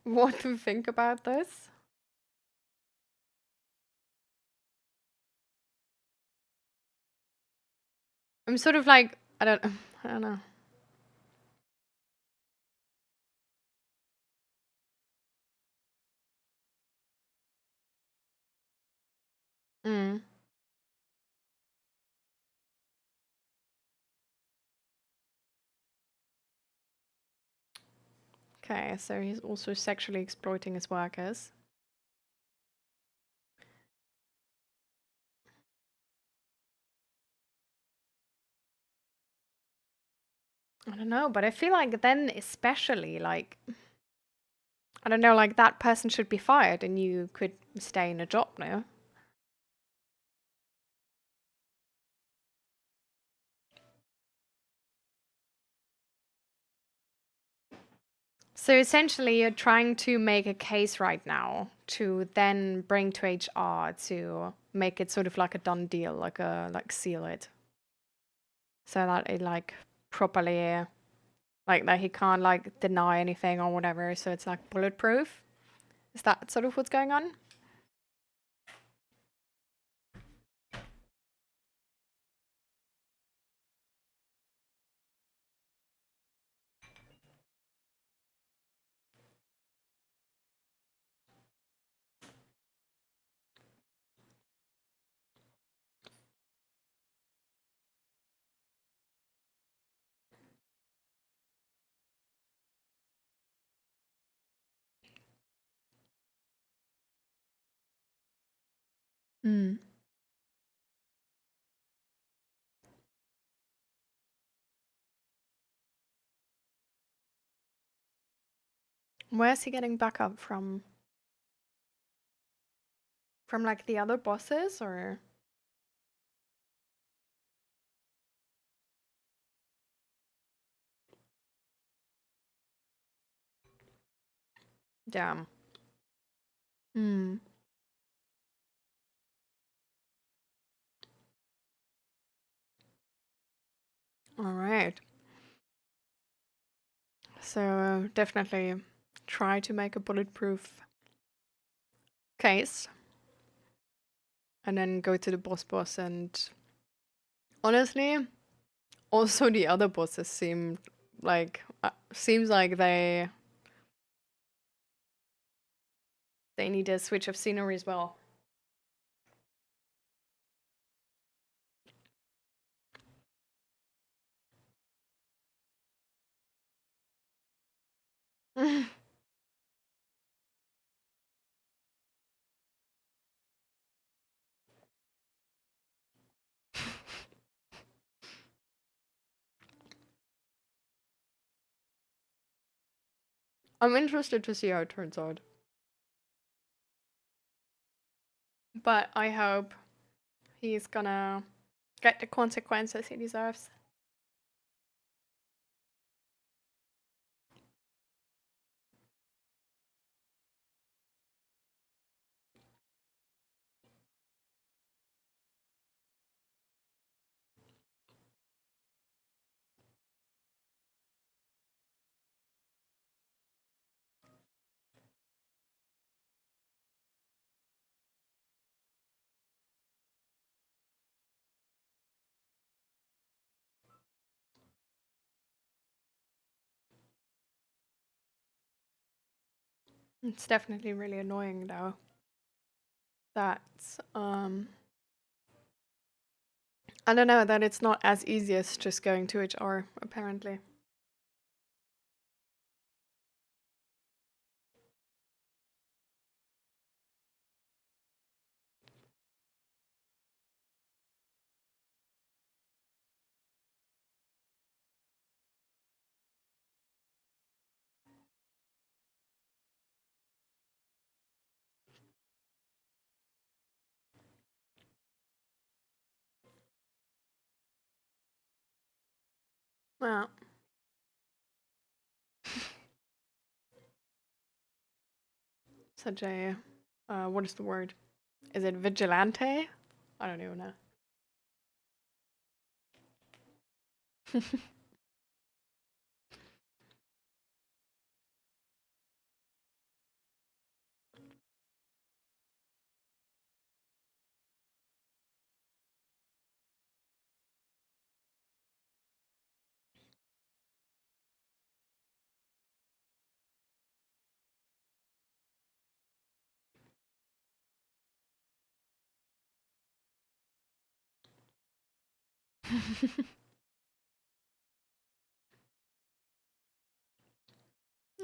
what to think about this. I'm sort of like, I don't know. Mm. Okay, so he's also sexually exploiting his workers. I don't know, but I feel like then especially like I don't know, like that person should be fired and you could stay in a job now. So essentially you're trying to make a case right now to then bring to HR to make it sort of like a done deal, like seal it. So that it like properly like that he can't like deny anything or whatever, so it's like bulletproof. Is that sort of what's going on? Mm. Where's he getting backup from? From like the other bosses or? Damn. Hmm. All right. So definitely try to make a bulletproof case and then go to the boss and honestly, also the other bosses seems like they need a switch of scenery as well. I'm interested to see how it turns out. But I hope he's gonna get the consequences he deserves. It's definitely really annoying though. That's I don't know, that it's not as easy as just going to HR apparently. Well, such a what is the word? Is it vigilante? I don't even know.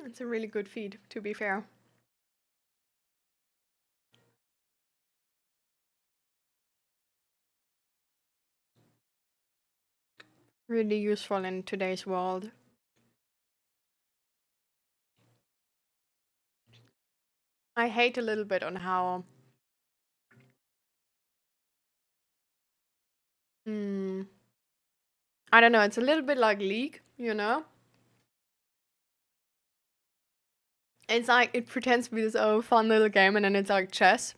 It's a really good feed, to be fair. Really useful in today's world. I hate a little bit on how hmm, I don't know, it's a little bit like League, you know? It's like it pretends to be this fun little game and then it's like chess.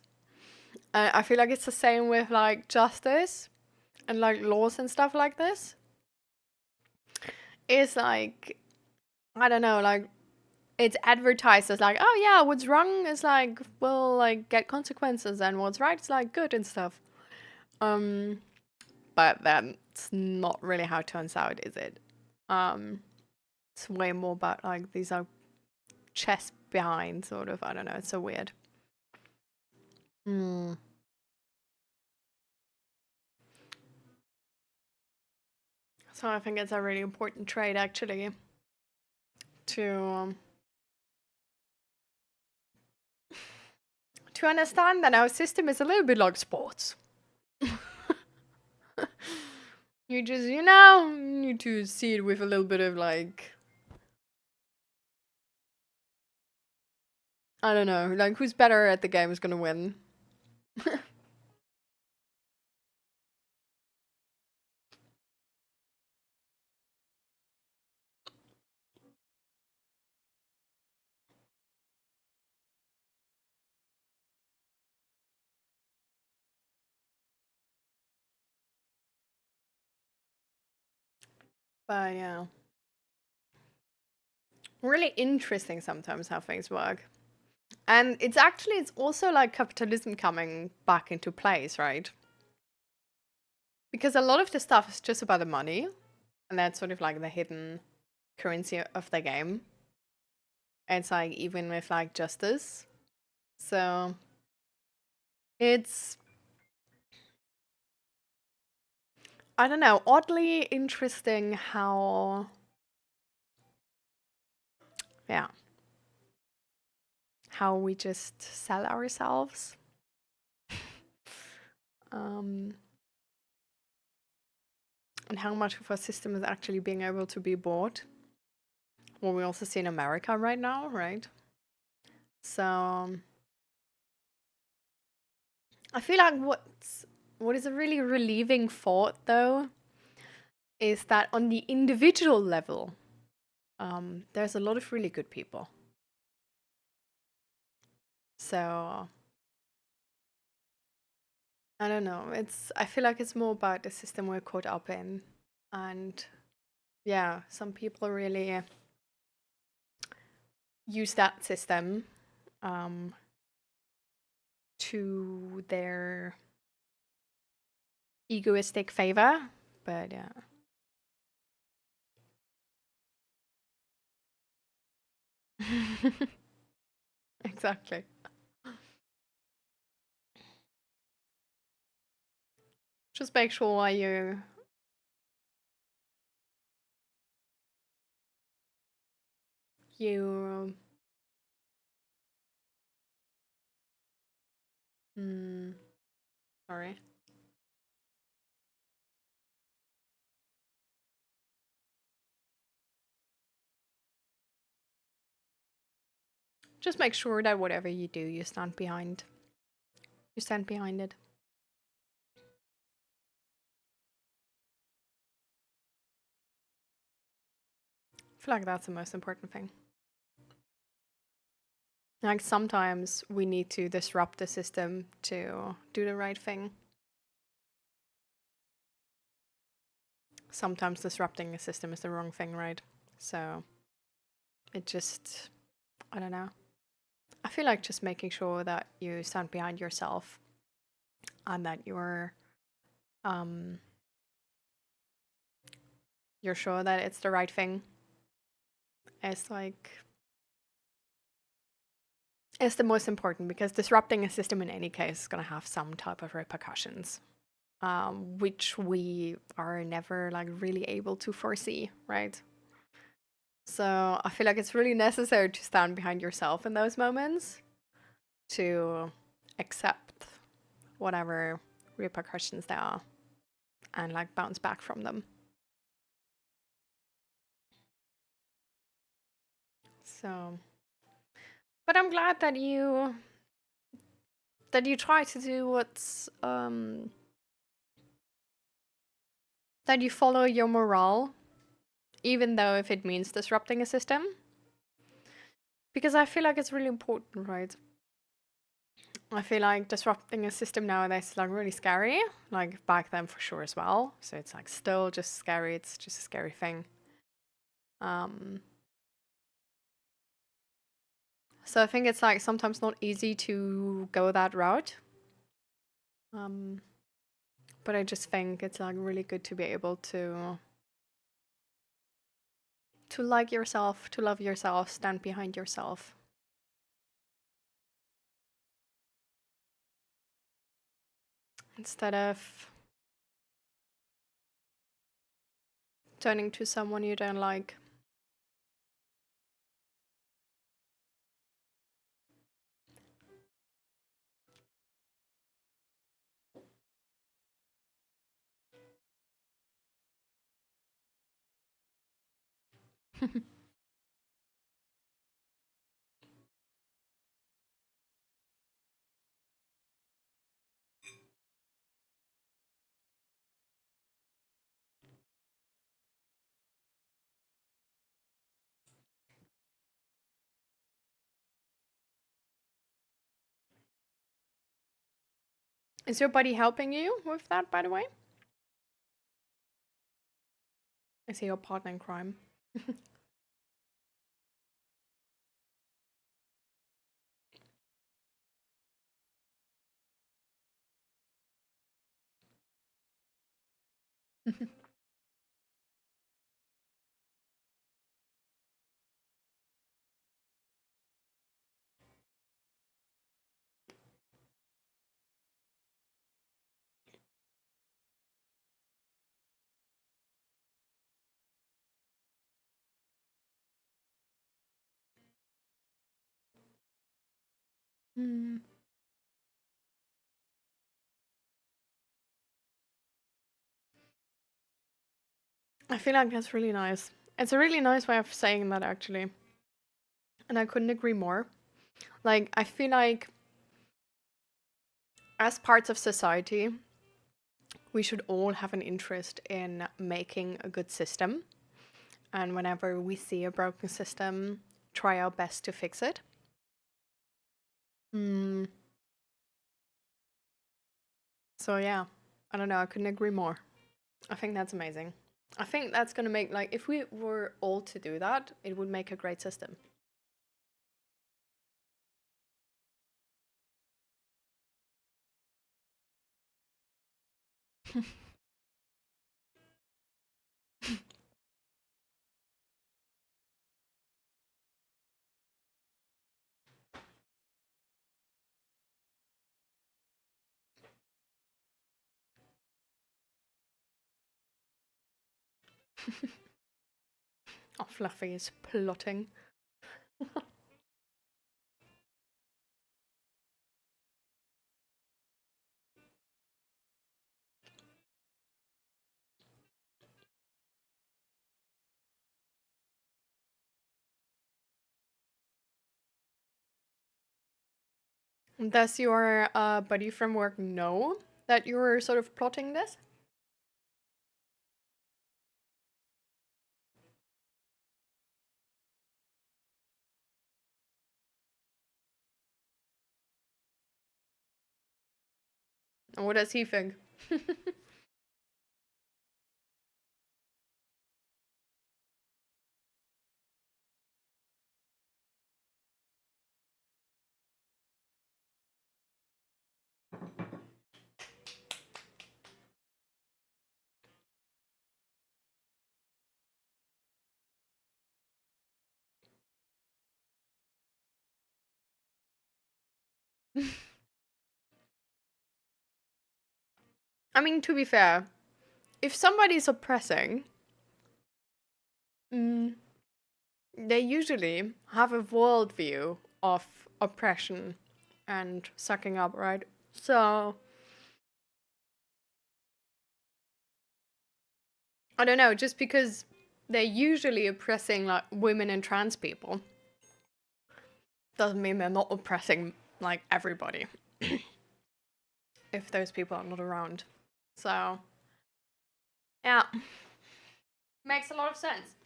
I feel like it's the same with like justice and like laws and stuff like this. It's like I don't know, like it's advertised as like, oh yeah, what's wrong is like will like get consequences and what's right is like good and stuff. Um but that's not really how it turns out, is it? Um it's way more about like these are chess behind sort of, I don't know, it's so weird. Hmm. So I think it's a really important trait actually to to understand that our system is a little bit like sports. You just, need to see it with a little bit of like, I don't know, like who's better at the game is gonna win. But yeah. Really interesting sometimes how things work. And it's also like capitalism coming back into place, right? Because a lot of the stuff is just about the money, and that's sort of like the hidden currency of the game. It's like even with like justice. So it's, I don't know, oddly interesting how, yeah, how we just sell ourselves. And how much of our system is actually being able to be bought. What we also see in America right now, right? So I feel like what is a really relieving thought though is that on the individual level, there's a lot of really good people. So I don't know. I feel like it's more about the system we're caught up in, and yeah, some people really use that system to their egoistic favor. But yeah. Exactly. Just make sure you sorry. Just make sure that whatever you do, you stand behind. You stand behind it. I feel like that's the most important thing. Like sometimes we need to disrupt the system to do the right thing. Sometimes disrupting a system is the wrong thing, right? So it just, I don't know. I feel like just making sure that you stand behind yourself and that you're sure that it's the right thing. It's like, it's the most important because disrupting a system in any case is going to have some type of repercussions, which we are never like really able to foresee, right? So I feel like it's really necessary to stand behind yourself in those moments to accept whatever repercussions there are and like bounce back from them. So, but I'm glad that you try to do that you follow your morale, even though if it means disrupting a system. Because I feel like it's really important, right? I feel like disrupting a system nowadays is like really scary. Like back then for sure as well. So it's like still just scary. It's just a scary thing. So I think it's like sometimes not easy to go that route. But I just think it's like really good to be able to like yourself, to love yourself, stand behind yourself. Instead of turning to someone you don't like. Is your buddy helping you with that, by the way? Is he your partner in crime? Hmm. I feel like that's really nice. It's a really nice way of saying that, actually. And I couldn't agree more. Like, I feel like as parts of society, we should all have an interest in making a good system. And whenever we see a broken system, try our best to fix it. Mm. So, yeah, I don't know. I couldn't agree more. I think that's amazing. I think that's going to make, like, if we were all to do that, it would make a great system. Oh, Fluffy is plotting. Does your buddy from work know that you're sort of plotting this? And what does he think? I mean, to be fair, if somebody's oppressing, mm, they usually have a worldview of oppression and sucking up, right? So, I don't know, just because they're usually oppressing like women and trans people doesn't mean they're not oppressing like everybody if those people are not around. So, yeah, makes a lot of sense.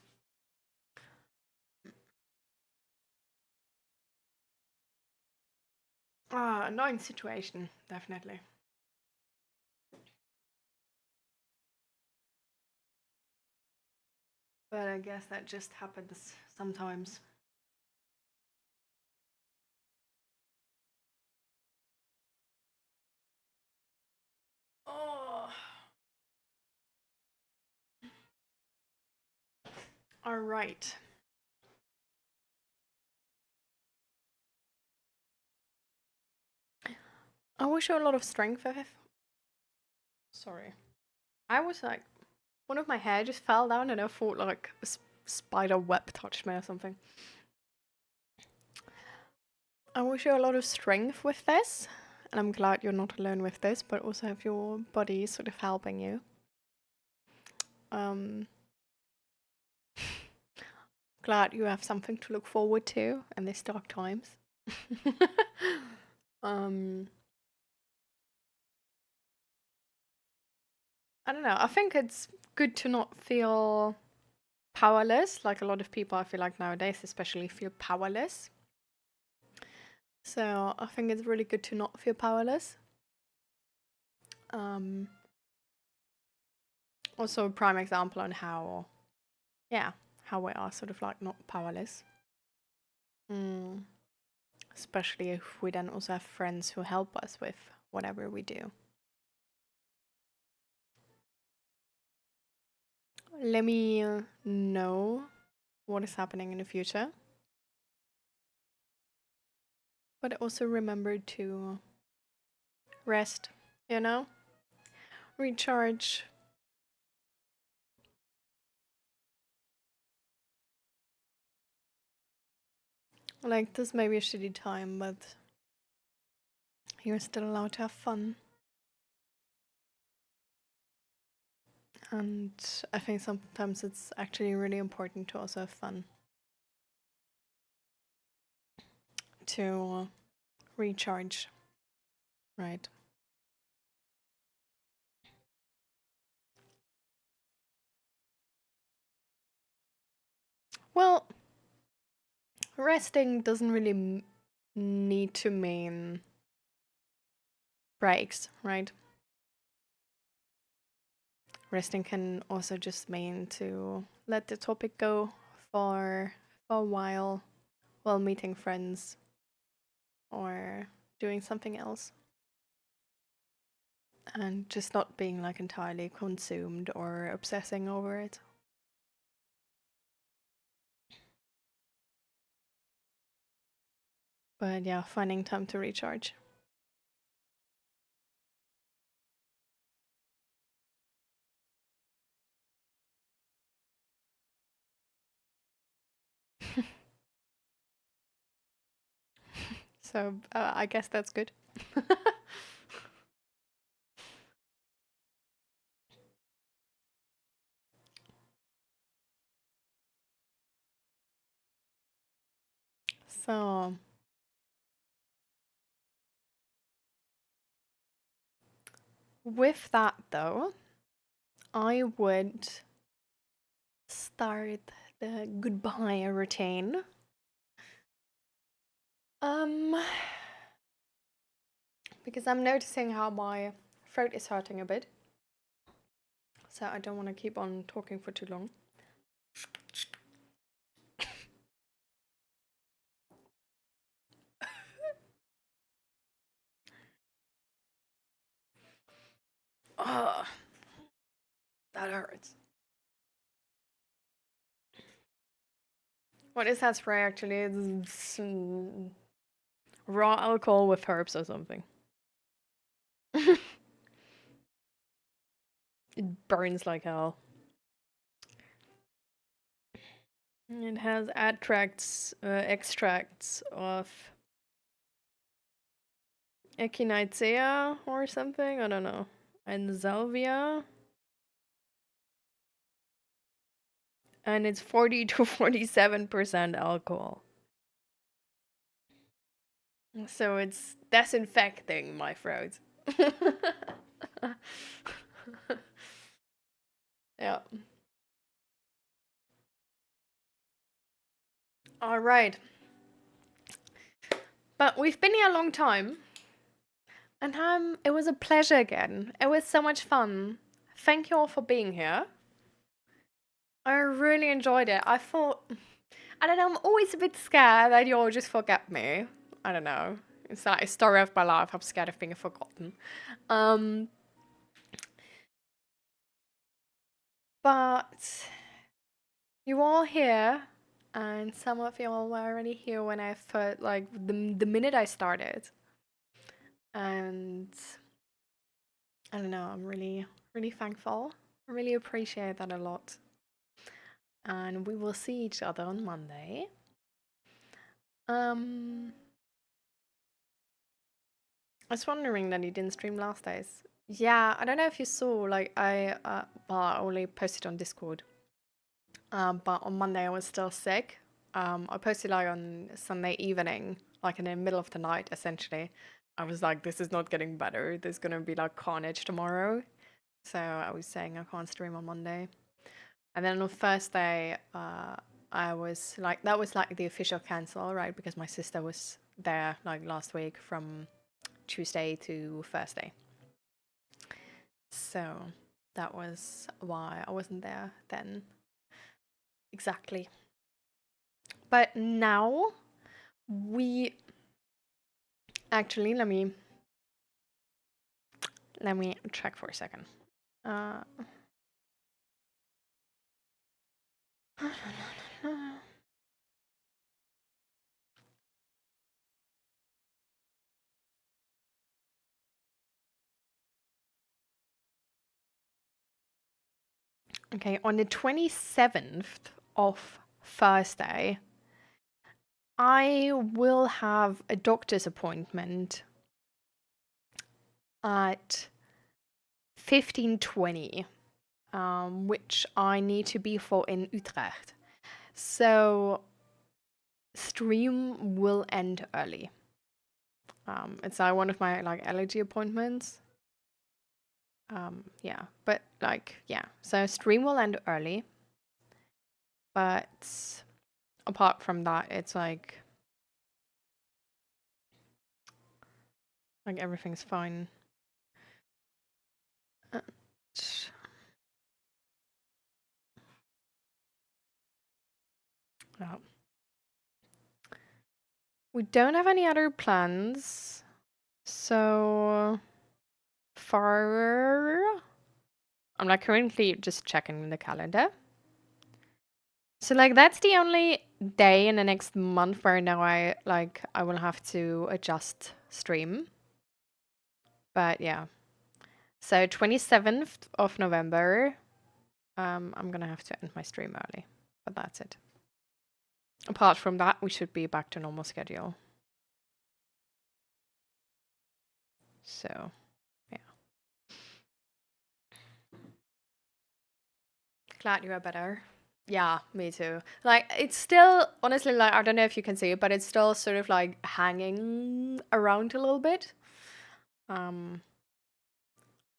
Ah, annoying situation, definitely. But I guess that just happens sometimes. Oh, all right. I wish you a lot of strength. Sorry. I was like, one of my hair just fell down and I thought like a spider web touched me or something. I wish you a lot of strength with this. And I'm glad you're not alone with this, but also have your body sort of helping you. Um, glad you have something to look forward to in these dark times. um, I don't know. I think it's good to not feel powerless. Like a lot of people, I feel like nowadays, especially, feel powerless. So I think it's really good to not feel powerless. Also a prime example on how we are sort of like not powerless. Especially if we then also have friends who help us with whatever we do. Let me know what is happening in the future. But also remember to rest, recharge. Like, this may be a shitty time, but you're still allowed to have fun. And I think sometimes it's actually really important to also have fun. To recharge, right? Well, resting doesn't really need to mean breaks, right? Resting can also just mean to let the topic go for a while meeting friends or doing something else. And just not being like entirely consumed or obsessing over it. But yeah, finding time to recharge. So I guess that's good. So with that though, I would start the goodbye routine. Because I'm noticing how my throat is hurting a bit. So I don't want to keep on talking for too long. Oh, that hurts. What is that spray actually? It's raw alcohol with herbs or something. It burns like hell. It has extracts of echinacea or something. I don't know. And salvia. And it's 40 to 47% alcohol. So it's disinfecting my throat. Yeah. All right. But we've been here a long time. And it was a pleasure again. It was so much fun. Thank you all for being here. I really enjoyed it. I don't know, I'm always a bit scared that you'll just forget me. I don't know. It's like a story of my life. I'm scared of being forgotten. But you all here, and some of you all were already here when I first, like, the minute I started. And I don't know, I'm really, really thankful. I really appreciate that a lot. And we will see each other on Monday. I was wondering that you didn't stream last days. Yeah, I don't know if you saw, like, I only posted on Discord. But on Monday I was still sick. I posted like on Sunday evening, like in the middle of the night, essentially. I was like, this is not getting better. There's gonna be like carnage tomorrow. So I was saying I can't stream on Monday. And then on Thursday, I was like, that was like the official cancel, right? Because my sister was there like last week from Tuesday to Thursday. So that was why I wasn't there then. Exactly. But now we actually let me check for a second. Okay, on the 27th of Thursday, I will have a doctor's appointment at 15:20, which I need to be for in Utrecht. So stream will end early. It's one of my like allergy appointments. Yeah, but like yeah, so stream will end early. But apart from that, it's like everything's fine. No. We don't have any other plans. So far, I'm like currently just checking the calendar. So like that's the only day in the next month where now I will have to adjust stream. But yeah. So 27th of November, I'm gonna have to end my stream early. But that's it. Apart from that, we should be back to normal schedule. So yeah. Glad you are better. Yeah, me too. Like, it's still, honestly, like, I don't know if you can see it, but it's still sort of like hanging around a little bit.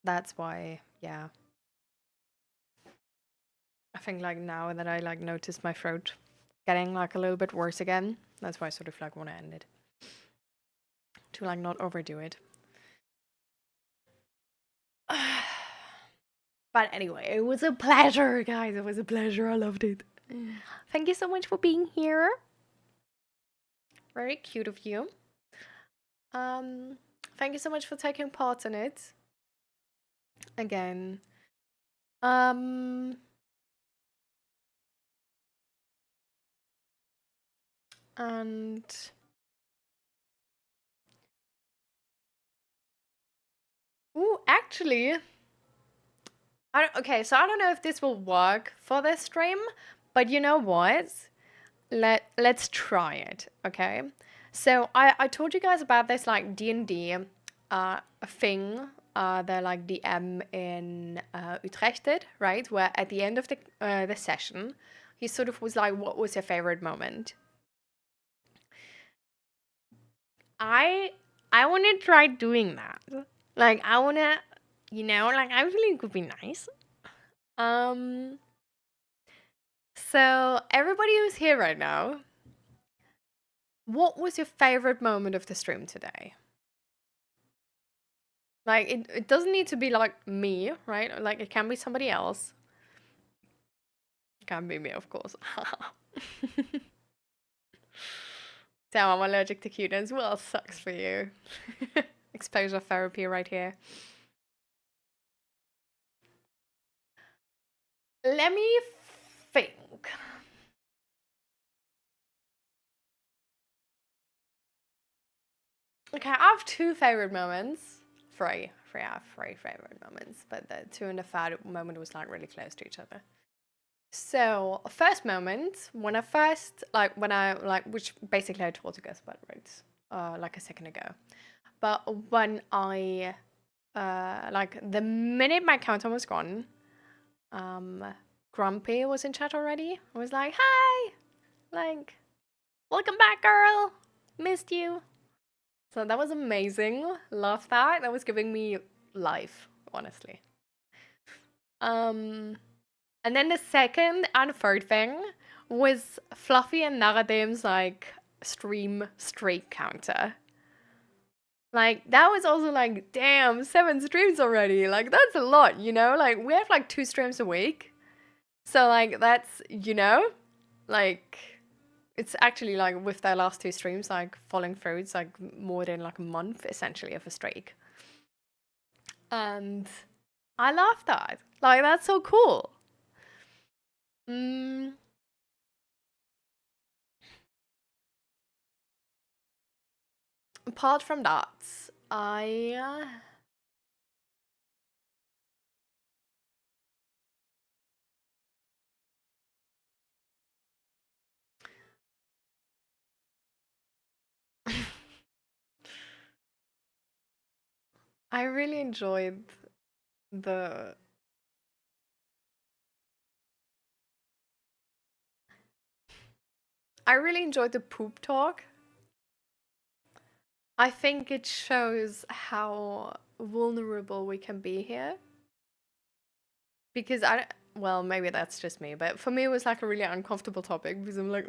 That's why, yeah. I think like now that I like notice my throat getting like a little bit worse again, that's why I sort of like want to end it. To like not overdo it. But anyway, it was a pleasure, guys. It was a pleasure. I loved it. Thank you so much for being here. Very cute of you. Thank you so much for taking part in it. Again. And ooh, actually, okay, so I don't know if this will work for this stream, but you know what? Let's try it, okay? So I told you guys about this like D&D thing, the like DM in Utrecht did, right? Where at the end of the session, he sort of was like, "What was your favorite moment?" I want to try doing that. Like I want to, like I really could be nice. So everybody who's here right now, what was your favorite moment of the stream today? Like it doesn't need to be like me, right? Like it can be somebody else. It can be me, of course. Damn, I'm allergic to cuteness. Well, sucks for you. Exposure therapy right here. Let me think. Okay, I have two favorite moments. Three. I have three favorite moments, but the two and the third moment was like really close to each other. So, first moment, when I first, which basically I told you guys about, right? Like a second ago. But when I, the minute my counter was gone, Grumpy was in chat already. I was like, hi, like, welcome back, girl. Missed you. So that was amazing. Love that. That was giving me life, honestly. Um, and then the second and third thing was Fluffy and Naradim's like stream streak counter. Like that was also like, damn, 7 streams already. Like that's a lot, you know? Like we have like 2 streams a week. So like that's, you know, like it's actually like with their last 2 streams, like falling through, it's like more than like a month essentially of a streak. And I love that. Like that's so cool. Mm, apart from that, I really enjoyed the I really enjoyed the poop talk. I think it shows how vulnerable we can be here. Because well, maybe that's just me, but for me it was like a really uncomfortable topic because I'm like,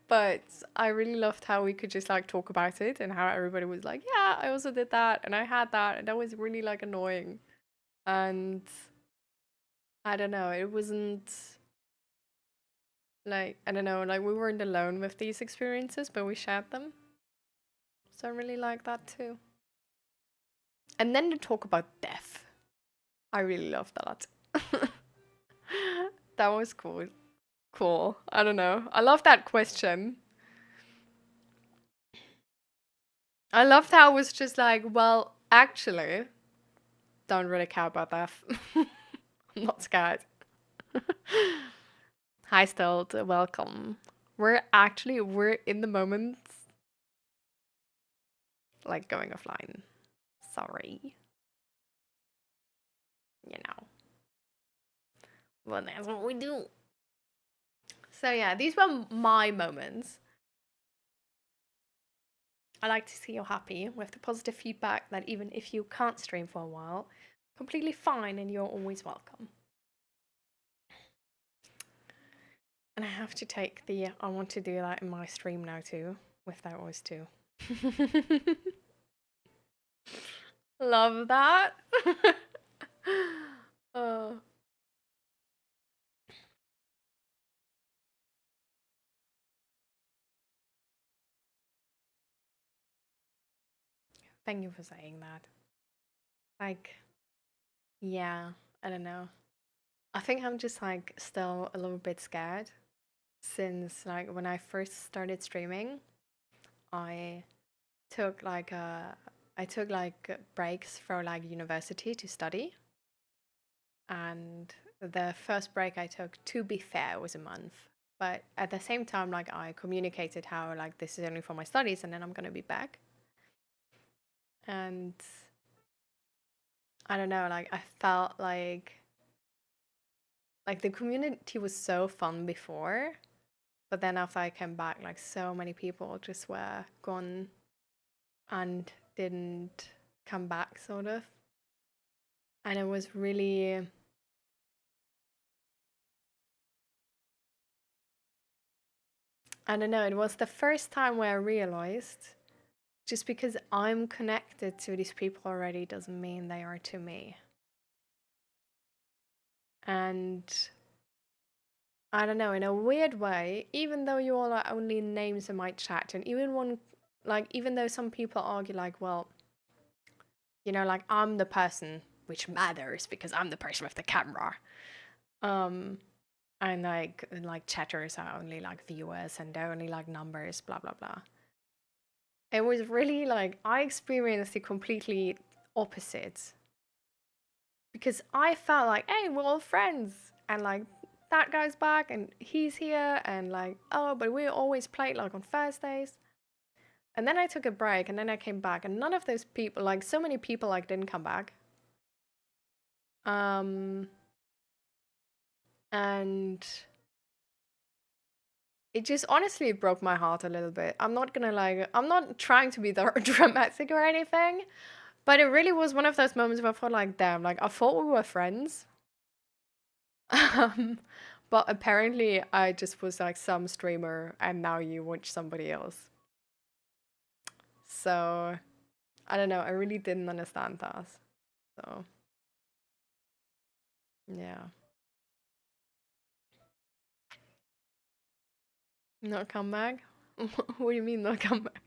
but I really loved how we could just like talk about it and how everybody was like, yeah, I also did that and I had that and that was really like annoying. And I don't know, it wasn't like, I don't know, like we weren't alone with these experiences, but we shared them. So I really like that too. And then to talk about death. I really loved that. That was cool. Cool. I don't know. I love that question. I loved how it was just like, well, actually, don't really care about that. I'm not scared. Hi, Stilt. Welcome. We're in the moment, like going offline. Sorry. You know. Well, that's what we do. So yeah, these were my moments. I like to see you're happy with the positive feedback that even if you can't stream for a while, completely fine and you're always welcome. And I have to take the I want to do that in my stream now too, with that voice too. Love that. uh, thank you for saying that. Like, yeah, I don't know. I think I'm just like still a little bit scared since like when I first started streaming, I took like breaks for like university to study, and the first break I took, to be fair, was a month. But at the same time, like I communicated how like this is only for my studies, and then I'm gonna be back. And I don't know, like I felt like the community was so fun before, but then after I came back, like so many people just were gone and didn't come back, sort of. And it was really, I don't know, it was the first time where I realized just because I'm connected to these people already doesn't mean they are to me. And I don't know, in a weird way, even though you all are only names in my chat, and even though some people argue, like, well, you know, like I'm the person which matters because I'm the person with the camera. Um, and like chatters are only like viewers and they're only like numbers, blah blah blah. It was really like I experienced the completely opposite because I felt like, hey, we're all friends, and like that guy's back and he's here, and like, oh, but we always played like on Thursdays. And then I took a break, and then I came back, and none of those people, like so many people, like didn't come back. Um, And it just honestly broke my heart a little bit. I'm not gonna like, I'm not trying to be dramatic or anything, but it really was one of those moments where I felt like, damn, like I thought we were friends. Um, but apparently I just was like some streamer and now you watch somebody else. So I don't know, I really didn't understand that. So yeah. Not come back? What do you mean not come back?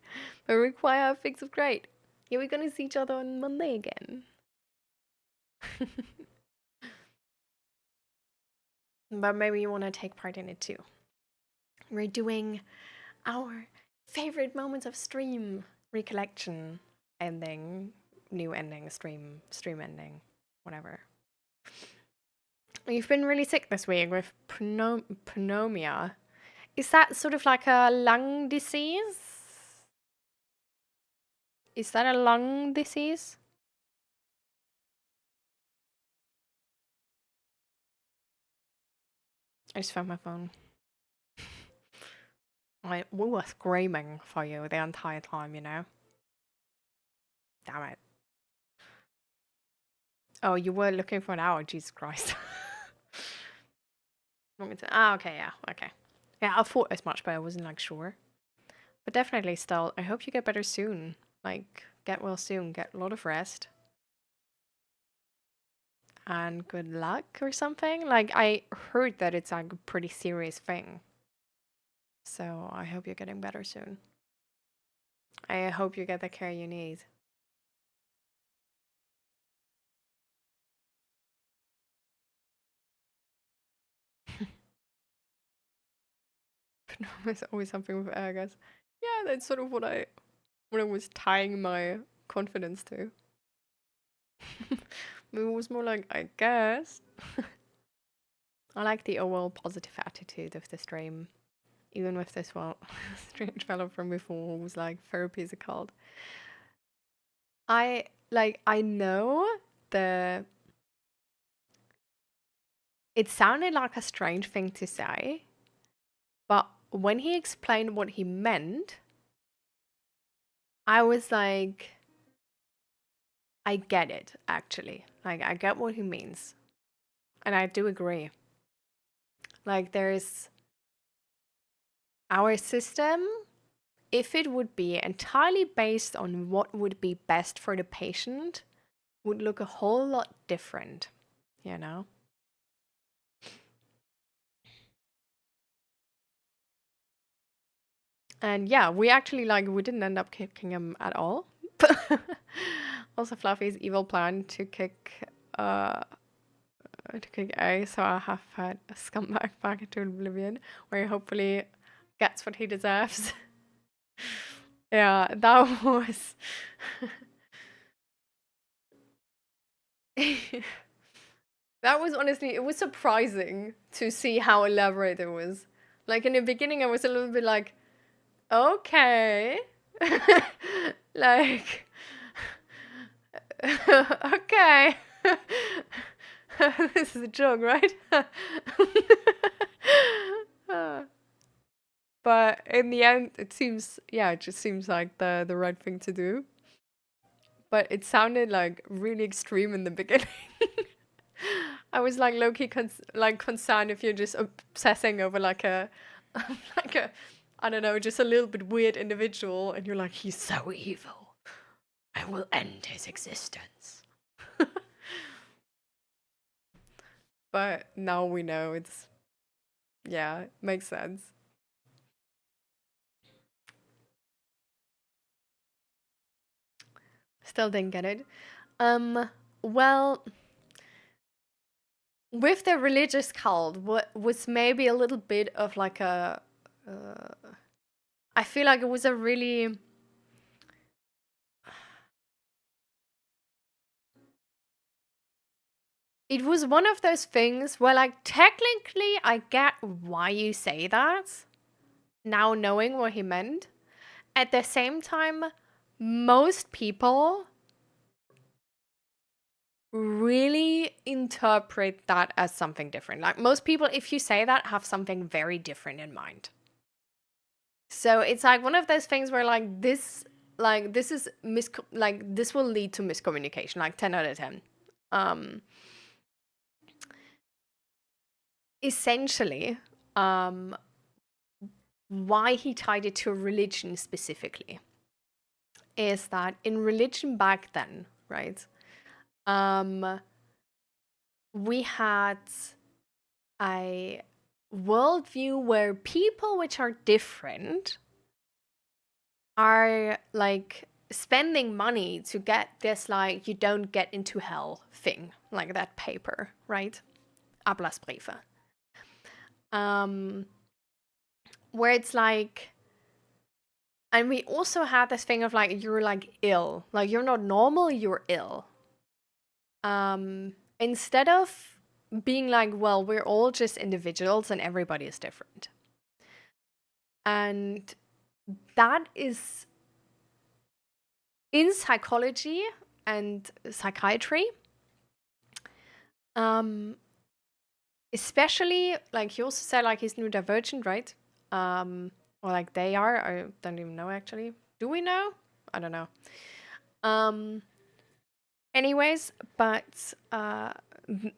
I require a fix of grade. Yeah, we're gonna see each other on Monday again. But maybe you want to take part in it too. We're doing our favorite moments of stream recollection, ending, new ending, stream ending, whatever. You've been really sick this week with pneumonia. Is that sort of like a lung disease? Is that a lung disease? I just found my phone. We were screaming for you the entire time, you know? Damn it. Oh, you were looking for an hour? Jesus Christ. Okay, yeah, okay. Yeah, I thought as much, but I wasn't like sure. But definitely still, I hope you get better soon. Like, get well soon, get a lot of rest. And good luck or something. Like, I heard that it's like a pretty serious thing. So I hope you're getting better soon. I hope you get the care you need. There's always something with air, guys. Yeah, that's sort of what I was tying my confidence to. It was more like, I guess. I like the overall positive attitude of the stream. Even with this one strange fellow from before who was like, therapy is a cult. I know the it sounded like a strange thing to say, but when he explained what he meant, I was like, I get it, actually. Like, I get what he means. And I do agree. Like, there's our system, if it would be entirely based on what would be best for the patient, would look a whole lot different, you know? And yeah, we actually like we didn't end up kicking him at all. Also, Fluffy's evil plan to kick A, so I have had a scumbag back into oblivion, where he hopefully gets what he deserves. Yeah, that was that was honestly, it was surprising to see how elaborate it was. Like in the beginning, I was a little bit like, okay, like, okay. This is a joke, right? But in the end, it seems, yeah, it just seems like the right thing to do. But it sounded like really extreme in the beginning. I was like low-key concerned if you're just obsessing over like a like a I don't know, just a little bit weird individual, and you're like, he's so evil. I will end his existence. But now we know it's, yeah, it makes sense. Still didn't get it. Well, with the religious cult, what was maybe a little bit of like a. I feel like it was a really. It was one of those things where, like, technically, I get why you say that. Now knowing what he meant. At the same time, most people really interpret that as something different. Like most people, if you say that, have something very different in mind. So it's like one of those things where this is this will lead to miscommunication, like 10 out of 10. Um Essentially, um why he tied it to religion specifically is that in religion back then, right? Um we had a worldview where people which are different are like spending money to get this like you don't get into hell thing, like that paper, right? Ablassbriefe. Um, where it's like, and we also had this thing of like you're like ill, like you're not normal, you're ill. Instead of being like, well, we're all just individuals and everybody is different. And that is in psychology and psychiatry, um, especially like he also said like he's neurodivergent, right? Or like they are. I don't even know actually. Do we know? I don't know. Um, Anyways, but the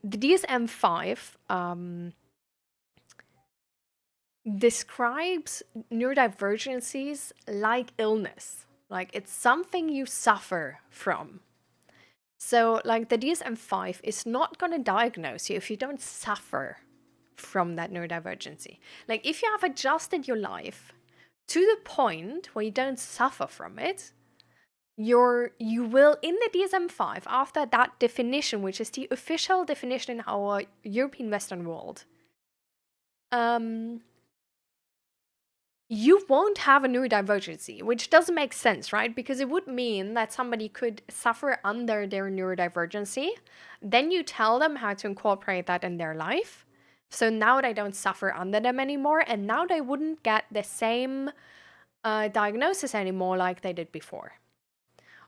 DSM-5 describes neurodivergencies like illness, like it's something you suffer from. So, like the DSM-5 is not going to diagnose you if you don't suffer from that neurodivergency. Like if you have adjusted your life to the point where you don't suffer from it, you will in the DSM-5 after that definition, which is the official definition in our European Western world, you won't have a neurodivergency, which doesn't make sense, right? Because it would mean that somebody could suffer under their neurodivergency. Then you tell them how to incorporate that in their life. So now they don't suffer under them anymore. And now they wouldn't get the same diagnosis anymore like they did before.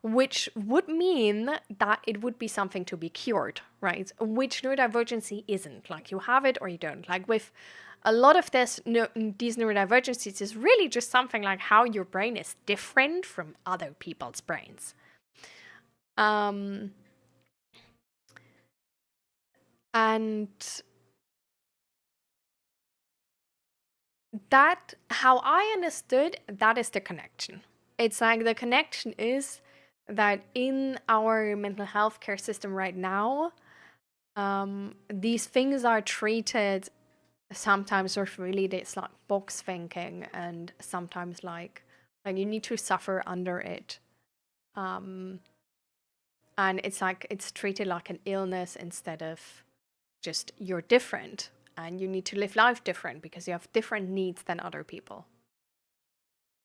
Which would mean that it would be something to be cured, right? Which neurodivergency isn't. Like you have it or you don't. Like with a lot of these neurodivergencies is really just something like how your brain is different from other people's brains. And that, how I understood, that is the connection. It's like the connection is that in our mental health care system right now, these things are treated sometimes with really this like box thinking, and sometimes like you need to suffer under it, and it's like it's treated like an illness instead of just you're different and you need to live life different because you have different needs than other people.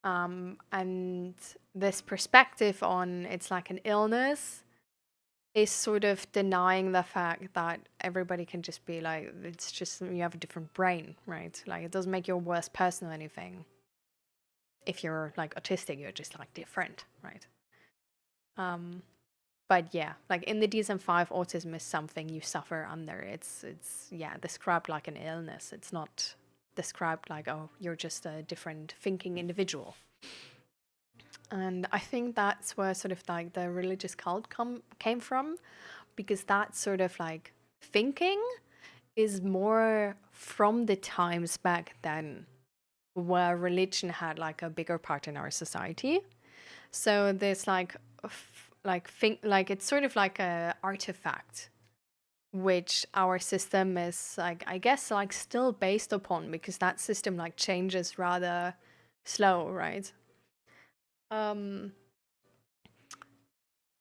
And this perspective on it's like an illness is sort of denying the fact that everybody can just be like, it's just you have a different brain, right? Like it doesn't make you a worse person or anything. If you're like autistic, you're just like different, right? But yeah, like in the DSM-5, autism is something you suffer under. It's yeah, described like an illness. It's not described like, oh, you're just a different thinking individual. And I think that's where sort of like the religious cult came from, because that sort of like thinking is more from the times back then where religion had like a bigger part in our society. So there's like think like it's sort of like a artifact which our system is like, I guess, like still based upon, because that system like changes rather slow, right?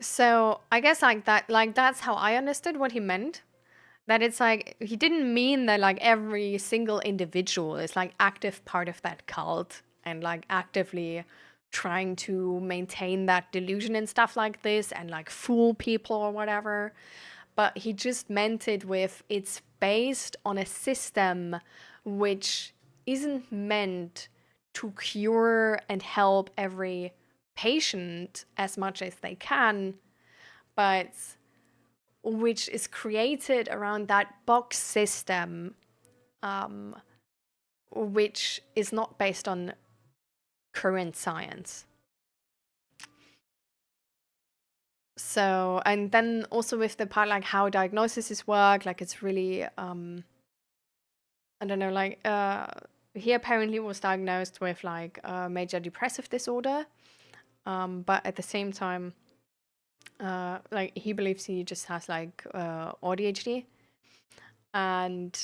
So I guess like that, like that's how I understood what he meant. That it's like he didn't mean that like every single individual is like active part of that cult and like actively trying to maintain that delusion and stuff like this and like fool people or whatever. But he just meant it with it's based on a system which isn't meant to cure and help every patient as much as they can, but which is created around that box system, which is not based on current science. So, and then also with the part like how diagnoses work, like it's really, I don't know, like he apparently was diagnosed with like a major depressive disorder, but at the same time, like he believes he just has like ADHD, and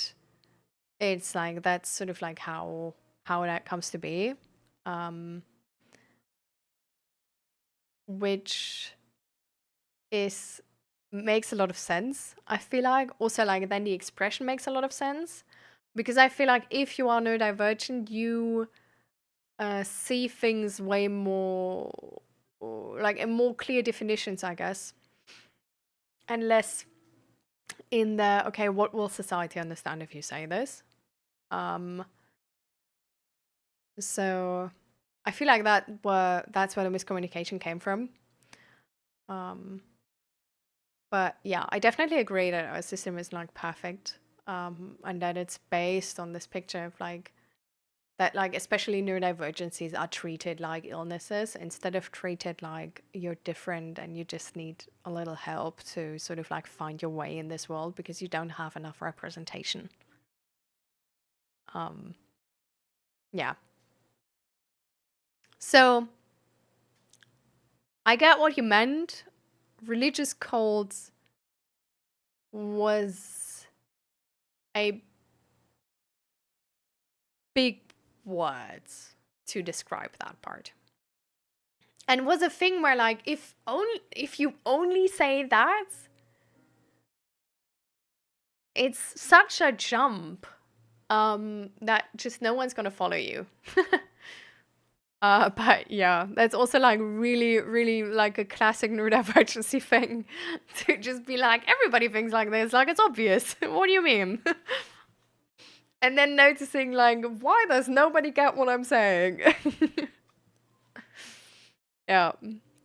it's like that's sort of like how that comes to be, which is makes a lot of sense. I feel like also like then the expression makes a lot of sense, because I feel like if you are neurodivergent, you see things way more like in more clear definitions, I guess, and less in the okay, what will society understand if you say this? So I feel like that's where the miscommunication came from. But yeah, I definitely agree that our system is like perfect, and that it's based on this picture of like that, like especially neurodivergencies are treated like illnesses instead of treated like you're different and you just need a little help to sort of like find your way in this world because you don't have enough representation. Yeah. So I get what you meant. Religious cults was a big word to describe that part. And was a thing where like if you only say that, it's such a jump that just no one's gonna follow you. But yeah, that's also like really, really like a classic neurodivergency thing to just be like, everybody thinks like this, like it's obvious. What do you mean? And then noticing like, why does nobody get what I'm saying? Yeah.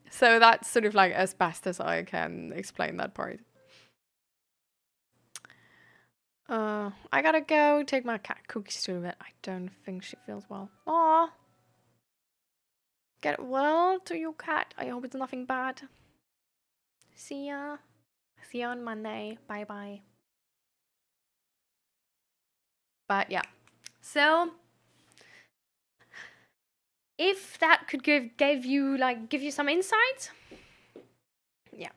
So that's sort of like as best as I can explain that part. I gotta go take my cat Cookies to bed. I don't think she feels well. Aw. Get well to your cat. I hope it's nothing bad. See ya. See you on Monday. Bye bye. But yeah. So if that could give you some insight. Yeah.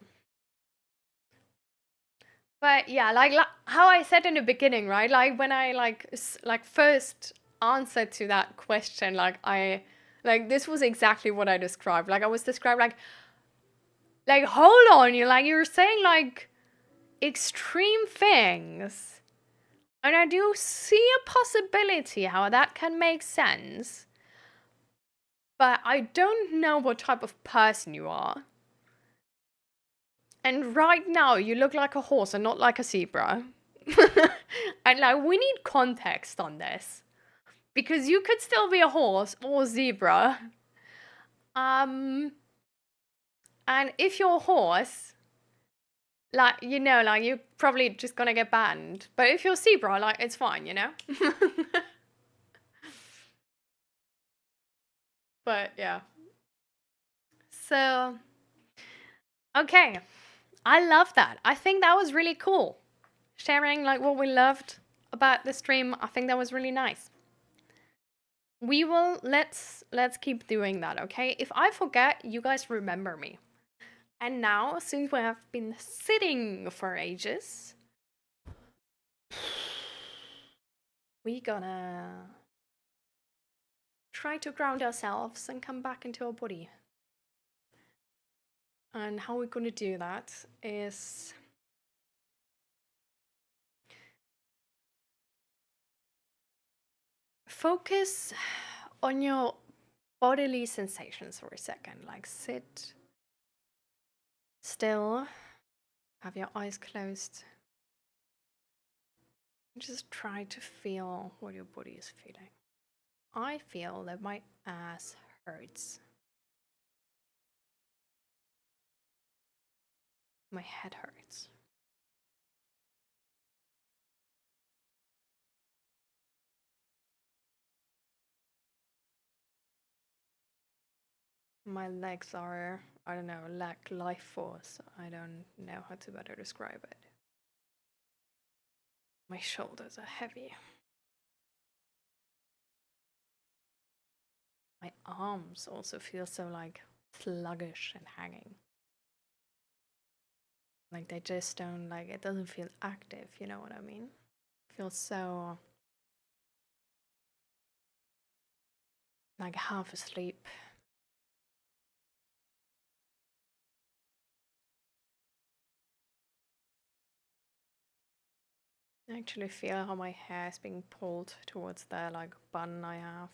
But yeah, like how I said in the beginning, right? Like when I like first answered to that question, like this was exactly what I described. Like I was described like hold on, you're saying like extreme things. And I do see a possibility how that can make sense. But I don't know what type of person you are. And right now you look like a horse and not like a zebra. And like we need context on this. Because you could still be a horse or a zebra. And if you're a horse, like, like you're probably just gonna get banned. But if you're a zebra, like, it's fine, But yeah. So, okay. I love that. I think that was really cool. Sharing like what we loved about the stream. I think that was really nice. We will let's keep doing that, okay? If I forget, you guys remember me. And now, since we have been sitting for ages, we gonna try to ground ourselves and come back into our body. And how we're gonna do that is focus on your bodily sensations for a second. Like sit still, have your eyes closed. Just try to feel what your body is feeling. I feel that my ass hurts. My head hurts. My legs are, I don't know, lack life force. I don't know how to better describe it. My shoulders are heavy. My arms also feel so like sluggish and hanging. Like they just don't like, it doesn't feel active, you know what I mean? It feels so like half asleep. I actually feel how my hair is being pulled towards the like bun I have.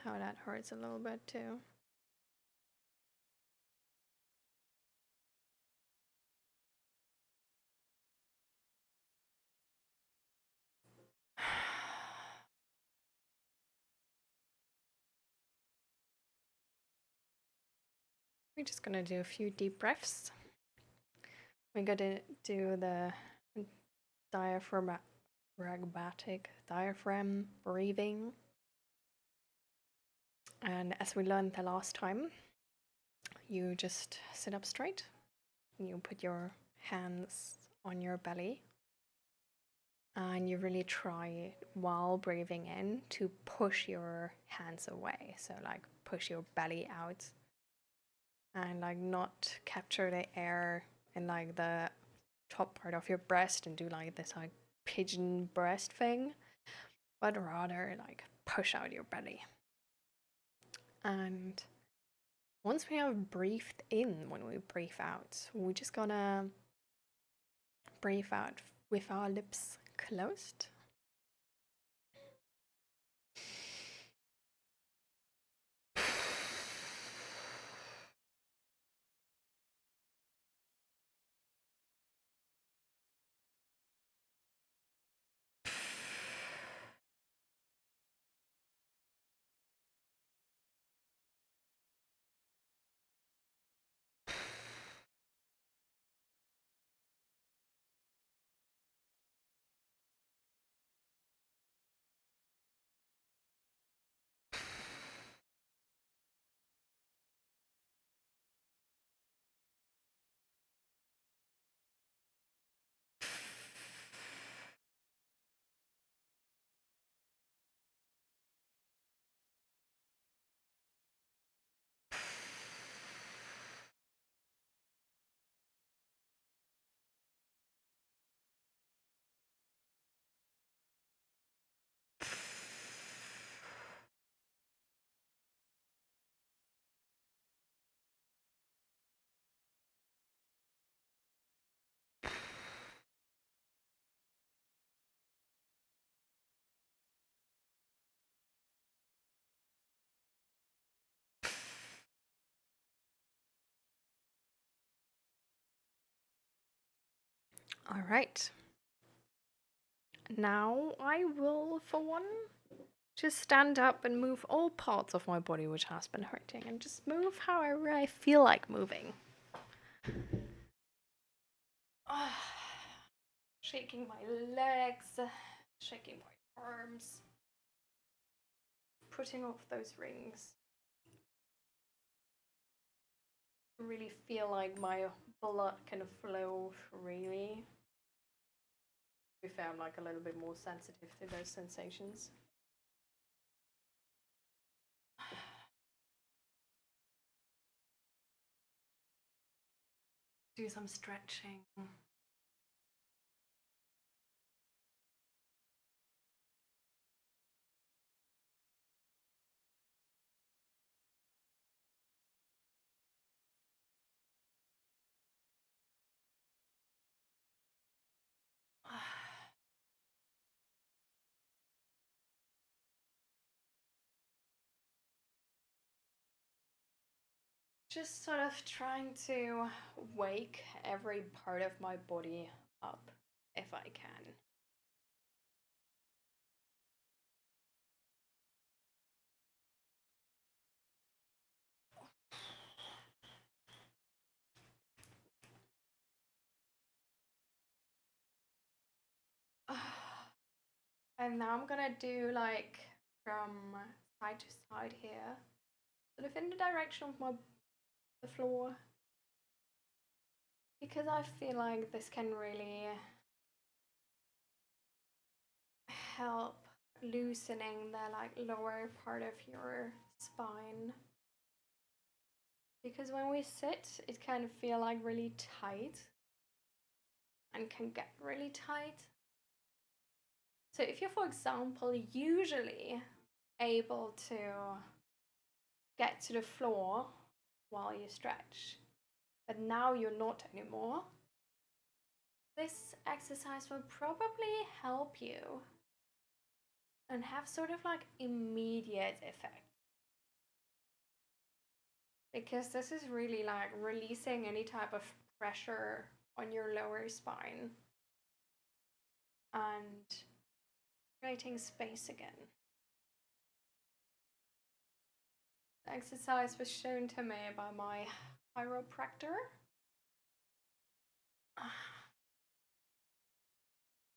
How that hurts a little bit too. We're just gonna do a few deep breaths. We're gonna do the diaphragmatic breathing. And as we learned the last time, you just sit up straight. You put your hands on your belly. And you really try while breathing in to push your hands away. So like push your belly out and like not capture the air in like the top part of your breast and do like this like pigeon breast thing, but rather like push out your belly. And once we have breathed in, when we breathe out, we're just gonna breathe out with our lips closed. All right. Now I will, for one, just stand up and move all parts of my body which has been hurting and just move however I feel like moving. Shaking my legs, shaking my arms, putting off those rings. Really feel like my blood can flow freely. To be fair, I'm like a little bit more sensitive to those sensations. Do some stretching. Just sort of trying to wake every part of my body up if I can. And now I'm gonna do like from side to side here, sort of in the direction of the floor, because I feel like this can really help loosening the like lower part of your spine. Because when we sit, it kind of feel like really tight and can get really tight. So if you're, for example, usually able to get to the floor while you stretch, but now you're not anymore, this exercise will probably help you and have sort of like immediate effect. Because this is really like releasing any type of pressure on your lower spine and creating space again. The exercise was shown to me by my chiropractor.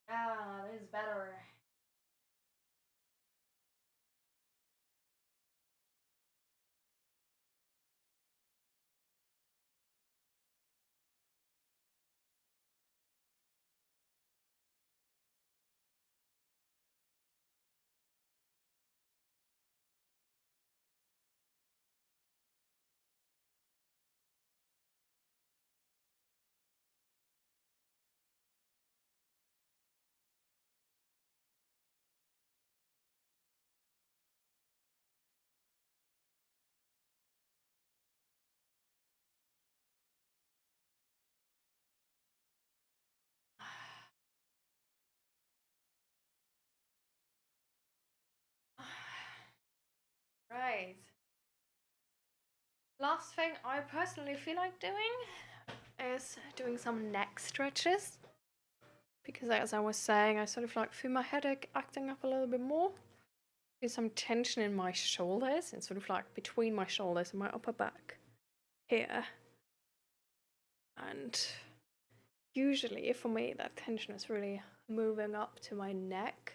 Ah, this is better. Right. Last thing I personally feel like doing is doing some neck stretches. Because as I was saying, I sort of like feel my headache acting up a little bit more. There's some tension in my shoulders and sort of like between my shoulders and my upper back here. And usually for me, that tension is really moving up to my neck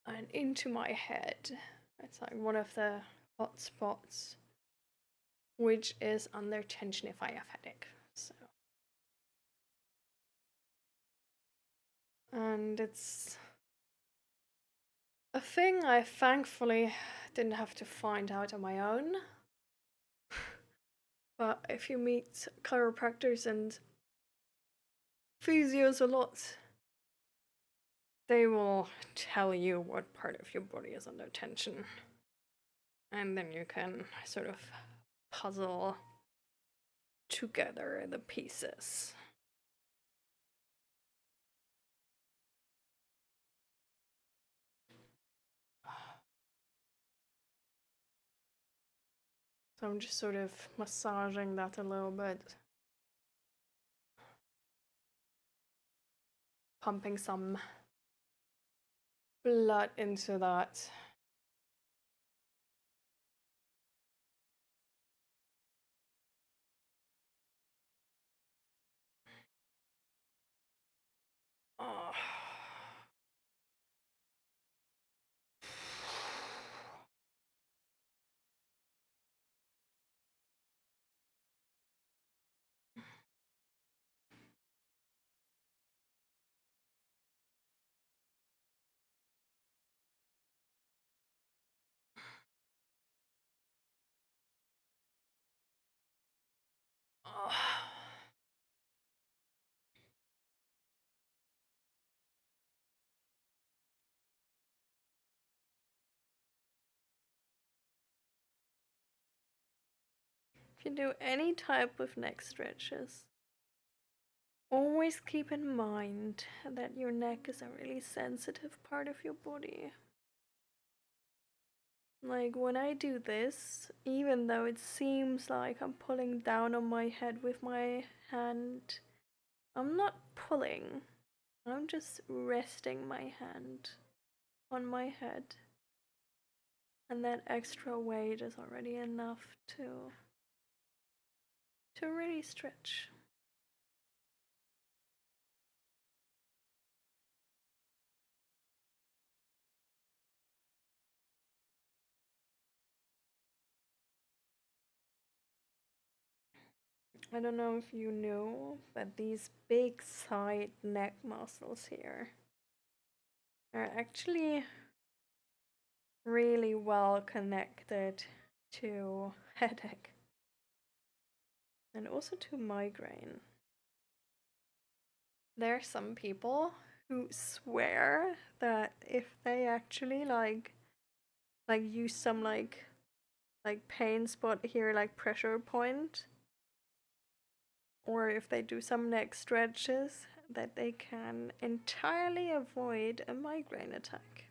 and into my head. It's like one of the hot spots, which is under tension if I have headache. So, and it's a thing I thankfully didn't have to find out on my own. But if you meet chiropractors and physios a lot, they will tell you what part of your body is under tension. And then you can sort of puzzle together the pieces. So I'm just sort of massaging that a little bit. Pumping some blood into that. Oh. Oh. If you do any type of neck stretches, always keep in mind that your neck is a really sensitive part of your body. Like when I do this, even though it seems like I'm pulling down on my head with my hand, I'm not pulling. I'm just resting my hand on my head. And that extra weight is already enough to really stretch. I don't know if you know, but these big side neck muscles here are actually really well connected to headache and also to migraine. There are some people who swear that if they actually use some pain spot here, like pressure point, or if they do some neck stretches, that they can entirely avoid a migraine attack.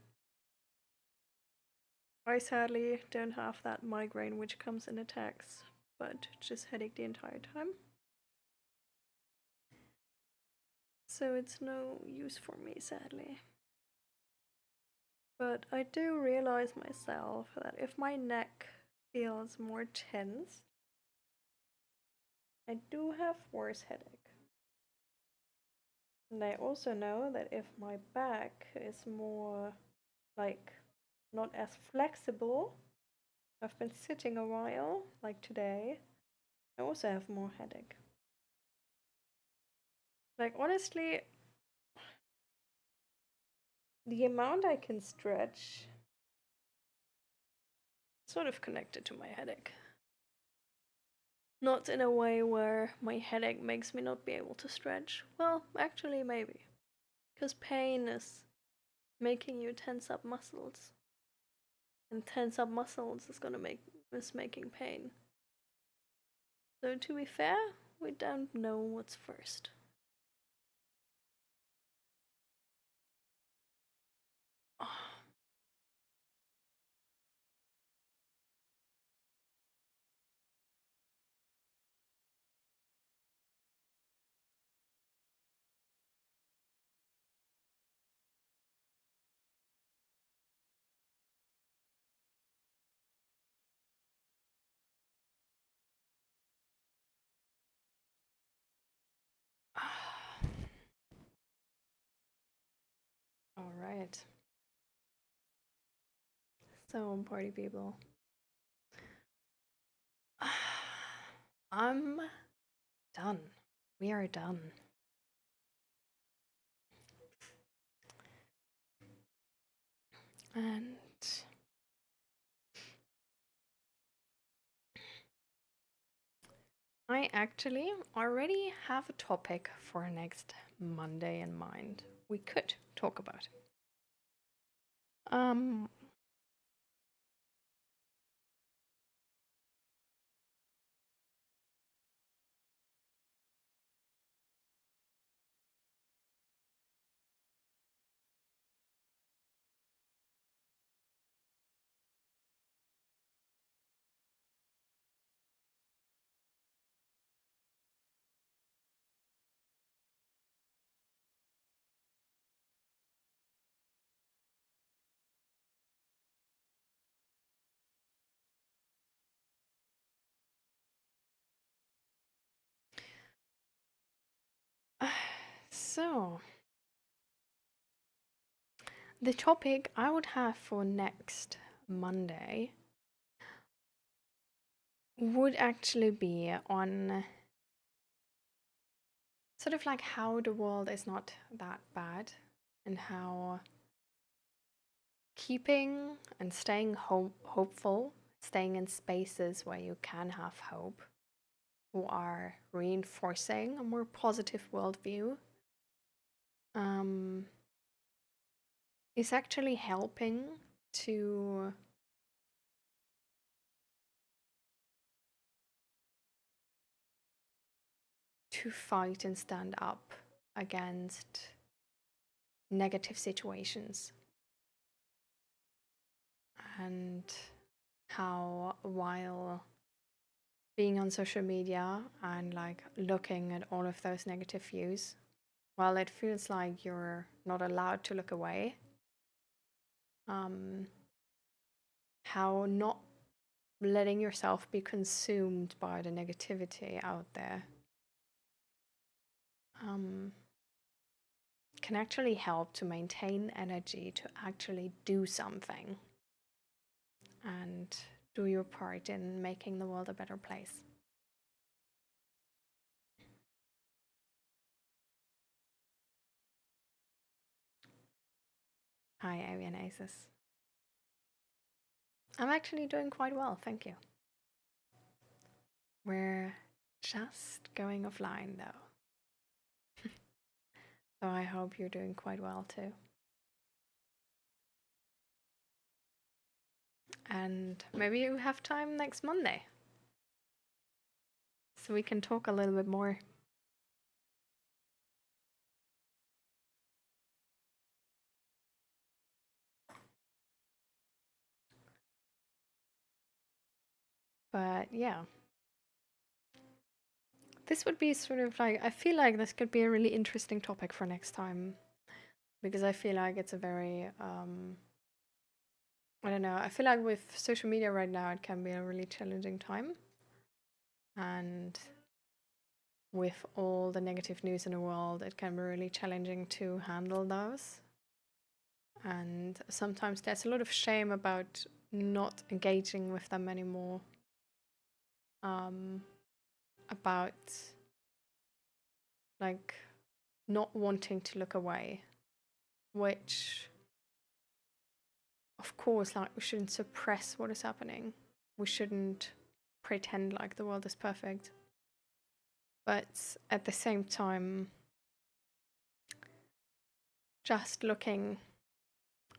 I sadly don't have that migraine which comes in attacks, but just headache the entire time. So it's no use for me, sadly. But I do realize myself that if my neck feels more tense, I do have worse headache. And I also know that if my back is more not as flexible, I've been sitting a while, like today, I also have more headache. Like honestly, the amount I can stretch is sort of connected to my headache. Not in a way where my headache makes me not be able to stretch. Well, actually, maybe. Because pain is making you tense up muscles. And tense up muscles is making pain. So to be fair, we don't know what's first. All right. So, party people. I'm done. We are done. And I actually already have a topic for next Monday in mind. We could talk about. Um so the topic I would have for next Monday would actually be on sort of like how the world is not that bad and how keeping and staying hopeful, staying in spaces where you can have hope, who are reinforcing a more positive worldview, um, is actually helping to fight and stand up against negative situations, and how while being on social media and like looking at all of those negative views, while it feels like you're not allowed to look away, um, how not letting yourself be consumed by the negativity out there um, can actually help to maintain energy to actually do something and do your part in making the world a better place. Hi, Avian Aces. I'm actually doing quite well, thank you. We're just going offline though. So I hope you're doing quite well too. And maybe you have time next Monday. So we can talk a little bit more. But yeah. This would be sort of like, I feel like this could be a really interesting topic for next time. Because I feel like it's a very, I don't know, I feel like with social media right now, it can be a really challenging time. And with all the negative news in the world, it can be really challenging to handle those. And sometimes there's a lot of shame about not engaging with them anymore. About like not wanting to look away, which of course, like we shouldn't suppress what is happening. We shouldn't pretend like the world is perfect. But at the same time, just looking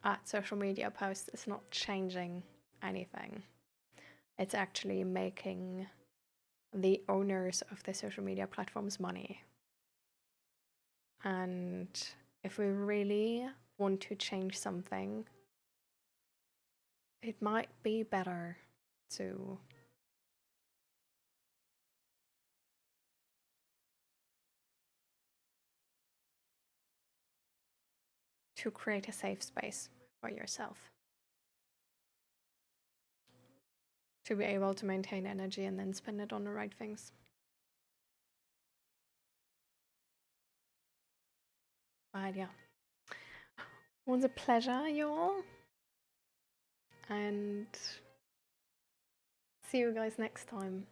at social media posts is not changing anything. It's actually making the owners of the social media platforms money. And if we really want to change something, it might be better to create a safe space for yourself. To be able to maintain energy and then spend it on the right things. But yeah, it was a pleasure, y'all. And see you guys next time.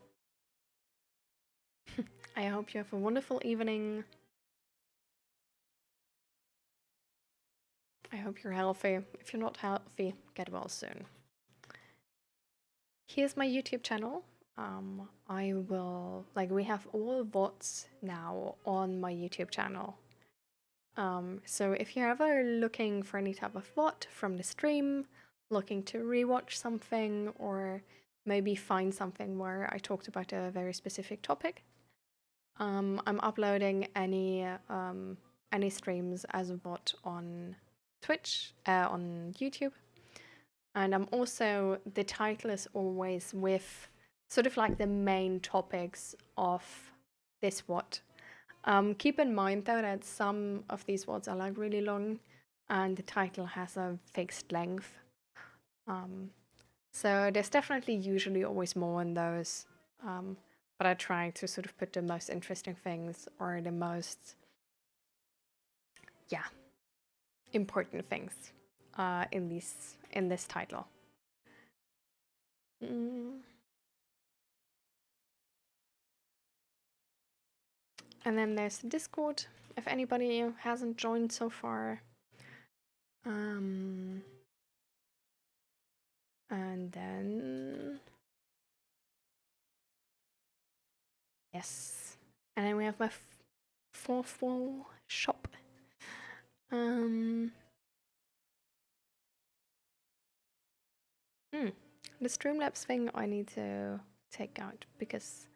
I hope you have a wonderful evening. I hope you're healthy. If you're not healthy, get well soon. Here's my YouTube channel. I will, like, we have all VODs now on my YouTube channel. So if you're ever looking for any type of VOD from the stream, looking to rewatch something, or maybe find something where I talked about a very specific topic, I'm uploading any streams as a VOD on Twitch, on YouTube. And I'm also, the title is always with sort of like the main topics of this VOD. Keep in mind though that some of these VODs are like really long and the title has a fixed length. So there's definitely usually always more in those. But I try to sort of put the most interesting things or the most, important things in this title. And then there's the Discord, if anybody hasn't joined so far. And then... Yes. And then we have my fourth wall shop. The Streamlabs thing I need to take out because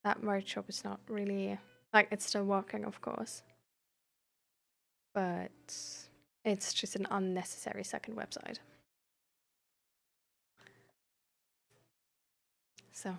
that merch shop is not really, like, it's still working, of course. But it's just an unnecessary second website. So